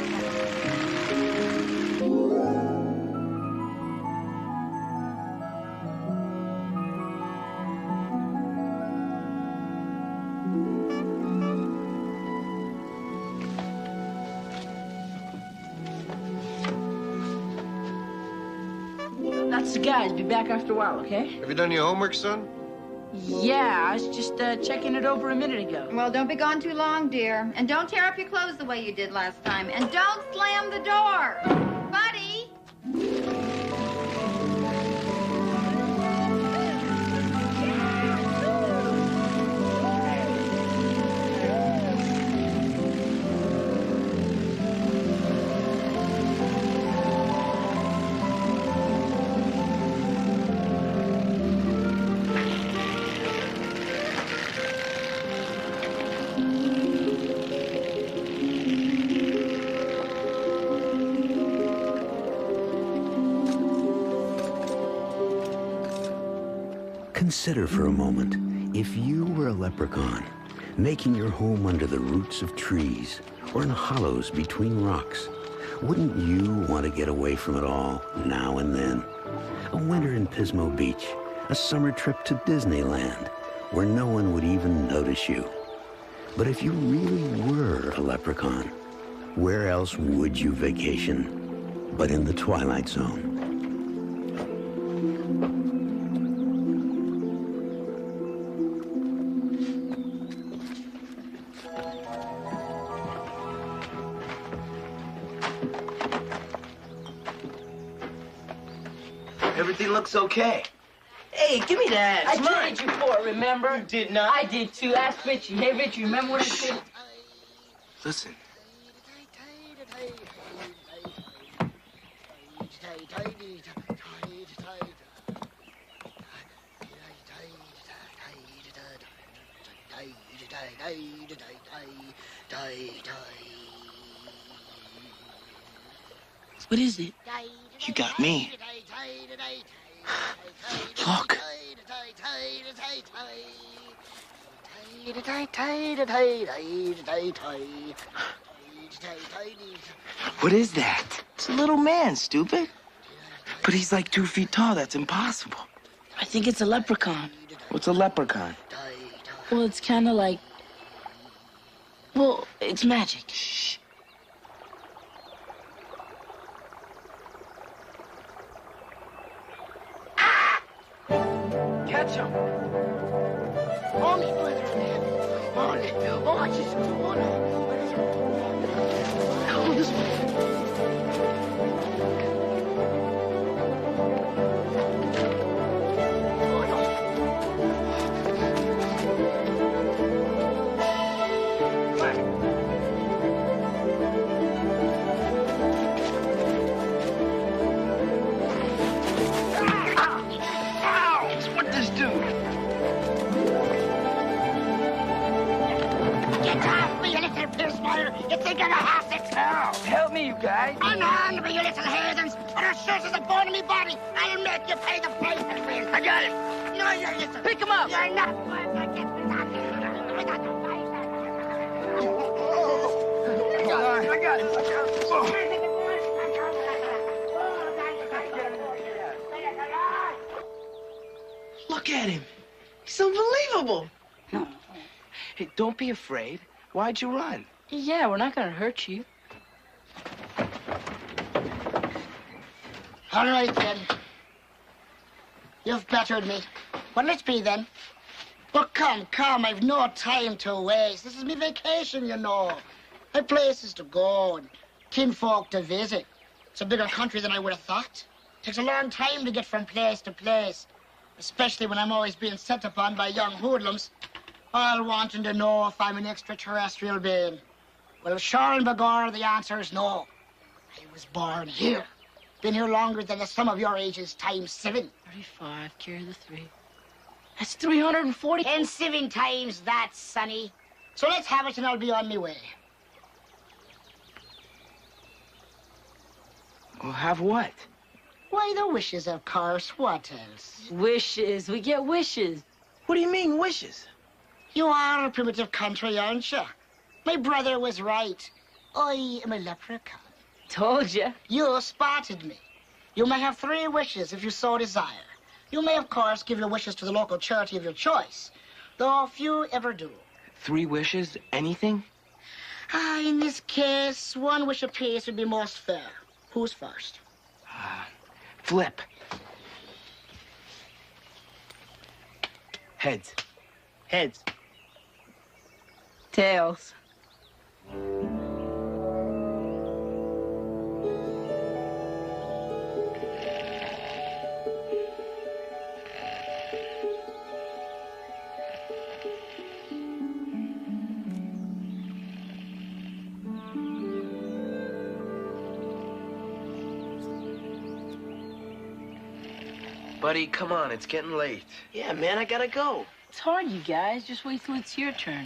That's the guys. Be back after a while, okay? Have you done your homework, son? Yeah, I was just checking it over a minute ago. Well, don't be gone too long, dear. And don't tear up your clothes the way you did last time. And don't slam the door. Buddy! Consider for a moment, if you were a leprechaun, making your home under the roots of trees or in hollows between rocks, wouldn't you want to get away from it all now and then? A winter in Pismo Beach, a summer trip to Disneyland, where no one would even notice you. But if you really were a leprechaun, where else would you vacation but in the Twilight Zone? Everything looks okay. Hey, give me that. I It's mine. traded you for it, remember? You did not. I did too. Ask Richie. Hey, Richie, remember what I said? Listen. What is it? You got me. Look. What is that? It's a little man, stupid. But he's like 2 feet tall. That's impossible. I think it's a leprechaun. What's a leprechaun? Well, it's kind of like... Well, it's magic. Shh. Catch him. Oh, me, oh, just... Oh, this You think you're gonna have to tell? Help me, you guys. Unhand me, you little heathens! Or as sure as a bone in me body, I'll make you pay the price for it. I got it. No, you're listen. Pick him up. You're not going to get me that. I got the price. I got it. Look at him. He's unbelievable. Hey, don't be afraid. Why'd you run? Yeah, we're not gonna hurt you. All right, then. You've bettered me. Well, let's be, then. But come, I've no time to waste. This is me vacation, you know. I've places to go and kinfolk to visit. It's a bigger country than I would have thought. It takes a long time to get from place to place, especially when I'm always being set upon by young hoodlums, all wanting to know if I'm an extraterrestrial being. Well, sure and begore, the answer is no. I was born here. Been here longer than the sum of your ages times 7. 35, carry the 3. That's 340. And 7 times that, sonny. So let's have it and I'll be on my way. Well, have what? Why, the wishes, of course. What else? Wishes. We get wishes. What do you mean, wishes? You are a primitive country, aren't you? My brother was right. I am a leprechaun. Told you. You spotted me. You may have 3 wishes if you so desire. You may, of course, give your wishes to the local charity of your choice, though few ever do. 3 wishes? Anything? In this case, 1 wish apiece would be most fair. Who's first? Flip. Heads. Heads. Tails. Buddy, come on, it's getting late. Yeah, man, I gotta go. It's hard, you guys. Just wait till it's your turn.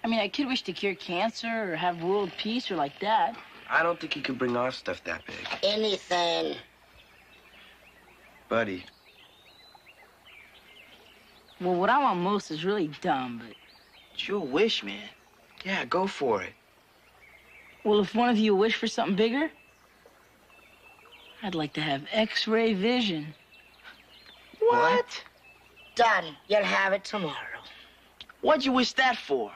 I mean, I could wish to cure cancer or have world peace or like that. I don't think you could bring our stuff that big. Anything. Buddy. Well, what I want most is really dumb, but... It's your wish, man. Yeah, go for it. Well, if one of you wish for something bigger, I'd like to have X-ray vision. What? Done. You'll have it tomorrow. What'd you wish that for?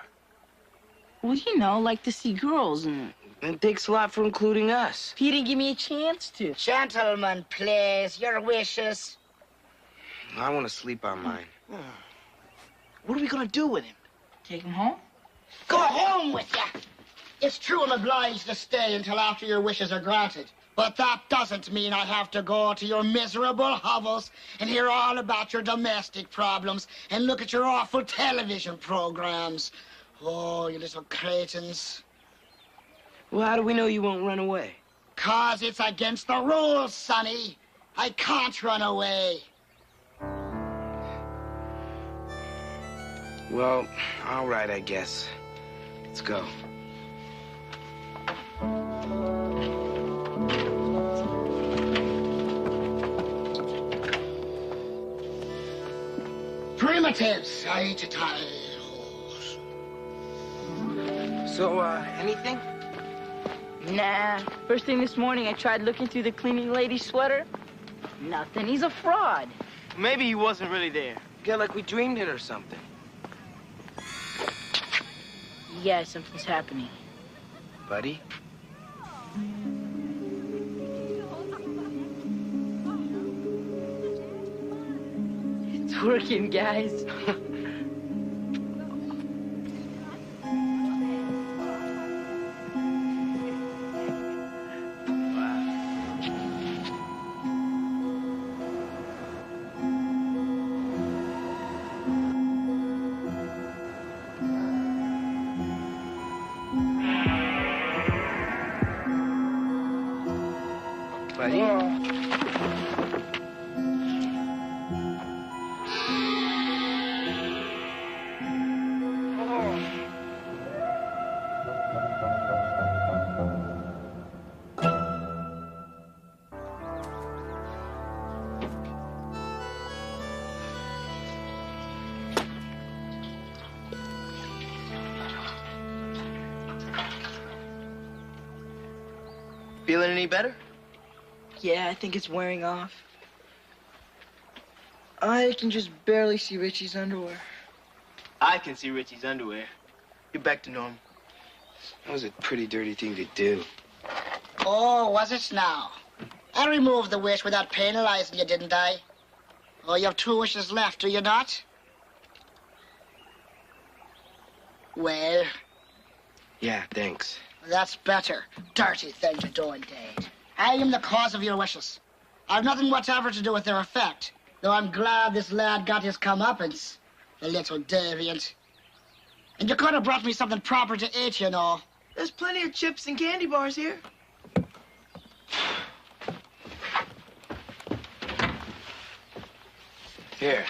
Well, you know, like to see girls and... It takes a lot for including us. He didn't give me a chance to. Gentlemen, please, your wishes. I want to sleep on mine. What are we gonna do with him? Take him home? Go home with you. It's true I'm obliged to stay until after your wishes are granted. But that doesn't mean I have to go to your miserable hovels and hear all about your domestic problems and look at your awful television programs. Oh, you little cretins. Well, how do we know you won't run away? 'Cause it's against the rules, Sonny. I can't run away. Well, all right, I guess. Let's go. Primitives, I hate to tell you. So, anything? Nah. First thing this morning, I tried looking through the cleaning lady's sweater. Nothing. He's a fraud. Maybe he wasn't really there. Yeah, like we dreamed it or something. Yeah, something's happening. Buddy? It's working, guys. Feeling any better? Yeah, I think it's wearing off. I can just barely see Richie's underwear. I can see Richie's underwear. You're back to normal. That was a pretty dirty thing to do. Oh, was it now? I removed the wish without penalizing you, didn't I? Oh, you have 2 wishes left, do you not? Well? Yeah, thanks. That's better. Dirty thing to do indeed. I am the cause of your wishes. I've nothing whatever to do with their effect, though I'm glad this lad got his comeuppance. The little deviant. And you could have brought me something proper to eat, you know. There's plenty of chips and candy bars here. Here.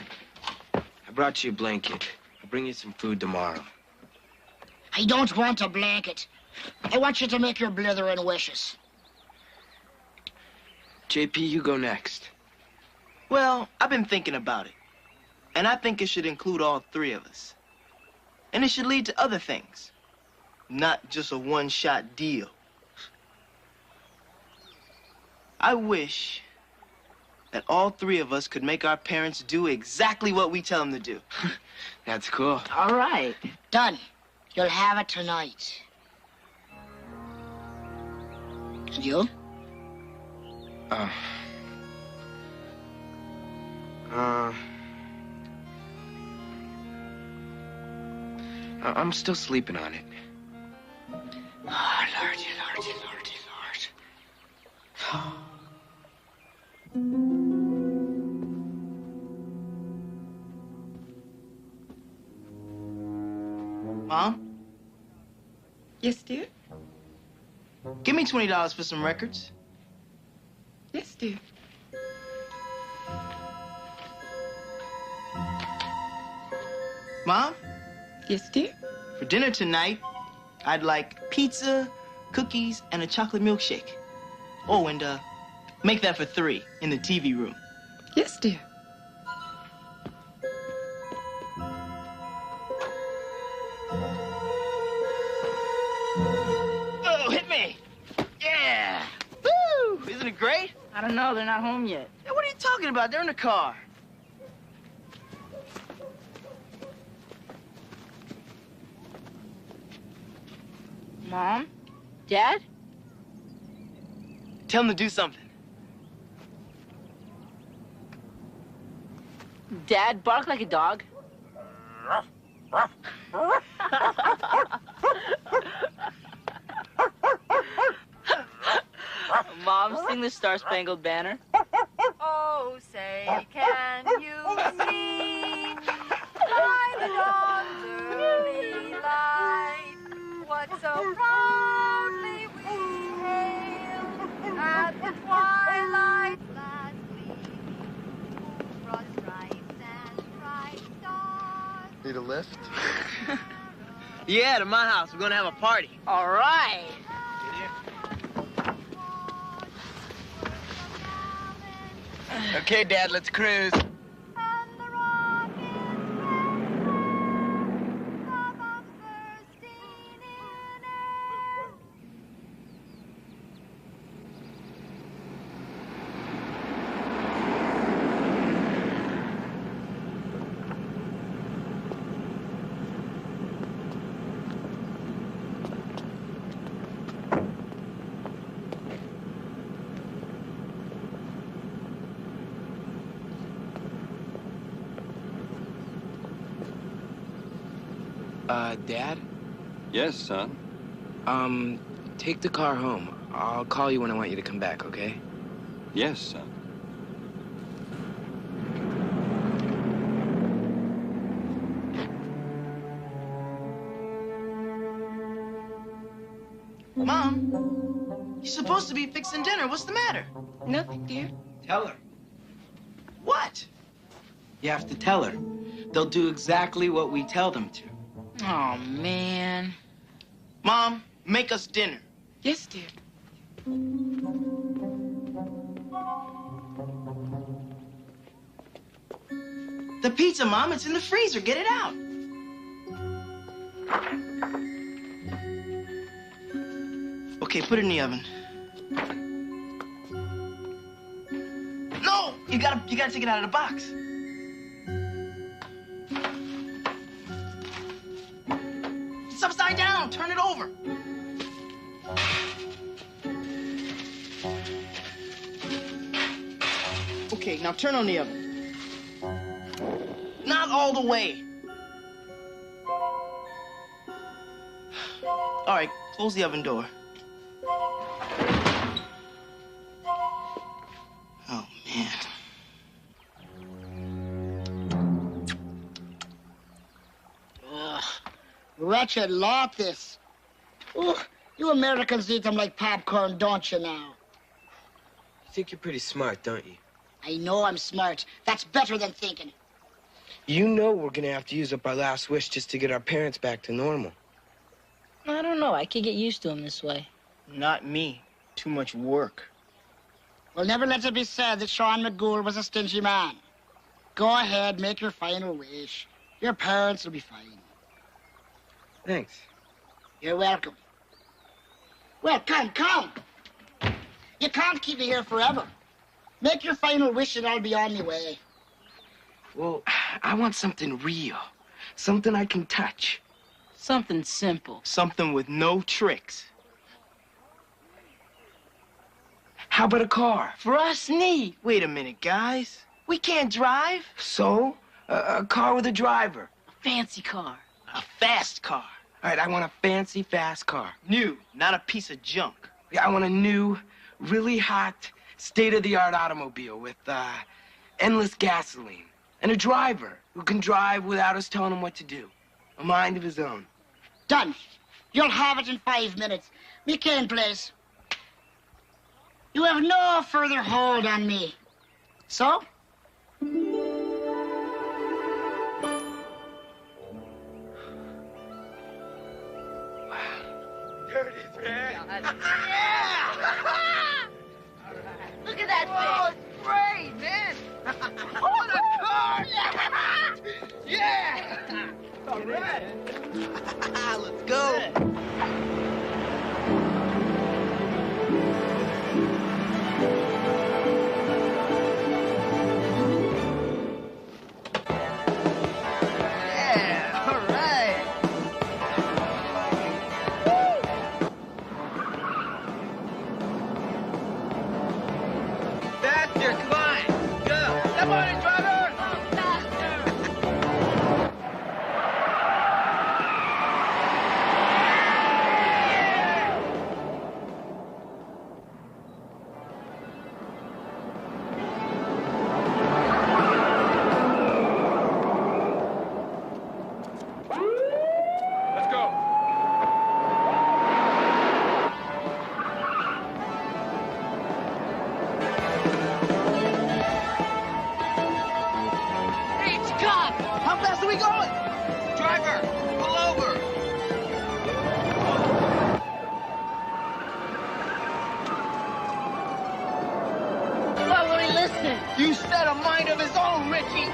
I brought you a blanket. I'll bring you some food tomorrow. I don't want a blanket. I want you to make your blithering wishes. JP, you go next. Well, I've been thinking about it. And I think it should include all three of us. And it should lead to other things. Not just a one-shot deal. I wish that all three of us could make our parents do exactly what we tell them to do. That's cool. All right. Done. You'll have it tonight. And you? I'm still sleeping on it. Oh, Lordy, Lordy, Lordy, Lord. Mom? Yes, dear? Give me $20 for some records. Yes, dear. Mom? Yes, dear? For dinner tonight, I'd like pizza, cookies, and a chocolate milkshake. Oh, and make that for 3 in the TV room. Yes, dear. Oh, hit me! Yeah! Woo! Isn't it great? I don't know. They're not home yet. Hey, what are you talking about? They're in the car. Mom? Dad? Tell them to do something. Dad, bark like a dog. Mom, sing the Star-Spangled Banner. Oh, say, can you see by the dawn's early light what so proudly we hailed at the twilight's last gleam? Broad stripes and bright stars. Need a lift? Yeah, to my house. We're gonna have a party. All right. Okay, Dad, let's cruise. Dad? Yes, son? Take the car home. I'll call you when I want you to come back, okay? Yes, son. Mom, you're supposed to be fixing dinner. What's the matter? Nothing, dear. Tell her. What? You have to tell her. They'll do exactly what we tell them to. Oh, man. Mom, make us dinner. Yes, dear. The pizza, Mom, it's in the freezer. Get it out. Okay, put it in the oven. No! You gotta take it out of the box. It's upside down. Turn it over. Okay, now turn on the oven. Not all the way. All right, close the oven door. Oh, man. Ugh. Wretched lot, this. Ugh. You Americans eat them like popcorn, don't you now? You think you're pretty smart, don't you? I know I'm smart. That's better than thinking. You know we're gonna have to use up our last wish just to get our parents back to normal. I don't know. I could get used to him this way. Not me. Too much work. We'll never let it be said that Sean McGool was a stingy man. Go ahead, make your final wish. Your parents will be fine. Thanks. You're welcome. Well, come. You can't keep me here forever. Make your final wish and I'll be on my way. Well, I want something real. Something I can touch. Something simple. Something with no tricks. How about a car? For us, neat. Wait a minute, guys. We can't drive. So? A car with a driver. A fancy car. A fast car. All right, I want a fancy, fast car. New, not a piece of junk. Yeah, I want a new, really hot, state-of-the-art automobile with endless gasoline. And a driver who can drive without us telling him what to do. A mind of his own. Done. You'll have it in 5 minutes. Me cane place. You have no further hold on me. So? There it is, man. Yeah! Look at that thing. Oh, it's great, man. Oh, the car. Yeah. All right. Let's go. You said a mind of his own, Richie.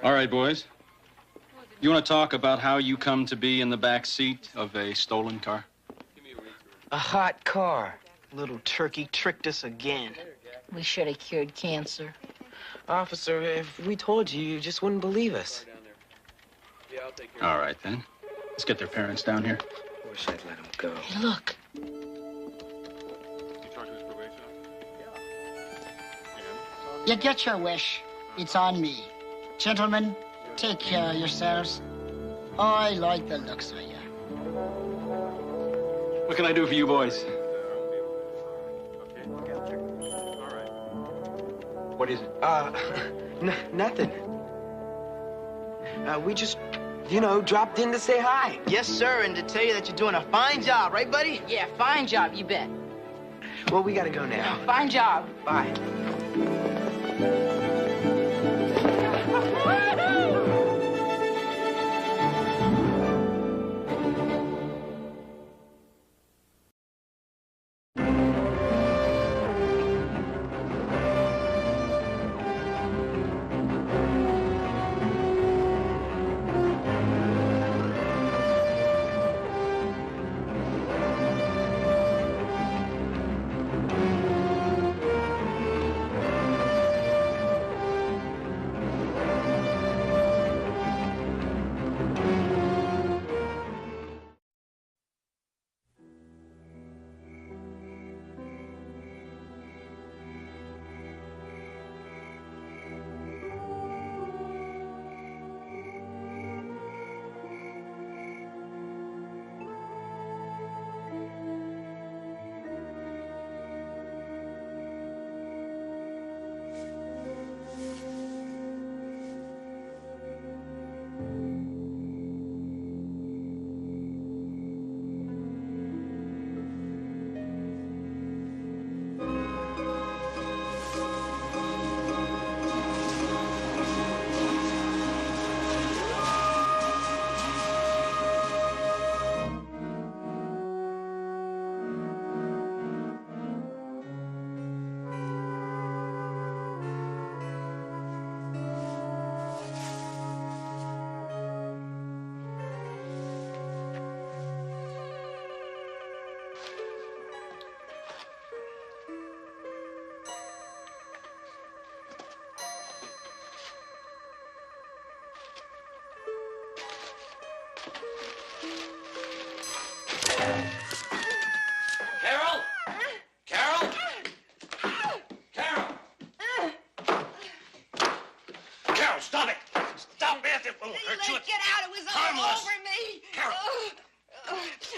All right, boys. You want to talk about how you come to be in the back seat of a stolen car? A hot car. Little turkey tricked us again. We should have cured cancer. Officer, if we told you, you just wouldn't believe us. All right, then. Let's get their parents down here. Wish I'd let them go. Hey, look. You get your wish. It's on me. Gentlemen, take care of yourselves. I like the looks of you. What can I do for you boys? What is it? Nothing. We just, dropped in to say hi. Yes, sir, and to tell you that you're doing a fine job, right, buddy? Yeah, fine job, you bet. Well, we gotta go now. Fine job. Bye. Carol! Carol! Carol! Carol, stop it! Stop it! It will hurt you. Get out! It was all Harmless. over me. Carol.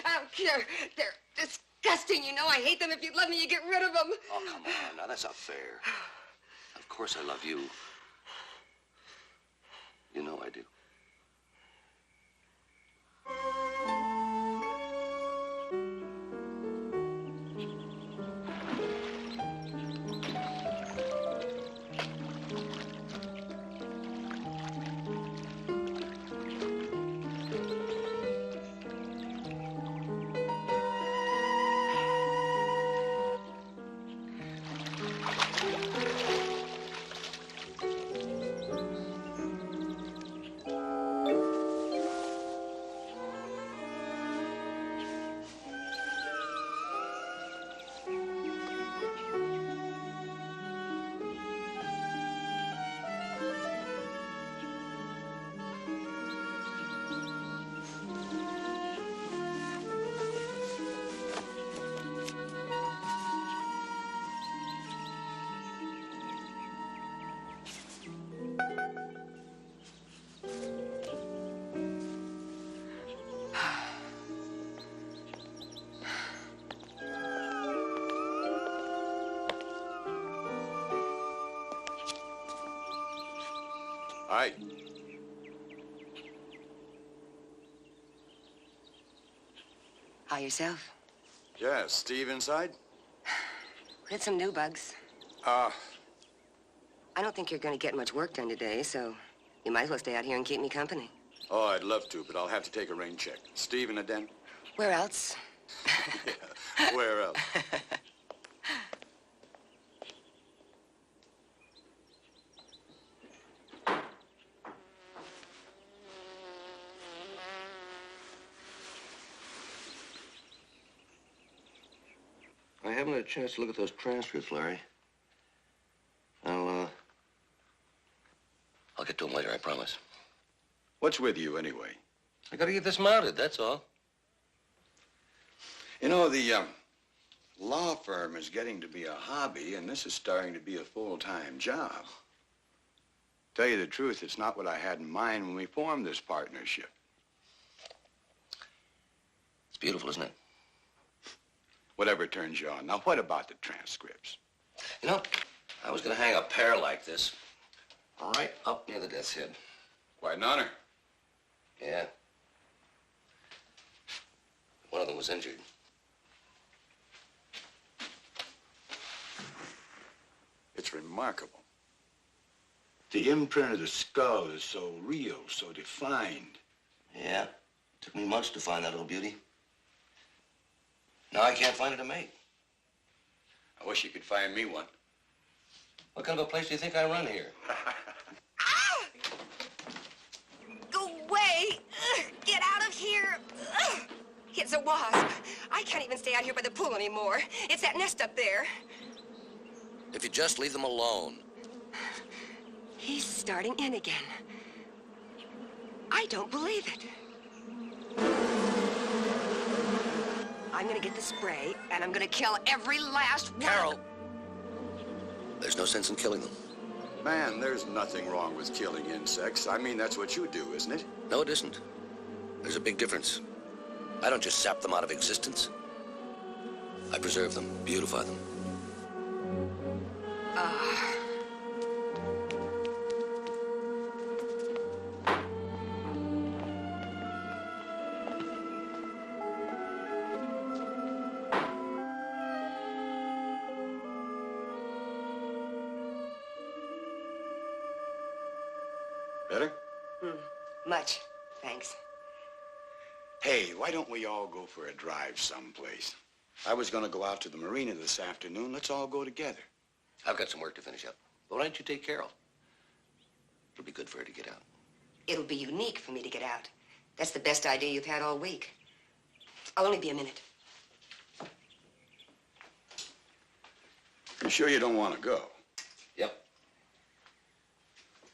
I don't care. They're disgusting. You know I hate them. If you'd let me, you get rid of them. Oh, come on. Now, that's not fair. Of course I love you. You know I do. Hi. How yourself? Yeah, Steve inside? We had some new bugs. I don't think you're going to get much work done today, so you might as well stay out here and keep me company. Oh, I'd love to, but I'll have to take a rain check. Steve in the den? Where else? Yeah, where else? I haven't had a chance to look at those transcripts, Larry. I'll get to them later, I promise. What's with you, anyway? I gotta get this mounted, that's all. You know, the law firm is getting to be a hobby, and this is starting to be a full-time job. Tell you the truth, it's not what I had in mind when we formed this partnership. It's beautiful, isn't it? Whatever turns you on. Now, what about the transcripts? You know, I was gonna hang a pair like this right up near the death's head. Quite an honor. Yeah. One of them was injured. It's remarkable. The imprint of the skull is so real, so defined. Yeah. Took me months to find that little beauty. Now I can't find it to mate. I wish you could find me one. What kind of a place do you think I run here? Go away! Get out of here! It's a wasp. I can't even stay out here by the pool anymore. It's that nest up there. If you just leave them alone. He's starting in again. I don't believe it. I'm gonna get the spray, and I'm gonna kill every last one. Carol! There's no sense in killing them. Man, there's nothing wrong with killing insects. I mean, that's what you do, isn't it? No, it isn't. There's a big difference. I don't just sap them out of existence. I preserve them, beautify them. Better? Much, thanks. Hey, why don't we all go for a drive someplace? I was gonna go out to the marina this afternoon. Let's all go together. I've got some work to finish up. But why don't you take Carol? It'll be good for her to get out. It'll be unique for me to get out. That's the best idea you've had all week. I'll only be a minute. You sure you don't want to go? Yep.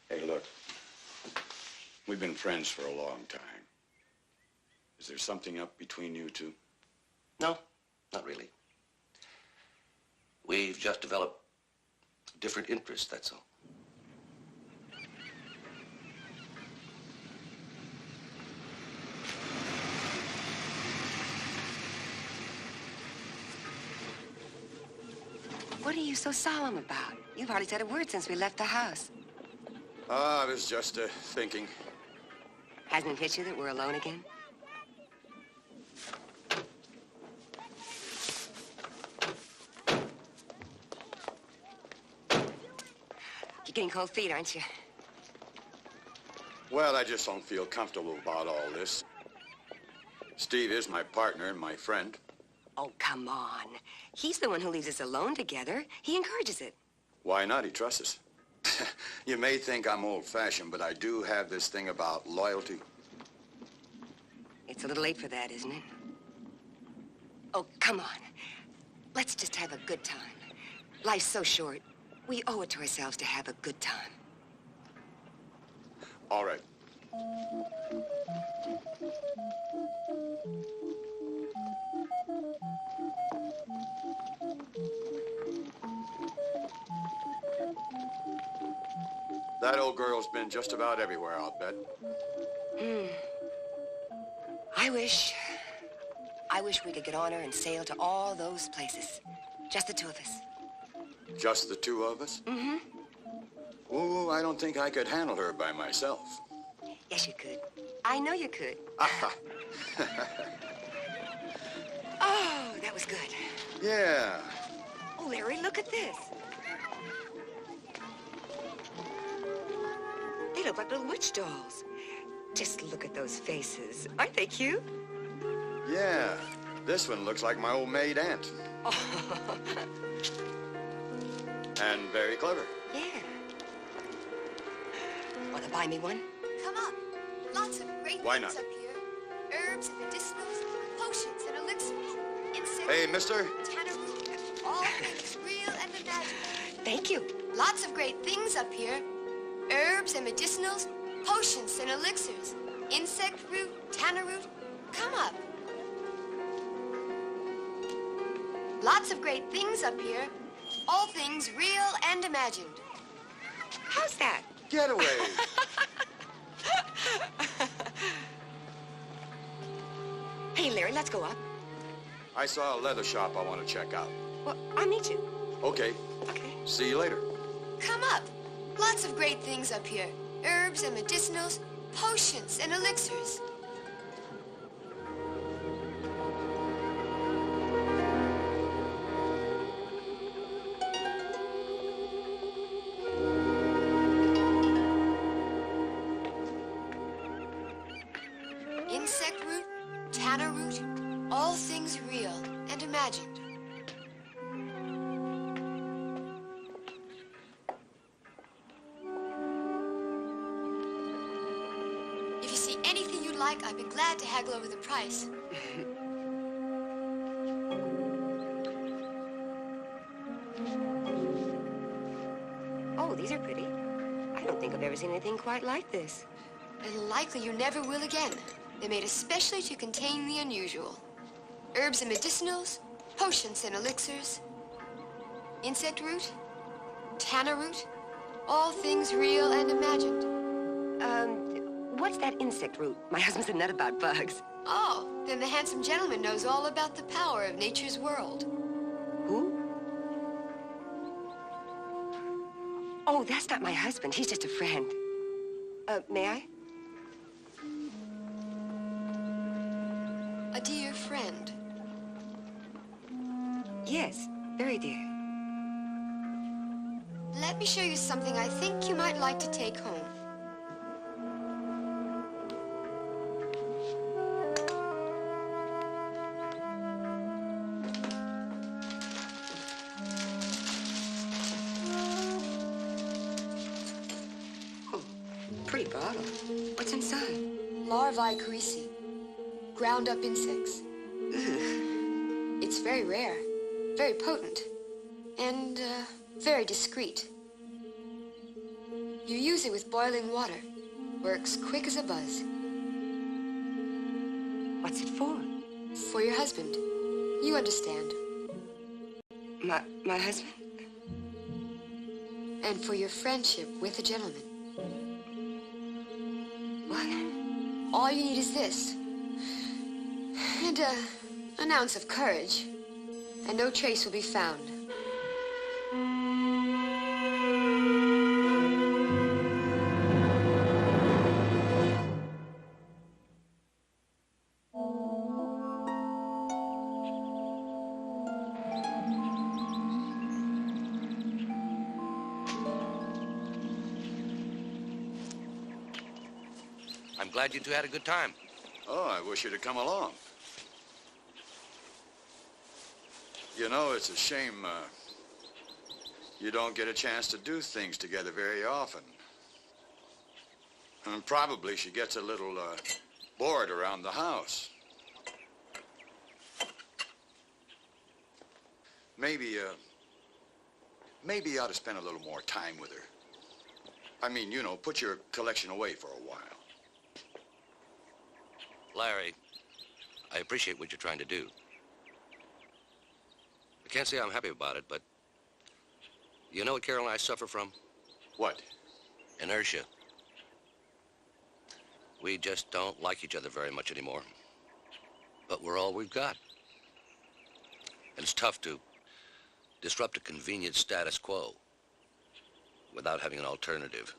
Hey, look. We've been friends for a long time. Is there something up between you two? No, not really. We've just developed different interests, that's all. What are you so solemn about? You've hardly said a word since we left the house. I was just thinking. Hasn't it hit you that we're alone again? You're getting cold feet, aren't you? Well, I just don't feel comfortable about all this. Steve is my partner and my friend. Oh, come on. He's the one who leaves us alone together. He encourages it. Why not? He trusts us. You may think I'm old-fashioned, but I do have this thing about loyalty. It's a little late for that, isn't it? Oh, come on. Let's just have a good time. Life's so short. We owe it to ourselves to have a good time. All right. That old girl's been just about everywhere, I'll bet. I wish we could get on her and sail to all those places. Just the two of us. Just the two of us? Mm-hmm. Oh, I don't think I could handle her by myself. Yes, you could. I know you could. Oh, that was good. Yeah. Oh, Larry, look at this. They look like little witch dolls. Just look at those faces. Aren't they cute? Yeah. This one looks like my old maid aunt. Oh. And very clever. Yeah. Want to buy me one? Come up. Lots of great Why things not? up here. Herbs and medicinals, potions and elixirs. Insects. Hey, mister. Tanner root, all things real and imagined. Thank you. Lots of great things up here. Herbs and medicinals, potions and elixirs. Insect root, tanner root. Come up. Lots of great things up here. All things real and imagined. How's that? Get away. Hey, Larry, let's go up. I saw a leather shop I want to check out. Well, I'll meet you. Okay. Okay. See you later. Come up. Lots of great things up here. Herbs and medicinals, potions and elixirs. Insect root, tanner root, all things real and imagined. If you see anything you'd like, I'd be glad to haggle over the price. Oh, these are pretty. I don't think I've ever seen anything quite like this. And likely you never will again. They're made especially to contain the unusual. Herbs and medicinals, potions and elixirs, insect root, tanner root, all things real and imagined. What's that insect root? My husband's a nut about bugs. Oh, then the handsome gentleman knows all about the power of nature's world. Who? Oh, that's not my husband. He's just a friend. May I? A dear friend. Yes, very dear. Let me show you something I think you might like to take home. Pretty bottle. What's inside? Larvae carisi, ground up insects. It's very rare, very potent, and very discreet. You use it with boiling water. Works quick as a buzz. What's it for? For your husband. You understand. My husband? And for your friendship with a gentleman. What? All you need is this. And an ounce of courage. And no trace will be found. I'm glad you two had a good time. Oh, I wish you'd have come along. You know, it's a shame you don't get a chance to do things together very often. And probably she gets a little bored around the house. Maybe you ought to spend a little more time with her. I mean, you know, put your collection away for a while. Larry, I appreciate what you're trying to do. I can't say I'm happy about it, but you know what Carol and I suffer from? What? Inertia. We just don't like each other very much anymore. But we're all we've got. And it's tough to disrupt a convenient status quo without having an alternative.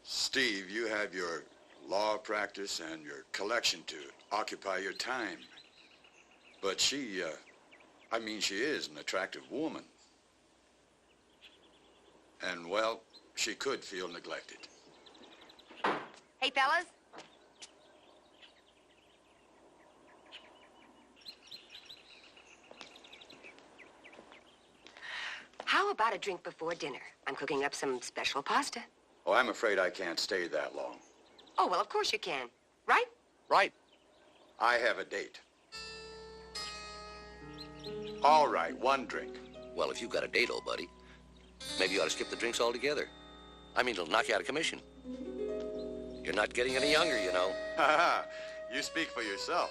Steve, you have your law practice and your collection to occupy your time. But she is an attractive woman. And, well, she could feel neglected. Hey, fellas. How about a drink before dinner? I'm cooking up some special pasta. Oh, I'm afraid I can't stay that long. Oh, well, of course you can. Right? Right. I have a date. All right, one drink. Well, if you've got a date, old buddy, maybe you ought to skip the drinks altogether. I mean, it'll knock you out of commission. You're not getting any younger, you know. Ha ha. You speak for yourself.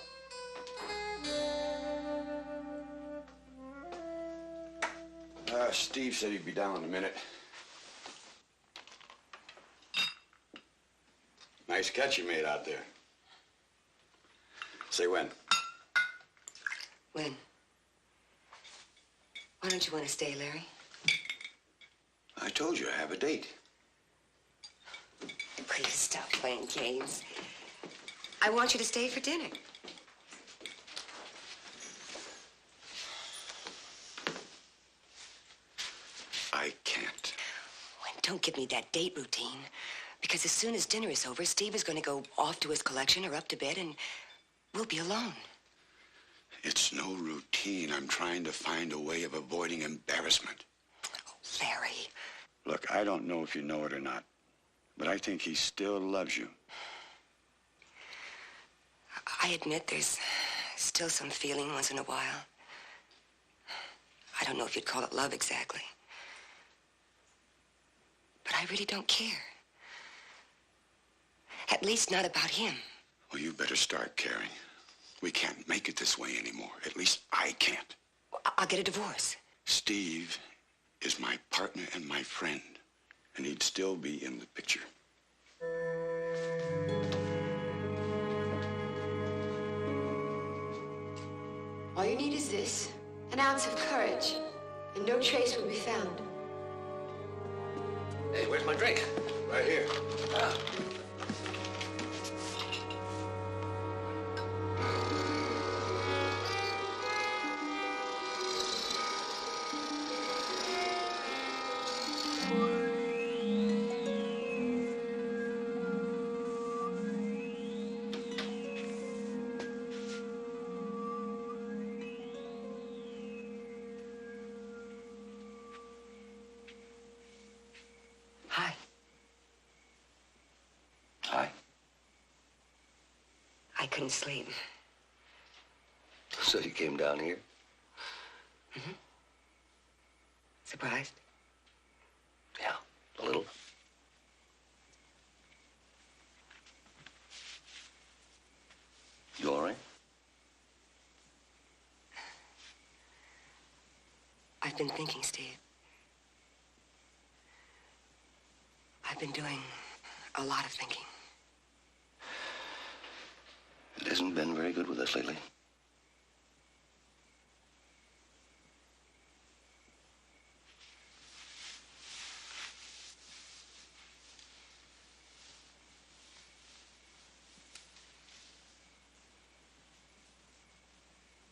Steve said he'd be down in a minute. Nice catch you made out there. Say when. When? Why don't you want to stay, Larry? I told you I have a date. Please stop playing games. I want you to stay for dinner. I can't. Well, don't give me that date routine. Because as soon as dinner is over, Steve is going to go off to his collection or up to bed, and we'll be alone. It's no routine. I'm trying to find a way of avoiding embarrassment. Oh, Larry. Look, I don't know if you know it or not, but I think he still loves you. I admit there's still some feeling once in a while. I don't know if you'd call it love exactly. But I really don't care. At least not about him. Well, you better start caring. We can't make it this way anymore. At least I can't. I'll get a divorce. Steve is my partner and my friend, and he'd still be in the picture. All you need is this, an ounce of courage, and no trace will be found. Hey, where's my drink? Right here. Ah. Hi. Hi. I couldn't sleep. So you came down here? Mm-hmm. Surprised? Yeah, a little. been thinking, Steve. I've been doing a lot of thinking. It hasn't been very good with us lately.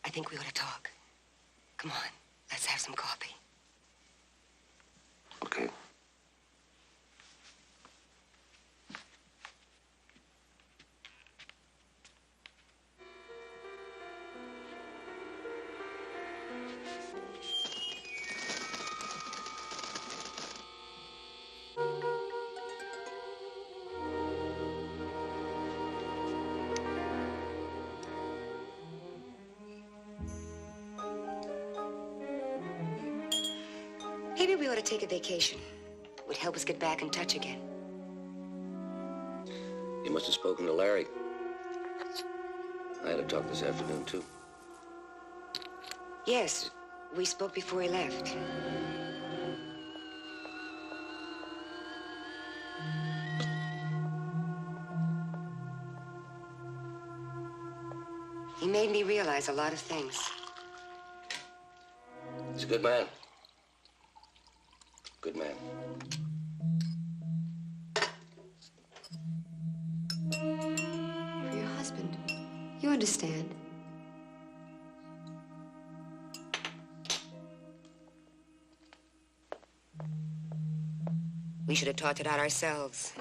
I think we ought to talk. Come on, let's have some coffee. Okay. Maybe we ought to take a vacation. It would help us get back in touch again. You must have spoken to Larry. I had a talk this afternoon, too. Yes, we spoke before he left. He made me realize a lot of things. He's a good man. Good man. For your husband. You understand. We should have talked it out ourselves.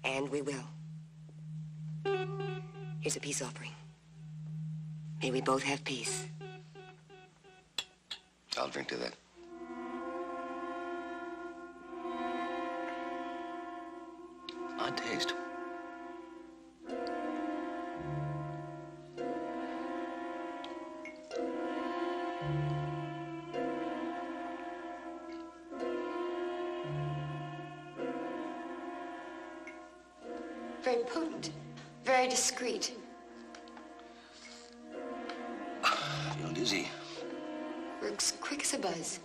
And we will. Here's a peace offering. May we both have peace. I'll drink to that. Odd taste. Very potent. Very discreet. Feel dizzy. Works quick as a buzz.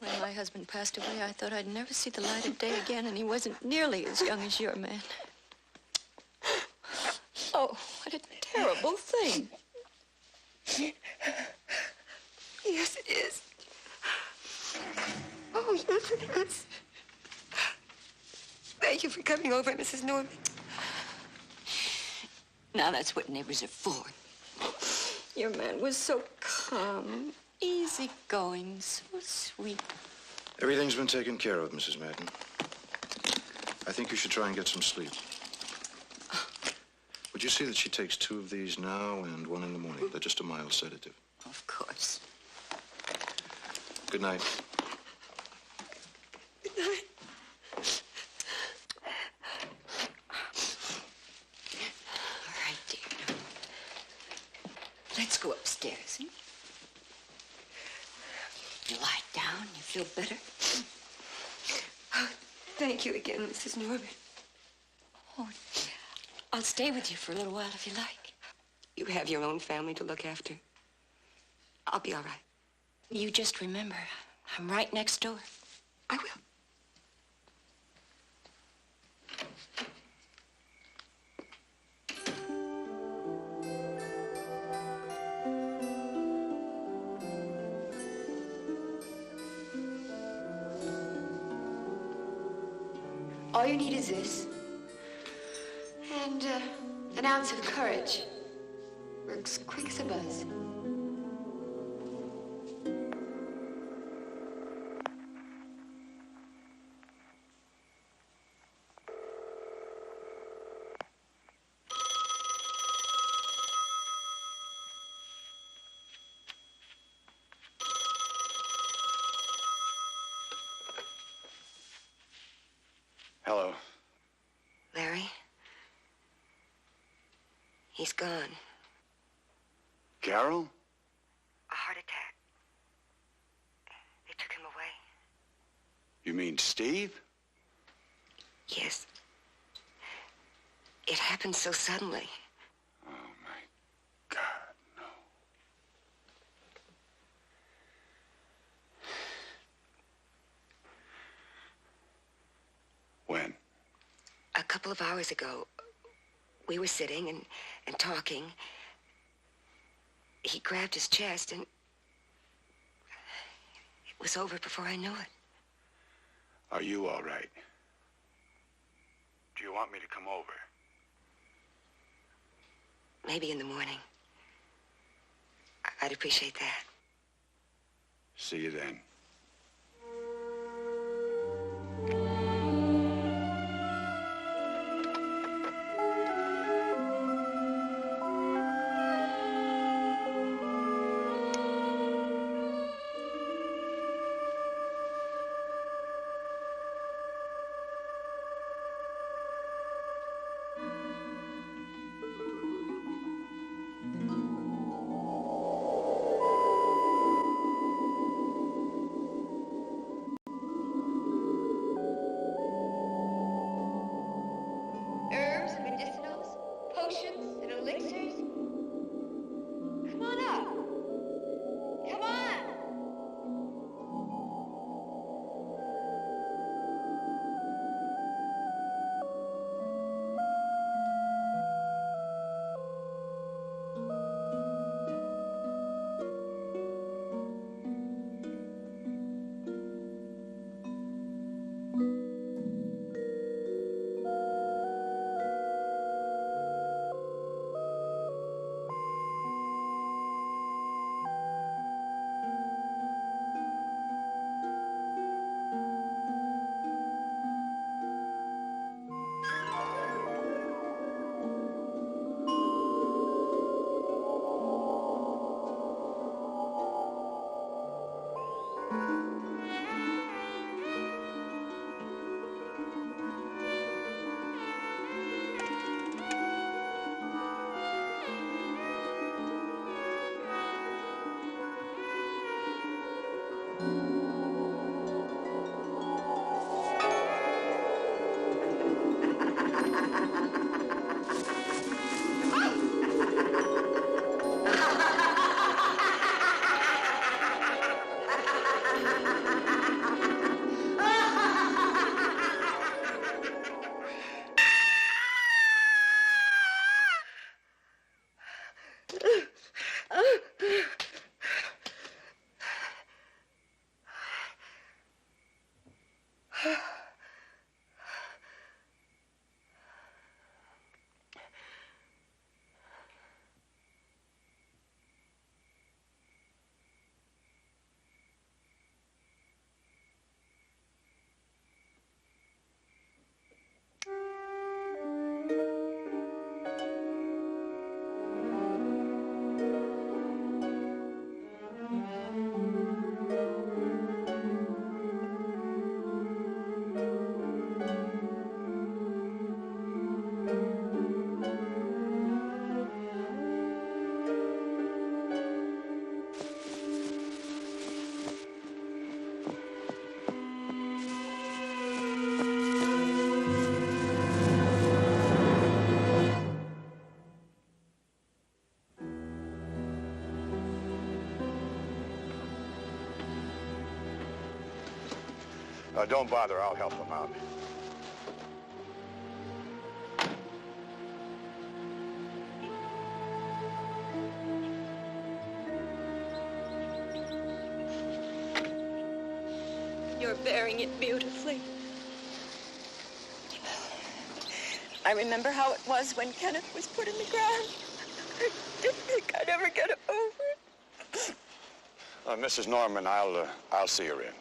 When my husband passed away, I thought I'd never see the light of day again, and he wasn't nearly as young as your man. Oh, what a terrible thing. Yes, it is. Oh, yes, it is. Thank you for coming over, Mrs. Norman. Now that's what neighbors are for. Your man was so calm, easygoing, so sweet. Everything's been taken care of, Mrs. Madden. I think you should try and get some sleep. Would you see that she takes 2 of these now and 1 in the morning? They're just a mild sedative. Of course. Good night. Good night. All right, dear. Let's go upstairs. You lie down, you feel better. Oh, thank you again, Mrs. Norman. Oh, I'll stay with you for a little while if you like. You have your own family to look after. I'll be all right. You just remember, I'm right next door. I will. All you need is this. And an ounce of courage. Works quick as a buzz. He's gone. Carol? A heart attack. They took him away. You mean Steve? Yes. It happened so suddenly. Oh, my God, no. When? A couple of hours ago, we were sitting and talking. He grabbed his chest and it was over before I knew it. Are you all right? Do you want me to come over? Maybe in the morning. I'd appreciate that. See you then. Herbs and medicinals, potions and elixirs. Come on up. Come on. Don't bother, I'll help them out. You're bearing it beautifully. I remember how it was when Kenneth was put in the ground. I didn't think I'd ever get over it. Mrs. Norman, I'll see her in.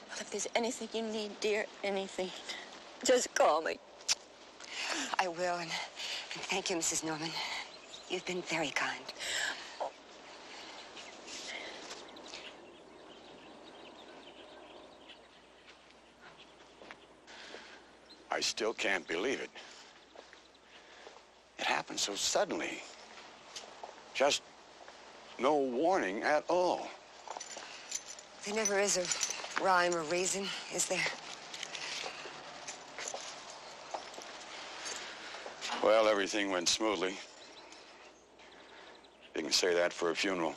Well, if there's anything you need, dear, anything, just call me. I will, and thank you, Mrs. Norman. You've been very kind. I still can't believe it. It happened so suddenly. Just no warning at all. There never is a rhyme or reason, is there? Well, everything went smoothly. You can say that for a funeral.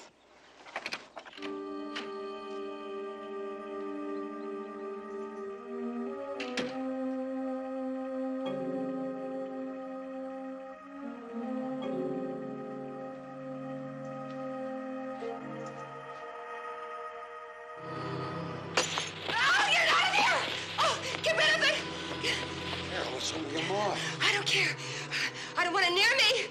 I don't care. I don't want it near me.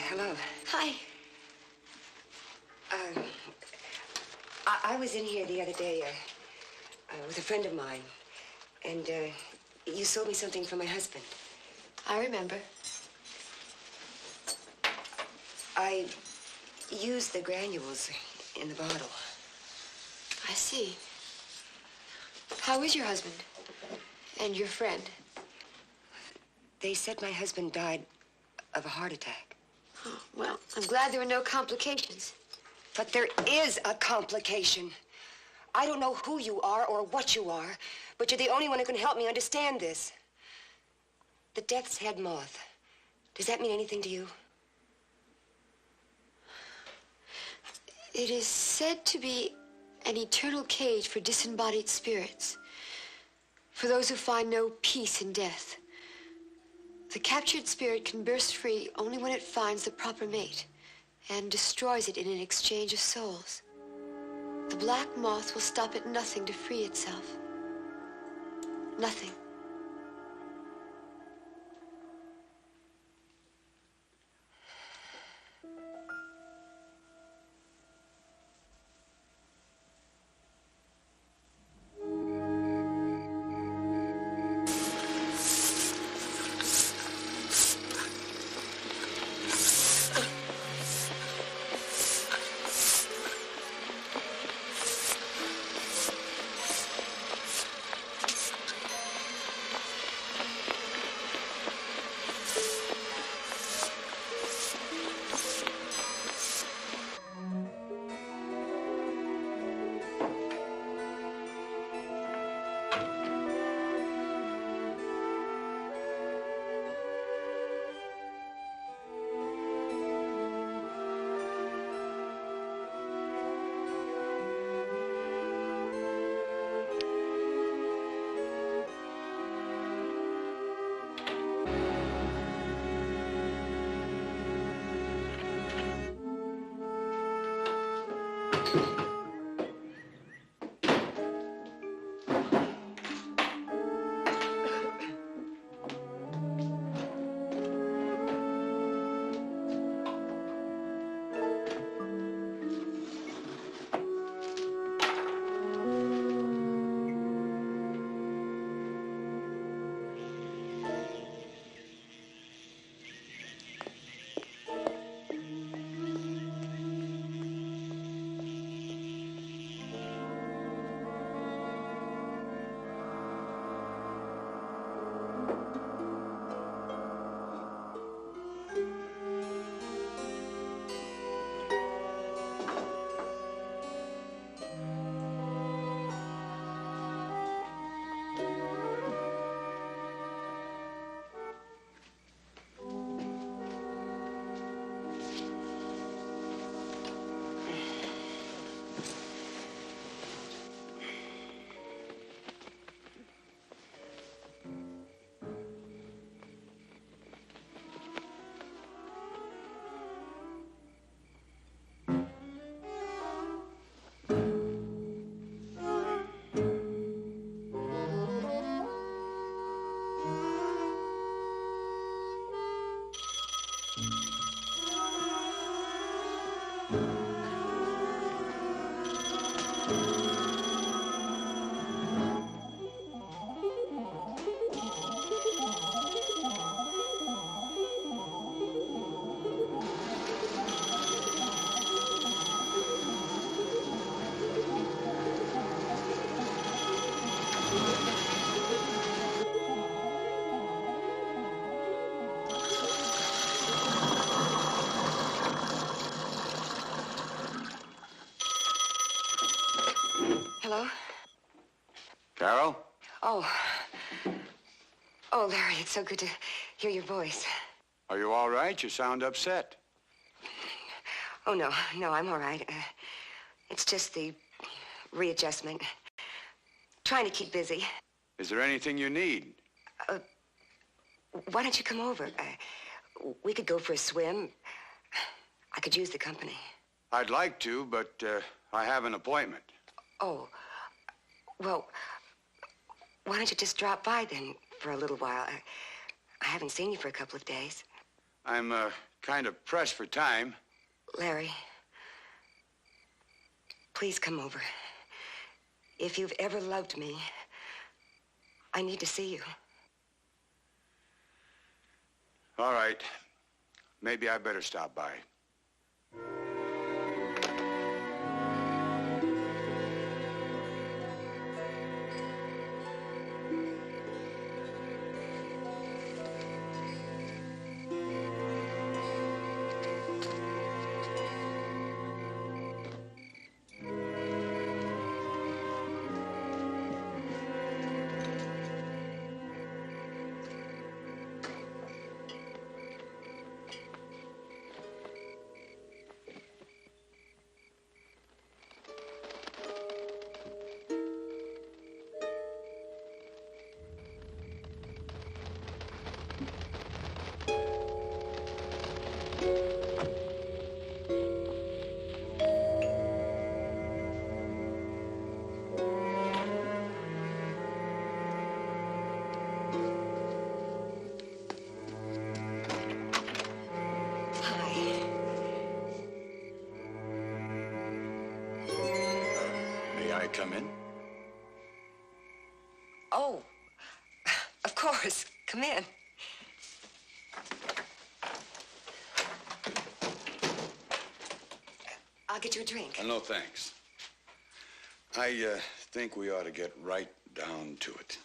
Hello. Hi. I was in here the other day with a friend of mine, and you sold me something for my husband. I remember. I used the granules in the bottle. I see. How is your husband? And your friend? They said my husband died of a heart attack. Oh, well, I'm glad there were no complications. But there is a complication. I don't know who you are or what you are, but you're the only one who can help me understand this. The death's head moth. Does that mean anything to you? It is said to be an eternal cage for disembodied spirits, for those who find no peace in death. The captured spirit can burst free only when it finds the proper mate and destroys it in an exchange of souls. The black moth will stop at nothing to free itself. Nothing. Oh, Larry, it's so good to hear your voice. Are you all right? You sound upset. Oh, no, I'm all right. It's just the readjustment. Trying to keep busy. Is there anything you need? Why don't you come over? We could go for a swim. I could use the company. I'd like to, but I have an appointment. Oh, well, why don't you just drop by then for a little while? I haven't seen you for a couple of days. I'm kind of pressed for time. Larry, please come over. If you've ever loved me, I need to see you. All right. Maybe I better stop by. Come in? Oh, of course. Come in. I'll get you a drink. No, thanks. I think we ought to get right down to it.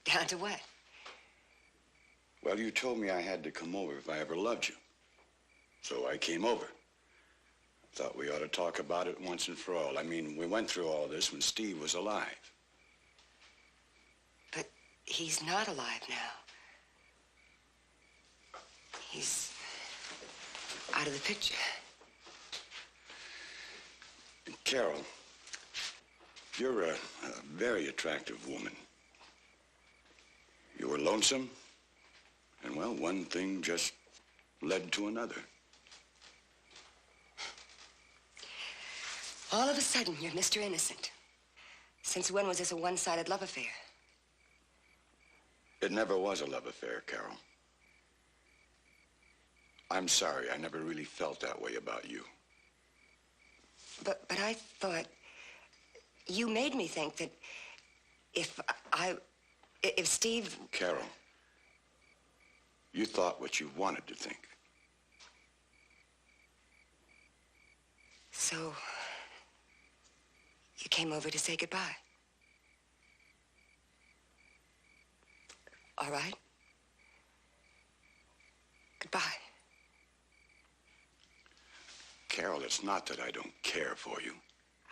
Down to what? Well, you told me I had to come over if I ever loved you. So I came over. Thought we ought to talk about it once and for all. I mean, we went through all this when Steve was alive. But he's not alive now. He's out of the picture. Carol, you're a very attractive woman. You were lonesome, and, well, one thing just led to another. All of a sudden, you're Mr. Innocent. Since when was this a one-sided love affair? It never was a love affair, Carol. I'm sorry, I never really felt that way about you. But I thought you made me think that if Steve... Carol, you thought what you wanted to think. So... you came over to say goodbye. All right. Goodbye. Carol, it's not that I don't care for you.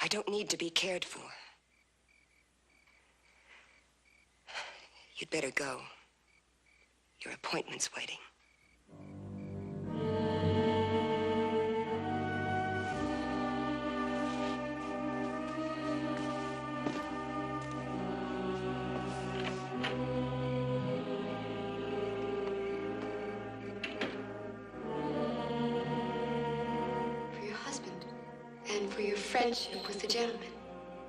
I don't need to be cared for. You'd better go. Your appointment's waiting. For your friendship with the gentleman.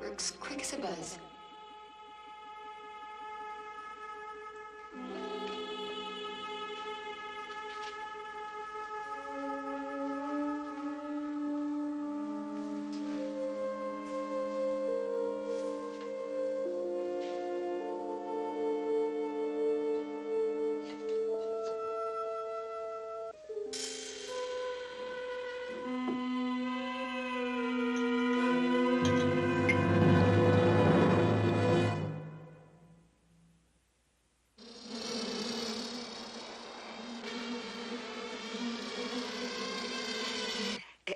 Works quick as a buzz.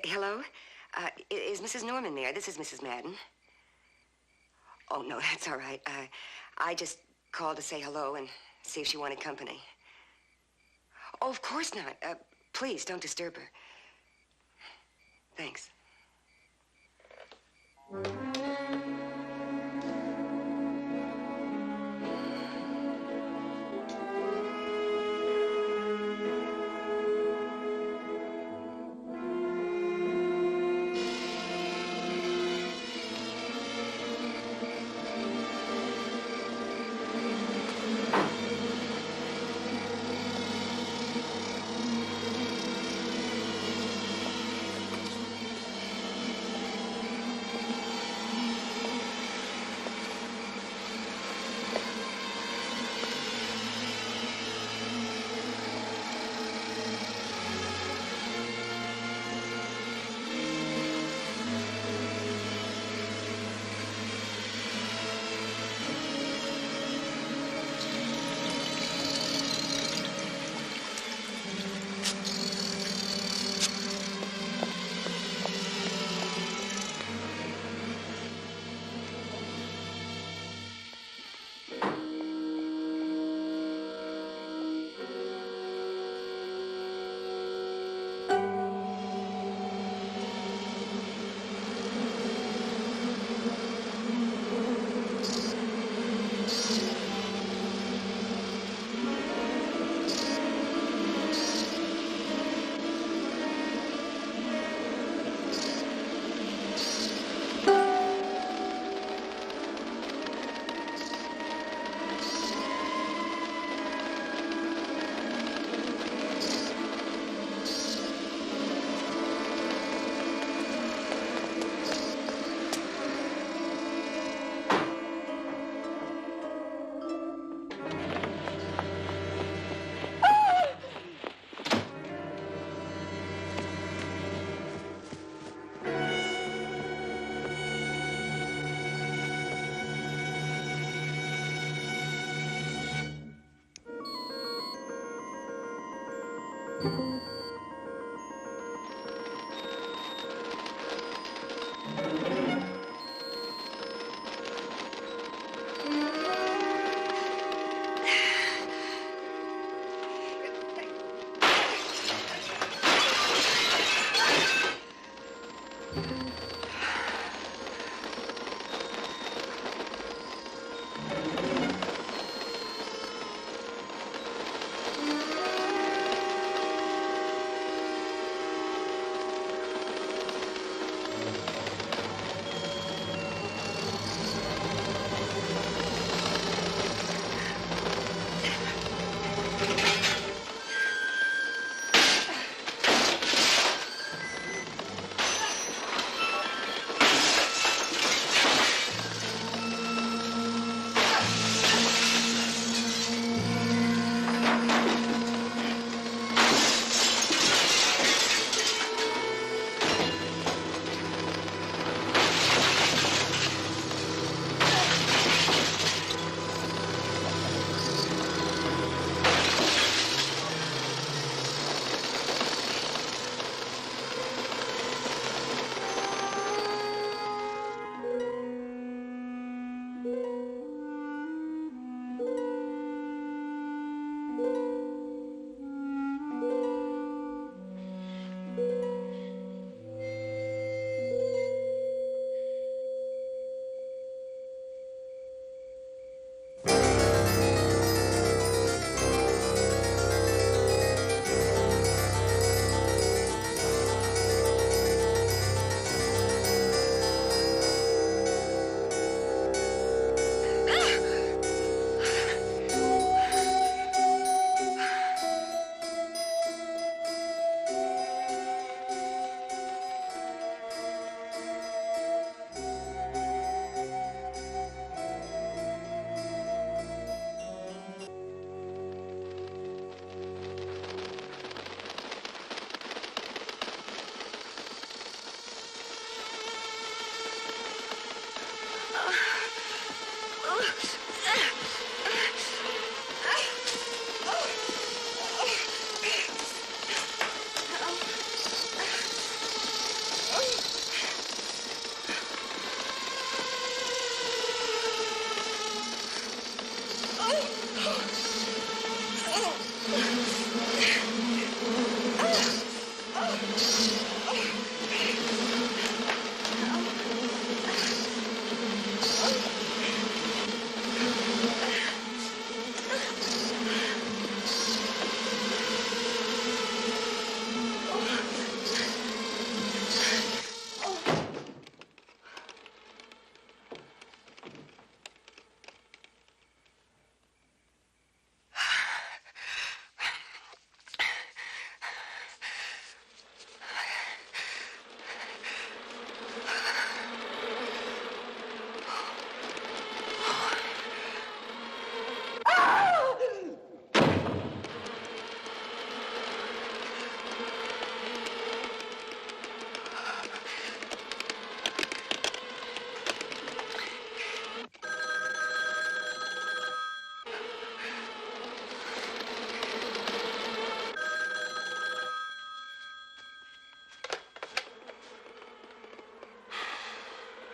Hello? Is Mrs. Norman there? This is Mrs. Madden. Oh, no, that's all right. I just called to say hello and see if she wanted company. Oh, of course not. Please, don't disturb her. Thanks.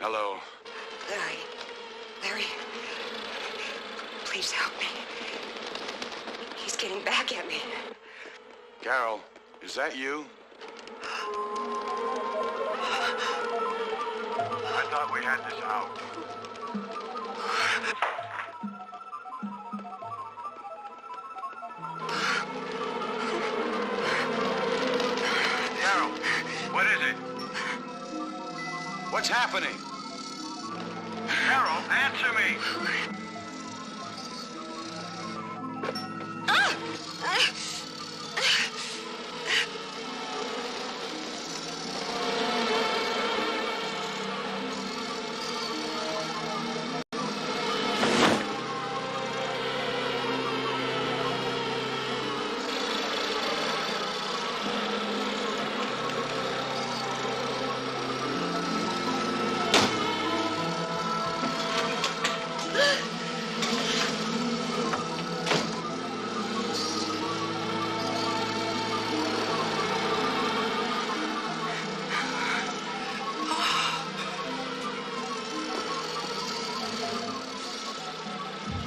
Hello. Larry, please help me. He's getting back at me. Carol, is that you? I thought we had this out. Carol, what is it? What's happening? Carol, answer me.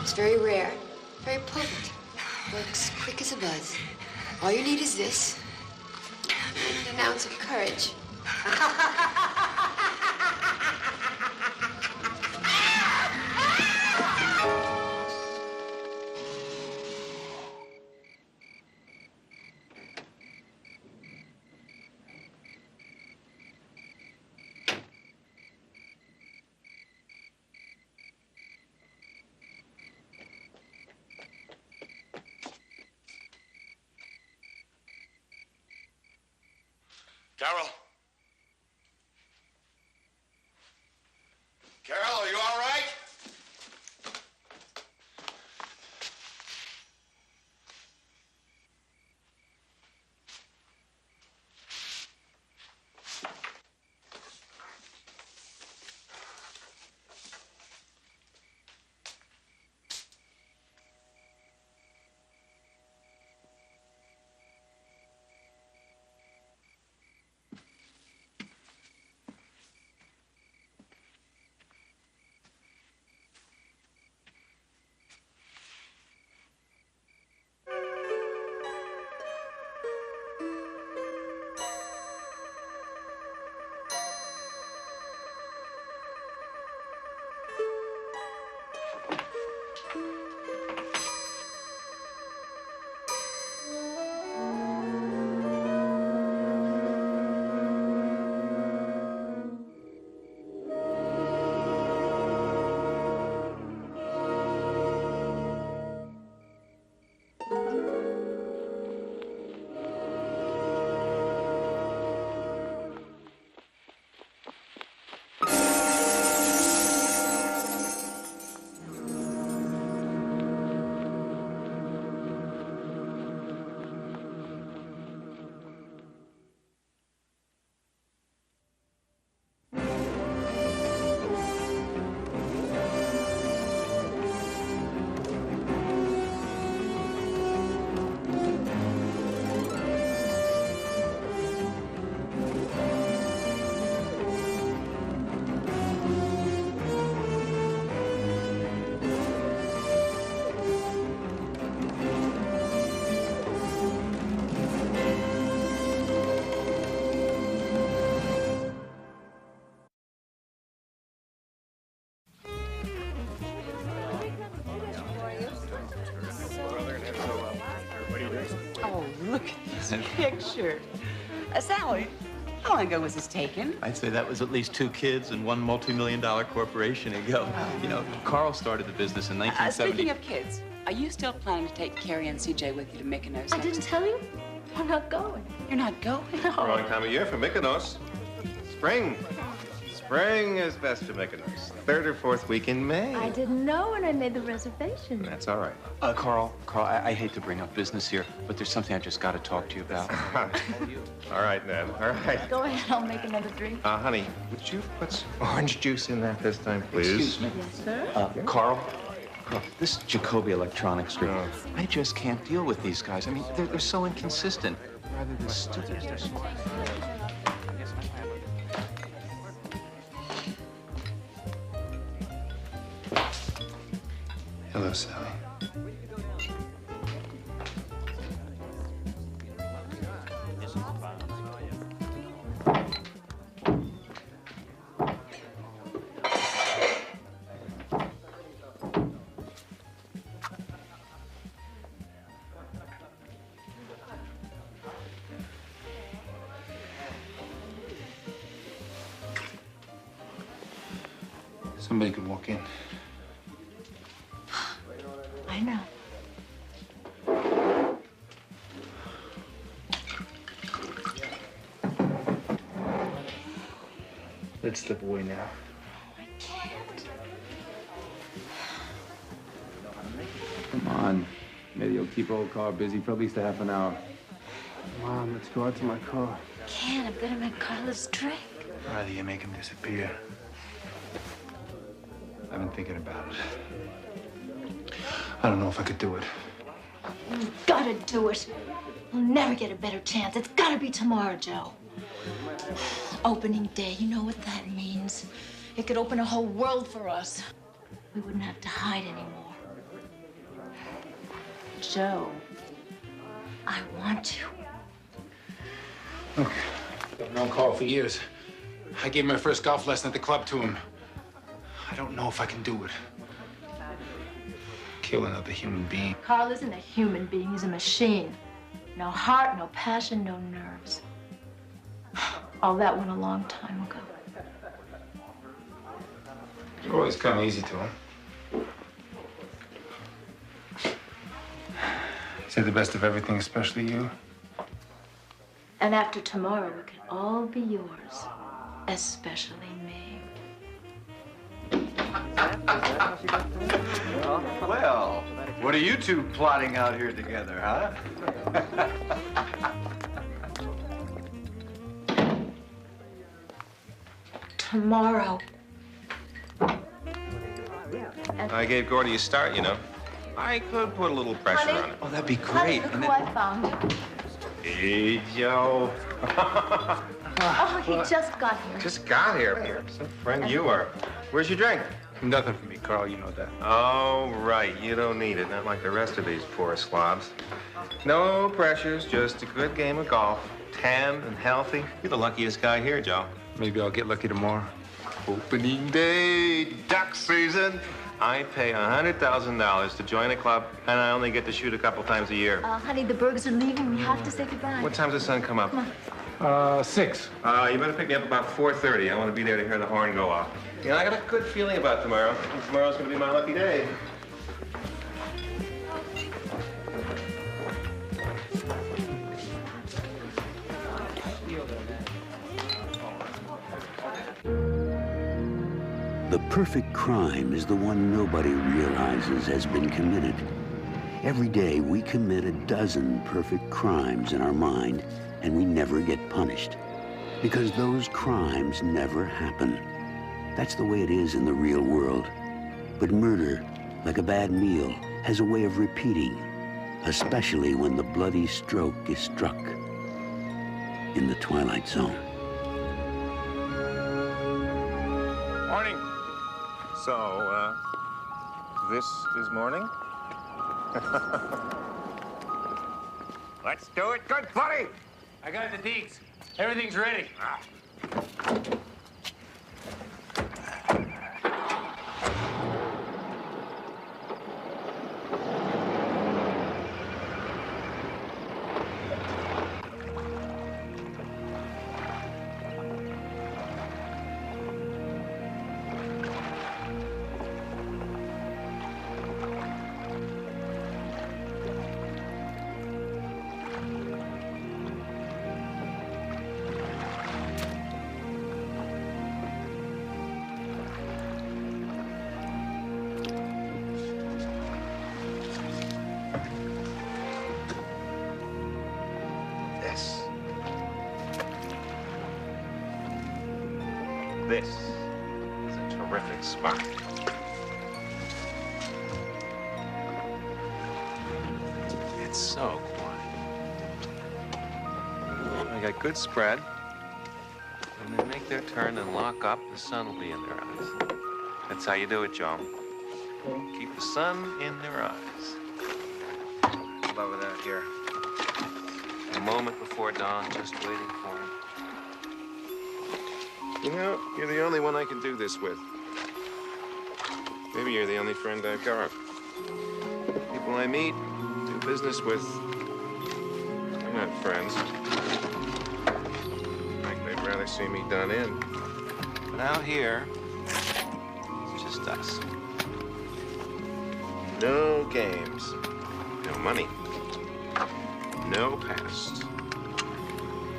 It's very rare, very potent. Works quick as a buzz. All you need is this and an ounce of courage. Carol? Carol, are you all right? Oh, look at this picture. Sally, how long ago was this taken? I'd say that was at least 2 kids and 1 multi-million-dollar corporation ago. You know, Carl started the business in 1970. Speaking of kids, are you still planning to take Carrie and CJ with you to Mykonos? I didn't tell you. I'm not going. You're not going? No. Wrong time of year for Mykonos. Spring. Spring is best for Mykonos. 3rd or 4th week in May. I didn't know when I made the reservation. That's all right. Carl, I hate to bring up business here, but there's something I just got to talk to you about. All right, then. All right. Go ahead, I'll make another drink. Honey, would you put some orange juice in that this time, please? Excuse me. Yes, sir? Carl, this Jacoby Electronics group, I just can't deal with these guys. I mean, they're so inconsistent. Rather than stupid, they're smart. Hello, Sally. Somebody could walk in. I know. Let's slip away now. Come on. Maybe you'll keep old Carl busy for at least a half an hour. Mom, let's go out to my car. Can't. I'm gonna make Carlos drink. Rather you make him disappear. I've been thinking about it. I don't know if I could do it. You've gotta do it. We'll never get a better chance. It's gotta be tomorrow, Joe. Opening day, you know what that means. It could open a whole world for us. We wouldn't have to hide anymore. Joe, I want you. Look, I've known Carl for years. I gave my first golf lesson at the club to him. I don't know if I can do it. Kill another human being. Carl isn't a human being. He's a machine. No heart, no passion, no nerves. All that went a long time ago. You always come easy to him. He said the best of everything, especially you. And after tomorrow, we can all be yours, especially me. Well, what are you two plotting out here together, huh? Tomorrow. I gave Gordy a start, you know. I could put a little pressure on it. Oh, that'd be Honey, great. look who I found. Hey, Joe. Oh, he just got here. Just got here. Some friend you are. Where's your drink? Nothing for me, Carl. You know that. Oh, right. You don't need it. Not like the rest of these poor slobs. No pressures, just a good game of golf. Tan and healthy. You're the luckiest guy here, Joe. Maybe I'll get lucky tomorrow. Opening day, duck season. I pay $100,000 to join a club, and I only get to shoot a couple times a year. Honey, the Bergs are leaving. We have to say goodbye. What time's the sun come up? Come on. 6. You better pick me up about 4:30. I want to be there to hear the horn go off. You know, I got a good feeling about tomorrow. Tomorrow's going to be my lucky day. The perfect crime is the one nobody realizes has been committed. Every day we commit a dozen perfect crimes in our mind, and we never get punished. Because those crimes never happen. That's the way it is in the real world. But murder, like a bad meal, has a way of repeating, especially when the bloody stroke is struck in the Twilight Zone. Morning. So, this is morning? Let's do it good, buddy. I got the deeds. Everything's ready. This is a terrific spot. It's so quiet. I got good spread. When they make their turn and lock up, the sun will be in their eyes. That's how you do it, Joe. Keep the sun in their eyes. Love it out here. A moment before dawn, just waiting for him. You know, you're the only one I can do this with. Maybe you're the only friend I've got. People I meet, do business with, they're not friends. Like they'd rather see me done in. But out here, it's just us. No games, no money, no past,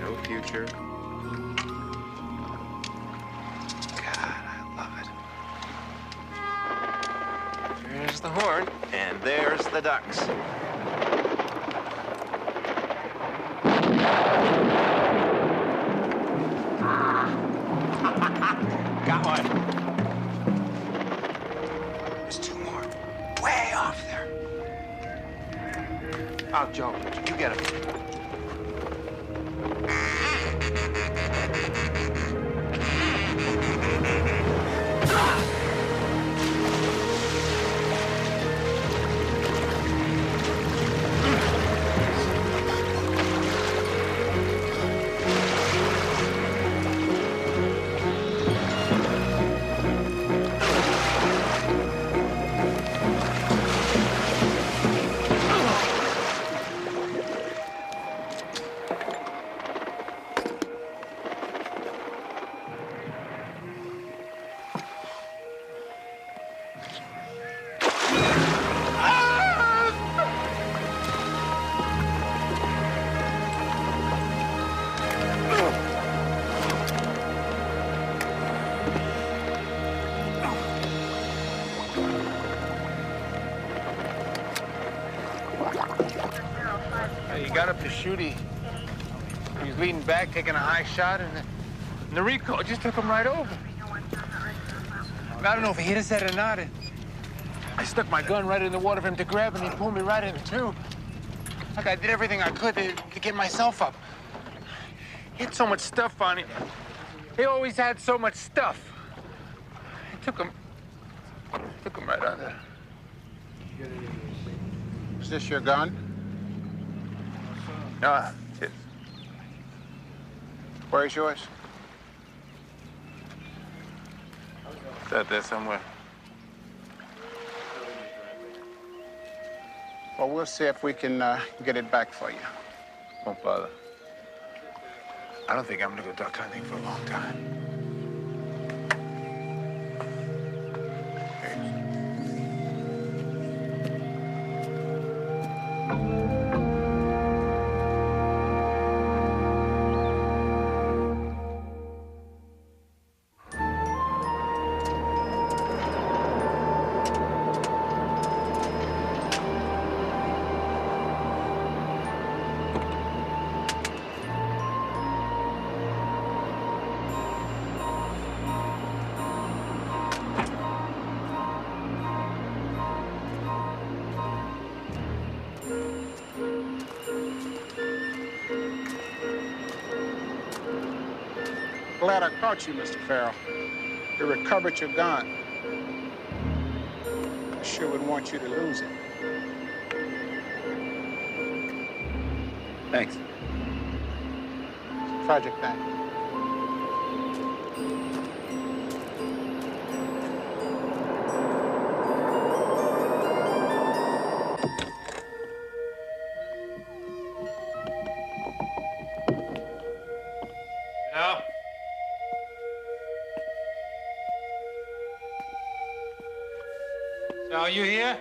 no future. There's the horn, and there's the ducks. Got one. There's two more. Way off there. Oh, Joe, you get him. You got up to shoot. He was leaning back, taking a high shot, and the recoil just took him right over. I don't know if he hit his head or not. I stuck my gun right in the water for him to grab, and he pulled me right in two. Like I did everything I could to get myself up. He had so much stuff on him. He always had so much stuff. It took him right under. Is this your gun? No, it's... Where's yours? It's out there somewhere. Well, we'll see if we can get it back for you. Don't bother. I don't think I'm gonna go duck hunting for a long time. Glad I caught you, Mr. Farrell. You recovered your gun. I sure wouldn't want you to lose it. Thanks. Project thing. Yeah? Sal, you here?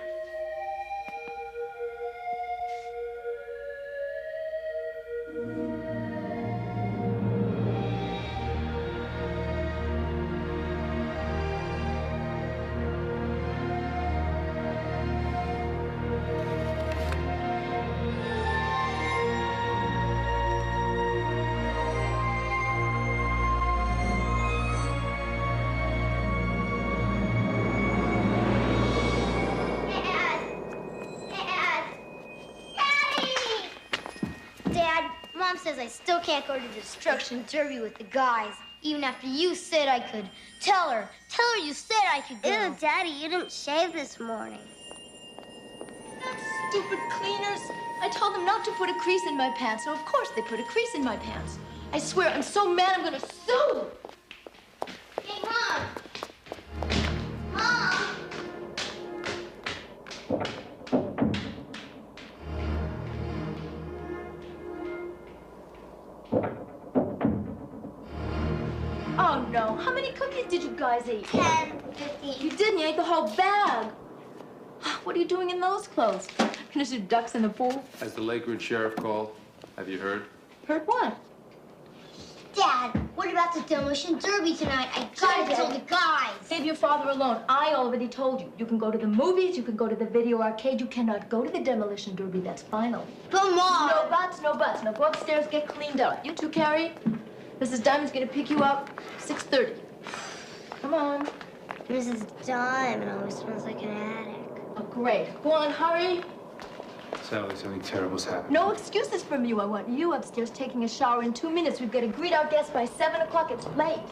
Dad, Mom says I still can't go to the destruction derby with the guys. Even after you said I could. Tell her you said I could go. Ew, Daddy, you didn't shave this morning. Stupid cleaners. I told them not to put a crease in my pants, so of course they put a crease in my pants. I swear, I'm so mad I'm gonna sue. Hey, Mom. Mom. Oh, no. How many cookies did you guys eat? 10, 15. You didn't. You ate the whole bag. What are you doing in those clothes? Gonna do ducks in the pool? Has the Lakewood sheriff called? Have you heard? Heard what? Dad, what about the demolition derby tonight? I gotta tell the guys. Leave your father alone. I already told you. You can go to the movies, you can go to the video arcade. You cannot go to the demolition derby. That's final. But, Mom. No buts, no buts. Now go upstairs, get cleaned up. You too, Carrie. Mrs. Diamond's gonna pick you up 6:30. Come on. Mrs. Diamond always smells like an attic. Oh, great. Go on, hurry. Sally, something terrible's happened. No excuses from you. I want you upstairs taking a shower in 2 minutes. We've got to greet our guests by 7 o'clock. It's late.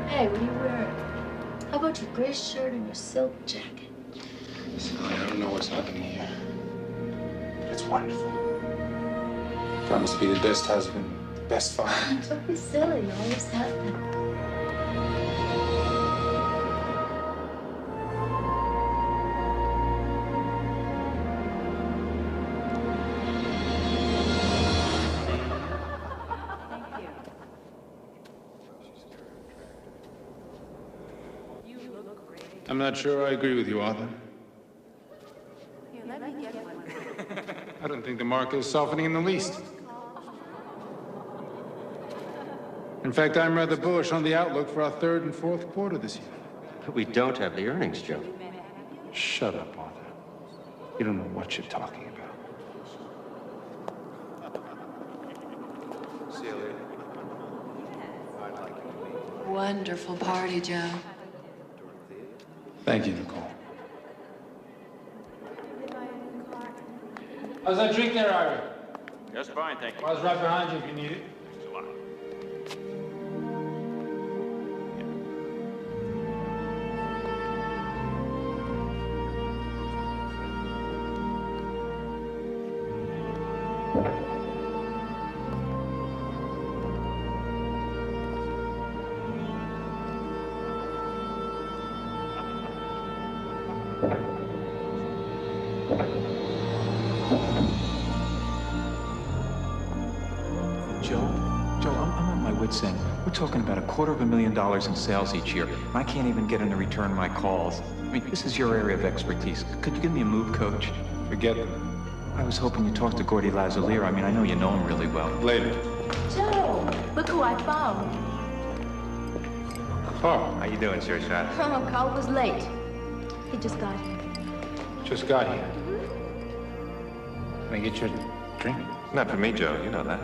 Hey, what are you wearing? How about your gray shirt and your silk jacket? Sally, I don't know what's happening here. But it's wonderful. Promise to be the best husband, the best father. Don't be silly. You always have been. I'm not sure I agree with you, Arthur. I don't think the market is softening in the least. In fact, I'm rather bullish on the outlook for our third and fourth quarter this year. But we don't have the earnings, Joe. Shut up, Arthur. You don't know what you're talking about. See you later. Wonderful party, Joe. Thank you, Nicole. How's that drink there, Ira? Just fine, thank you. I was right behind you if you need it. Thanks a lot. Joe, I'm on my wit's end. We're talking about $250,000 in sales each year, and I can't even get him to return my calls. I mean, this is your area of expertise. Could you give me a move, Coach? Forget it. I was hoping you'd talk to Gordy Lazalier. I mean, I know you know him really well. Later. Joe, look who I found. Carl, how you doing, Sir Shot? Oh, Carl was late. He just got here. Just got here. Can I get you a drink? Not for me, Joe. You know that.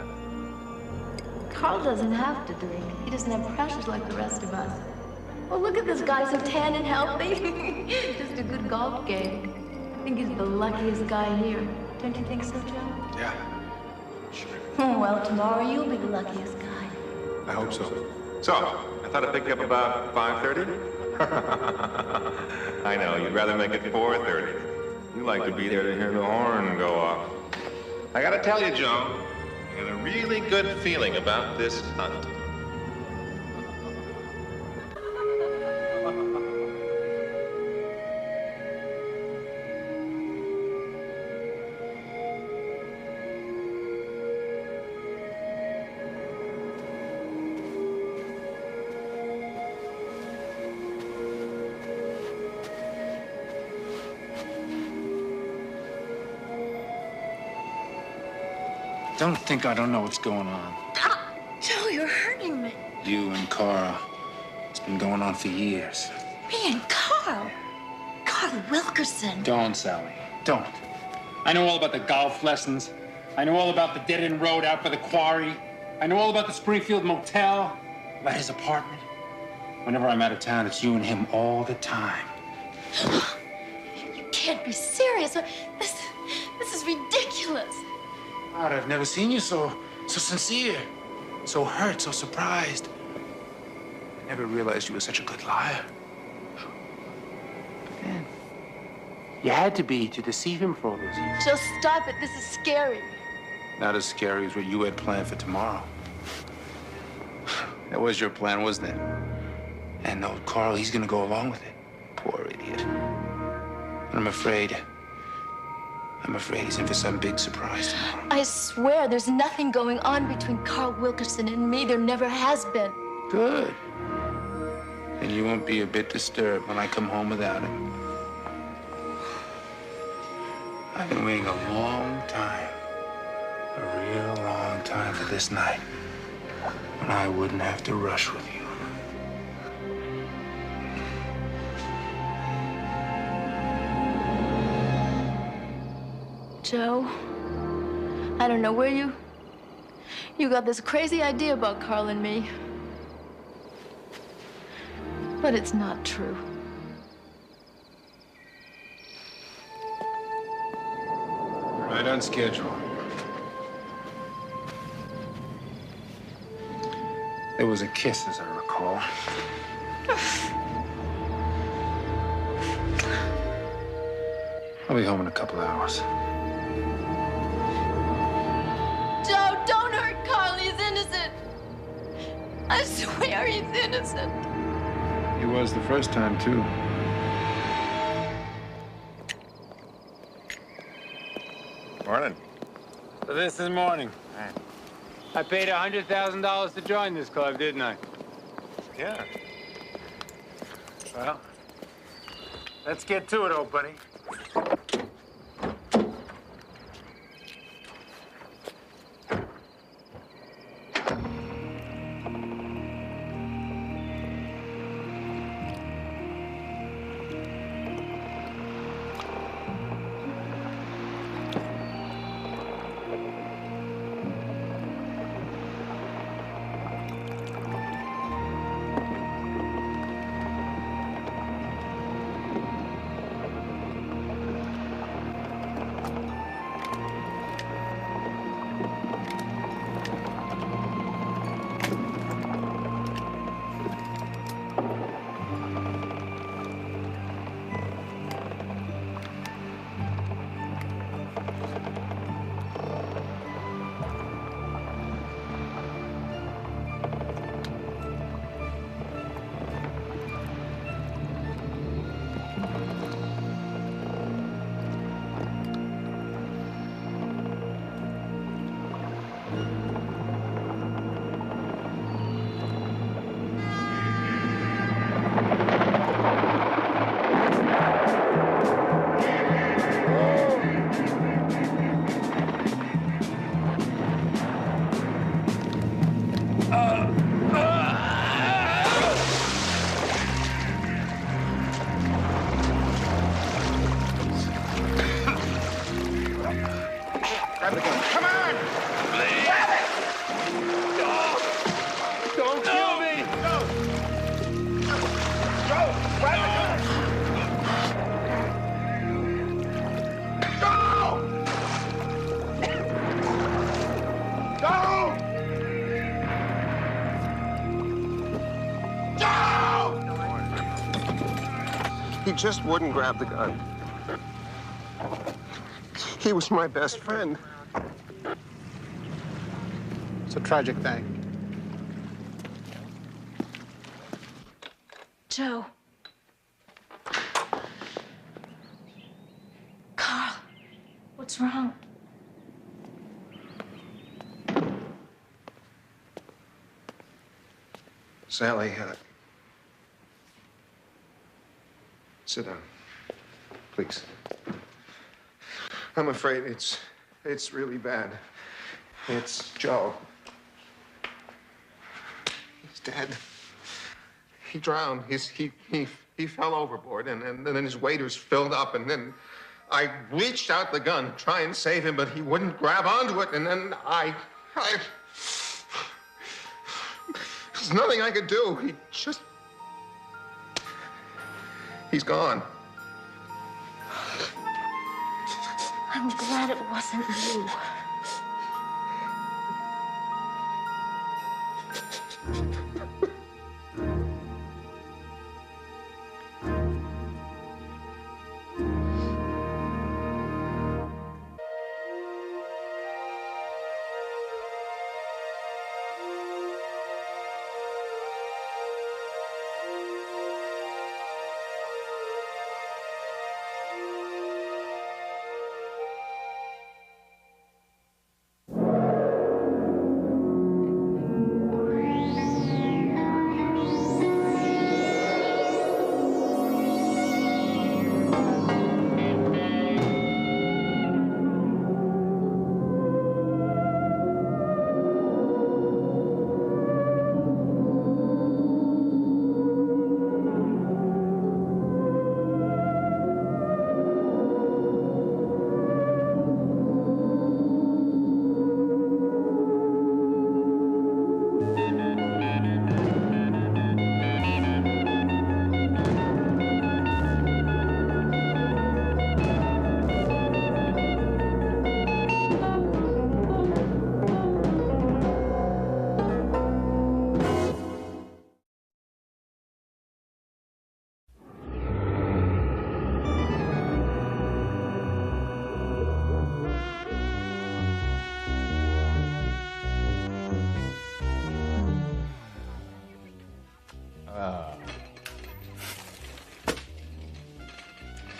Carl doesn't have to drink. He doesn't have pressures like the rest of us. Oh, look at this guy, so tan and healthy. Just a good golf game. I think he's the luckiest guy here. Don't you think so, Joe? Yeah. Sure. Well, tomorrow you'll be the luckiest guy. I hope so. So, I thought I'd pick you up about 5:30. I know, you'd rather make it 4:30. You like to be there to hear the horn go off. I gotta tell you, Joe, I got a really good feeling about this hunt. Don't think I don't know what's going on. Joe, you're hurting me. You and Carl. It's been going on for years. Me and Carl. Carl Wilkerson. Don't, Sally. Don't. I know all about the golf lessons. I know all about the dead-end road out by the quarry. I know all about the Springfield Motel, about his apartment. Whenever I'm out of town, it's you and him all the time. You can't be serious. This is ridiculous. God, I've never seen you so sincere, so hurt, so surprised. I never realized you were such a good liar. But then, you had to be to deceive him for all those years. Joe, stop it. This is scary. Not as scary as what you had planned for tomorrow. That was your plan, wasn't it? And no, Carl, he's gonna go along with it. Poor idiot. And I'm afraid he's in for some big surprise tomorrow. I swear there's nothing going on between Carl Wilkerson and me. There never has been. Good. And you won't be a bit disturbed when I come home without him. I've been waiting a long time, a real long time for this night, when I wouldn't have to rush with you. Joe, I don't know where you got this crazy idea about Carl and me. But it's not true. Right on schedule. There was a kiss, as I recall. I'll be home in a couple hours. Joe, don't hurt Carl. He's innocent. I swear he's innocent. He was the first time, too. Morning. So this is morning. I paid $100,000 to join this club, didn't I? Yeah. Well, let's get to it, old buddy. He just wouldn't grab the gun. He was my best friend. It's a tragic thing. Joe. Carl, what's wrong? Sally, sit down, please. I'm afraid it's really bad. It's Joe. He's dead. He drowned. He fell overboard, and then his waders filled up, and then I reached out the gun to try and save him, but he wouldn't grab onto it, and then there's nothing I could do. He's gone. I'm glad it wasn't you.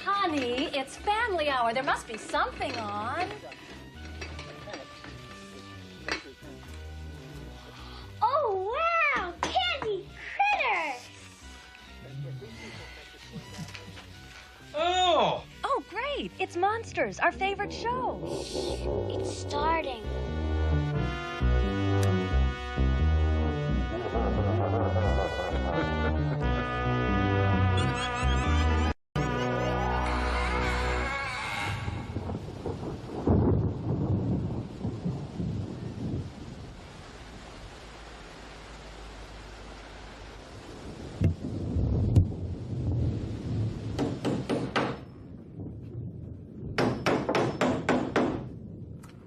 Honey, it's family hour. There must be something on. Oh, wow! Candy critters! Oh! Oh, great. It's Monsters, our favorite show. It's starting.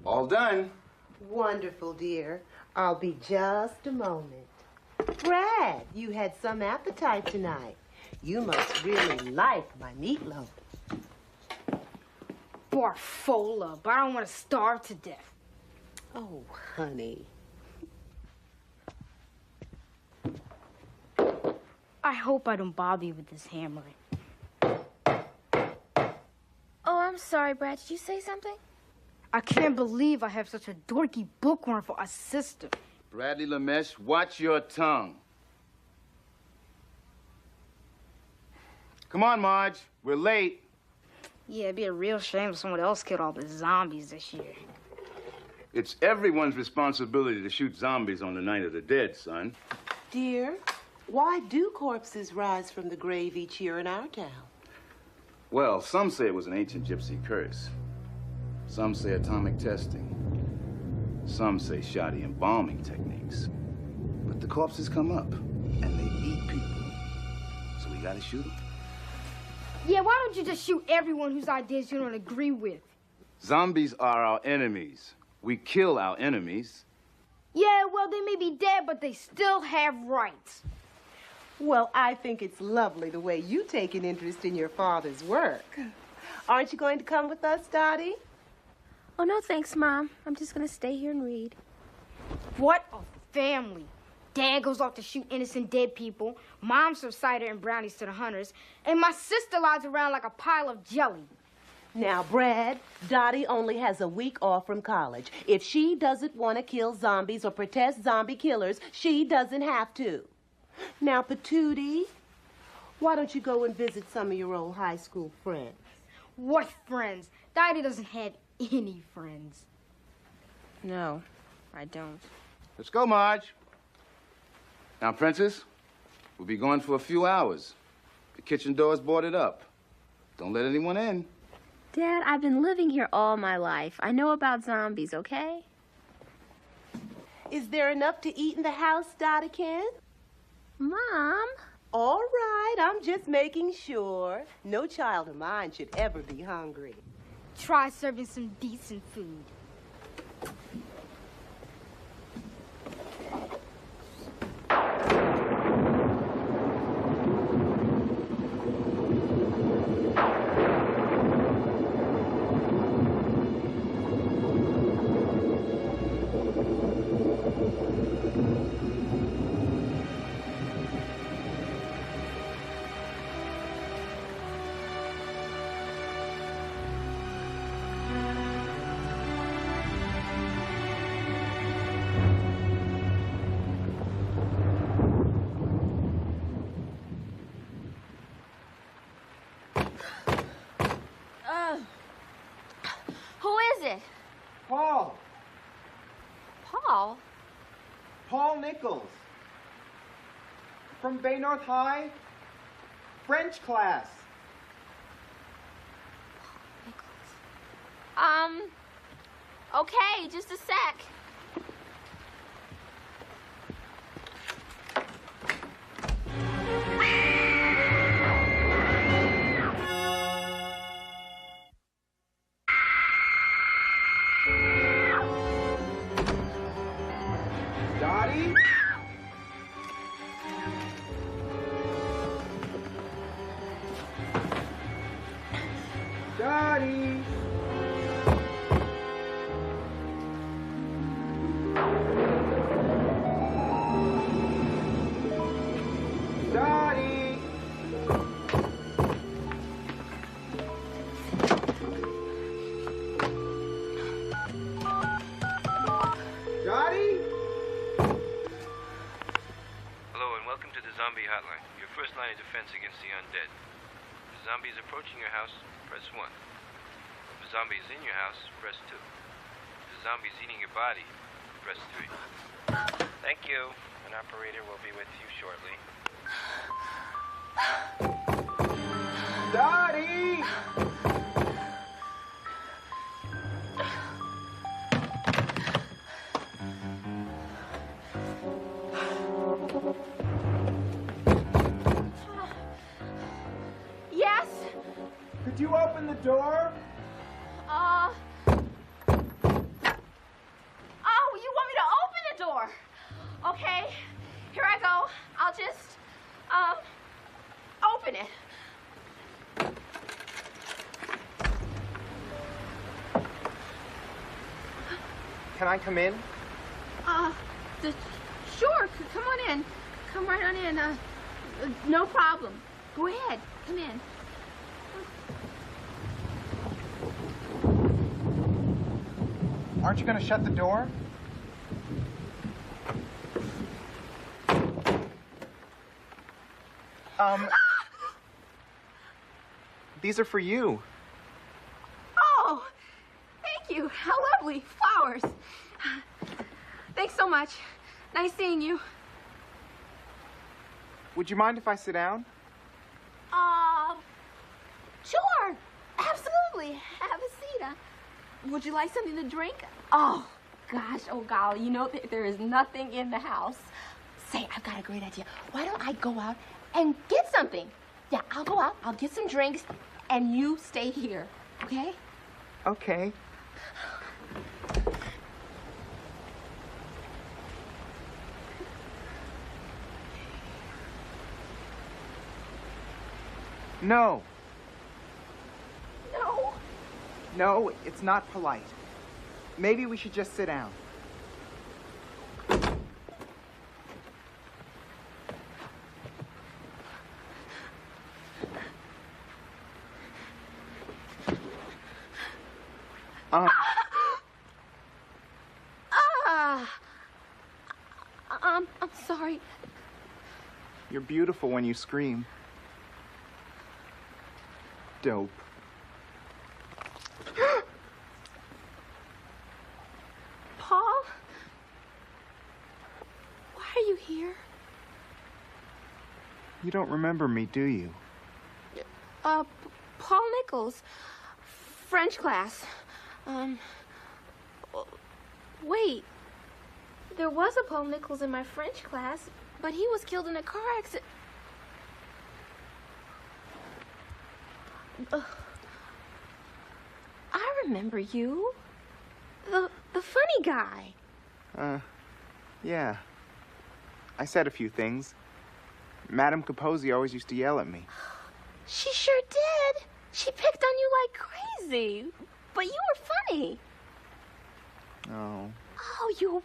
All done. Wonderful, dear. I'll be just a moment. Brad, you had some appetite tonight. You must really like my meatloaf. Barfola, but I don't want to starve to death. Oh, honey. I hope I don't bother you with this hammering. Oh, I'm sorry, Brad. Did you say something? I can't believe I have such a dorky bookworm for a sister. Bradley Lamesh, watch your tongue. Come on, Marge. We're late. Yeah, it'd be a real shame if someone else killed all the zombies this year. It's everyone's responsibility to shoot zombies on the Night of the Dead, son. Dear, why do corpses rise from the grave each year in our town? Well, some say it was an ancient gypsy curse. Some say atomic testing. Some say shoddy embalming techniques. But the corpses come up, and they eat people. So we gotta shoot them. Yeah, why don't you just shoot everyone whose ideas you don't agree with? Zombies are our enemies. We kill our enemies. Yeah, well, they may be dead, but they still have rights. Well, I think it's lovely the way you take an interest in your father's work. Aren't you going to come with us, Dottie? Oh, no, thanks, Mom. I'm just going to stay here and read. What a family. Dad goes off to shoot innocent dead people. Mom serves cider and brownies to the hunters. And my sister lies around like a pile of jelly. Now, Brad, Dottie only has a week off from college. If she doesn't want to kill zombies or protest zombie killers, she doesn't have to. Now, Patootie, why don't you go and visit some of your old high school friends? What friends? Dottie doesn't have any friends. No. I don't. Let's go, Marge. Now, Princess, we'll be going for a few hours. The kitchen door's boarded up. Don't let anyone in. Dad, I've been living here all my life. I know about zombies, okay? Is there enough to eat in the house, Dottikin? Mom? All right, I'm just making sure. No child of mine should ever be hungry. Try serving some decent food. Who is it? Paul. Paul? Paul Nichols. From Bay North High. French class. Okay, just a sec. Dottie? Dottie? Dottie? Dottie? Hello and welcome to the Zombie Hotline, your first line of defense against the undead. If a zombie is approaching your house, press 1. If a zombie is in your house, press 2. If a zombie is eating your body, press 3. Thank you. An operator will be with you shortly. Dottie! Yes? Could you open the door? Oh, you want me to open the door? Okay, here I go. I'll just, open it. Can I come in? Sure, come on in. Come right on in. No problem. Go ahead, come in. Aren't you going to shut the door? These are for you. Oh, thank you. How lovely. Flowers. Thanks so much. Nice seeing you. Would you mind if I sit down? Sure. Absolutely. Have a seat. Would you like something to drink? Oh, gosh. Oh, golly. You know, there is nothing in the house. Say, I've got a great idea. Why don't I go out and get something? Yeah, I'll go out. I'll get some drinks, and you stay here. Okay? Okay. No. No. No, it's not polite. Maybe we should just sit down. I'm sorry. You're beautiful when you scream. Dope. Paul? here? You don't remember me, do you? Paul Nichols. French class. Wait. There was a Paul Nichols in my French class, but he was killed in a car accident. I remember you. The funny guy. Yeah. I said a few things. Madame Capozzi always used to yell at me. She sure did. She picked on you like crazy. But you were funny. Oh. Oh, you were.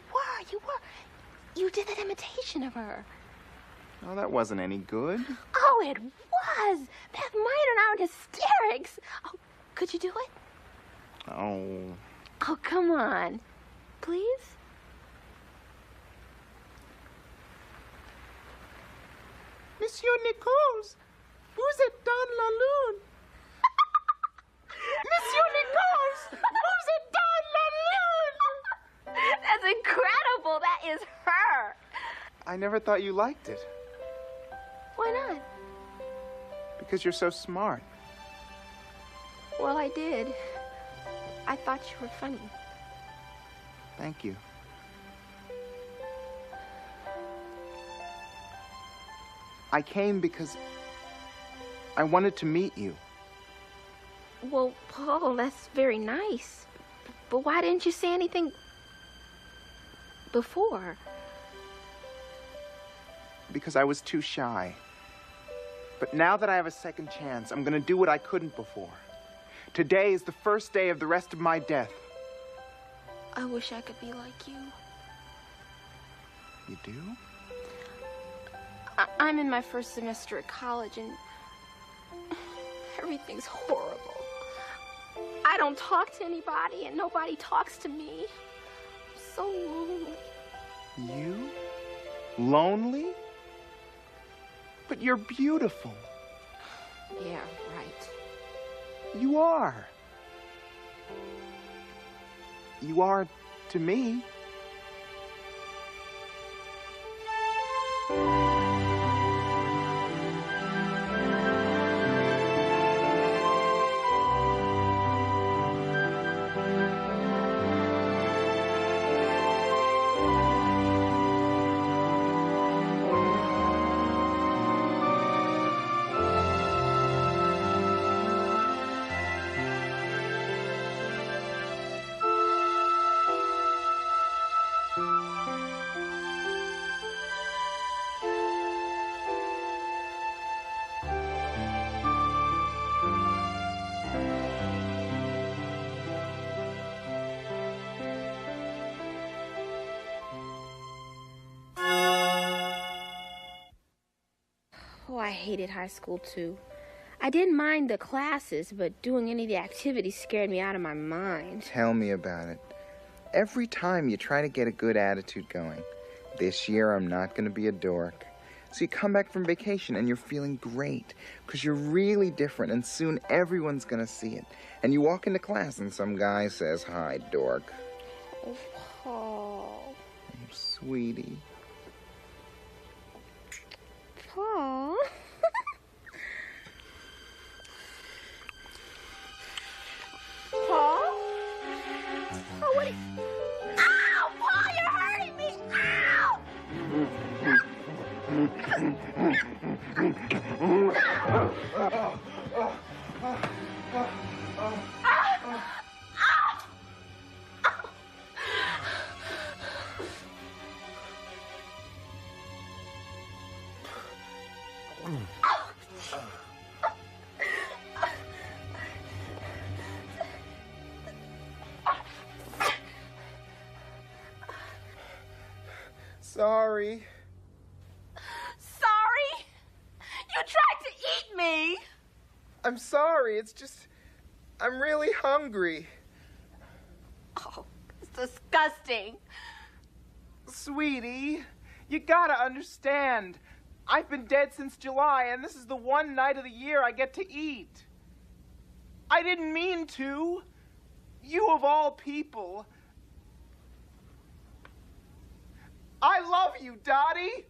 You did that imitation of her. Oh, that wasn't any good. Oh, it was. Beth Meyer and I were in hysterics. Oh, could you do it? Oh. Oh, come on. Please? Monsieur Nichols, vous êtes dans la lune. Monsieur Nichols, vous êtes dans la lune. That's incredible. That is her. I never thought you liked it. Why not? Because you're so smart. Well, I did. I thought you were funny. Thank you. I came because I wanted to meet you. Well, Paul, that's very nice. But why didn't you say anything before? Because I was too shy. But now that I have a second chance, I'm gonna do what I couldn't before. Today is the first day of the rest of my death. I wish I could be like you. You do? I'm in my first semester at college and everything's horrible. I don't talk to anybody and nobody talks to me. I'm so lonely. You? Lonely? But you're beautiful. Yeah, right. You are. You are to me. Oh, I hated high school, too. I didn't mind the classes, but doing any of the activities scared me out of my mind. Tell me about it. Every time you try to get a good attitude going. This year, I'm not going to be a dork. So you come back from vacation and you're feeling great because you're really different and soon everyone's going to see it. And you walk into class and some guy says, "Hi, dork." Oh, Paul. Oh, sweetie. Paul. Paul? Oh, what? Ow, Paul, you're hurting me! Ow! Sorry. Sorry? You tried to eat me! I'm sorry. It's just, I'm really hungry. Oh, it's disgusting. Sweetie, you gotta understand. I've been dead since July, and this is the one night of the year I get to eat. I didn't mean to. You of all people. I love you, Dottie.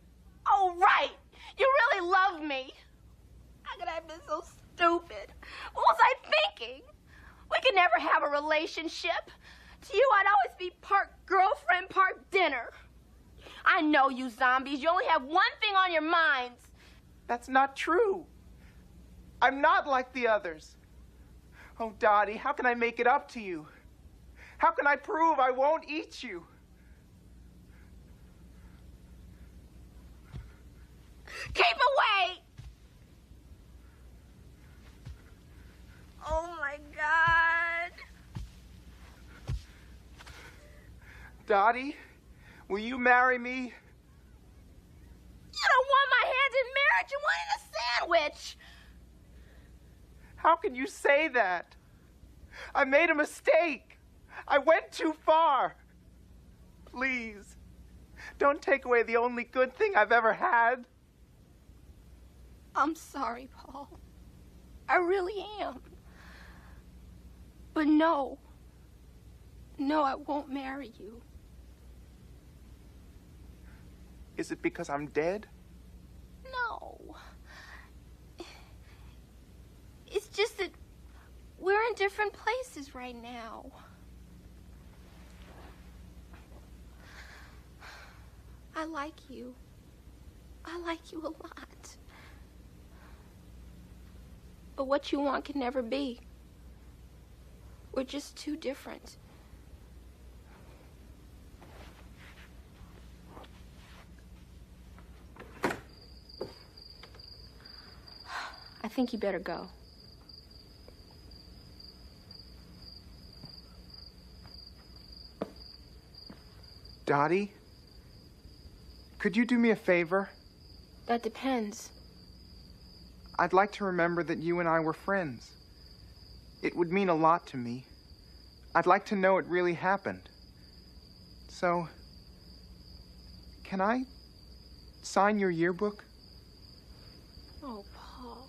Oh, right. You really love me. How could I have been so stupid? What was I thinking? We could never have a relationship. To you, I'd always be part girlfriend, part dinner. I know you zombies. You only have one thing on your minds. That's not true. I'm not like the others. Oh, Dottie, how can I make it up to you? How can I prove I won't eat you? Keep away! Oh, my God. Dottie, will you marry me? You don't want my hand in marriage. You wanted a sandwich. How can you say that? I made a mistake. I went too far. Please, don't take away the only good thing I've ever had. I'm sorry, Paul. I really am. But no. No, I won't marry you. Is it because I'm dead? No. It's just that we're in different places right now. I like you. I like you a lot. But what you want can never be. We're just too different. I think you better go. Dottie, could you do me a favor? That depends. I'd like to remember that you and I were friends. It would mean a lot to me. I'd like to know it really happened. So, can I sign your yearbook? Oh, Paul.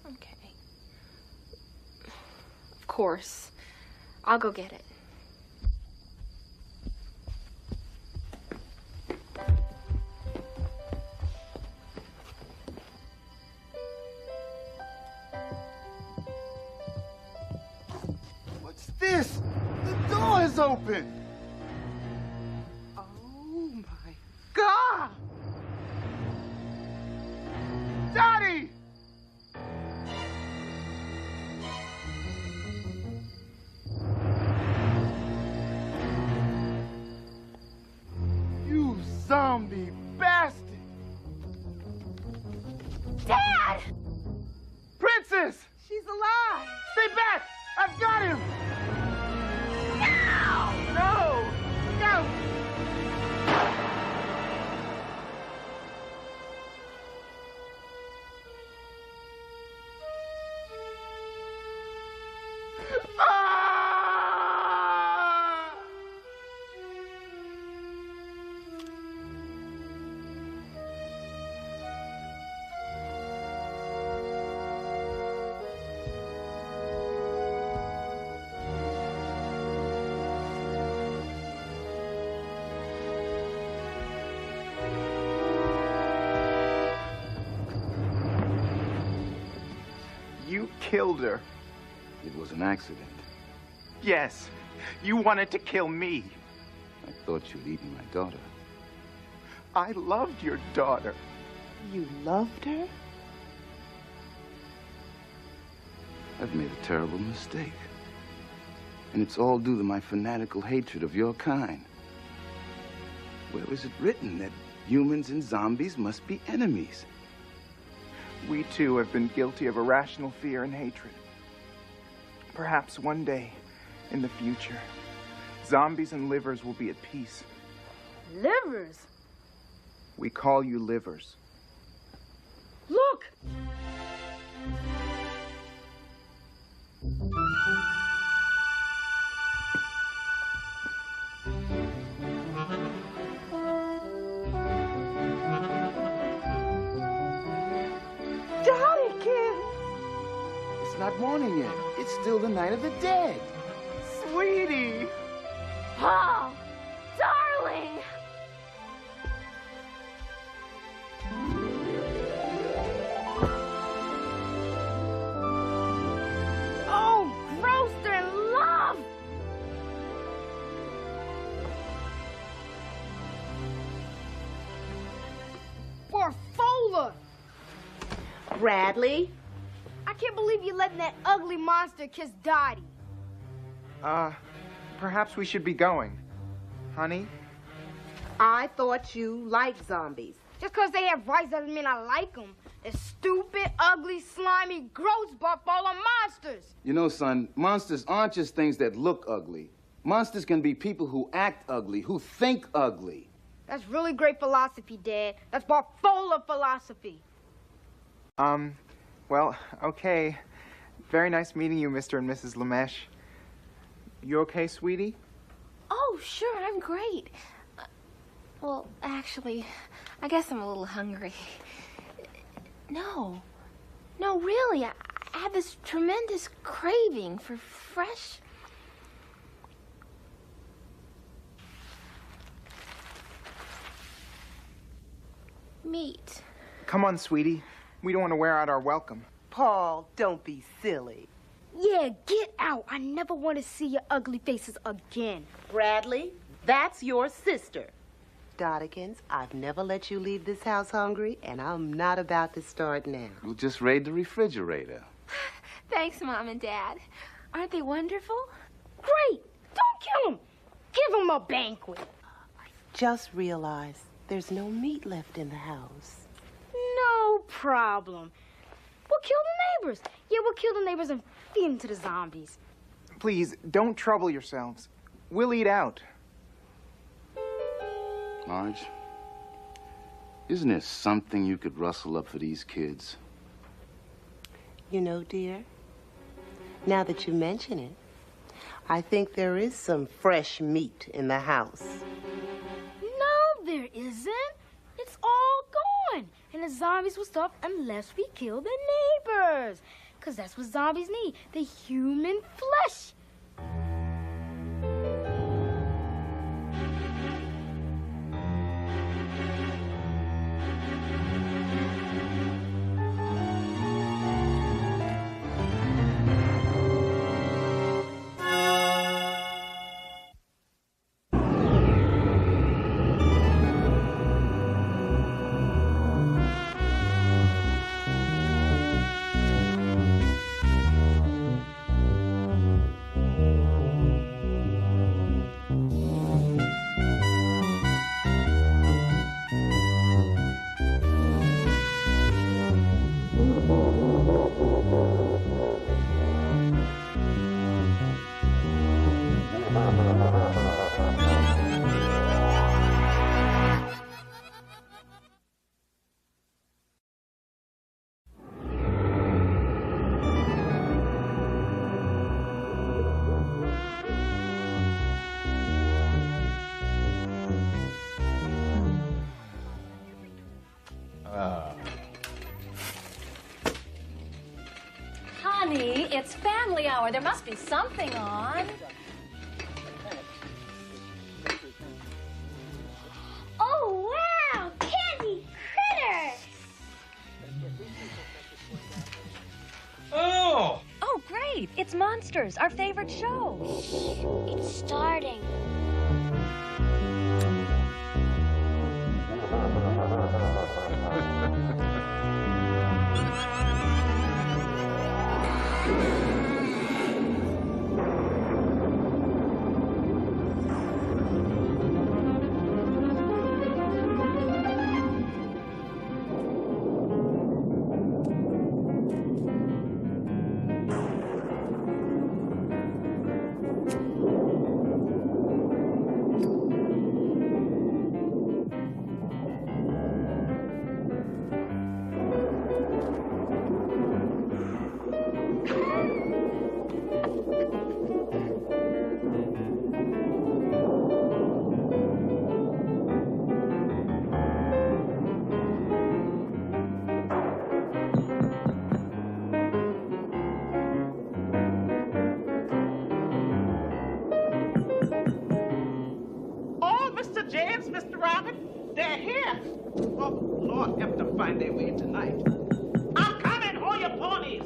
Okay. Of course. I'll go get it. This! The door is open! Oh my God! Daddy! You zombie bastard! Dad! Princess! She's alive! Stay back! I've got him! No! No! No! You killed her. It was an accident. Yes, you wanted to kill me. I thought you'd eaten my daughter. I loved your daughter. You loved her? I've made a terrible mistake. And it's all due to my fanatical hatred of your kind. Where is it written that humans and zombies must be enemies? We too have been guilty of irrational fear and hatred. Perhaps one day, in the future, zombies and livers will be at peace. Livers? We call you livers. Look! It's not morning yet. It's still the night of the dead. Sweetie! Paul! Darling! Bradley? I can't believe you're letting that ugly monster kiss Dottie. Perhaps we should be going. Honey? I thought you liked zombies. Just because they have rights doesn't mean I like them. They're stupid, ugly, slimy, gross, butt-full of monsters. You know, son, monsters aren't just things that look ugly. Monsters can be people who act ugly, who think ugly. That's really great philosophy, Dad. That's full of philosophy. Well, okay. Very nice meeting you, Mr. and Mrs. Lamesh. You okay, sweetie? Oh, sure, I'm great. Well, actually, I guess I'm a little hungry. No, really, I had this tremendous craving for fresh... meat. Come on, sweetie. We don't want to wear out our welcome. Paul, don't be silly. Yeah, get out. I never want to see your ugly faces again. Bradley, that's your sister. Doddikins, I've never let you leave this house hungry, and I'm not about to start now. We'll just raid the refrigerator. Thanks, Mom and Dad. Aren't they wonderful? Great. Don't kill them. Give them a banquet. Just realize there's no meat left in the house. No problem. We'll kill the neighbors. Yeah, we'll kill the neighbors and feed them to the zombies. Please, don't trouble yourselves. We'll eat out. Marge, isn't there something you could rustle up for these kids? You know, dear, now that you mention it, I think there is some fresh meat in the house. No, there isn't. It's all gone. And the zombies will stop unless we kill the neighbors. Because that's what zombies need, the human flesh. Honey, it's family hour. There must be something on. Oh, wow! Candy critters! Oh! Oh, great. It's Monsters, our favorite show. It's starting. James, Mr. Robin, they're here. Oh, Lord, have to find their way tonight. I'm coming, hold your ponies.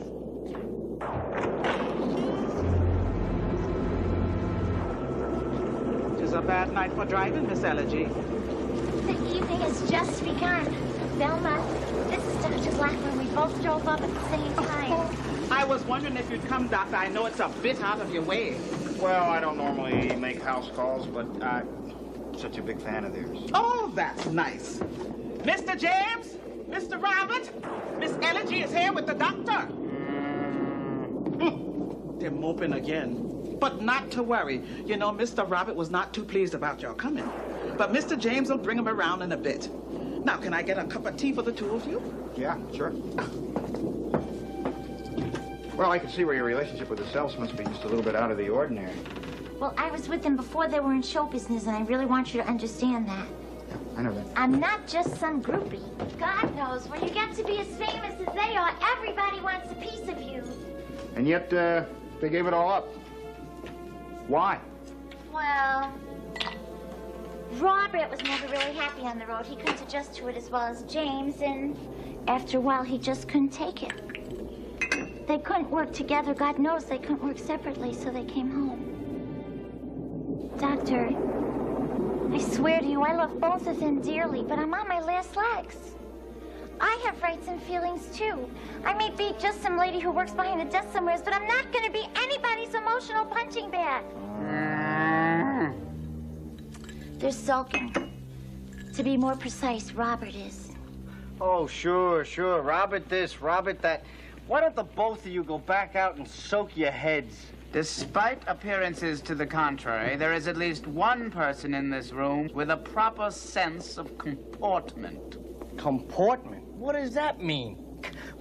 Tis a bad night for driving, Miss Elegy. The evening has just begun. Velma, this is Dr. Black where we both drove up at the same time. I was wondering if you'd come, Doctor. I know it's a bit out of your way. Well, I don't normally make house calls, but I'm such a big fan of theirs. Oh, that's nice. Mr. James, Mr. Robert, Miss Elegy is here with the doctor. They're moping again. But not to worry. You know, Mr. Robert was not too pleased about your coming. But Mr. James will bring him around in a bit. Now, can I get a cup of tea for the two of you? Yeah, sure. Well, I can see where your relationship with the Selfs must be just a little bit out of the ordinary. Well, I was with them before they were in show business, and I really want you to understand that. I know that. I'm not just some groupie. God knows, when you get to be as famous as they are, everybody wants a piece of you. And yet, they gave it all up. Why? Well, Robert was never really happy on the road. He couldn't adjust to it as well as James, and after a while, he just couldn't take it. They couldn't work together. God knows they couldn't work separately, so they came home. Doctor, I swear to you, I love both of them dearly, but I'm on my last legs. I have rights and feelings, too. I may be just some lady who works behind a desk somewhere, but I'm not going to be anybody's emotional punching bag. They're sulking. To be more precise, Robert is. Oh, sure. Robert this, Robert that. Why don't the both of you go back out and soak your heads? Despite appearances to the contrary, there is at least one person in this room with a proper sense of comportment. Comportment? What does that mean?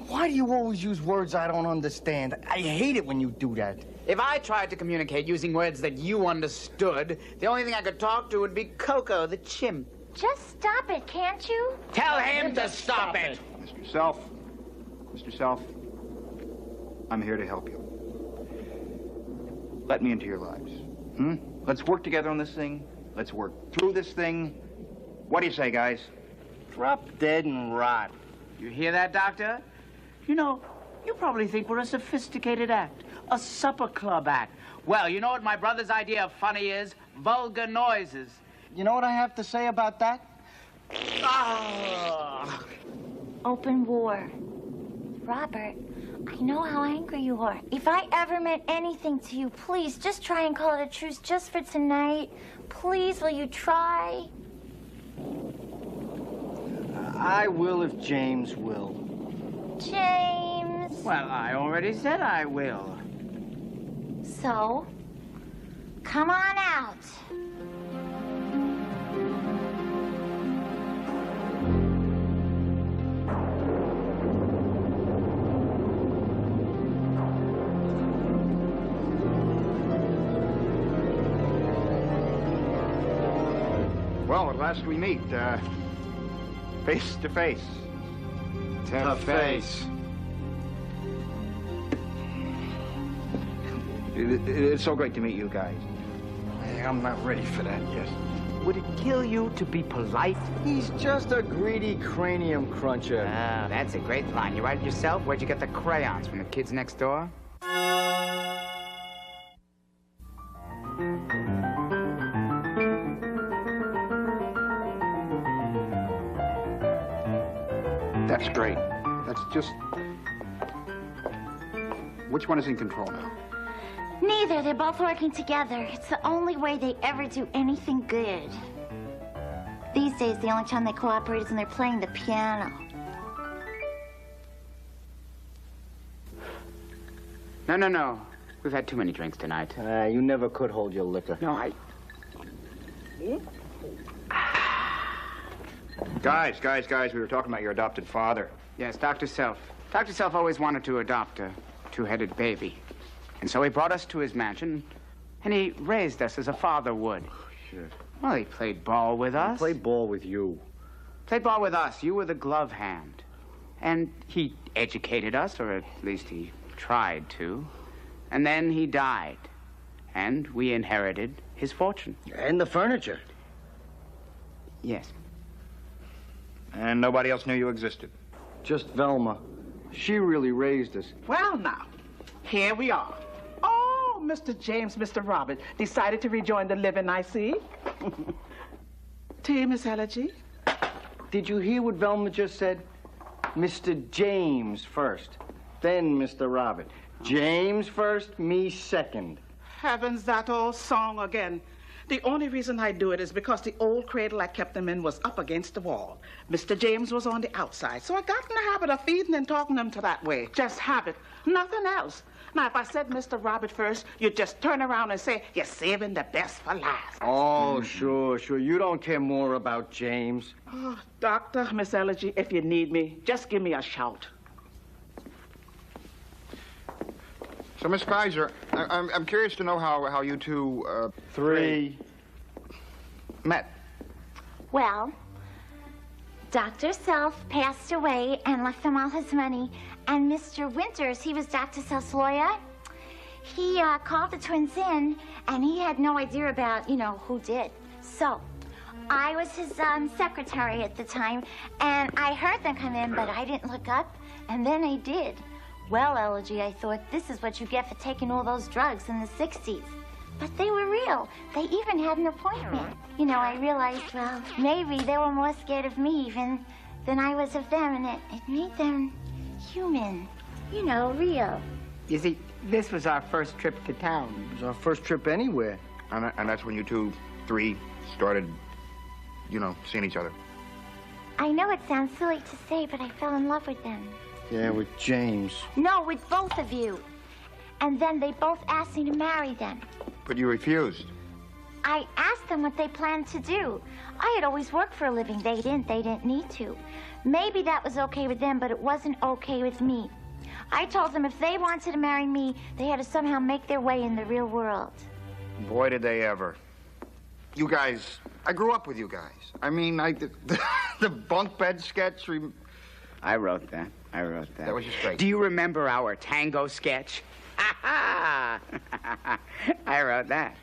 Why do you always use words I don't understand? I hate it when you do that. If I tried to communicate using words that you understood, the only thing I could talk to would be Coco the chimp. Just stop it, can't you? Tell him to stop it! Mr. Self, I'm here to help you. Let me into your lives. Let's work together on this thing. Let's work through this thing. What do you say, guys? Drop dead and rot. You hear that, Doctor? You know, you probably think we're a sophisticated act, a supper club act. Well, you know what my brother's idea of funny is? Vulgar noises. You know what I have to say about that? Open war. Robert, I know how angry you are. If I ever meant anything to you, please, just try and call it a truce just for tonight. Please, will you try? I will if James will. James. Well, I already said I will. So, come on out. Well, at last we meet, face to face. To face. It's so great to meet you guys. I'm not ready for that yet. Would it kill you to be polite? He's just a greedy cranium cruncher. Ah, that's a great line. You write it yourself? Where'd you get the crayons? From the kids next door? That's great. That's just... Which one is in control now? Neither. They're both working together. It's the only way they ever do anything good. These days, the only time they cooperate is when they're playing the piano. No. We've had too many drinks tonight. You never could hold your liquor. No, I... Guys, we were talking about your adopted father. Yes, Dr. Self. Dr. Self always wanted to adopt a two-headed baby. And so he brought us to his mansion, and he raised us as a father would. Shit. Well, he played ball with us. He played ball with you. Played ball with us. You were the glove hand. And he educated us, or at least he tried to. And then he died. And we inherited his fortune. And the furniture. Yes. And nobody else knew you existed? Just Velma. She really raised us. Well, now, here we are. Oh, Mr. James, Mr. Robert decided to rejoin the living, I see. Tea, Miss Elegy? Did you hear what Velma just said? Mr. James first, then Mr. Robert. James first, me second. Heavens, that old song again. The only reason I do it is because the old cradle I kept them in was up against the wall. Mr. James was on the outside, so I got in the habit of feeding and talking them to that way. Just habit, nothing else. Now, if I said Mr. Robert first, you'd just turn around and say, you're saving the best for last. Oh, sure. You don't care more about James. Oh, Doctor, Miss Elegy, if you need me, just give me a shout. So, Miss Kaiser, I'm curious to know how you two, Three. met. Well, Dr. Self passed away and left them all his money. And Mr. Winters, he was Dr. Self's lawyer. He called the twins in, and he had no idea about, who did. So, I was his secretary at the time, and I heard them come in, but I didn't look up, and then I did. Well, Elegy, I thought, this is what you get for taking all those drugs in the 60s. But they were real. They even had an appointment. I realized, well, maybe they were more scared of me even than I was of them, and it made them human. Real. You see, this was our first trip to town. It was our first trip anywhere. And that's when you three, started, seeing each other. I know it sounds silly to say, but I fell in love with them. Yeah, with James. No, with both of you. And then they both asked me to marry them. But you refused. I asked them what they planned to do. I had always worked for a living. They didn't need to. Maybe that was okay with them, but it wasn't okay with me. I told them if they wanted to marry me, they had to somehow make their way in the real world. Boy, did they ever. You guys, I grew up with you guys. I mean, the bunk bed sketch. I wrote that. That was just great. Do you remember our tango sketch? I wrote that.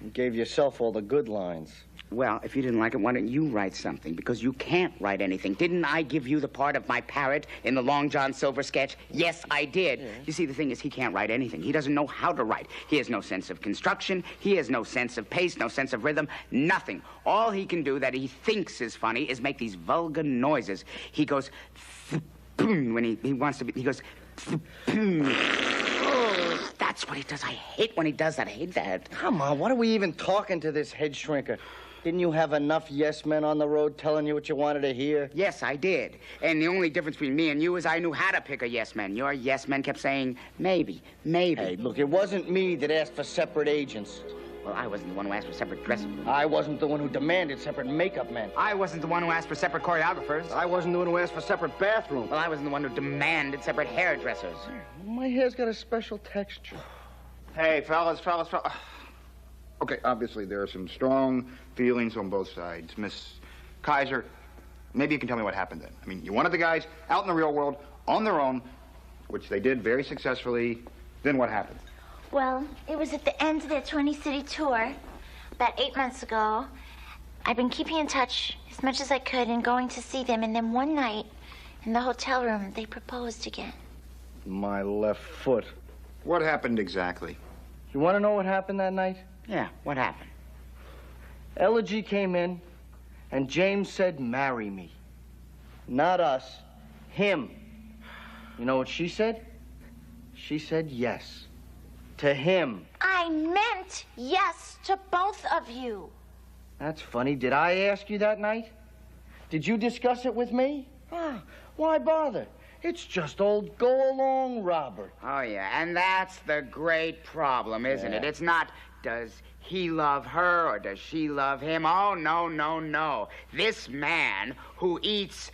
You gave yourself all the good lines. Well, if you didn't like it, why don't you write something? Because you can't write anything. Didn't I give you the part of my parrot in the Long John Silver sketch? Yes, I did. Yeah. You see, the thing is, he can't write anything. He doesn't know how to write. He has no sense of construction. He has no sense of pace, no sense of rhythm, nothing. All he can do that he thinks is funny is make these vulgar noises. He goes, when he wants to be, he goes, that's what he does. I hate when he does that. I hate that. Come on, what are we even talking to this head shrinker? Didn't you have enough yes men on the road telling you what you wanted to hear? Yes, I did. And the only difference between me and you is I knew how to pick a yes man. Your yes men kept saying, maybe. Hey, look, it wasn't me that asked for separate agents. Well, I wasn't the one who asked for separate dressing rooms. I wasn't the one who demanded separate makeup men. I wasn't the one who asked for separate choreographers. I wasn't the one who asked for separate bathrooms. Well, I wasn't the one who demanded separate hairdressers. My hair's got a special texture. Hey, fellas. Okay, obviously there are some strong feelings on both sides. Miss Kaiser, maybe you can tell me what happened then. I mean, you wanted the guys out in the real world on their own, which they did very successfully. Then what happened? Well, it was at the end of their 20-city tour, about 8 months ago. I've been keeping in touch as much as I could and going to see them, and then one night, in the hotel room, they proposed again. My left foot. What happened exactly? You want to know what happened that night? Yeah, what happened? Elegy came in, and James said, marry me. Not us, him. You know what she said? She said yes. To him. I meant yes to both of you. That's funny. Did I ask you that night? Did you discuss it with me? Why bother? It's just old go-along Robert. Oh, yeah, and that's the great problem, isn't it? It's not, does he love her or does she love him? Oh, no. This man who eats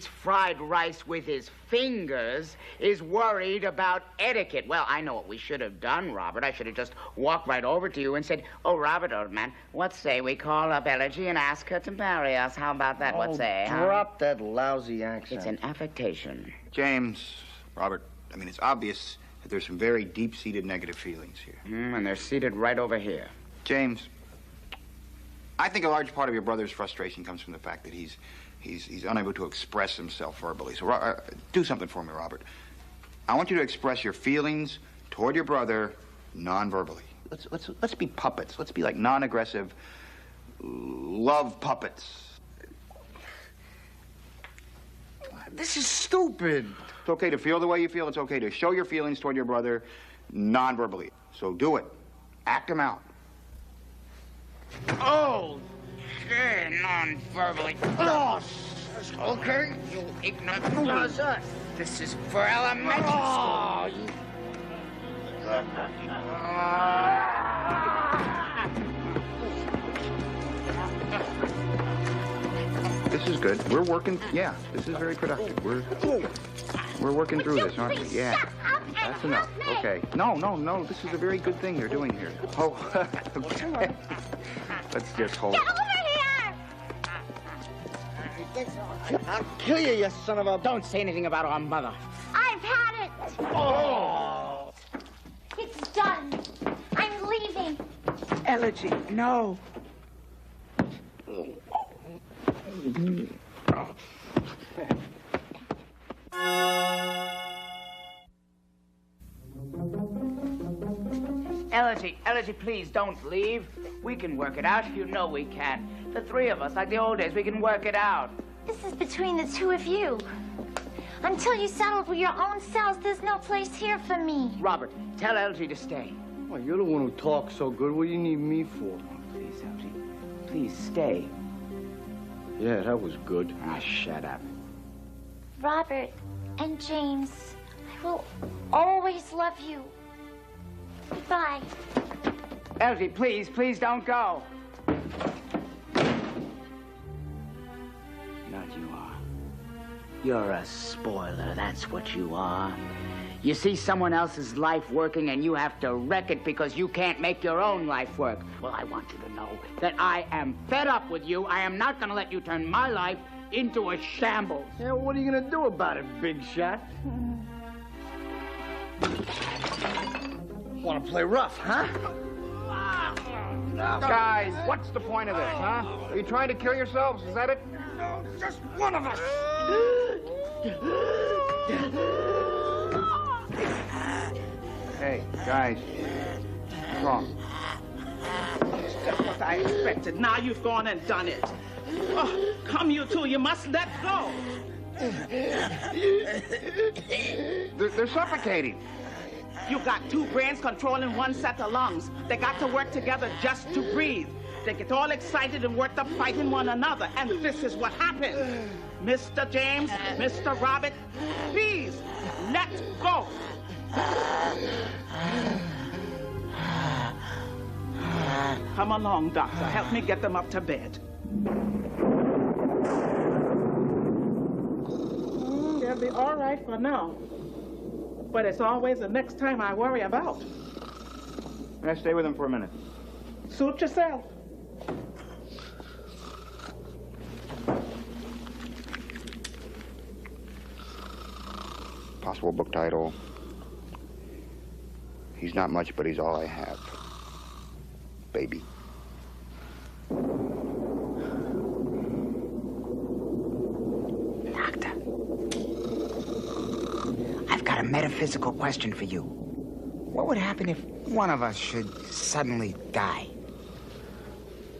fried rice with his fingers is worried about etiquette. Well, I know what we should have done, Robert. I should have just walked right over to you and said, oh, Robert, old man, what say we call up Elegy and ask her to marry us? How about that? What say, huh? Drop that lousy accent. It's an affectation. James, Robert, I mean, it's obvious that there's some very deep-seated negative feelings here. And they're seated right over here. James, I think a large part of your brother's frustration comes from the fact that he's unable to express himself verbally. So do something for me, Robert. I want you to express your feelings toward your brother non-verbally. Let's be puppets. Let's be like non-aggressive love puppets. This is stupid. It's okay to feel the way you feel. It's okay to show your feelings toward your brother non-verbally. So do it. Act them out. Oh, non-verbally. Oh, okay, you ignorant. This is for elementary school. This is good. We're working. Yeah, this is very productive. We're working through this, aren't we? Yeah. That's enough. Okay. No. This is a very good thing you're doing here. Oh, okay. Let's just hold. Get over here! I'll kill you, you son of a... Don't say anything about our mother. I've had it. Oh! It's done. I'm leaving. Elegy, no. Elegy, please don't leave. We can work it out. You know we can. The three of us, like the old days, we can work it out. This is between the two of you. Until you settle for your own selves, there's no place here for me. Robert, tell Elegy to stay. Well, you're the one who talks so good. What do you need me for? Please, Elegy. Please stay. Yeah, that was good. Ah, shut up. Robert and James, I will always love you. Goodbye. Elegy, please don't go. Not you are. You're a spoiler, that's what you are. You see someone else's life working and you have to wreck it because you can't make your own life work. Well, I want you to know that I am fed up with you. I am not going to let you turn my life into a shambles. Yeah, well, what are you going to do about it, big shot? Want to play rough, huh? Guys, what's the point of this, huh? Are you trying to kill yourselves? Is that it? No, just one of us. Hey, guys. What's wrong? It's just what I expected. Now you've gone and done it. Oh, come you two, you must let go. They're suffocating. You got two brains controlling one set of lungs. They got to work together just to breathe. They get all excited and worked up fighting one another. And this is what happened. Mr. James, Mr. Robert, please, let go. Come along, Doctor. Help me get them up to bed. They'll be all right for now. But it's always the next time I worry about. Can I stay with him for a minute? Suit yourself. Possible book title. He's not much, but he's all I have. Baby. Doctor, I've got a metaphysical question for you. What would happen if one of us should suddenly die?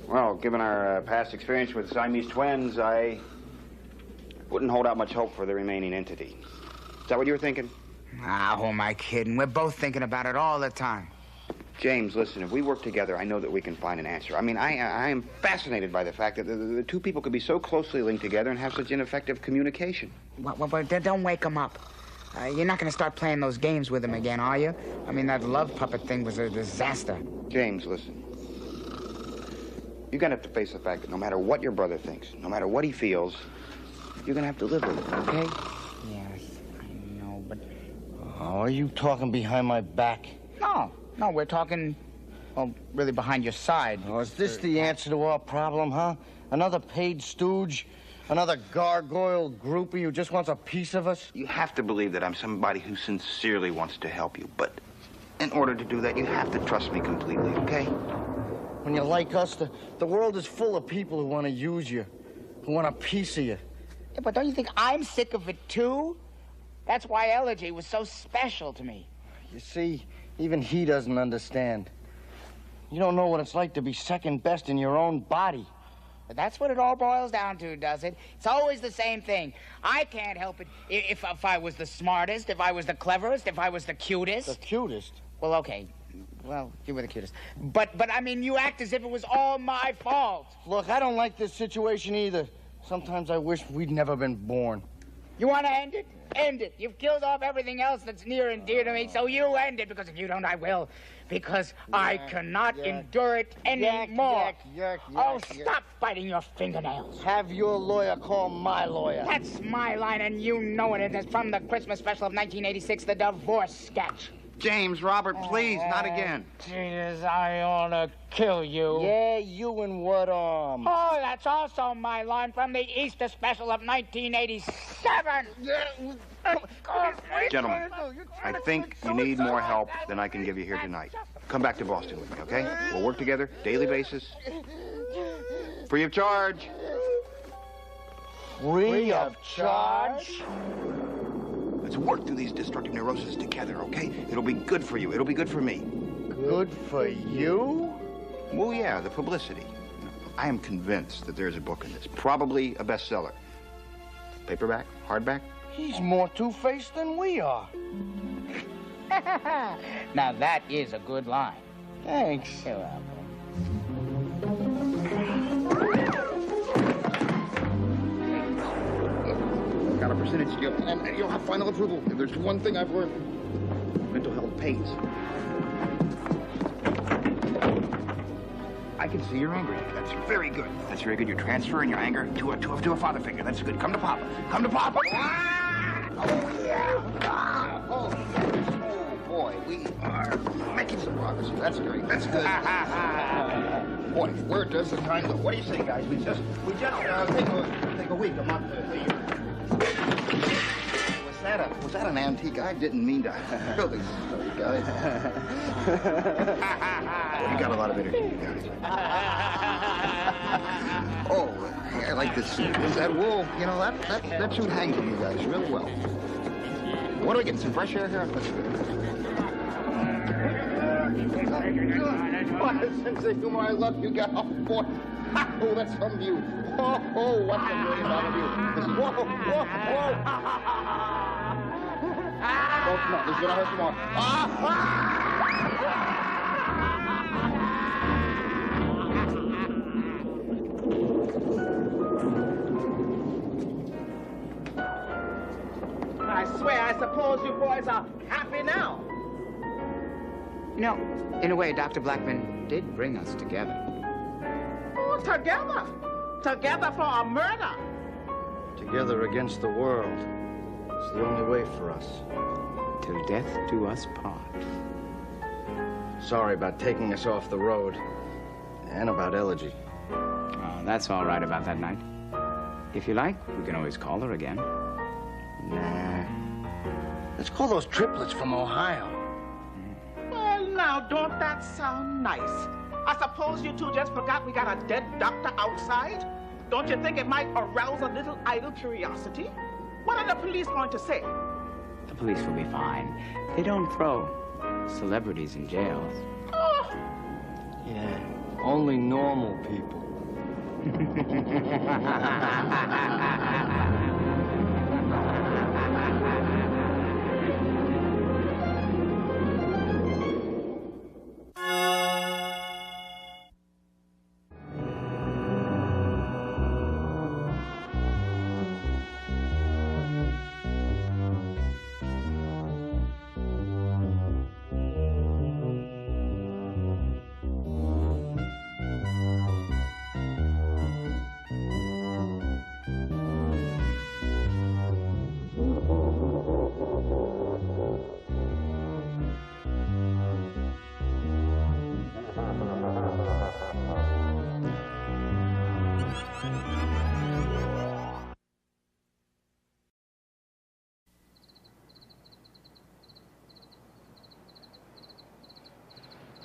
Well, given our past experience with Siamese twins, I wouldn't hold out much hope for the remaining entity. Is that what you were thinking? Ah, who am I kidding? We're both thinking about it all the time. James, listen, if we work together, I know that we can find an answer. I mean, I am fascinated by the fact that the two people could be so closely linked together and have such ineffective communication. Well, don't wake him up. You're not going to start playing those games with him again, are you? I mean, that love puppet thing was a disaster. James, listen. You're going to have to face the fact that no matter what your brother thinks, no matter what he feels, you're going to have to live with it, okay? Yes, I know, but... Oh, are you talking behind my back? No, we're talking, well, really behind your side. Oh, is this the answer to our problem, huh? Another paid stooge? Another gargoyle groupie who just wants a piece of us? You have to believe that I'm somebody who sincerely wants to help you, but in order to do that, you have to trust me completely, okay? When you're like us, the world is full of people who want to use you, who want a piece of you. Yeah, but don't you think I'm sick of it, too? That's why Elegy was so special to me. You see, even he doesn't understand. You don't know what it's like to be second best in your own body. That's what it all boils down to, does it? It's always the same thing. I can't help it if I was the smartest, if I was the cleverest, if I was the cutest. The cutest? Well, okay. Well, you were the cutest. But I mean, you act as if it was all my fault. Look, I don't like this situation either. Sometimes I wish we'd never been born. You want to end it? End it. You've killed off everything else that's near and dear to me, so you end it, because if you don't, I will. Because I cannot endure it anymore. Oh, stop biting your fingernails. Have your lawyer call my lawyer. That's my line, and you know it. It's from the Christmas special of 1986, the divorce sketch. James, Robert, please, not again. Jesus, I ought to kill you. Yeah, you and what arm? Oh, that's also my line from the Easter special of 1987. Gentlemen, I think you need more help than I can give you here tonight. Come back to Boston with me, okay? We'll work together, daily basis. Free of charge. Free of charge? Let's work through these destructive neuroses together, okay? It'll be good for you. It'll be good for me. Good for you? Well, yeah, the publicity. I am convinced that there's a book in this. Probably a bestseller. Paperback? Hardback? He's more two-faced than we are. Now, that is a good line. Thanks. You're welcome. Got a percentage deal, and you'll have final approval. If there's one thing I've learned, mental health pays. I can see you're angry. That's very good. That's very good. You're transferring your anger to a father figure. That's good. Come to Papa. Come to Papa. Ah! Oh, yeah. Ah! Oh, yes. Oh, boy. We are making some progress. That's great. That's good. Boy, where does the time go? What do you say, guys? We just take a week, a month, a year. Was that an antique? I didn't mean to. Really sorry, guys. You got a lot of energy, you guys. Oh, I like this suit. That wool, you know, that suit hangs on you guys really well. What are we getting? Some fresh air here? That's good. What a sense of humor. I love you guys. Oh, boy. Oh, that's from you. Oh, what's a brilliant out of you. Whoa. Oh, come on. This is going to hurt some more. I swear, I suppose you boys are happy now. You know, in a way, Dr. Blackman did bring us together. Oh, together. Together for a murder. Together against the world. It's the only way for us. Till death do us part. Sorry about taking us off the road. And about Elegy. Oh, that's all right about that night. If you like, we can always call her again. Nah. Let's call those triplets from Ohio. Well, now, don't that sound nice? I suppose you two just forgot we got a dead doctor outside? Don't you think it might arouse a little idle curiosity? What are the police going to say? The police will be fine. They don't throw celebrities in jails. Oh. Yeah, only normal people.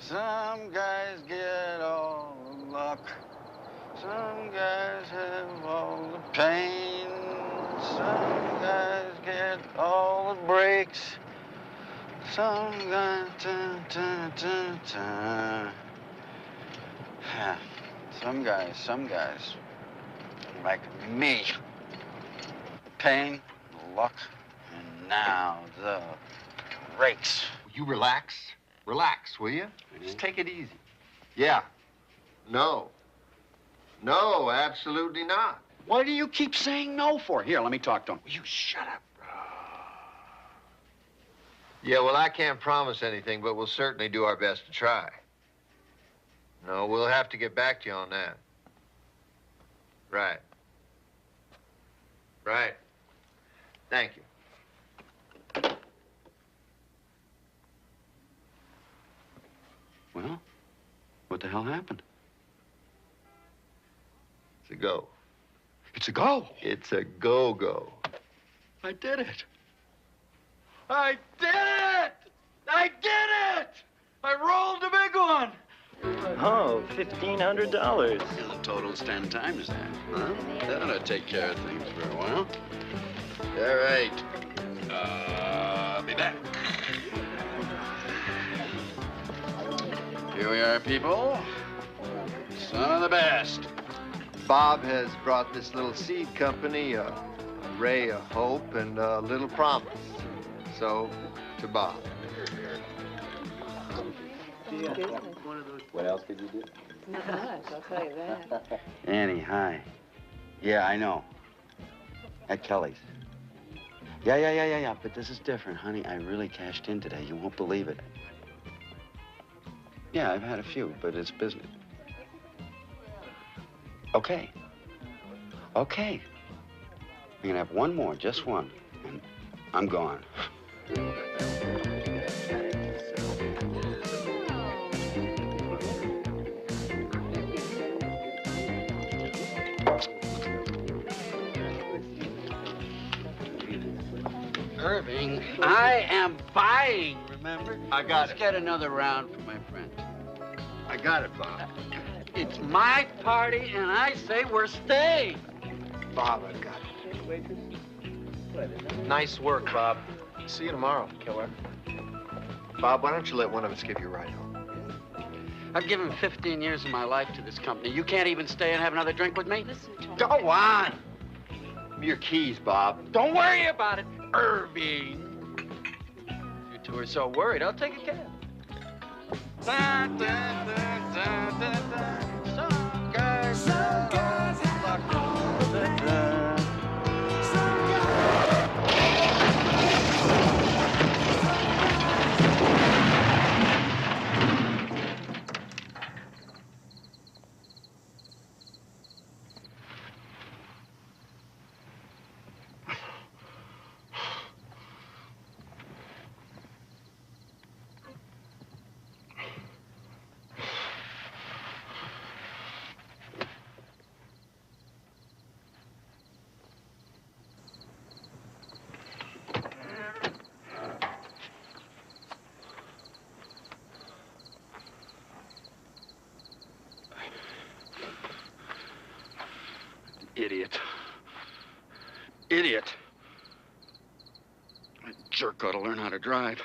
Some guys get all the luck. Some guys have all the pain. Some guys get all the breaks. Some guys, Yeah. Some guys. like me. Pain, luck, and now the rakes. You relax. Relax, will you? Just take it easy. Yeah. No. No, absolutely not. What do you keep saying no for? Here, let me talk to him. Will you shut up? Yeah, well, I can't promise anything, but we'll certainly do our best to try. No, we'll have to get back to you on that. Right. Right. Thank you. Well, what the hell happened? It's a go. It's a go? It's a go-go. I did it. I did it! I did it! I rolled a big one! Oh, $1,500. The total's 10 times that. Huh? That ought to take care of things for a while. All right. I'll be back. Here we are, people. Son of the best. Bob has brought this little seed company a ray of hope and a little promise. So, to Bob. What else could you do? Not much, I'll tell you that. Annie, hi. Yeah, I know. At Kelly's. Yeah. But this is different, honey. I really cashed in today. You won't believe it. Yeah, I've had a few, but it's business. Okay. Okay. I'm gonna have one more, just one, and I'm gone. Irving, I am buying, remember? I got Let's get another round for my friend. I got it, Bob. It's my party, and I say we're staying. Bob, I got it. Nice work, Bob. See you tomorrow, killer. Bob, why don't you let one of us give you a ride home? I've given 15 years of my life to this company. You can't even stay and have another drink with me? Listen, Tony. Go on. Your keys, Bob. Don't worry about it, Irving. You two are so worried, I'll take a cab. Some guys have luck all the time. Idiot. That jerk ought to learn how to drive.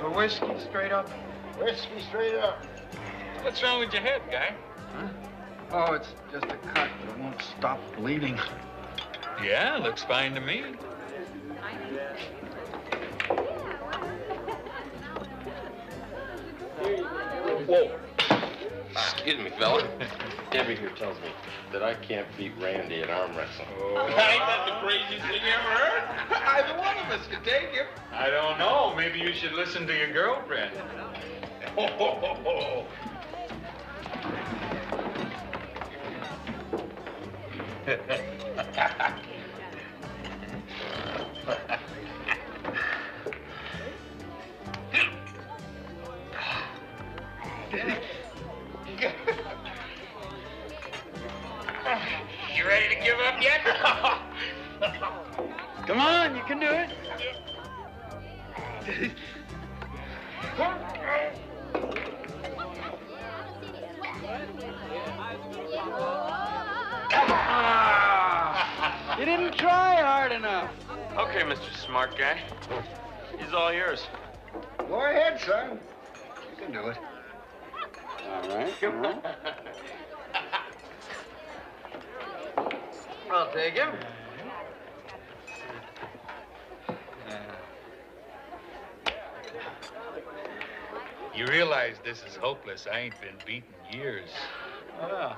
A whiskey straight up? Whiskey straight up. What's wrong with your head, guy? Huh? Oh, it's just a cut that won't stop bleeding. Yeah, looks fine to me. Whoa. Excuse me, fella. Debbie here tells me that I can't beat Randy at arm wrestling. Oh. Ain't that the craziest thing you ever heard? Either one of us could take him. I don't know. Maybe you should listen to your girlfriend. You ready to give up yet? Come on, you can do it. You didn't try hard enough. Okay, Mr. Smart Guy. He's all yours. Go ahead, son. You can do it. All right, all right. I'll take him. You realize this is hopeless. I ain't been beaten years. Well,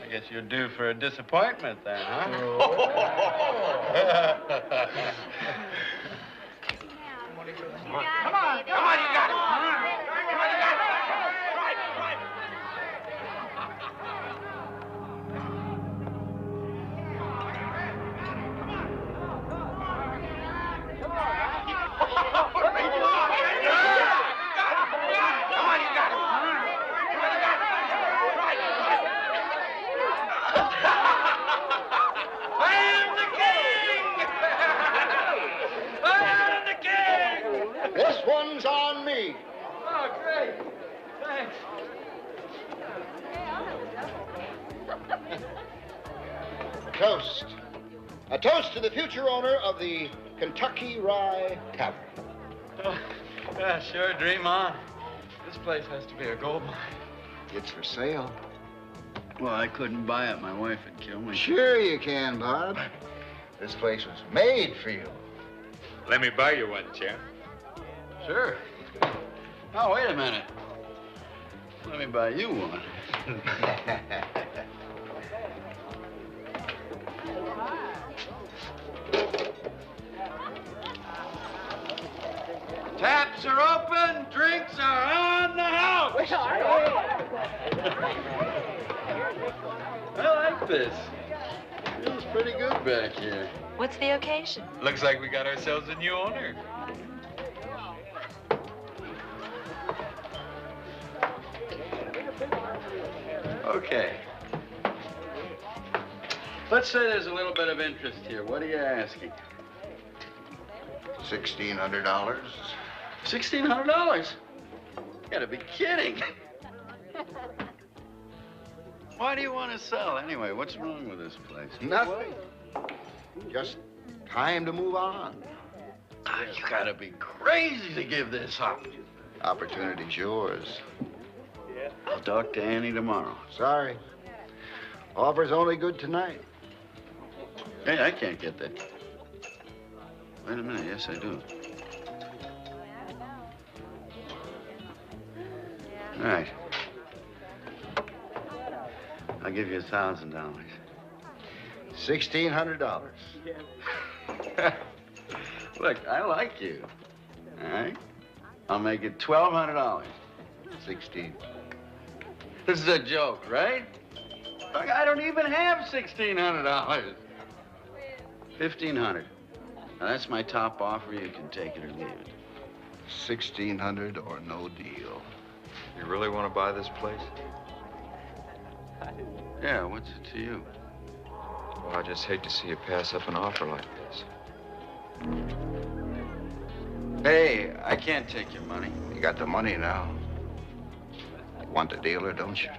I guess you're due for a disappointment then, huh? Oh. Come on, you got it. Come on, you got it. Right. This one's on me. Oh, great. Thanks. Toast. A toast to the future owner of the Kentucky Rye Tavern. Oh, yeah, sure, dream on. This place has to be a gold mine. It's for sale. Well, I couldn't buy it. My wife would kill me. Sure you can, Bob. This place was made for you. Let me buy you one, champ. Sure. Oh, wait a minute. Let me buy you one. Taps are open, drinks are on the house. I like this. Feels pretty good back here. What's the occasion? Looks like we got ourselves a new owner. Okay. Let's say there's a little bit of interest here. What are you asking? $1,600. $1,600? You gotta be kidding. Why do you want to sell anyway? What's wrong with this place? Nothing. Just time to move on. You gotta be crazy to give this up. Opportunity's yours. I'll talk to Annie tomorrow. Sorry. Offer's only good tonight. Hey, I can't get that. Wait a minute. Yes, I do. All right. I'll give you $1,000. $1,600. Look, I like you. All right? I'll make it $1,200. 16. This is a joke, right? Look, I don't even have $1,600. $1,500. Now, that's my top offer. You can take it or leave it. 1,600 or no deal. You really want to buy this place? Yeah, what's it to you? Well, I just hate to see you pass up an offer like this. Hey, I can't take your money. You got the money now. Want the dealer, don't you?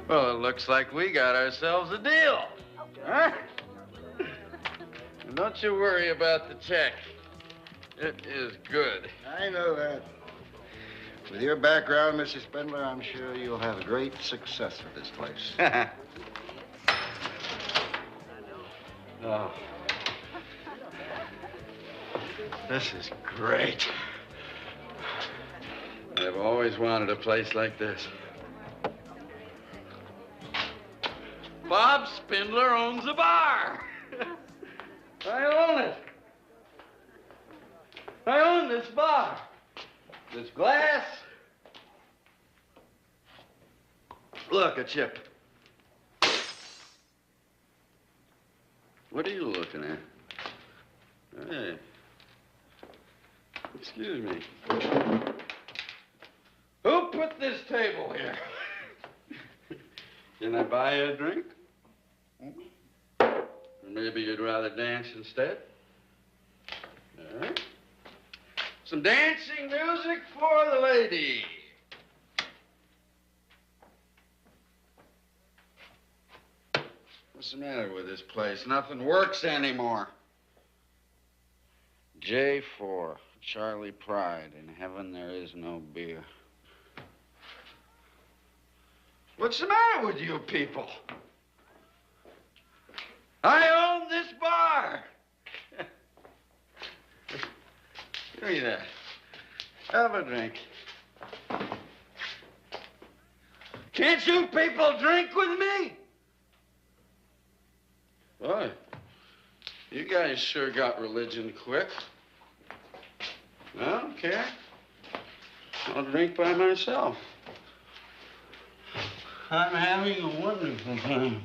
Well, it looks like we got ourselves a deal. Huh? Don't you worry about the check. It is good. I know that. With your background, Mrs. Spindler, I'm sure you'll have great success with this place. Oh. This is great. I've always wanted a place like this. Bob Spindler owns a bar. I own it. I own this bar. This glass. Look, a chip. What are you looking at? Hey. Excuse me. Who put this table here? Can I buy you a drink? Or maybe you'd rather dance instead? All right. Some dancing music for the lady. What's the matter with this place? Nothing works anymore. J4, Charlie Pride. In heaven there is no beer. What's the matter with you people? I own this bar. Give me that. Have a drink. Can't you people drink with me? Boy, you guys sure got religion quick. I don't care. I'll drink by myself. I'm having a wonderful time.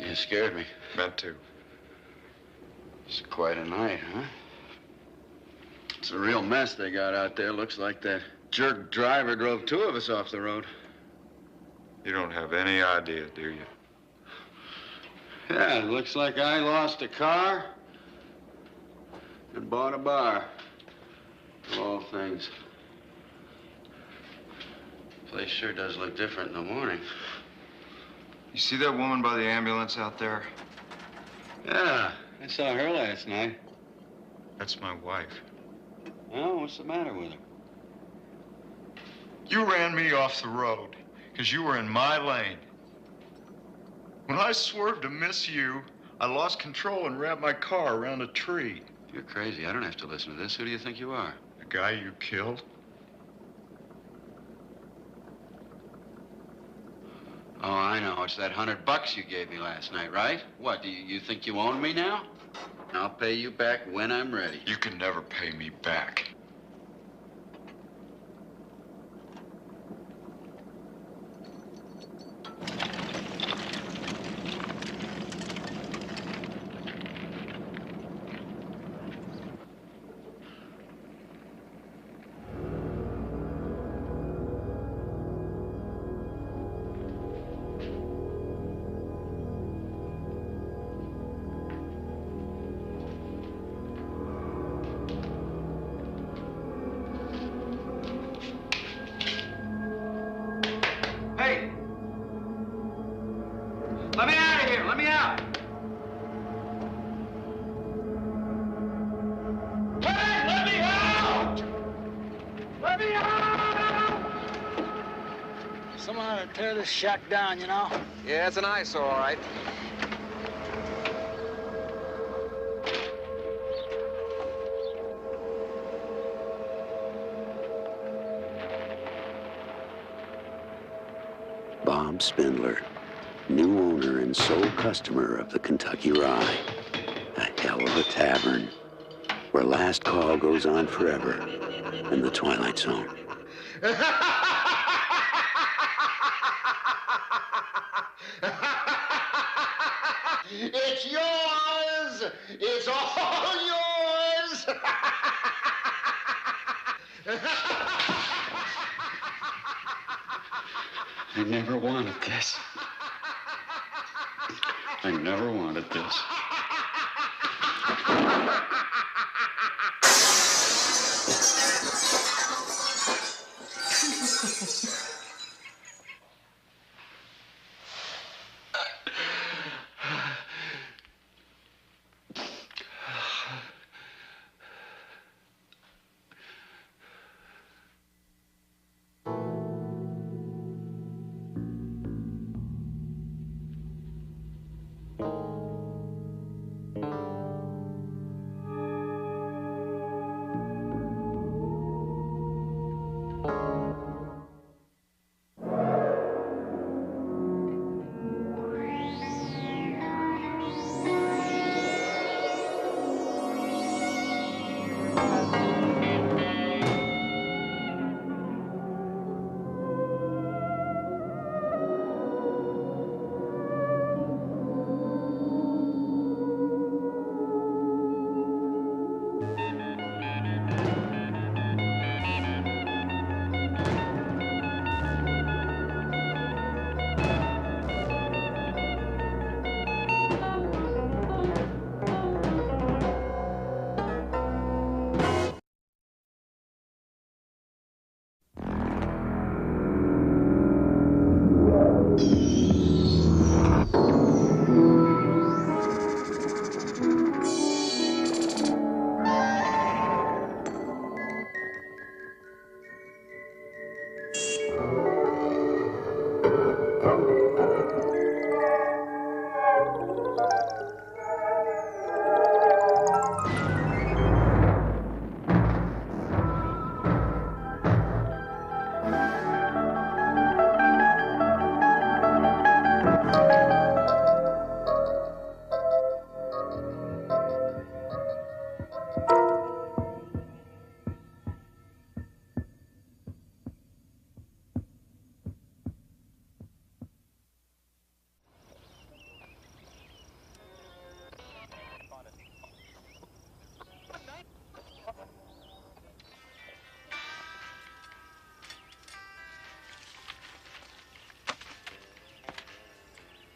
You scared me. Meant to. It's quite a night, huh? It's a real mess they got out there. Looks like that jerk driver drove two of us off the road. You don't have any idea, do you? Yeah, it looks like I lost a car and bought a bar. Of all things. The place sure does look different in the morning. You see that woman by the ambulance out there? Yeah, I saw her last night. That's my wife. Oh, what's the matter with her? You ran me off the road because you were in my lane. When I swerved to miss you, I lost control and rammed my car around a tree. You're crazy. I don't have to listen to this. Who do you think you are? The guy you killed? Oh, I know. It's that $100 you gave me last night, right? What, do you think you own me now? I'll pay you back when I'm ready. You can never pay me back. Hey! Let me out of here! Let me out! Hey, let me out! Let me out! Someone ought to tear this shack down, you know? Yeah, it's an eyesore, all right. Bob Spindler, new owner and sole customer of the Kentucky Rye. A hell of a tavern where last call goes on forever in the Twilight Zone. It's yours! It's all yours! I never wanted this. I never wanted this.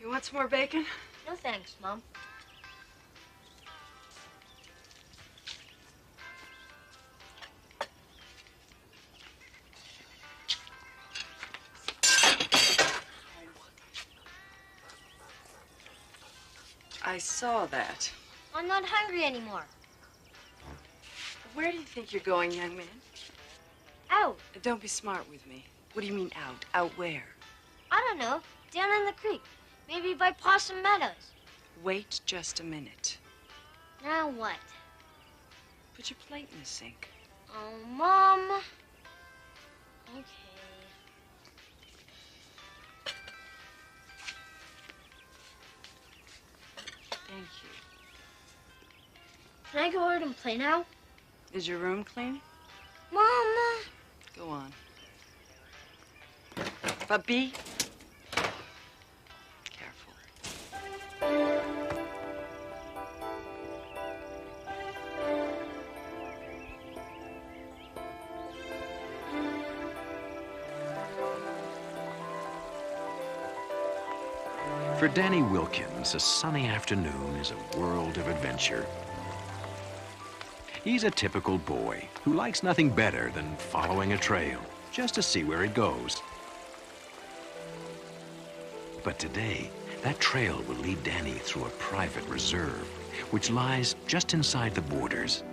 You want some more bacon? No thanks, Mom. I saw that. I'm not hungry anymore. Where do you think you're going, young man? Out. Don't be smart with me. What do you mean out? Out where? I don't know. Down in the creek. Maybe by Possum Meadows. Wait just a minute. Now what? Put your plate in the sink. Oh, Mom. Okay. Thank you. Can I go out and play now? Is your room clean? Mama. Go on. But be careful. For Danny Wilkins, a sunny afternoon is a world of adventure. He's a typical boy who likes nothing better than following a trail just to see where it goes. But today, that trail will lead Danny through a private reserve, which lies just inside the borders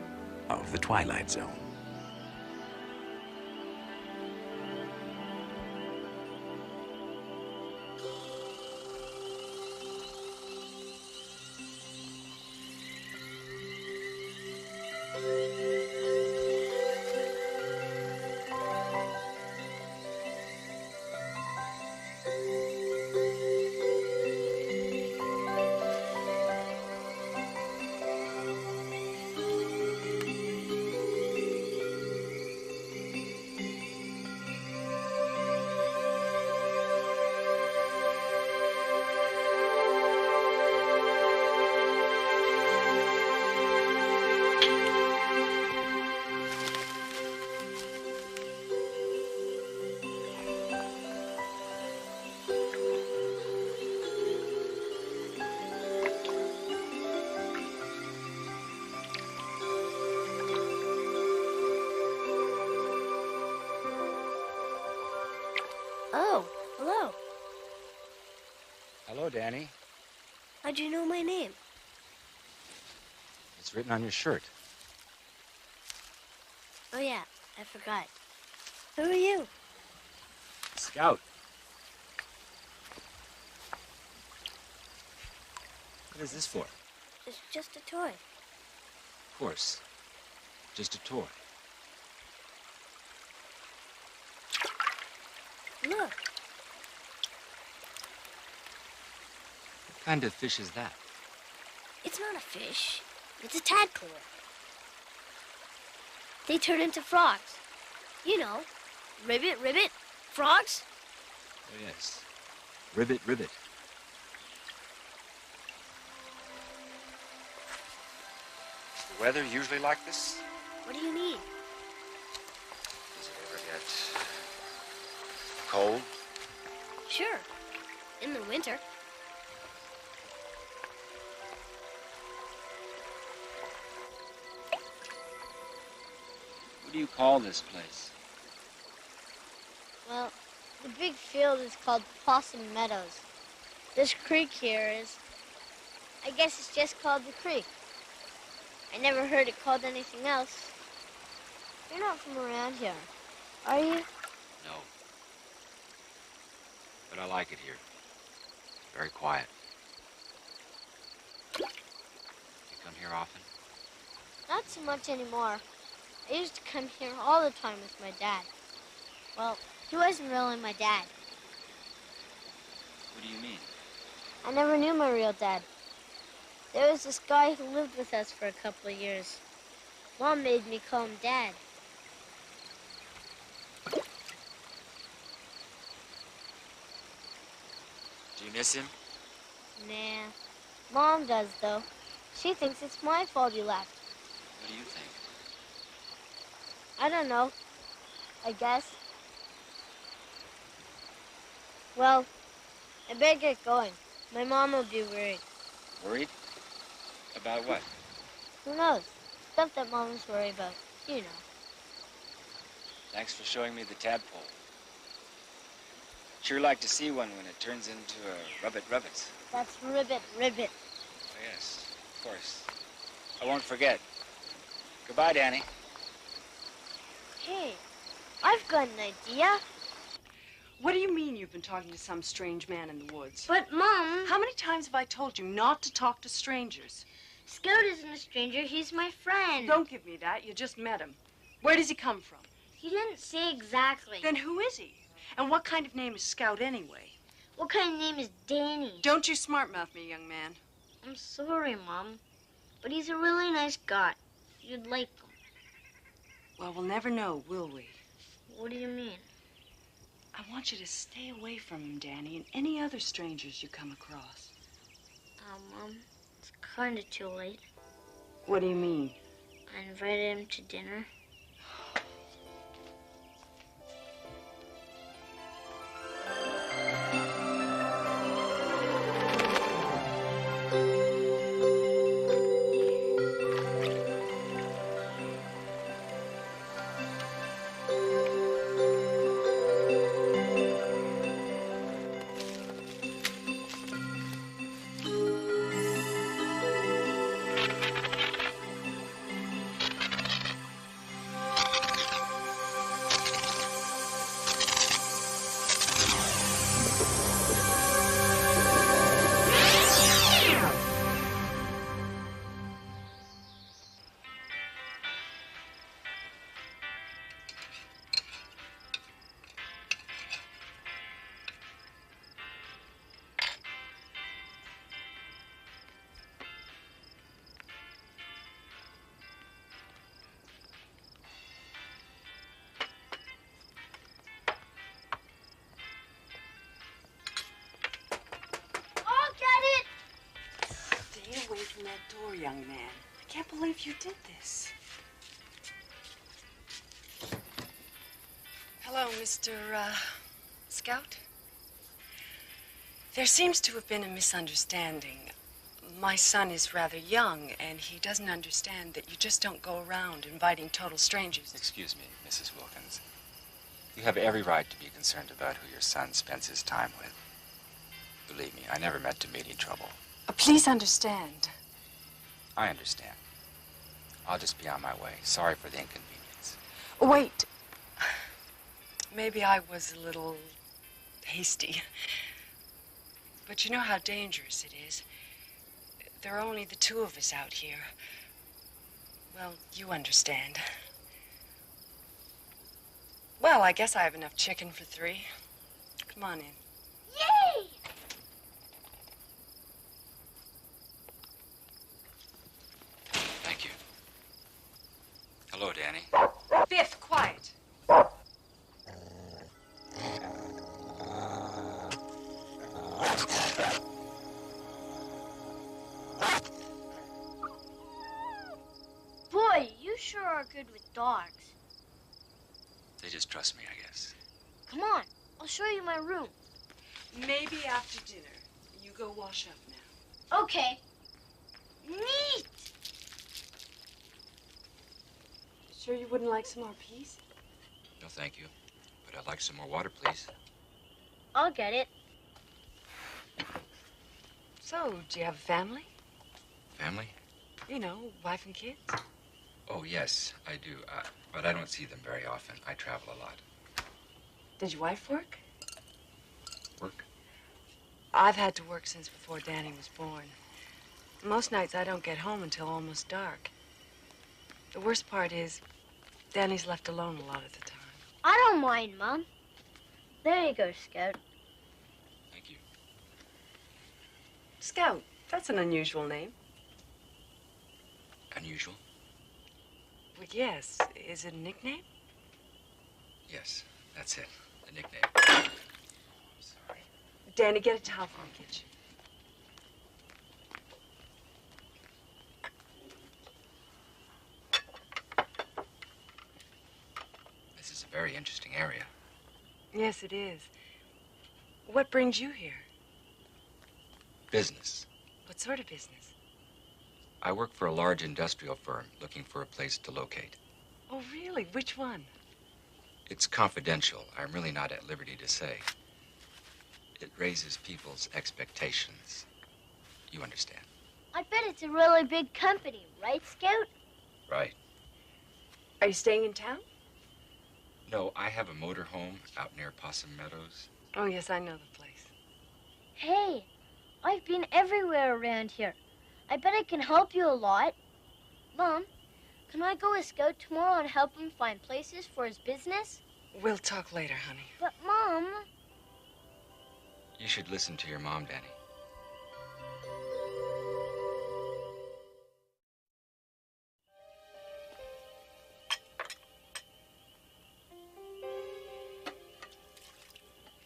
of the Twilight Zone. Hello, Danny. How'd you know my name? It's written on your shirt. Oh, yeah, I forgot. Who are you? Scout. What is this for? It's just a toy. Of course. Just a toy. Look, What kind of fish is that? it's not a fish. It's a tadpole. They turn into frogs. You know, ribbit, ribbit, frogs. Oh, yes. Ribbit, ribbit. Is the weather usually like this? What do you need? Does it ever get cold? Sure, in the winter. What do you call this place? Well, the big field is called Possum Meadows. This creek here is, I guess it's just called the creek. I never heard it called anything else. You're not from around here, are you? No. But I like it here. Very quiet. You come here often? Not so much anymore. I used to come here all the time with my dad. Well, he wasn't really my dad. What do you mean? I never knew my real dad. There was this guy who lived with us for a couple of years. Mom made me call him Dad. Do you miss him? Nah. Mom does, though. She thinks it's my fault he left. What do you think? I don't know. I guess. Well, I better get going. My mom will be worried. Worried? About what? Who knows? Stuff that moms worry about. You know. Thanks for showing me the tadpole. Sure like to see one when it turns into a rubbit. That's ribbit, ribbit. Oh, yes, of course. I won't forget. Goodbye, Danny. Hey, I've got an idea. What do you mean you've been talking to some strange man in the woods? But, Mom... How many times have I told you not to talk to strangers? Scout isn't a stranger. He's my friend. Don't give me that. You just met him. Where does he come from? He didn't say exactly. Then who is he? And what kind of name is Scout anyway? What kind of name is Danny? Don't you smart-mouth me, young man. I'm sorry, Mom. But he's a really nice guy. You'd like him. Well, we'll never know, will we? What do you mean? I want you to stay away from him, Danny, and any other strangers you come across. Mom, it's kind of too late. What do you mean? I invited him to dinner. Away from that door, young man. I can't believe you did this. Hello, Mr. Scout. There seems to have been a misunderstanding. My son is rather young, and he doesn't understand that you just don't go around inviting total strangers. Excuse me, Mrs. Wilkins. You have every right to be concerned about who your son spends his time with. Believe me, I never meant to meet any trouble. Please understand. I understand. I'll just be on my way. Sorry for the inconvenience. Wait. Maybe I was a little hasty. But you know how dangerous it is. There are only the two of us out here. Well, you understand. Well, I guess I have enough chicken for 3. Come on in. Yay! Thank you. Hello, Danny. Biff, quiet. Boy, you sure are good with dogs. They just trust me, I guess. Come on, I'll show you my room. Maybe after dinner. You go wash up now. Okay. Neat! Sure you wouldn't like some more peas? No, thank you. But I'd like some more water, please. I'll get it. So, do you have a family? Family? You know, wife and kids? Oh, yes, I do. But I don't see them very often. I travel a lot. Does your wife work? Work? I've had to work since before Danny was born. Most nights I don't get home until almost dark. The worst part is, Danny's left alone a lot of the time. I don't mind, Mom. There you go, Scout. Thank you. Scout, that's an unusual name. Unusual? Well, yes. Is it a nickname? Yes, that's it. The nickname. Sorry. Danny, get a towel from the kitchen. This is a very interesting area. Yes, it is. What brings you here? Business. What sort of business? I work for a large industrial firm looking for a place to locate. Oh, really? Which one? It's confidential. I'm really not at liberty to say. It raises people's expectations. You understand? I bet it's a really big company, right, Scout? Right. Are you staying in town? No, I have a motor home out near Possum Meadows. Oh, yes, I know the place. Hey, I've been everywhere around here. I bet I can help you a lot. Mom, can I go with Scout tomorrow and help him find places for his business? We'll talk later, honey. But, Mom... You should listen to your mom, Danny.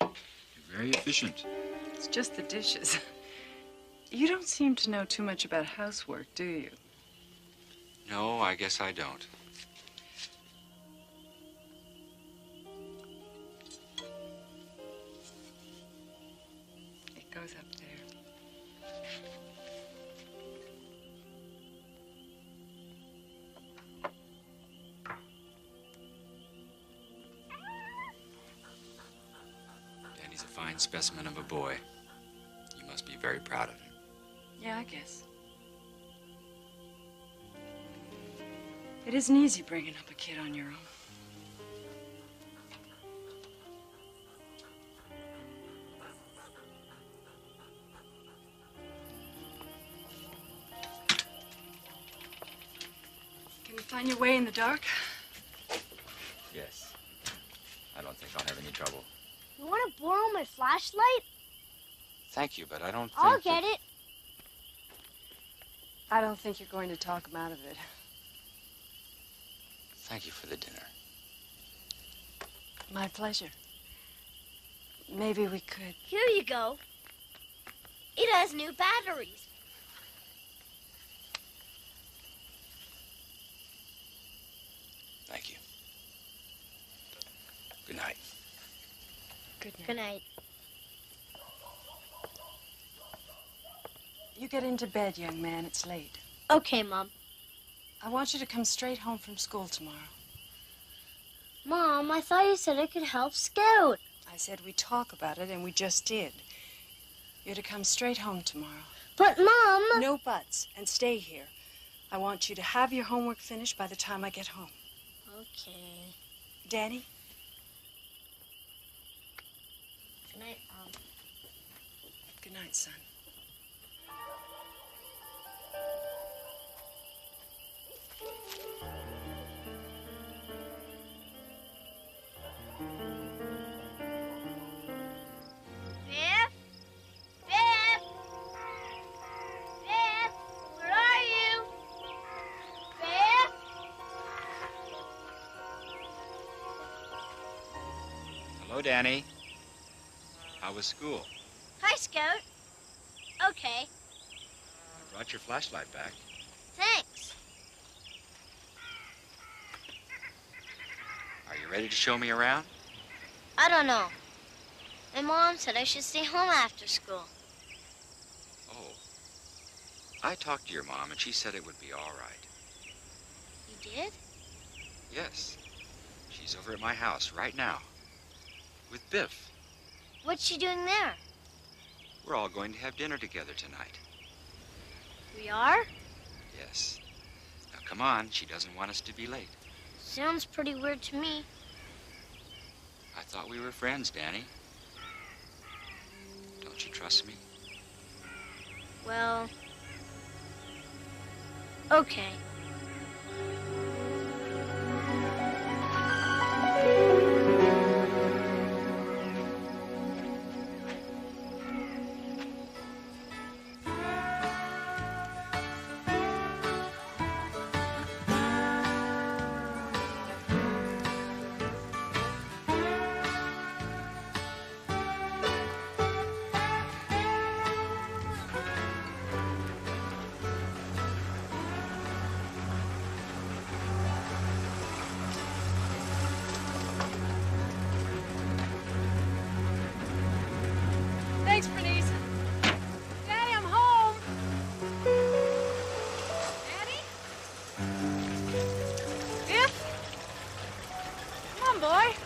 You're very efficient. It's just the dishes. You don't seem to know too much about housework, do you? No, I guess I don't. It goes up there. Danny's a fine specimen of a boy. You must be very proud of him. Yeah, I guess. It isn't easy bringing up a kid on your own. Can you find your way in the dark? Yes. I don't think I'll have any trouble. You want to borrow my flashlight? Thank you, but I don't think I'll get it. I don't think you're going to talk him out of it. Thank you for the dinner. My pleasure. Maybe we could. Here you go. It has new batteries. Thank you. Good night. Good night. Good night. You get into bed, young man. It's late. Okay, Mom. I want you to come straight home from school tomorrow. Mom, I thought you said I could help Scout. I said we talk about it, and we just did. You're to come straight home tomorrow. But, Mom... No buts, and stay here. I want you to have your homework finished by the time I get home. Okay. Danny? Good night, Mom. Good night, son. Hello, Danny. How was school? Hi, Scout. Okay, I brought your flashlight back. thanks. Are you ready to show me around? I don't know. My mom said I should stay home after school. Oh. I talked to your mom, and she said it would be all right. You did? Yes. She's over at my house right now. With Biff. What's she doing there? We're all going to have dinner together tonight. We are? Yes. Now, come on. She doesn't want us to be late. Sounds pretty weird to me. I thought we were friends, Danny. Don't you trust me? Well... okay. Thanks, Bernice. Daddy, I'm home. Daddy? Biff? Come on, boy.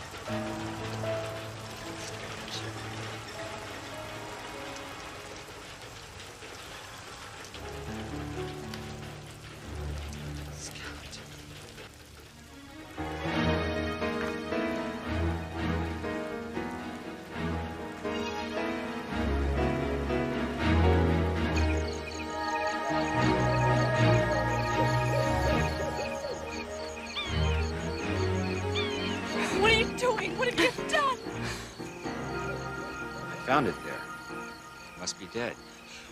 What are you doing? What have you done? I found it there. It must be dead.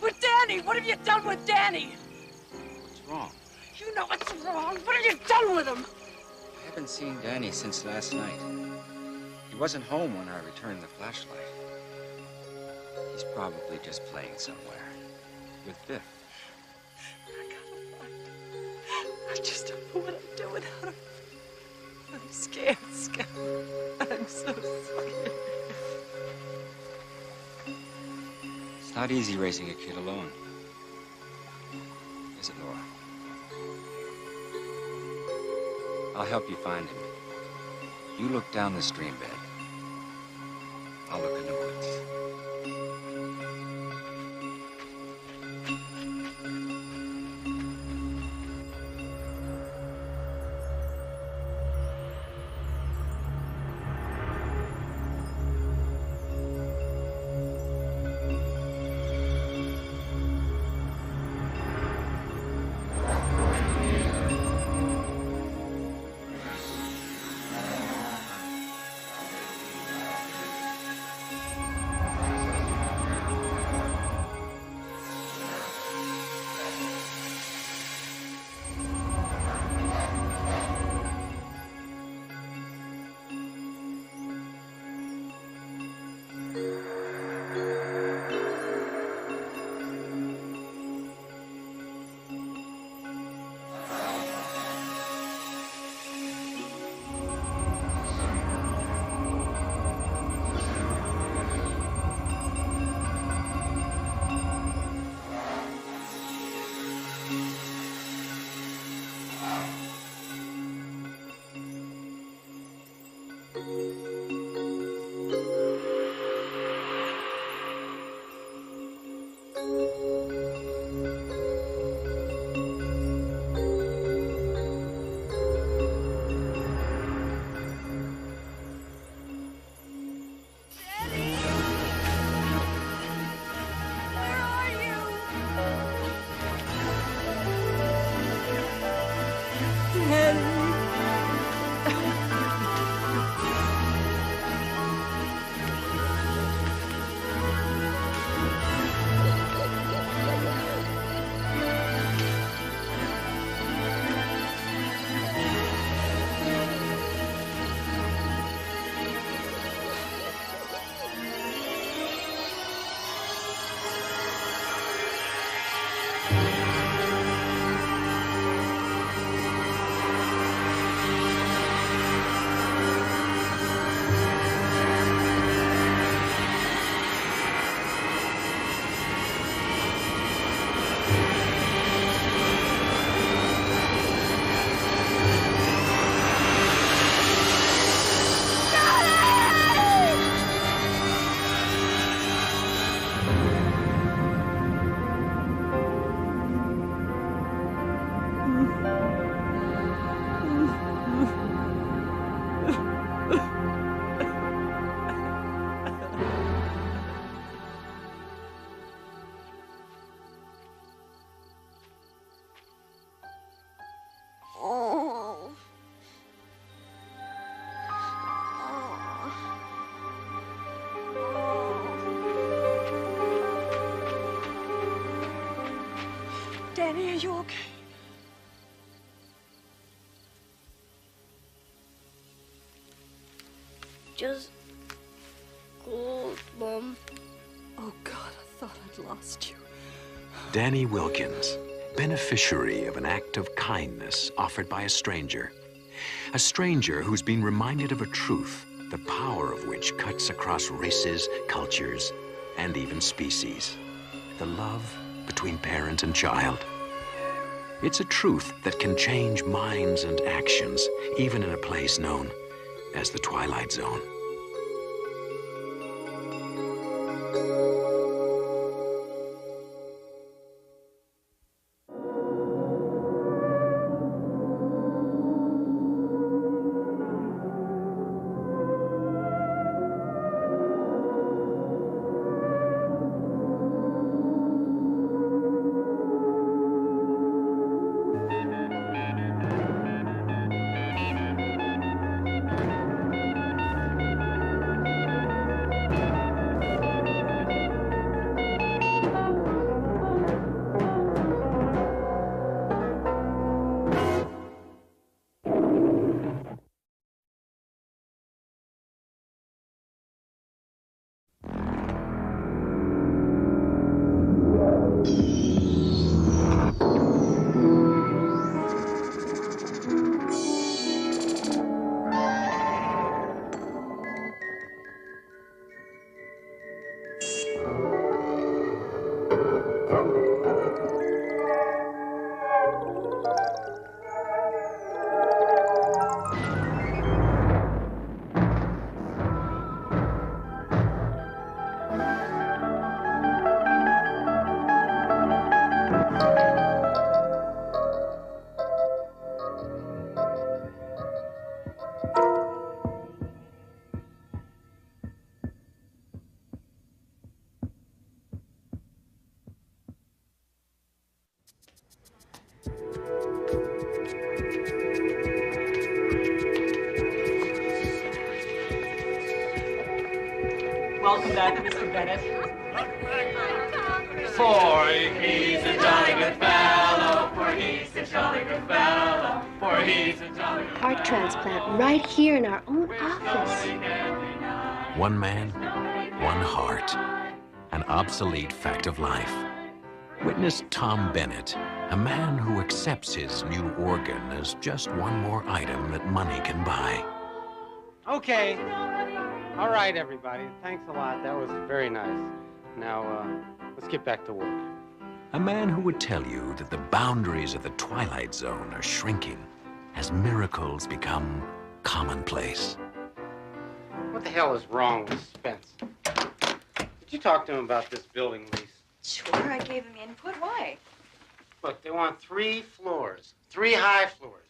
With Danny! What have you done with Danny? What's wrong? You know what's wrong. What have you done with him? I haven't seen Danny since last night. He wasn't home when I returned the flashlight. He's probably just playing somewhere. With Biff. I just don't know what I'd do without him. I'm scared, Scout. I'm so scared. It's not easy raising a kid alone. Is it, Laura? I'll help you find him. You look down the stream bed. I'll look in the woods. Danny, are you okay? Just cold, Mom. Oh, God, I thought I'd lost you. Danny Wilkins, beneficiary of an act of kindness offered by a stranger. A stranger who's been reminded of a truth, the power of which cuts across races, cultures, and even species. The love between parent and child. It's a truth that can change minds and actions, even in a place known as the Twilight Zone. Welcome back, Mr. Bennett. For he's a jolly good fellow, for he's a jolly good fellow, for he's a jolly good fellow. Heart transplant right here in our own office. One man, one heart. An obsolete fact of life. Witness Tom Bennett, a man who accepts his new organ as just one more item that money can buy. Okay. All right, everybody. Thanks a lot. That was very nice. Now, let's get back to work. A man who would tell you that the boundaries of the Twilight Zone are shrinking as miracles become commonplace. What the hell is wrong with Spence? Did you talk to him about this building lease? Sure, I gave him input. Why? Look, they want 3 floors, 3 high floors.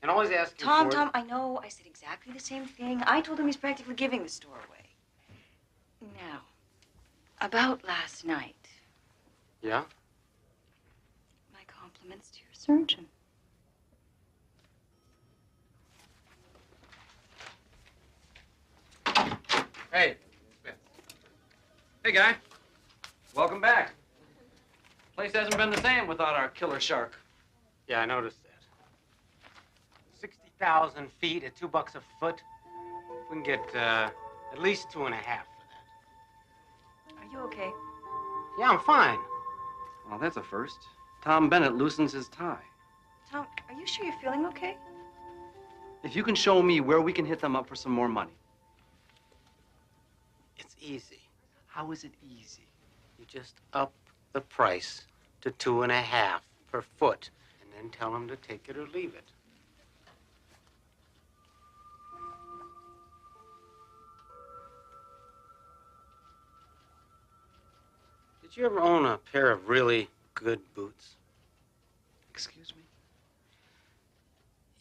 And always asking Tom, for... Tom, I know I said exactly the same thing. I told him he's practically giving the store away. Now, about last night. Yeah? My compliments to your surgeon. Hey. Hey, guy. Welcome back. Place hasn't been the same without our killer shark. Yeah, I noticed that. 60,000 feet at $2 a foot. We can get at least 2.5 for that. Are you okay? Yeah, I'm fine. Well, that's a first. Tom Bennett loosens his tie. Tom, are you sure you're feeling okay? If you can show me where we can hit them up for some more money. It's easy. How is it easy? You just up the price to 2.5 per foot, and then tell them to take it or leave it. Did you ever own a pair of really good boots? Excuse me?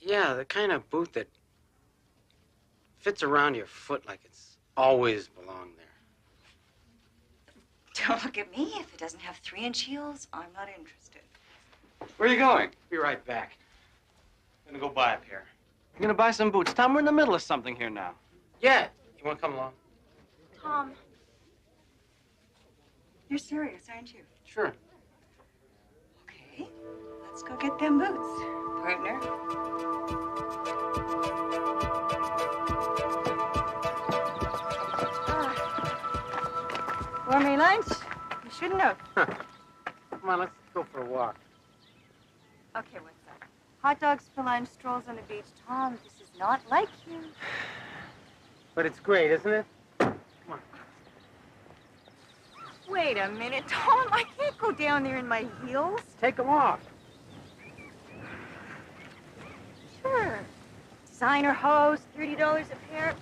Yeah, the kind of boot that fits around your foot like it's always belonged there. Don't look at me. If it doesn't have 3-inch heels, I'm not interested. Where are you going? Be right back. I'm gonna go buy a pair. You're gonna buy some boots. Tom, we're in the middle of something here now. Yeah. You wanna come along? Tom. You're serious, aren't you? Sure. Okay. Let's go get them boots, partner. Gourmet lunch? You shouldn't have. Come on, let's go for a walk. Okay, what's that? Hot dogs for lunch, strolls on the beach. Tom, this is not like you. But it's great, isn't it? Wait a minute, Tom. I can't go down there in my heels. Take them off. Sure. Designer hose, $30 a pair.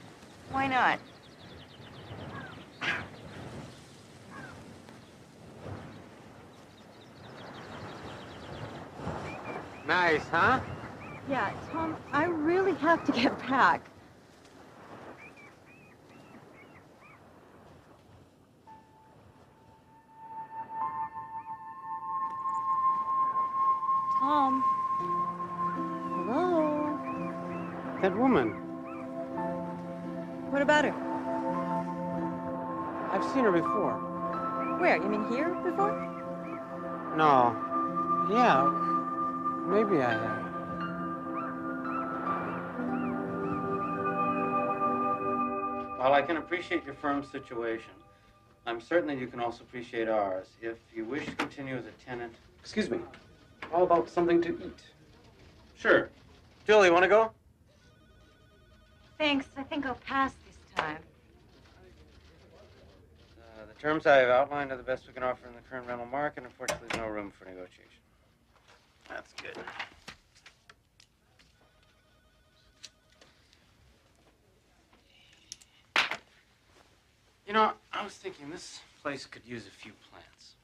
Why not? Nice, huh? Yeah, Tom, I really have to get back. Tom. Hello? That woman. What about her? I've seen her before. Where? You mean here before? No. Yeah. Maybe I have. While I can appreciate your firm's situation, I'm certain that you can also appreciate ours. If you wish to continue as a tenant... Excuse me. How about something to eat? Sure. Jill, you want to go? Thanks. I think I'll pass this time. The terms I have outlined are the best we can offer in the current rental market. Unfortunately, there's no room for negotiation. That's good. You know, I was thinking this place could use a few plants.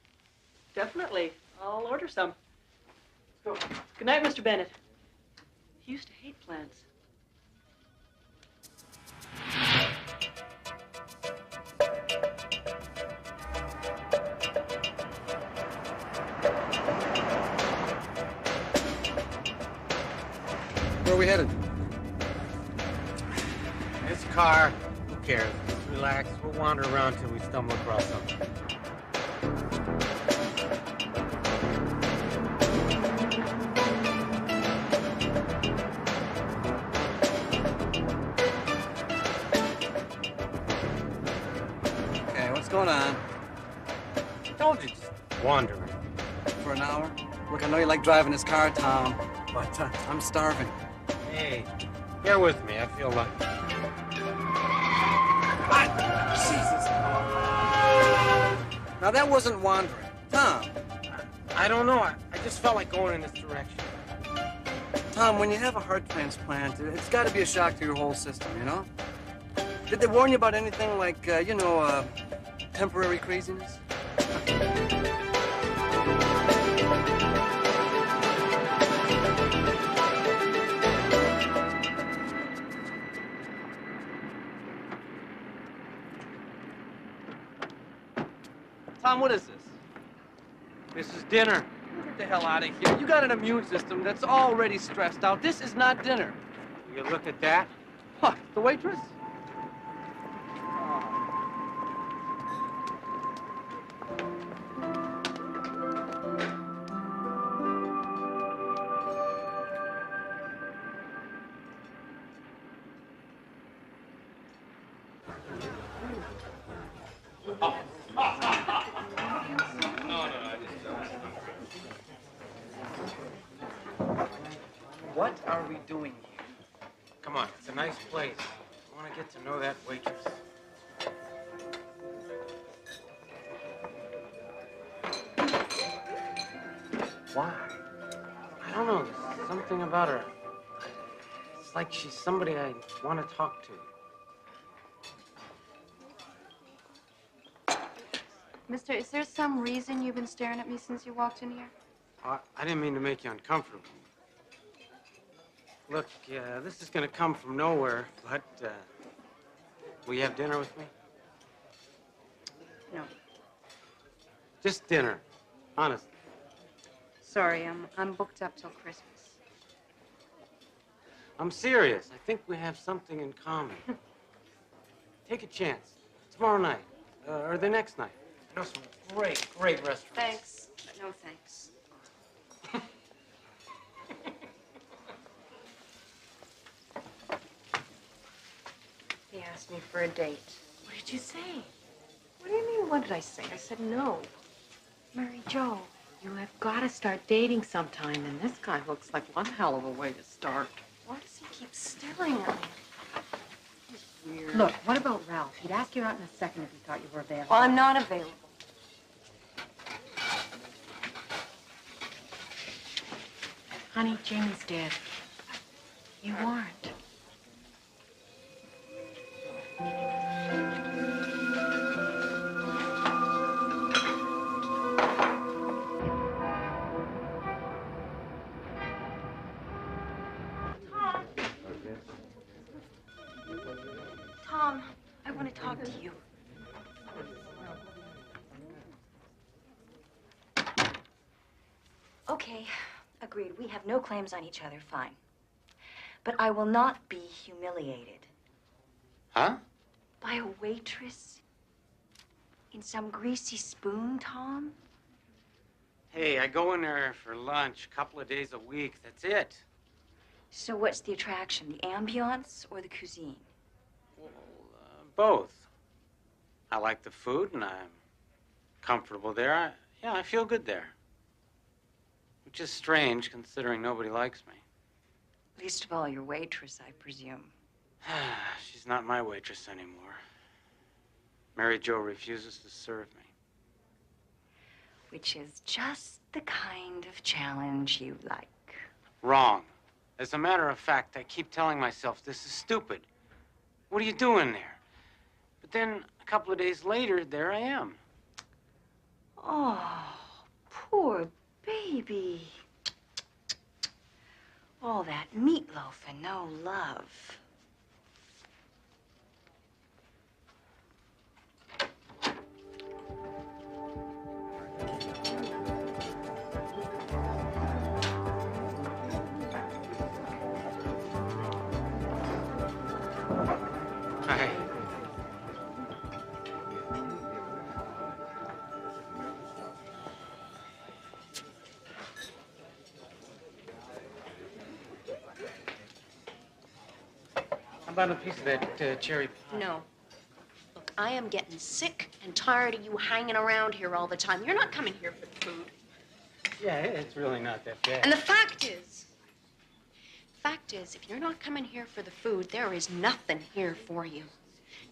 Definitely. I'll order some. Let's go. Good night, Mr. Bennett. He used to hate plants. Where are we headed? This car, who cares? Just relax. We'll wander around till we stumble across something. Okay, what's going on? Told you, just wandering. For an hour? Look, I know you like driving this car, Tom, but I'm starving. Hey, bear with me. I feel like... Jesus. Now, that wasn't wandering. Tom. I don't know. I just felt like going in this direction. Tom, when you have a heart transplant, it's got to be a shock to your whole system, you know? Did they warn you about anything like, temporary craziness? Tom, what is this? This is dinner. Get the hell out of here. You got an immune system that's already stressed out. This is not dinner. You look at that? What, the waitress? Oh, What are we doing here? Come on, it's a nice place. I want to get to know that waitress. Why? I don't know. There's something about her. It's like she's somebody I want to talk to. Mister, is there some reason you've been staring at me since you walked in here? I didn't mean to make you uncomfortable. Look, this is going to come from nowhere, but will you have dinner with me? No. Just dinner. Honest. Sorry, I'm booked up till Christmas. I'm serious. I think we have something in common. Take a chance. Tomorrow night. Or the next night. I know some great, great restaurants. Thanks, but no thanks. He asked me for a date. What did you say? What do you mean, what did I say? I said no. Mary Jo, you have got to start dating sometime, and this guy looks like one hell of a way to start. Why does he keep staring at me? He's weird. Look, what about Ralph? He'd ask you out in a second if he thought you were available. Well, I'm not available. Honey, Jamie's dead. You aren't. Tom, I want to talk to you. Okay, agreed. We have no claims on each other, fine. But I will not be humiliated. Huh? By a waitress? In some greasy spoon, Tom? Hey, I go in there for lunch a couple of days a week. That's it. So what's the attraction, the ambiance or the cuisine? Both. I like the food, and I'm comfortable there. I feel good there. Which is strange, considering nobody likes me. Least of all your waitress, I presume. She's not my waitress anymore. Mary Jo refuses to serve me. Which is just the kind of challenge you like. Wrong. As a matter of fact, I keep telling myself this is stupid. What are you doing there? But then, a couple of days later, there I am. Oh, poor baby. All that meatloaf and no love. Hi. How about a piece of that cherry pie? No. Look, I am getting sick and tired of you hanging around here all the time. You're not coming here for the food. Yeah, it's really not that bad. And the fact is, if you're not coming here for the food, there is nothing here for you.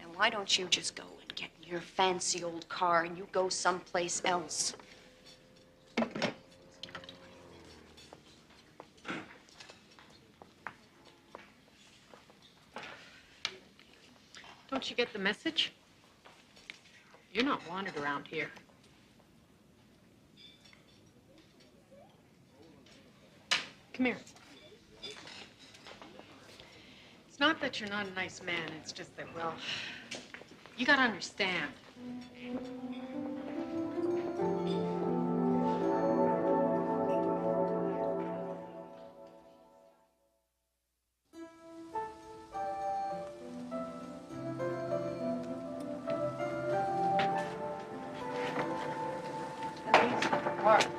And why don't you just go and get in your fancy old car and you go someplace else? Don't you get the message? You're not wanted around here. Come here. It's not that you're not a nice man, it's just that, well, you gotta understand.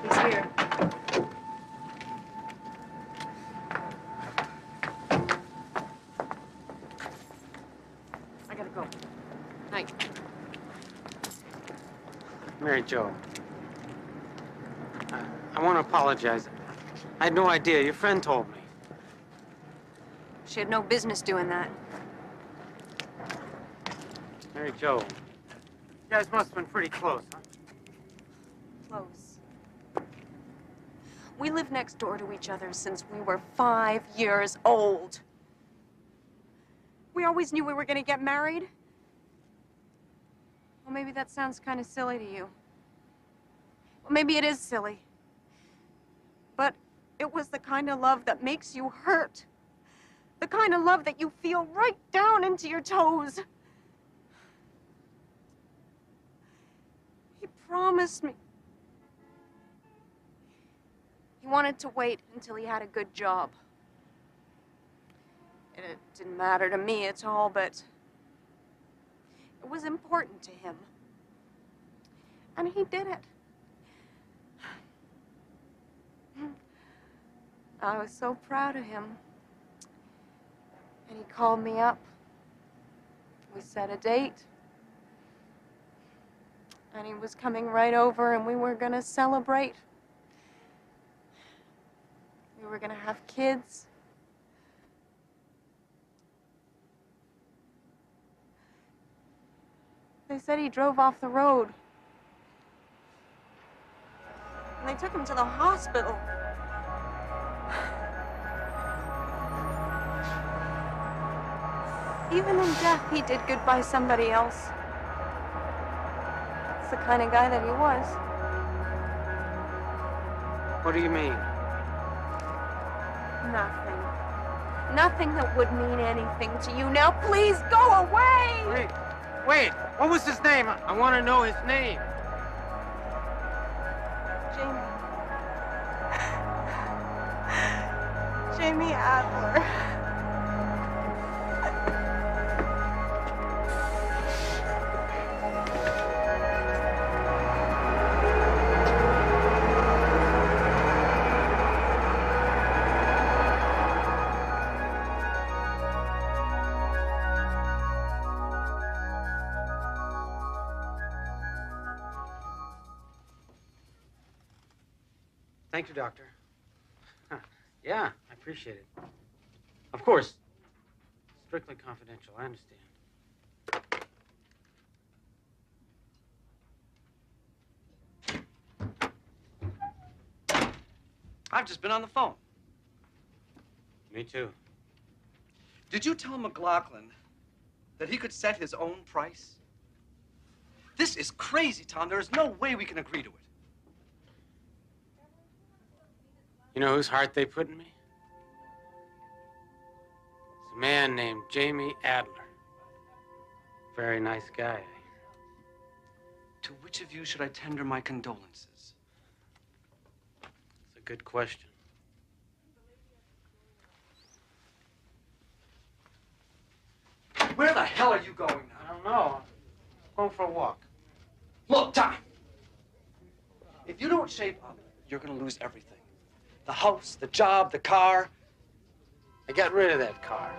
He's here. I gotta go. Night. Mary Jo, I want to apologize. I had no idea. Your friend told me. She had no business doing that. Mary Jo, you guys must have been pretty close, huh? Close. We lived next door to each other since we were 5 years old. We always knew we were going to get married. Well, maybe that sounds kind of silly to you. Well, maybe it is silly. But it was the kind of love that makes you hurt. The kind of love that you feel right down into your toes. He promised me. He wanted to wait until he had a good job. And it didn't matter to me at all, but it was important to him. And he did it. I was so proud of him. And he called me up. We set a date. And he was coming right over, and we were gonna celebrate. We were gonna have kids. They said he drove off the road. And they took him to the hospital. Even in death, he did good by somebody else. That's the kind of guy that he was. What do you mean? Nothing. Nothing that would mean anything to you. Now, please go away! Wait, what was his name? I want to know his name. Jamie Adler. Thank you, Doctor. Yeah, I appreciate it. Of course. Strictly confidential, I understand. I've just been on the phone. Me too. Did you tell McLaughlin that he could set his own price? This is crazy, Tom. There is no way we can agree to it. You know whose heart they put in me? It's a man named Jamie Adler. Very nice guy. To which of you should I tender my condolences? It's a good question. Where the hell are you going now? I don't know. I'm going for a walk. Look, Tom. If you don't shape up, you're gonna lose everything. The house, the job, the car. I got rid of that car.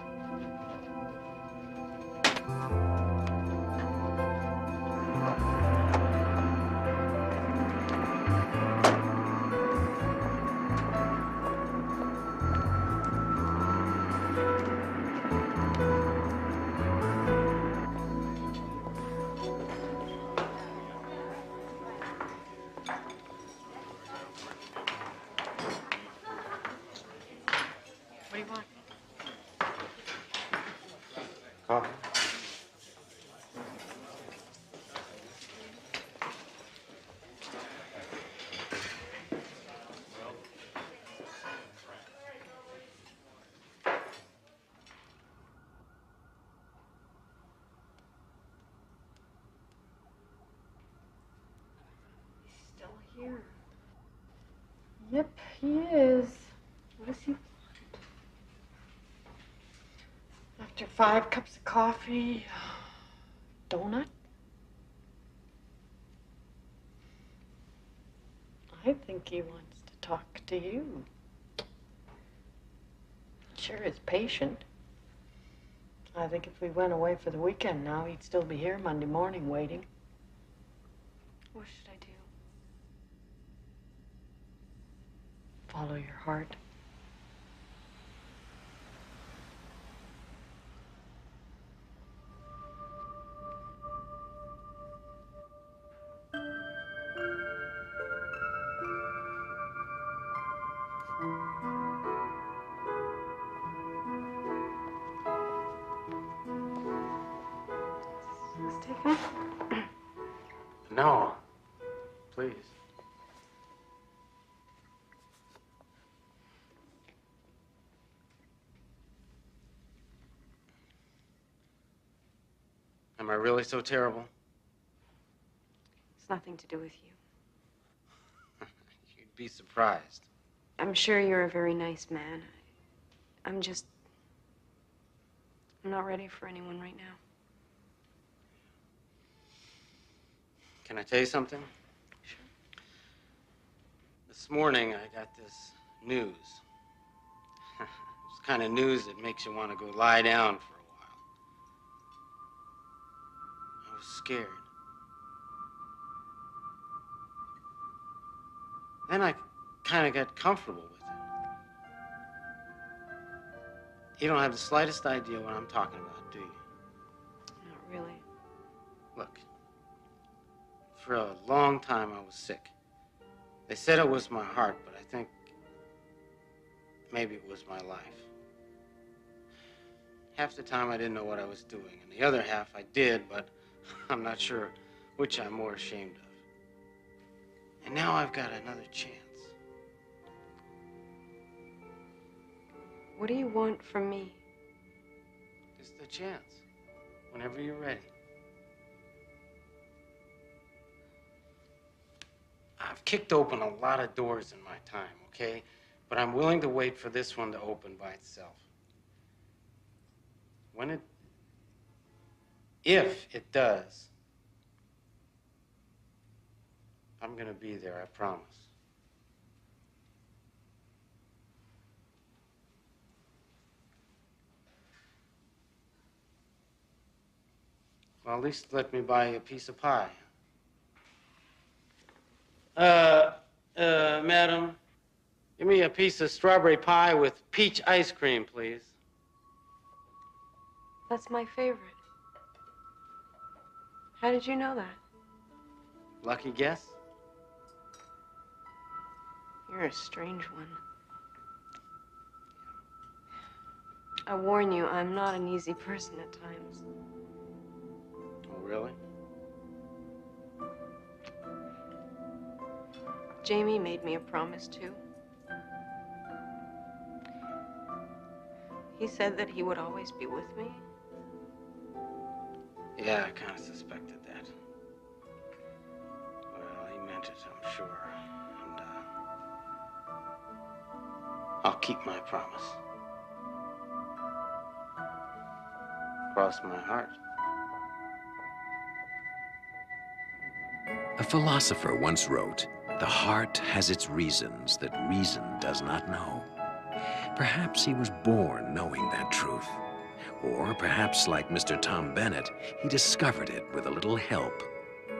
What do you want? Coffee. Still here. Yep, he is. What does he want? After 5 cups of coffee, donut? I think he wants to talk to you. Sure is patient. I think if we went away for the weekend now, he'd still be here Monday morning waiting. What should I follow your heart. Stephen? No. Please. Am I really so terrible? It's nothing to do with you. You'd be surprised. I'm sure you're a very nice man. I'm not ready for anyone right now. Can I tell you something? Sure. This morning, I got this news. It's the kind of news that makes you want to go lie down for a while. I was scared. Then I kind of got comfortable with it. You don't have the slightest idea what I'm talking about, do you? Not really. Look, for a long time I was sick. They said it was my heart, but I think maybe it was my life. Half the time I didn't know what I was doing, and the other half I did, but I'm not sure which I'm more ashamed of. And now I've got another chance. What do you want from me? Just a chance, whenever you're ready. I've kicked open a lot of doors in my time, okay? But I'm willing to wait for this one to open by itself. If it does, I'm gonna be there, I promise. Well, at least let me buy you a piece of pie. Madam, give me a piece of strawberry pie with peach ice cream, please. That's my favorite. How did you know that? Lucky guess? You're a strange one. I warn you, I'm not an easy person at times. Oh, really? Jamie made me a promise, too. He said that he would always be with me. Yeah, I kind of suspected that. Well, he meant it, I'm sure. And, I'll keep my promise. Cross my heart. A philosopher once wrote, "The heart has its reasons that reason does not know." Perhaps he was born knowing that truth. Or perhaps, like Mr. Tom Bennett, he discovered it with a little help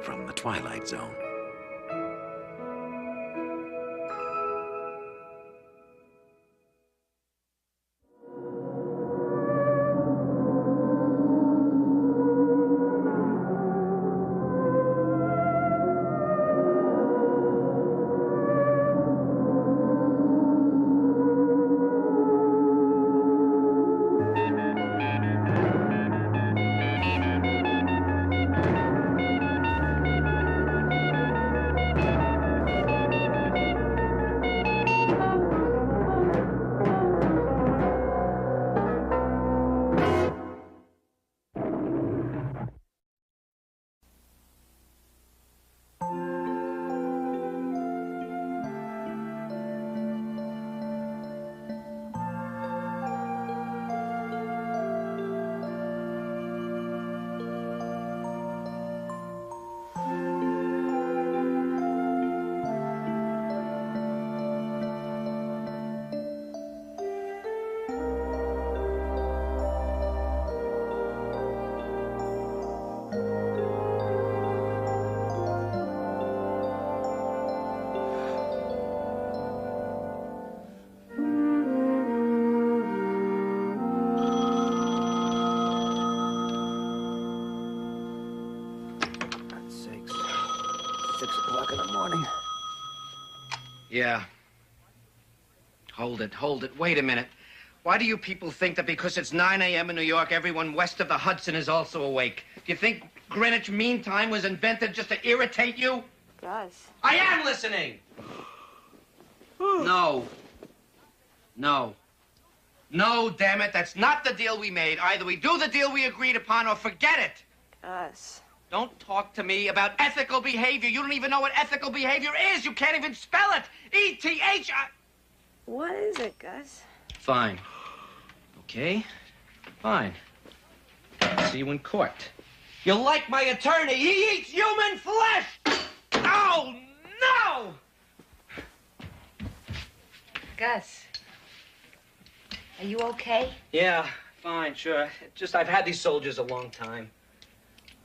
from the Twilight Zone. morning. Yeah. Hold it. Wait a minute. Why do you people think that because it's 9 a.m. in New York, everyone west of the Hudson is also awake? Do you think Greenwich Mean Time was invented just to irritate you? Gus. I am listening! No. No, damn it. That's not the deal we made. Either we do the deal we agreed upon or forget it. Gus. Don't talk to me about ethical behavior. You don't even know what ethical behavior is. You can't even spell it. E-T-H... What is it, Gus? Fine. Okay? Fine. See you in court. You like my attorney? He eats human flesh! Oh, no! Gus. Are you okay? Yeah, fine, sure. Just I've had these soldiers a long time.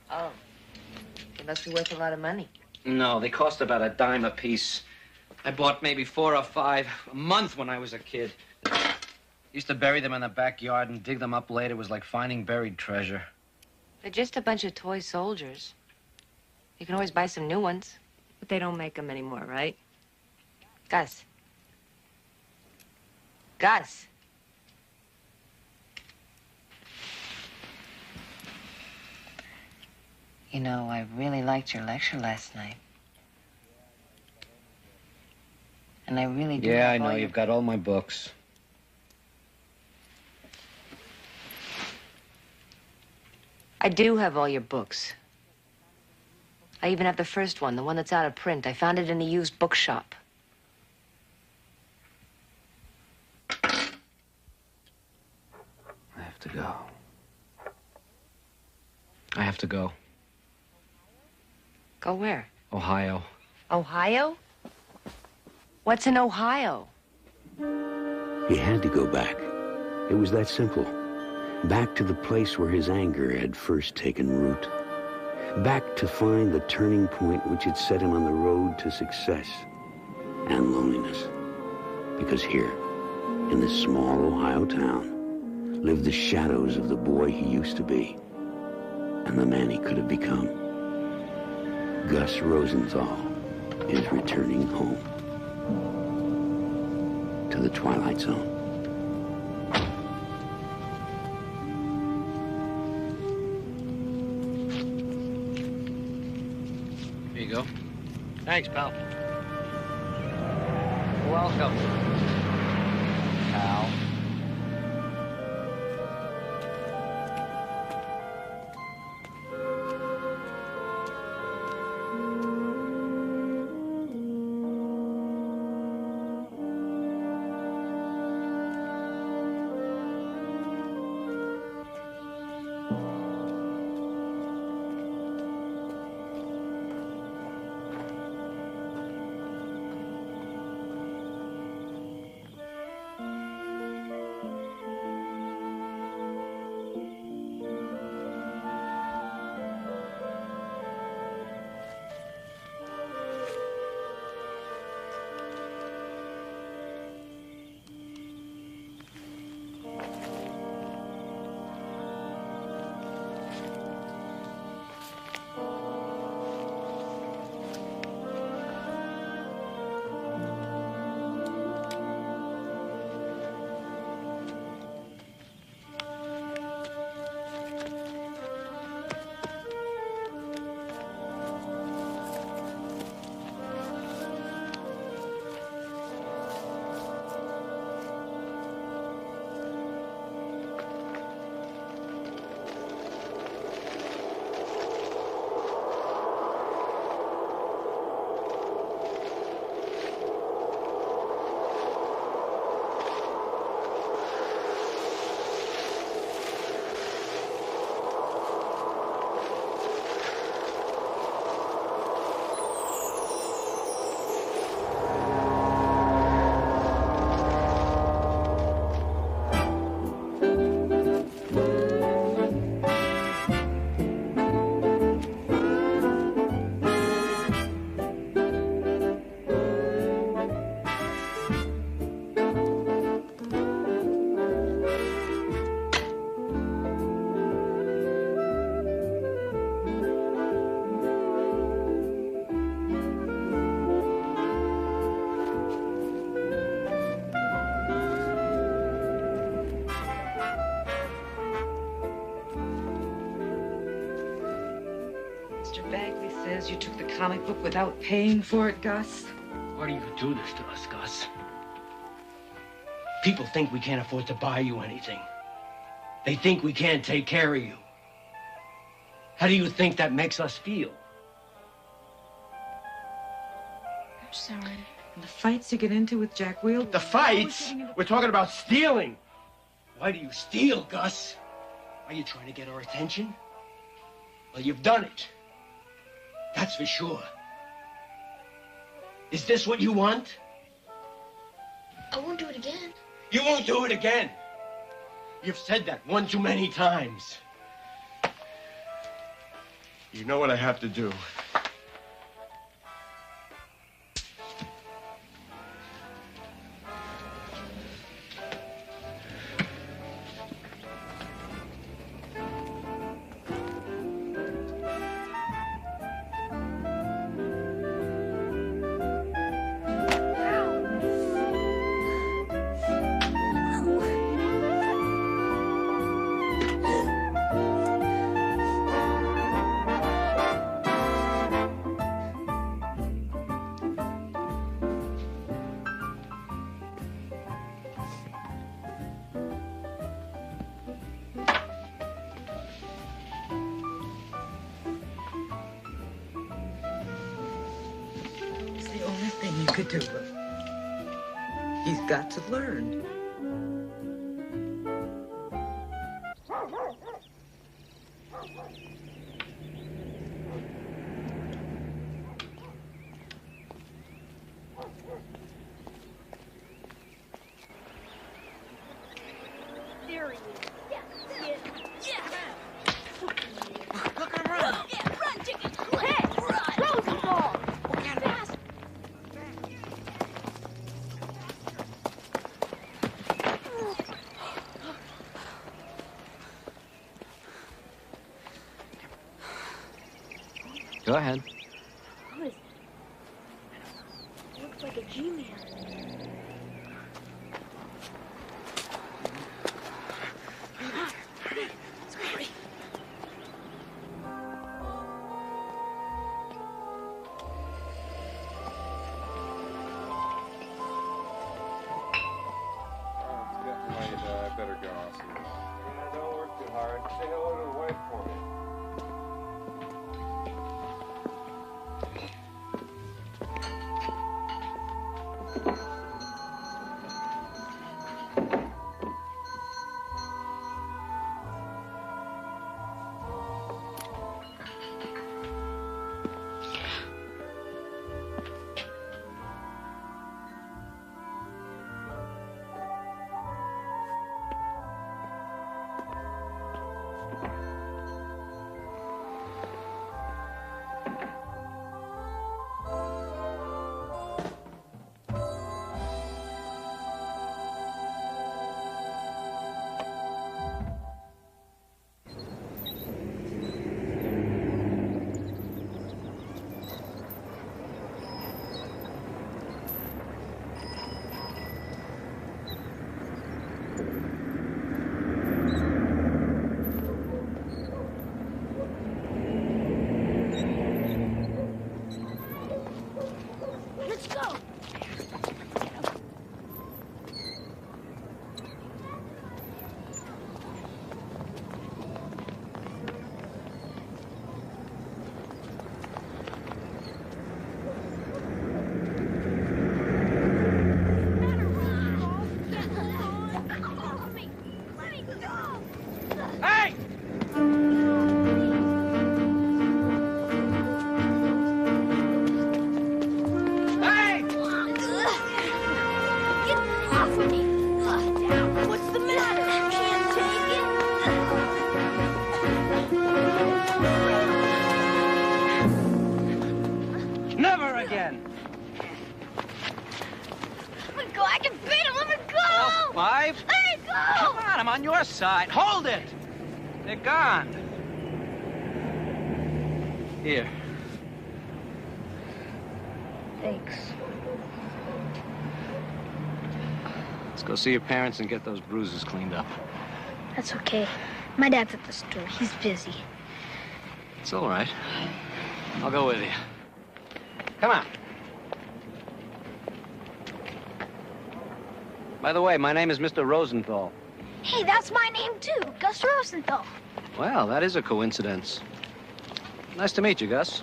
Oh. They must be worth a lot of money. No, they cost about a dime a piece. I bought maybe 4 or 5 a month when I was a kid. Used to bury them in the backyard and dig them up later. It was like finding buried treasure. They're just a bunch of toy soldiers. You can always buy some new ones. But they don't make them anymore, right? Gus. Gus. You know, I really liked your lecture last night. And I really do. Yeah, I have know. all You've got all my books. I do have all your books. I even have the first one, the one that's out of print. I found it in a used bookshop. I have to go. I have to go. Go where? Ohio. Ohio? What's in Ohio? He had to go back. It was that simple. Back to the place where his anger had first taken root. Back to find the turning point which had set him on the road to success and loneliness. Because here, in this small Ohio town, lived the shadows of the boy he used to be and the man he could have become. Gus Rosenthal is returning home to the Twilight Zone. Here you go. Thanks, pal. Welcome, pal. because you took the comic book without paying for it, Gus? Why do you do this to us, Gus? People think we can't afford to buy you anything. They think we can't take care of you. How do you think that makes us feel? I'm sorry. And the fights you get into with Jack Wheel? The fights? We're talking about stealing. Why do you steal, Gus? Are you trying to get our attention? Well, you've done it. That's for sure. Is this what you want? I won't do it again. You won't do it again. You've said that one too many times. You know what I have to do. You could do it. He's got to learn. There he is. Yeah. Look around. Yeah, run, chicken. Hey, Rosenthal. Fast. Go ahead. What is it? Looks like a G-Man. I better go. I'll see you. Yeah, don't work too hard. Say hello to the wife for me. Let's go. Hey! Hey! Get off of me. What's the matter? Can't take it? Never again. Let me go. I can beat him. Let me go. Oh, 5? Let me go. Come on, I'm on your side. Hold it. They're gone. Here. Thanks. Let's go see your parents and get those bruises cleaned up. That's okay. My dad's at the store. He's busy. It's all right. I'll go with you. Come on. By the way, my name is Mr. Rosenthal. Hey, that's my name too, Gus Rosenthal. Well, that is a coincidence. Nice to meet you, Gus.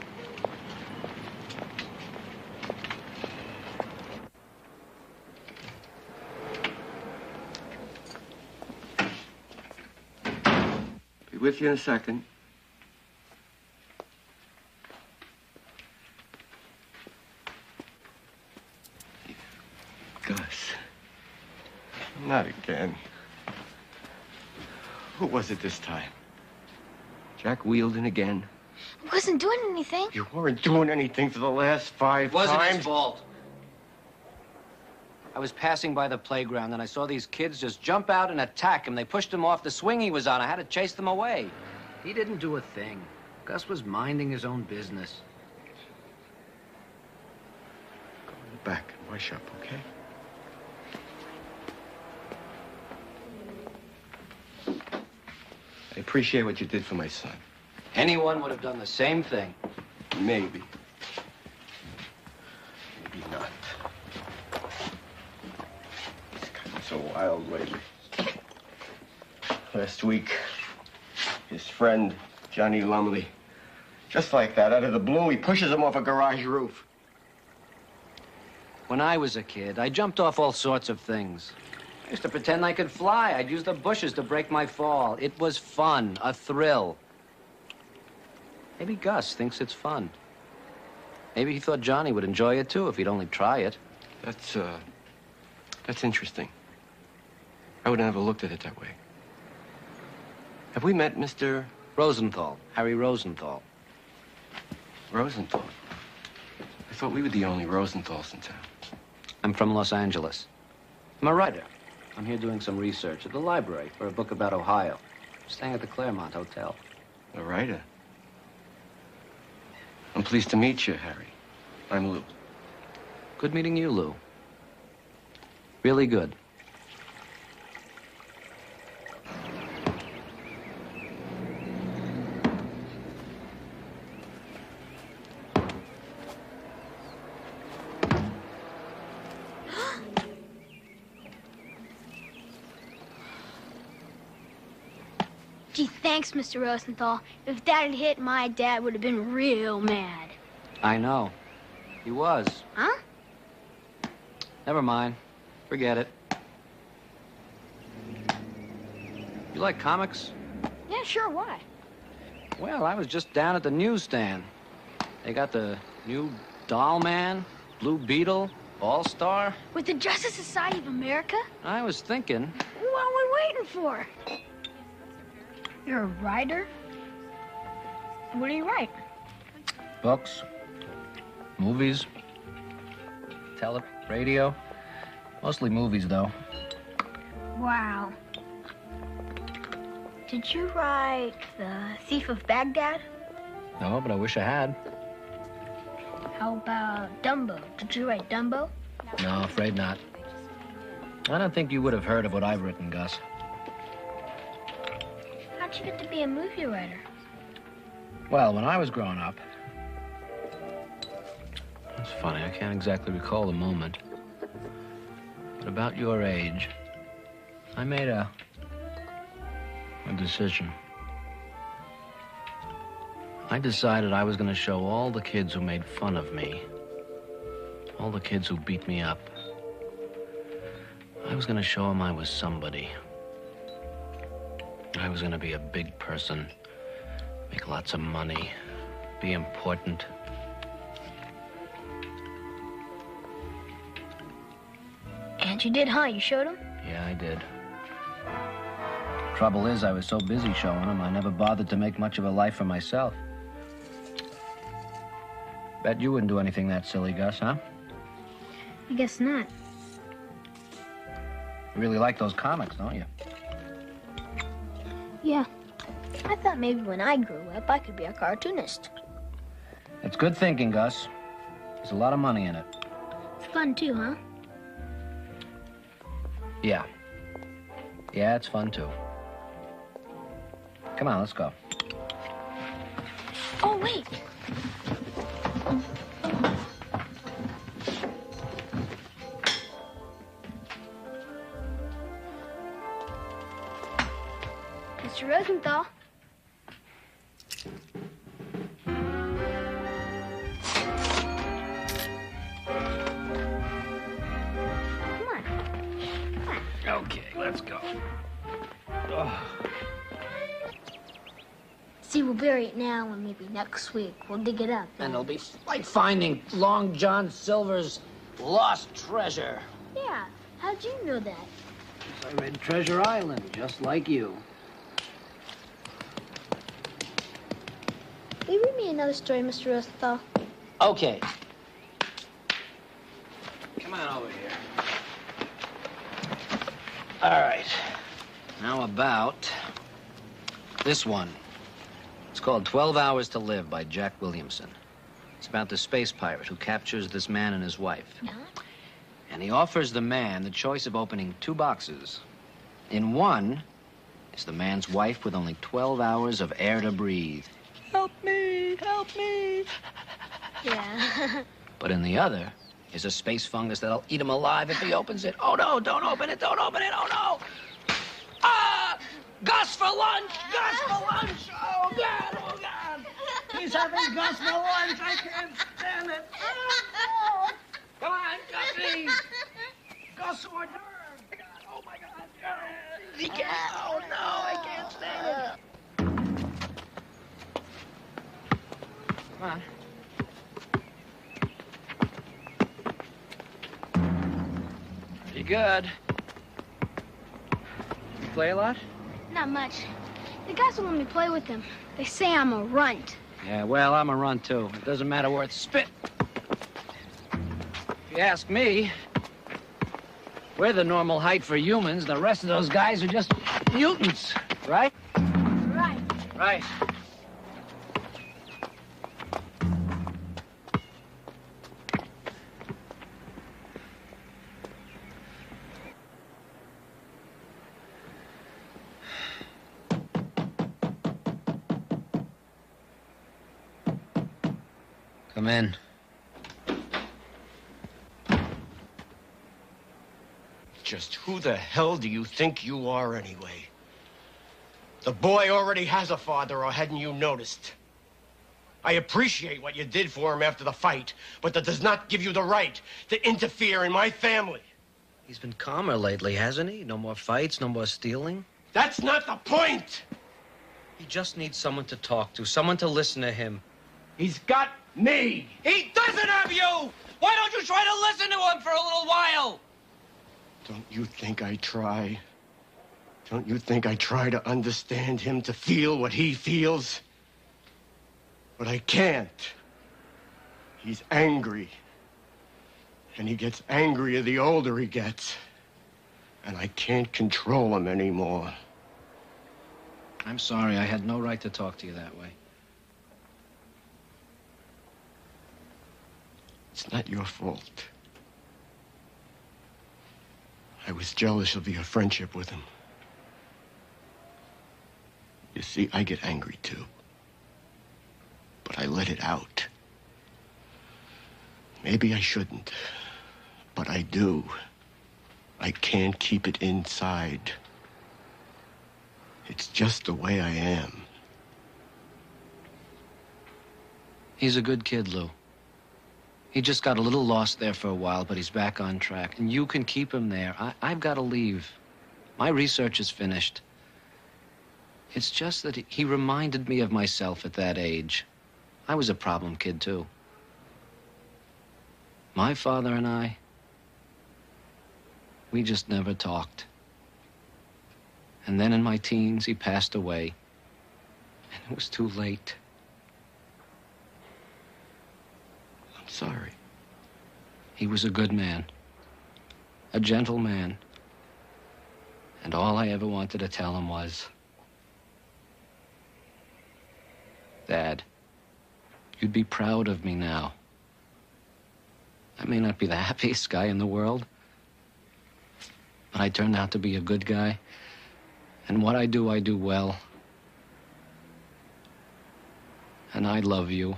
Be with you in a second. Gus. Not again. Who was it this time? Jack Wielden again? I wasn't doing anything. You weren't doing anything for the last 5 It wasn't times. his fault. I was passing by the playground and I saw these kids just jump out and attack him. They pushed him off the swing he was on. I had to chase them away. He didn't do a thing. Gus was minding his own business. Go in the back of my shop, okay? I appreciate what you did for my son. Anyone would have done the same thing. Maybe. Maybe not. He's gotten so wild lately. Last week, his friend, Johnny Lumley, just like that, out of the blue, he pushes him off a garage roof. When I was a kid, I jumped off all sorts of things. I used to pretend I could fly. I'd use the bushes to break my fall. It was fun, a thrill. Maybe Gus thinks it's fun. Maybe he thought Johnny would enjoy it, too, if he'd only try it. That's interesting. I would have never looked at it that way. Have we met Mr. Rosenthal, Harry Rosenthal. Rosenthal? I thought we were the only Rosenthals in town. I'm from Los Angeles. I'm a writer. I'm here doing some research at the library for a book about Ohio. I'm staying at the Claremont Hotel. A writer? I'm pleased to meet you, Harry. I'm Lou. Good meeting you, Lou. Really good. Gee, thanks, Mr. Rosenthal. If Dad had hit, my dad would have been real mad. I know. He was. Huh? Never mind. Forget it. You like comics? Yeah, sure, why? Well, I was just down at the newsstand. They got the new Doll Man, Blue Beetle, All-Star. With the Justice Society of America? I was thinking, What are we waiting for? You're a writer? What do you write? books, movies, radio. Mostly movies, though. Wow. Did you write The Thief of Baghdad? No, but I wish I had. How about Dumbo? Did you write Dumbo? No, afraid not. I don't think you would have heard of what I've written, Gus. How'd you get to be a movie writer? Well, when I was growing up... It's funny, I can't exactly recall the moment. But about your age, I made a decision. I decided I was going to show all the kids who made fun of me, all the kids who beat me up, I was going to show them I was somebody. I was going to be a big person, make lots of money, be important. And you did, huh? You showed him? Yeah, I did. Trouble is, I was so busy showing them, I never bothered to make much of a life for myself. Bet you wouldn't do anything that silly, Gus, huh? I guess not. You really like those comics, don't you? Yeah. I thought maybe when I grew up, I could be a cartoonist. It's good thinking, Gus. There's a lot of money in it. It's fun, too, huh? Yeah. Yeah, it's fun, too. Come on, let's go. Oh, wait. Mr. Rosenthal. Okay, let's go. Oh. See, we'll bury it now, and maybe next week we'll dig it up. And it'll be like finding Long John Silver's lost treasure. Yeah, how'd you know that? I read Treasure Island, just like you. Will you read me another story, Mr. Rosenthal? Okay. Come on over here. All right. Now about this one. It's called 12 Hours to Live by Jack Williamson. It's about the space pirate who captures this man and his wife. Yeah? And he offers the man the choice of opening 2 boxes. In one is the man's wife with only 12 hours of air to breathe. Help me, help me. Yeah. But in the other is a space fungus that'll eat him alive if he opens it. Oh, no, don't open it, don't open it, oh, no. Ah! Gus for lunch, Gus for lunch. Oh, God, oh, God. He's having Gus for lunch. I can't stand it. Oh, come on, Gussie. Gus hors d'oeuvre. God, oh, my God. He can't. Oh, no, I can't stand it. Come on. Pretty good. You play a lot? Not much. The guys won't let me play with them. They say I'm a runt. Yeah, well, I'm a runt, too. It doesn't matter where it's spit. If you ask me, we're the normal height for humans. The rest of those guys are just mutants, right? Right. Right. Come in. Just who the hell do you think you are, anyway? The boy already has a father, or hadn't you noticed? I appreciate what you did for him after the fight, but that does not give you the right to interfere in my family. He's been calmer lately, hasn't he? No more fights, no more stealing. That's not the point! He just needs someone to talk to, someone to listen to him. He's got me! He doesn't have you! Why don't you try to listen to him for a little while? Don't you think I try? Don't you think I try to understand him, to feel what he feels? But I can't. He's angry. And he gets angrier the older he gets. And I can't control him anymore. I'm sorry, I had no right to talk to you that way. It's not your fault. I was jealous of your friendship with him. You see, I get angry too. But I let it out. Maybe I shouldn't, but I do. I can't keep it inside. It's just the way I am. He's a good kid, Lou. He just got a little lost there for a while, but he's back on track. And you can keep him there. I've got to leave. My research is finished. It's just that he reminded me of myself at that age. I was a problem kid, too. My father and I, we just never talked. And then in my teens, he passed away. And it was too late. I'm sorry. He was a good man. A gentle man. And all I ever wanted to tell him was, Dad, you'd be proud of me now. I may not be the happiest guy in the world, but I turned out to be a good guy. And what I do well. And I love you.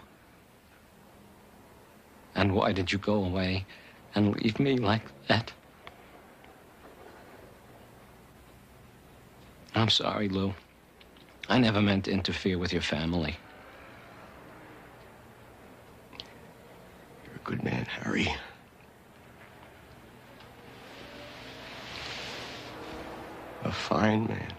And why did you go away and leave me like that? I'm sorry, Lou. I never meant to interfere with your family. You're a good man, Harry. A fine man.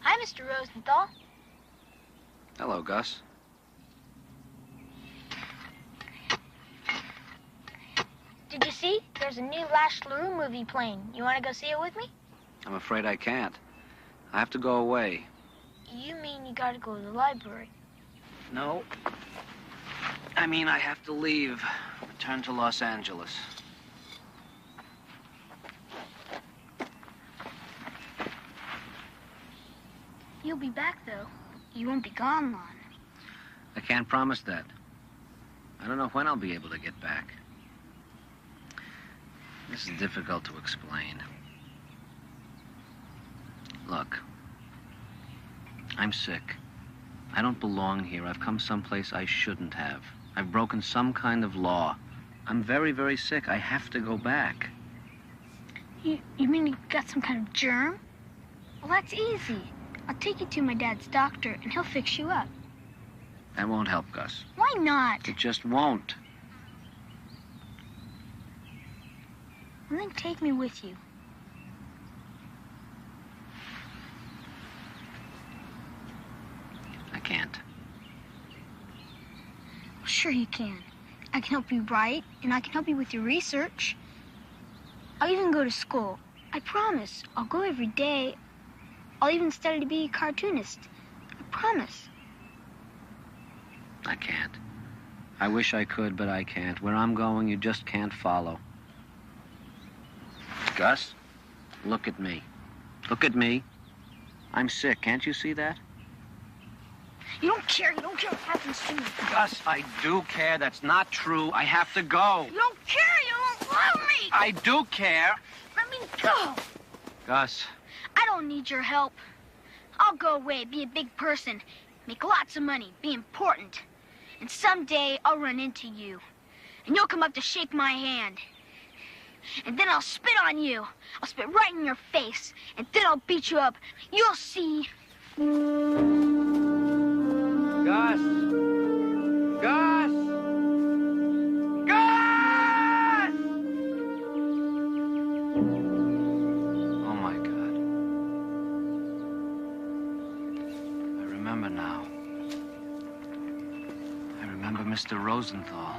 Hi, Mr. Rosenthal. Hello, Gus. Did you see? There's a new Lash LaRue movie playing. You want to go see it with me? I'm afraid I can't. I have to go away. You mean you gotta go to the library? No. I mean, I have to leave. Return to Los Angeles. You'll be back, though. You won't be gone long. I can't promise that. I don't know when I'll be able to get back. This is difficult to explain. Look, I'm sick. I don't belong here. I've come someplace I shouldn't have. I've broken some kind of law. I'm very, very sick. I have to go back. You mean you got some kind of germ? Well, that's easy. I'll take you to my dad's doctor, and he'll fix you up. That won't help, Gus. Why not? It just won't. Well, then take me with you. I can't. Well, sure you can. I can help you write, and I can help you with your research. I'll even go to school. I promise. I'll go every day. I'll even study to be a cartoonist. I promise. I can't. I wish I could, but I can't. Where I'm going, you just can't follow. Gus, look at me. Look at me. I'm sick. Can't you see that? You don't care. You don't care what happens to me. Gus, I do care. That's not true. I have to go. You don't care. You don't love me. I do care. Let me go. Gus. I don't need your help. I'll go away, be a big person, make lots of money, be important. And someday I'll run into you. And you'll come up to shake my hand. And then I'll spit on you. I'll spit right in your face. And then I'll beat you up. You'll see. Gus! Gus! Gus! Oh, my God. I remember now. I remember Mr. Rosenthal.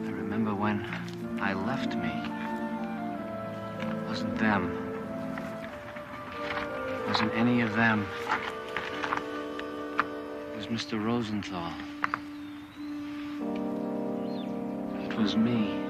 I remember when I left me. It wasn't them. It wasn't any of them. It was Mr. Rosenthal. It was me.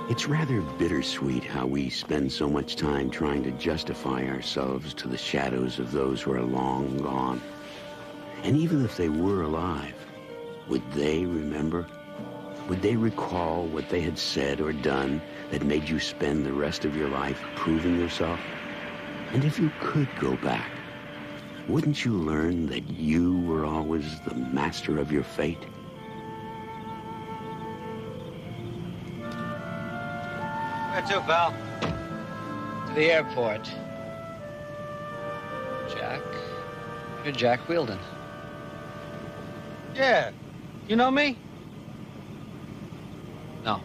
It's rather bittersweet how we spend so much time trying to justify ourselves to the shadows of those who are long gone. And even if they were alive, would they remember? Would they recall what they had said or done that made you spend the rest of your life proving yourself? And if you could go back, wouldn't you learn that you were always the master of your fate? Where to, pal? To the airport. Jack? You're Jack Wielden. Yeah. You know me? No.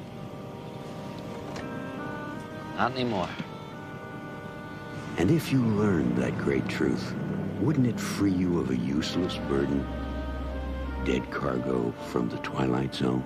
Not anymore. And if you learned that great truth, wouldn't it free you of a useless burden? Dead cargo from the Twilight Zone?